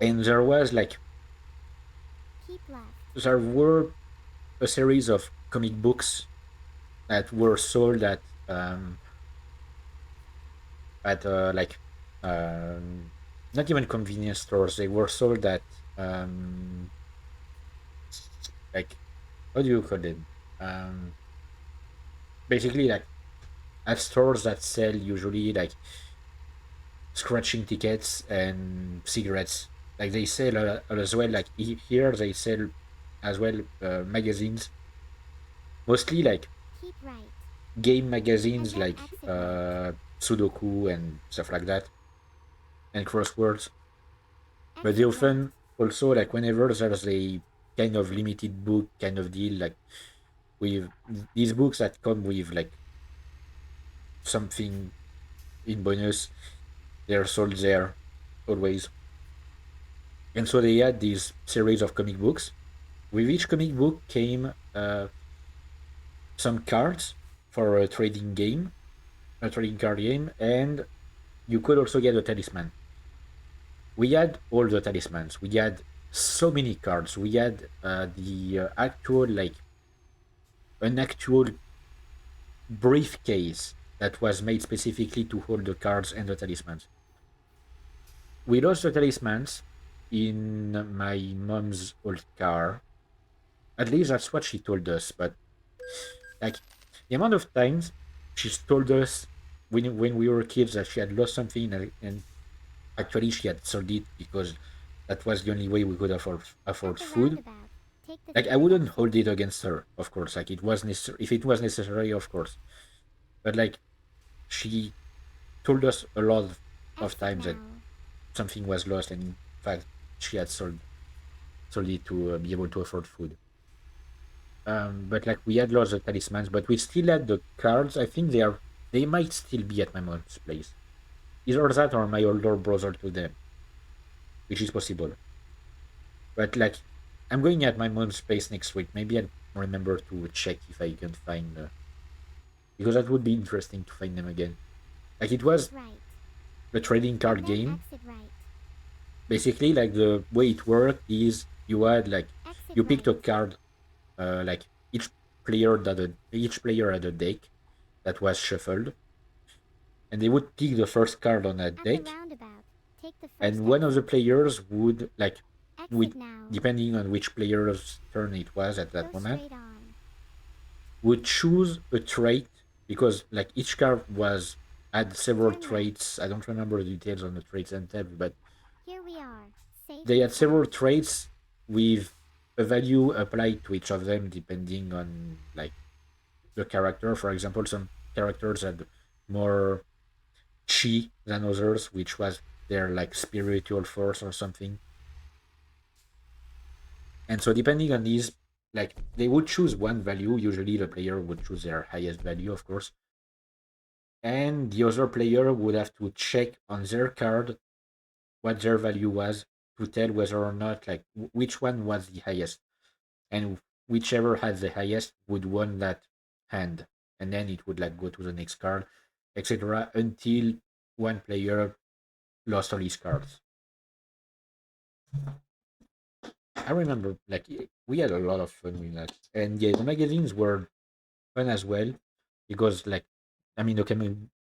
And Keep left. there were a series of comic books that were sold at um, not even convenience stores. They were sold at um, like how do you call them? Um, Basically, like at stores that sell usually like scratching tickets and cigarettes. Like they sell as well. Like here they sell as well magazines, mostly like Keep right. game And magazines then like exit right. Sudoku and stuff like that, and crosswords. But they Exit right. often also like whenever there's a kind of limited book kind of deal, like with these books that come with like something in bonus, they're sold there always. And so they had these series of comic books. With each comic book came some cards for a trading card game, and you could also get a talisman. We had all the talismans. We had so many cards. We had the actual like an actual briefcase that was made specifically to hold the cards and the talismans. We lost the talismans in my mom's old car. At least that's what she told us. But like the amount of times she's told us when we were kids that she had lost something and actually she had sold it because that was the only way we could At afford the food. roundabout, take the Like I third wouldn't exit. hold it against her, of course. Like it was necessary if it was necessary, of course. But like she told us a lot of Exit times that now. something was lost, and in fact she had sold it to be able to afford food. But like we had lost the talismans, but we still had the cards. I think they might still be at my mom's place. Either that or my older brother to them, which is possible. But like I'm going at my mom's place next week. Maybe I'll remember to check if I can find because that would be interesting to find them again. Like it Take was right. a trading card And then game. exit right. Basically, like the way it worked is you had like Exit you picked right. a card. Like each player had a deck that was shuffled, and they would pick the first card on that At the deck, roundabout, take the and first one of the exit. players would like with Exit now. depending on which player's turn it was at that Go moment straight on. would choose a trait because like each card was had several Turn right. traits. I don't remember the details on the traits themselves, but Here we are, safe they and had several sound. traits with a value applied to each of them depending on like the character. For example, some characters had more chi than others, which was their like spiritual force or something. And so depending on these, like they would choose one value. Usually the player would choose their highest value, of course. And the other player would have to check on their card what their value was to tell whether or not like which one was the highest. And whichever had the highest would win that hand. And then it would like go to the next card, etc. until one player lost all his cards. I remember like we had a lot of fun with that. And yeah, the magazines were fun as well because like I mean the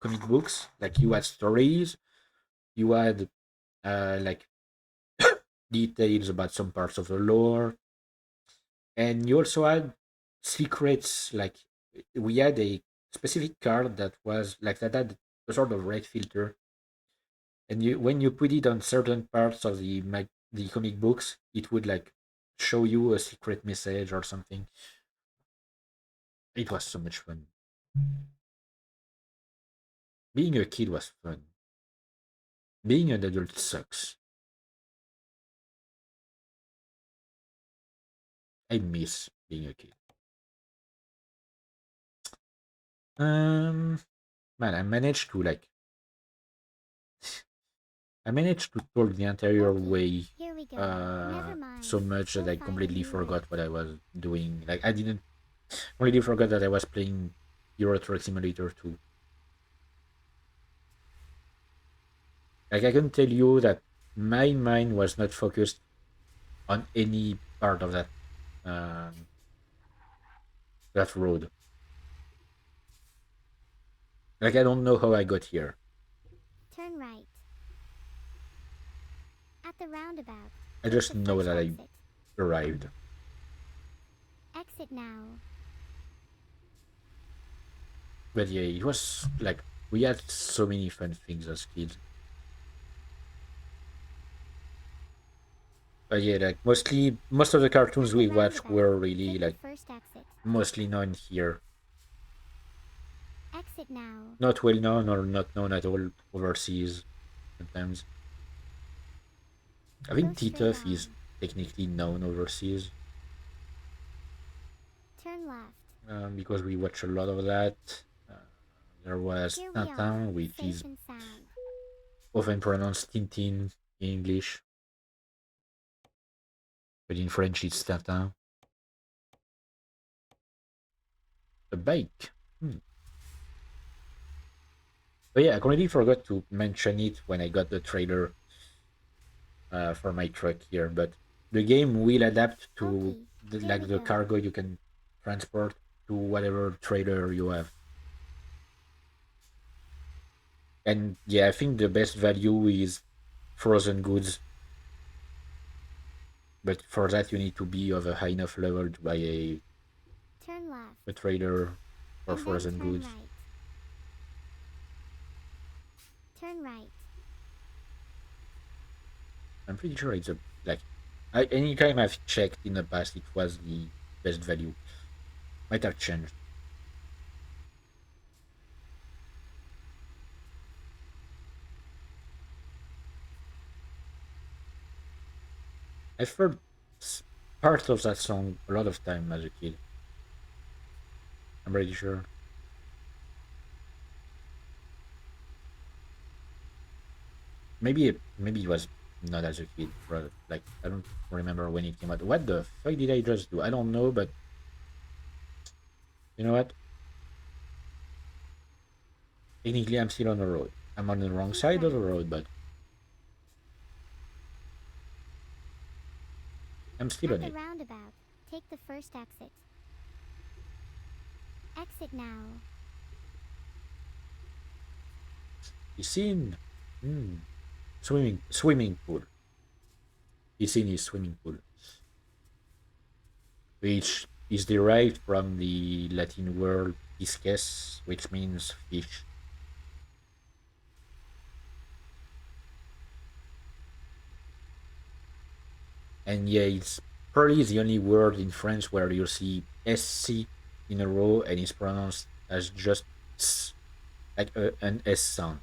comic books, like you had stories, you had like details about some parts of the lore, and you also had secrets. Like we had a specific card that was like that had a sort of red filter, and you when you put it on certain parts of the comic books, it would like show you a secret message or something. It was so much fun. Being a kid was fun. Being an adult sucks. I miss being a kid. Um, man, I managed to talk the entire Okay, way here we go. Never so mind. much that Go I find a completely new way. forgot what I was doing. Like I didn't completely forgot that I was playing Euro Truck Simulator 2. Like I can tell you that my mind was not focused on any part of um, that road. Like I don't know how I got here. Turn right. At the roundabout, I take just the know first that I exit. arrived. Exit now. But yeah, it was like we had so many fun things as kids. But yeah, like most of the cartoons At the we watched roundabout, were really take the like first exit. mostly known here, Exit now. not well known or not known at all overseas. Sometimes I Go think straight Tituff is on. technically known overseas Turn left. because we watch a lot of that. Uh, there was Here we are, Tintin, which safe is and sound. often pronounced Tintin in English, but in French it's Tintin. A bike. Hmm. But yeah, I completely forgot to mention it when I got the trailer for my truck here. But the game will adapt to Okay, here like we the go. cargo you can transport to whatever trailer you have. And yeah, I think the best value is frozen goods, but for that you need to be of a high enough level to buy Turn left. a trader for And then frozen turn goods. right. Turn right. I'm pretty sure it's a like anytime I've checked in the past, it was the best value. Might have changed. I've heard part of that song a lot of time as a kid. I'm pretty sure. Maybe it was not as a kid, but like I don't remember when it came out. What the fuck did I just do? I don't know, but you know what? Technically, I'm still on the road. I'm on the wrong Keep side of right. the road, but I'm still At on the it. roundabout, take the first exit. Exit now. Piscine. Hmm. Swimming pool. Piscine is swimming pool, which is derived from the Latin word pisces, which means fish. And yeah, it's probably the only word in French where you see SC in a row and it's pronounced as just S, like an S sound.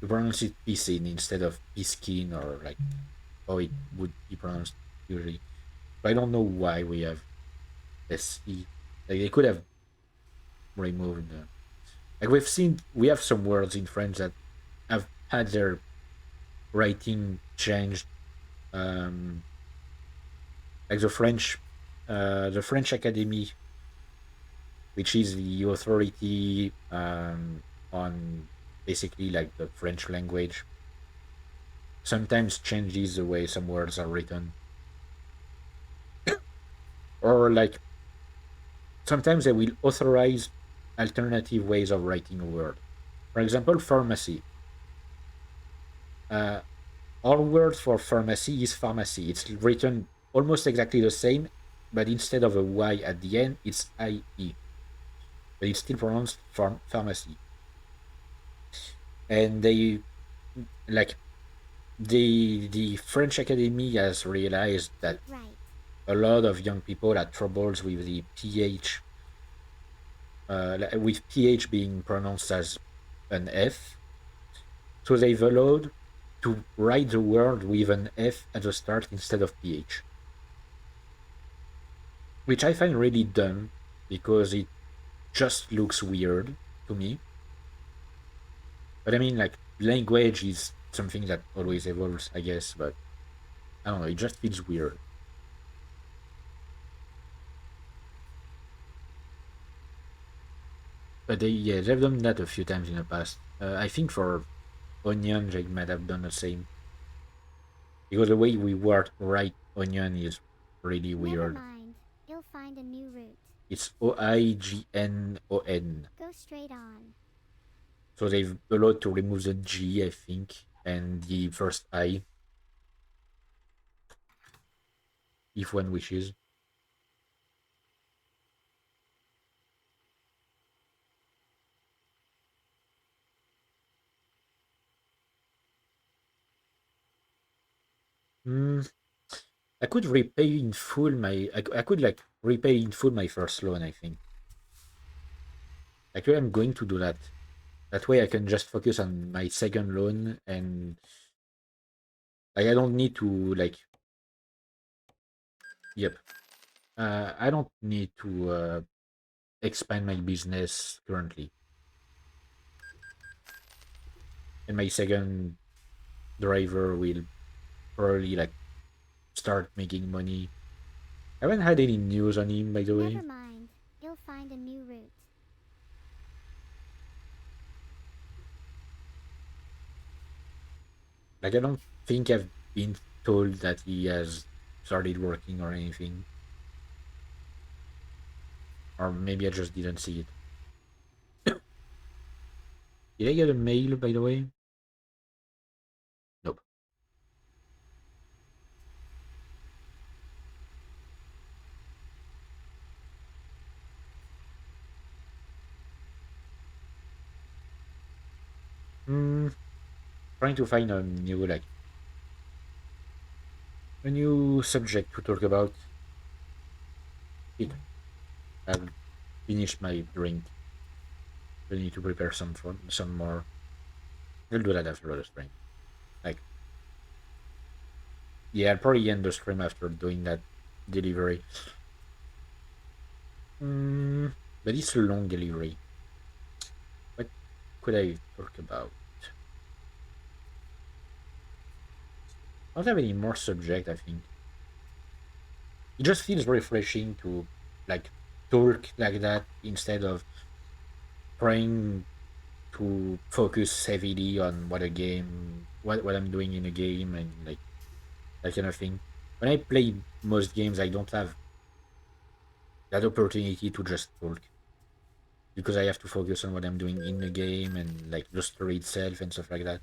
You pronounce it piscine instead of piscine or like how it would be pronounced usually. But I don't know why we have SE. Like they could have removed. Like we have some words in French that have had their writing changed. Um, like the French Academy, which is the authority on basically like the French language, sometimes changes the way some words are written, or like sometimes they will authorize alternative ways of writing a word. For example, pharmacy. Uh, all words for pharmacy is pharmacy. It's written almost exactly the same, but instead of a Y at the end, it's IE. But it's still pronounced pharmacy. And they like the French Academy has realized that Keep right. a lot of young people had troubles with the with PH being pronounced as an F. So they've allowed to write the word with an F at the start instead of PH, which I find really dumb because it just looks weird to me. But I mean, like, language is something that always evolves, I guess, but I don't know, it just feels weird. But yeah, they've done that a few times in the past. I think for onion, they might have done the same because the way we write onion is really Never weird. mind. You'll find a new route. It's OIGNON. Go straight on. So they've allowed to remove the G, I think, and the first I, if one wishes. Hmm, I could repay in full my. I could like repay in full my first loan. I think. Actually, I'm going to do that. That way, I can just focus on my second loan, and like I don't need to like. Yep. I don't need to expand my business currently, and my second driver will probably like start making money. I haven't had any news on him, by the Never way. mind. You'll find a new route. Like I don't think I've been told that he has started working or anything, or maybe I just didn't see it. Did I get a mail, by the way? Nope. Hmm. Trying to find a new subject to talk about. It. I've finished my drink. I need to prepare some more. I'll do that after the stream. Like, yeah, I'll probably end the stream after doing that delivery. Hmm. But it's a long delivery. What could I talk about? I don't have any more subject, I think. It just feels refreshing to like talk like that instead of trying to focus heavily on what I'm doing in a game and like that kind of thing. When I play most games I don't have that opportunity to just talk because I have to focus on what I'm doing in the game and like the story itself and stuff like that.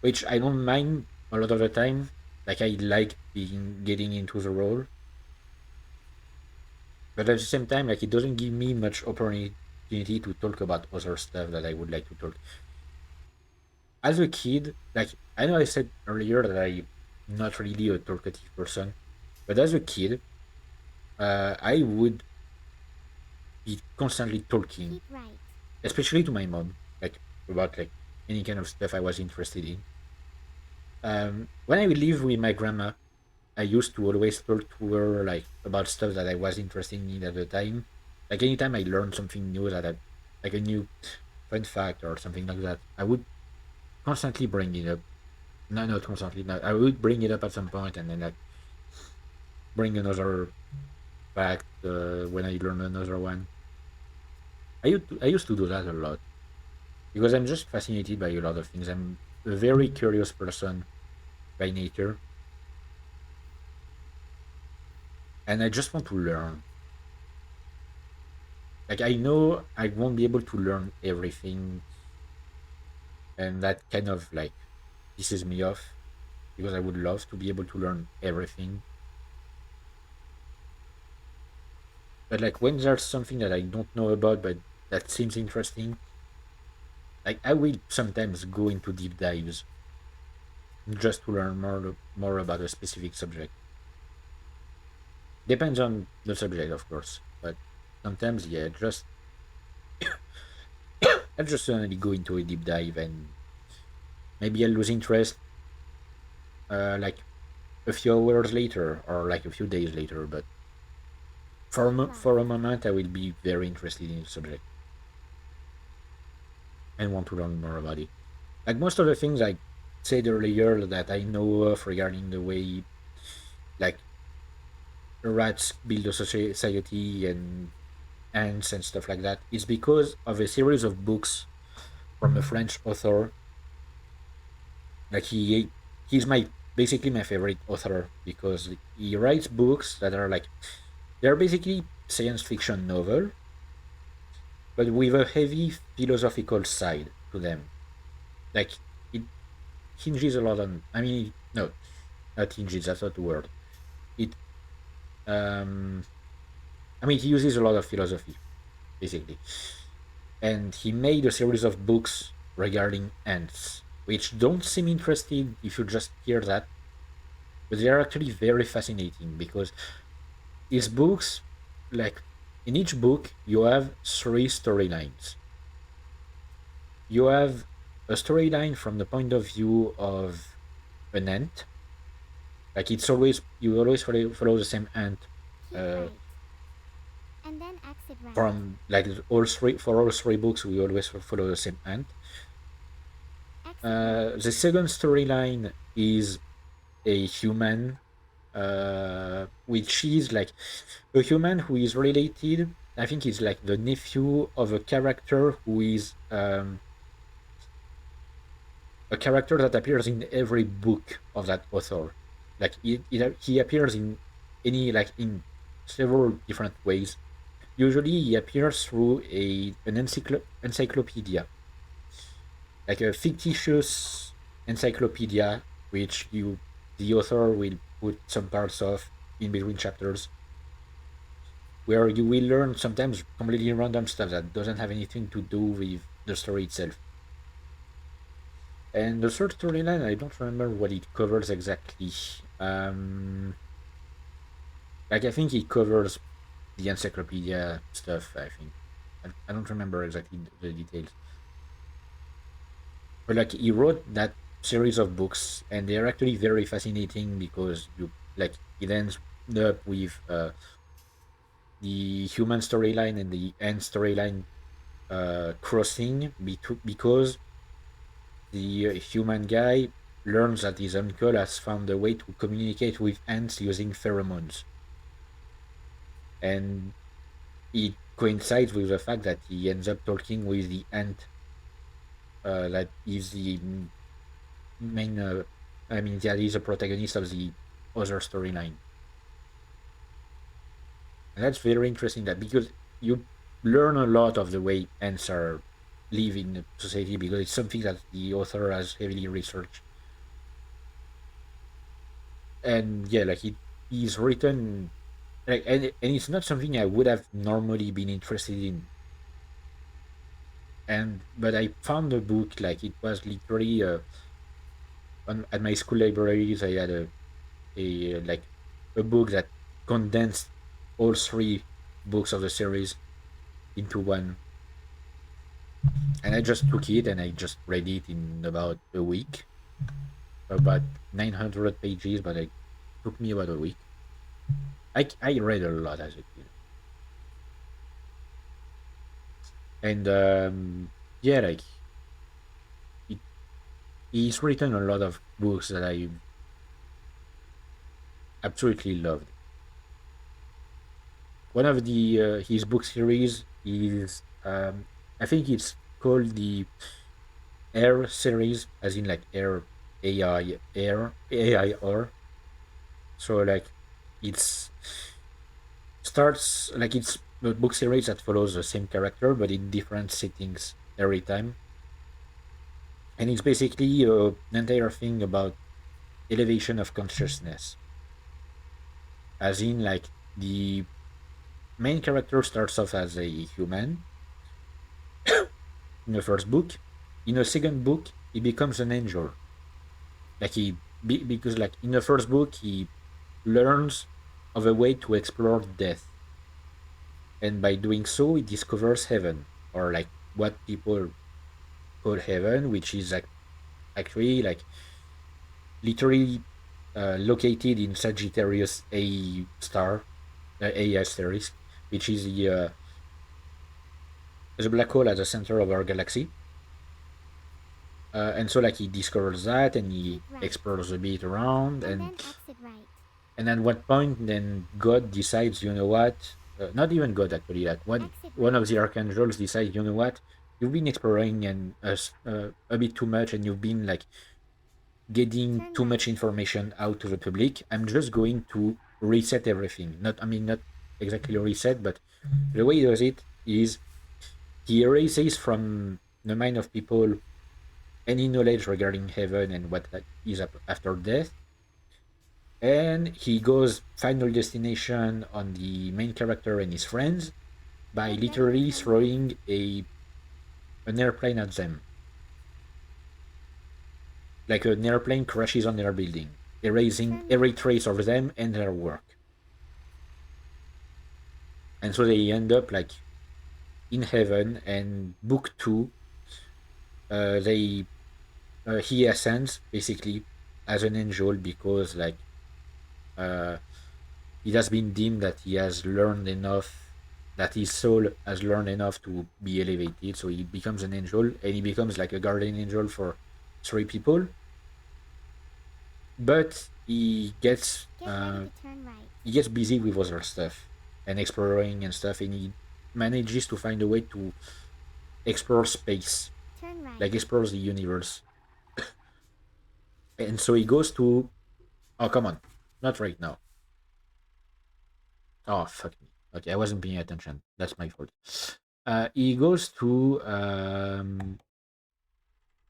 Which I don't mind a lot of the time. Like I like being getting into the role. But at the same time, like it doesn't give me much opportunity to talk about other stuff that I would like to talk. As a kid, like I know I said earlier that I'm not really a talkative person, but as a kid, I would be constantly talking, Keep right. especially to my mom, like about like any kind of stuff I was interested in. When I lived with my grandma, I used to always talk to her like about stuff that I was interested in at the time. Like anytime I learned something new like a new fun fact or something like that, I would constantly bring it up. No, not constantly. No, I would bring it up at some point and then like bring another fact when I learn another one. I used to do that a lot because I'm just fascinated by a lot of things. I'm a very curious person by nature, and I just want to learn. Like I know I won't be able to learn everything, and that kind of like pisses me off because I would love to be able to learn everything. But like when there's something that I don't know about but that seems interesting, like I will sometimes go into deep dives just to learn more about a specific subject. Depends on the subject, of course, but sometimes yeah, just I'll just suddenly go into a deep dive and maybe I'll lose interest like a few hours later or like a few days later, but Keep right. for a moment I will be very interested in the subject and want to learn more about it. Like most of the things I said earlier that I know of regarding the way like rats build a society and ants and stuff like that is because of a series of books from a French author. Like he's my basically my favorite author because he writes books that are like they're basically science fiction novel, but with a heavy philosophical side to them. Like it hinges a lot on. I mean, no, not hinges. That's not the word. It um. I mean, he uses a lot of philosophy basically, and he made a series of books regarding ants, which don't seem interesting if you just hear that, but they are actually very fascinating because his books, like in each book, you have three storylines. You have a storyline from the point of view of an ant. Like it's always you always follow the same ant Keep uh, right. And then exit right. from like all three books. We always follow the same ant. Exit right. The second storyline is a human, which is like a human who is related. I think he's like the nephew of a character who is a character that appears in every book of that author. Like he appears in any like in several different ways. Usually he appears through a an encyclopedia. like a fictitious encyclopedia, which the author will put some parts of in between chapters, where you will learn sometimes completely random stuff that doesn't have anything to do with the story itself. And the third storyline, I don't remember what it covers exactly. Like I think it covers the encyclopedia stuff. I think I don't remember exactly the details, but like he wrote that series of books, and they're actually very fascinating because you like it ends up with the human storyline and the end storyline crossing because the human guy learns that his uncle has found a way to communicate with ants using pheromones, and it coincides with the fact that he ends up talking with the ant that is the main. I mean, that is a protagonist of the other storyline, and that's very interesting. That because you learn a lot of the way ants are live in society because it's something that the author has heavily researched, and yeah, like he's written like and it's not something I would have normally been interested in. And but I found a book like it was literally at my school libraries. I had a like a book that condensed all three books of the series into one, and I just took it and I just read it in about a week, about 900 pages, but it took me about a week. I read a lot as a kid, and yeah, like it, he's written a lot of books that I absolutely loved. One of the his book series is I think it's called the Air series, as in like Air AIR. So like it's starts like it's a book series that follows the same character but in different settings every time, and it's basically an entire thing about elevation of consciousness, as in like the main character starts off as a human in the first book. In the second book, he becomes an angel. Like because like in the first book, he learns of a way to explore death, and by doing so, he discovers heaven, or like what people call heaven, which is like actually like literally located in Sagittarius A star, A asterisk, which is the black hole at the center of our galaxy. And so like he discovers that and he Keep right. explores a bit around, And then exit right. and at what point then God decides, you know what, not even God actually, like Exit one right. of the archangels decides, you know what, you've been exploring and a bit too much, and you've been like getting Turn too right. much information out to the public. I'm just going to reset everything. Not, I mean, not exactly reset, but the way he does it is he erases from the mind of people any knowledge regarding heaven and what is after death, and he goes final destination on the main character and his friends by Get ready to literally turn left. throwing a an airplane at them. Like an airplane crashes on their building, erasing Turn every left. trace of them and their work. And so they end up like in heaven. And book two, they he ascends basically as an angel because like uh, it has been deemed that he has learned enough, that his soul has learned enough to be elevated, so he becomes an angel and he becomes like a guardian angel for three people. But Get ready to turn right. he gets busy with other stuff and exploring and stuff, and he manages to find a way to explore space, Turn right. like explores the universe. And so he goes to, oh come on, not right now. Oh fuck me. Okay, I wasn't paying attention. That's my fault. He goes to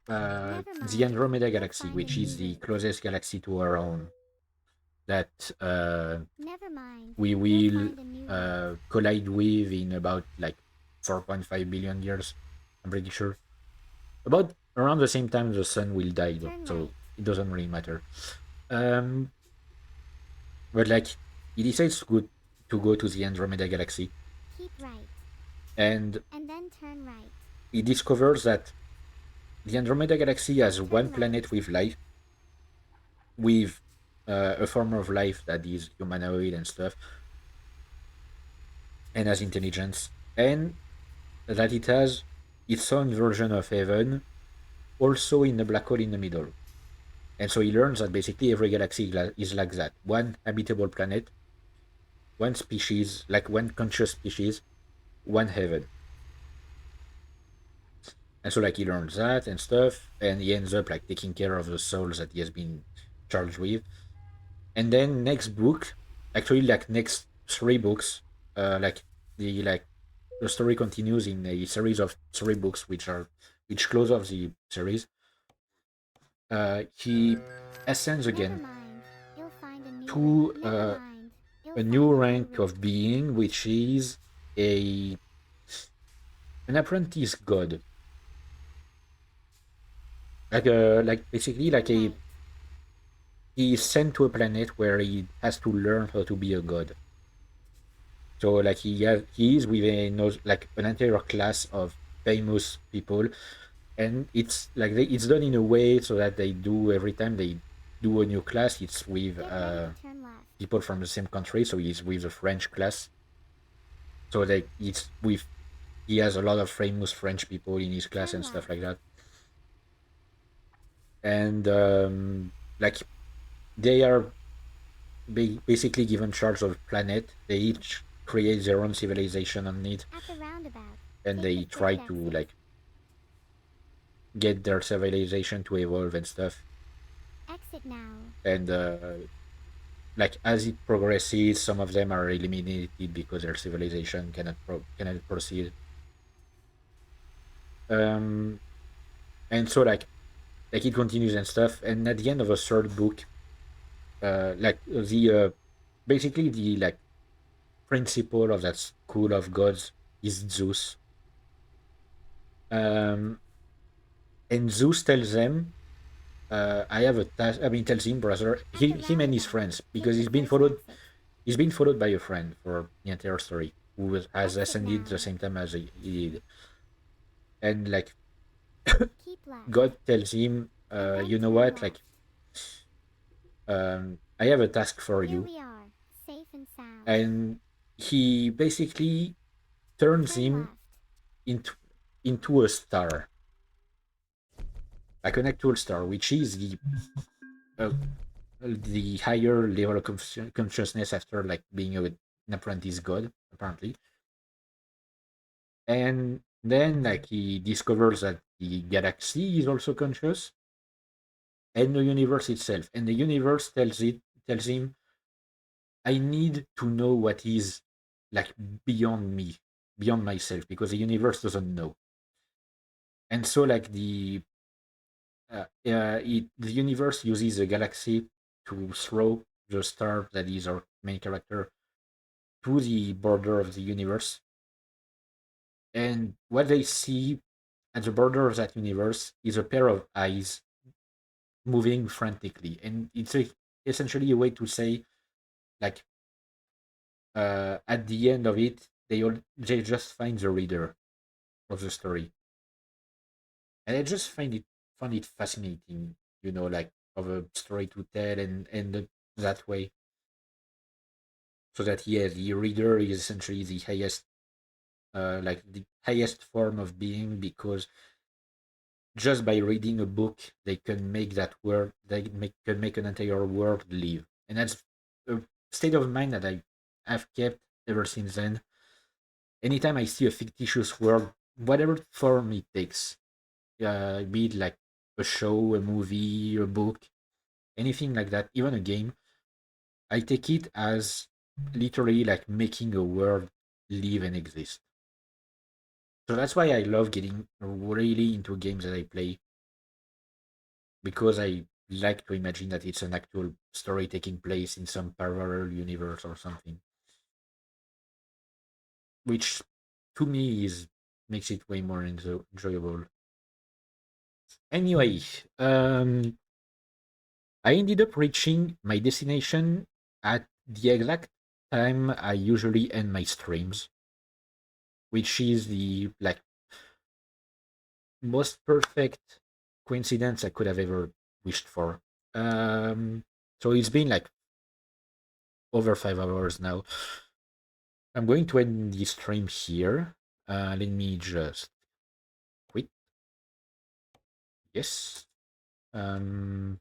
Never the mind. Andromeda You'll Galaxy, find a which new is the route. closest galaxy to our own, that Never mind. we You'll will find a new route. collide with in about like 4.5 billion years. I'm pretty sure. About around the same time the sun will die, though, Turn so right. it doesn't really matter. Um, but like he decides to go to the Andromeda Galaxy, Keep right. and And then turn right. he discovers that the Andromeda Galaxy has one Turn right. planet with life, with a form of life that is humanoid and stuff, and has intelligence, and that it has its own version of heaven, also in the black hole in the middle. And so he learns that basically every galaxy is like that: one habitable planet, one species, like one conscious species, one heaven. And so like he learns that and stuff, and he ends up like taking care of the souls that he has been charged with. And then next book, actually like next three books, like the story continues in a series of three books, which close off the series. He ascends Never again mind. You'll find a new route. to Never mind. You'll a new find a new rank route. of being, which is a an apprentice god, like basically like Turn a right. he is sent to a planet where he has to learn how to be a god. So like he is with like an entire class of famous people, and it's like it's done in a way so that they do every time they do a new class, it's with Get ready to turn left. people from the same country. So he's with the French class. So like it's with he has a lot of famous French people in his class Turn and left. stuff like that. And like they are basically given charge of planet. They each create their own civilization on it, At the roundabout, and take the they try third to exit. like get their civilization to evolve and stuff. Exit now. And like as it progresses, some of them are eliminated because their civilization cannot proceed. Um, and so like it continues and stuff. And at the end of the third book, like the basically the like principle of that school of gods is Zeus. Um, and Zeus tells them, "I have a task." I mean, tells him, brother, At the him and his roundabout, friends, because take the first exit. He's been followed by a friend for the entire story, has Exit ascended now. the same time as he did. And like Keep left. God tells him, And then you know turn what, left. like I have a task for Here you. we are, safe and sound. And he basically turns Turn him left. into into a star, like an actual star, which is uh, the higher level of consciousness after like being an apprentice god, apparently. And then like he discovers that the galaxy is also conscious, and the universe itself. And the universe tells him, I need to know what is like beyond me, beyond myself, because the universe doesn't know. And so like the universe uses the galaxy to throw the star that is our main character to the border of the universe. And what they see at the border of that universe is a pair of eyes moving frantically. And it's essentially a way to say, like, at the end of it, they just find the reader of the story. And I just find it fascinating, like of a story to tell and that way. So that yeah, the reader is essentially the highest like the highest form of being, because just by reading a book they can make can make an entire world live. And that's a state of mind that I have kept ever since then. Anytime I see a fictitious world, whatever form it takes, be it like a show, a movie, a book, anything like that, even a game, I take it as literally like making a world live and exist. So that's why I love getting really into games that I play. because I like to imagine that it's an actual story taking place in some parallel universe or something, which to me is makes it way more enjoyable. Anyway, I ended up reaching my destination at the exact time I usually end my streams, which is the like most perfect coincidence I could have ever wished for. Um, so it's been like over 5 hours now. I'm going to end the stream here. Let me just quit. Yes. Um,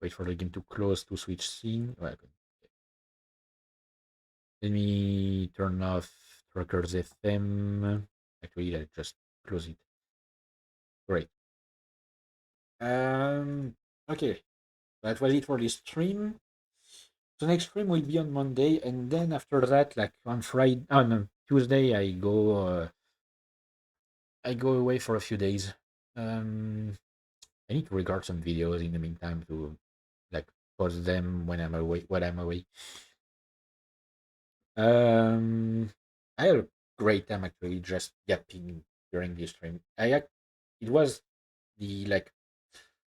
wait for the game to close to switch scene. Well, let me turn off Truckers FM. Actually, I just close it. Great. Um, okay, that was it for this stream. The next stream will be on Monday, and then after that, like on Friday, oh no, Tuesday, I go away for a few days. Um, I need to record some videos in the meantime to like post them when I'm away. When I'm away. Um, I had a great time actually, just yapping during this stream. It was the like.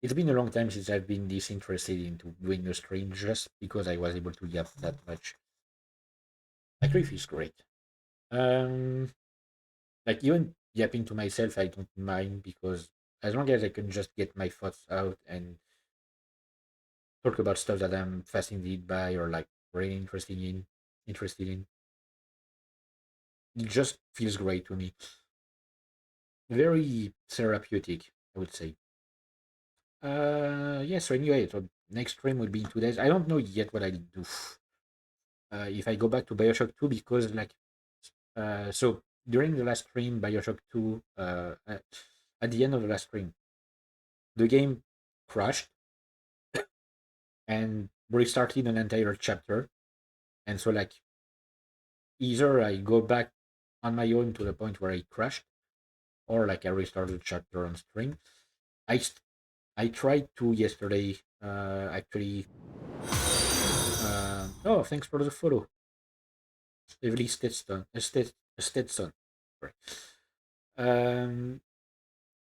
It's been a long time since I've been this interested into doing a stream, just because I was able to yap that much. Actually, feels great. Um, like even yapping to myself, I don't mind because as long as I can just get my thoughts out and talk about stuff that I'm fascinated by or like really interested in, it just feels great to me. Very therapeutic, I would say. Yeah. So anyway, so next stream will be in 2 days. I don't know yet what I'll do. If I go back to Bioshock 2 because like, so during the last stream, Bioshock 2, at the end of the last stream, the game crashed and restarted an entire chapter. And so like either I go back on my own to the point where I crashed, or like I restarted the chapter on stream. I st- I tried to yesterday. Actually. Oh, thanks for the follow, Lively Stetson. Stetson. Right. Um.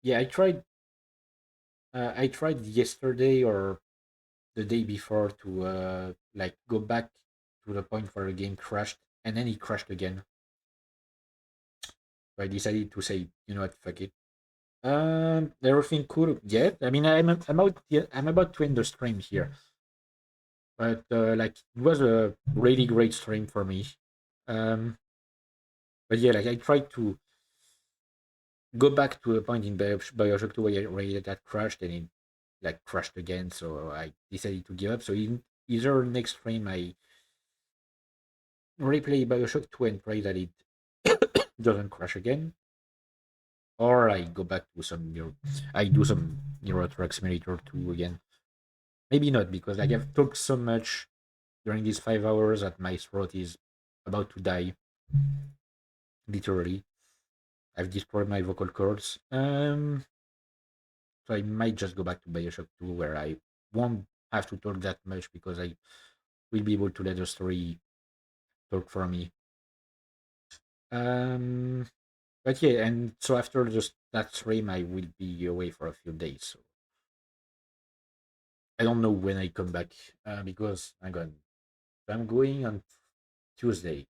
Yeah, I tried. I tried yesterday or the day before to like go back to the point where the game crashed, and then it crashed again. So I decided to say, you know what, fuck it. Everything cool yet? I mean, I'm about to end the stream here, but like it was a really great stream for me. Um, but yeah, like I tried to go back to a point in Bioshock 2 where it had crashed and it like crashed again. So I decided to give up. So either next stream I replay Bioshock 2 and pray that it doesn't crash again, or I go back to I do some Euro Truck Simulator 2 again. Maybe not because like I've talked so much during these 5 hours that my throat is about to die. Literally, I've destroyed my vocal cords. So I might just go back to Bioshock 2 where I won't have to talk that much because I will be able to let the story talk for me. Um, but yeah, and so after just that stream, I will be away for a few days. So I don't know when I come back because I'm going on Tuesday.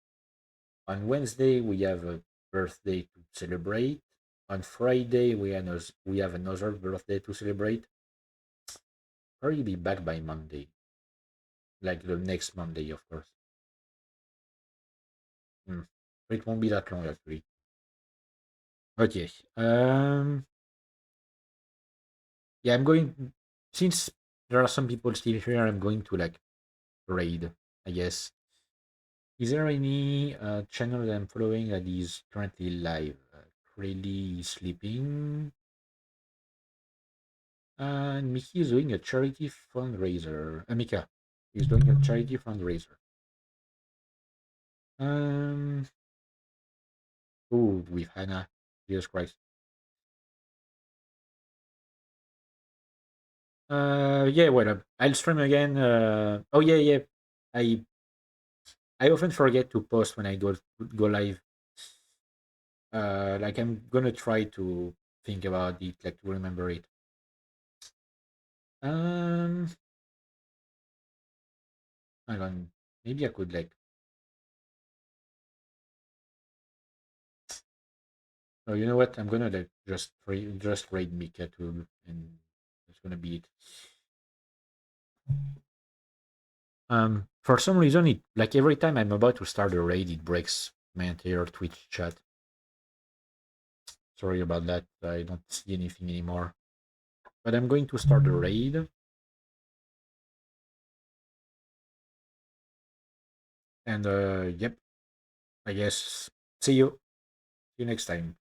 On Wednesday, we have a birthday to celebrate. On Friday, we have another birthday to celebrate. Probably be back by Monday, like the next Monday, of course. Hmm. It won't be that long actually. Okay. Yeah, I'm going since there are some people still here. I'm going to like raid, I guess. Is there any channel that I'm following that is currently live? Really sleeping. And Mickey is doing a charity fundraiser. Mika is doing a charity fundraiser. Um. Oh, with Hannah. Jesus Christ. Yeah, well, I'll stream again. Oh yeah, yeah. I I often forget to post when I go live. Like I'm gonna try to think about it, like to remember it. Um, Hang on. Maybe I could like. Oh, you know what? I'm gonna like just raid Mika too, and that's gonna be it. For some reason, it like every time I'm about to start a raid, it breaks my entire Twitch chat. Sorry about that. I don't see anything anymore. But I'm going to start a raid, and yep. I guess see you. See you next time.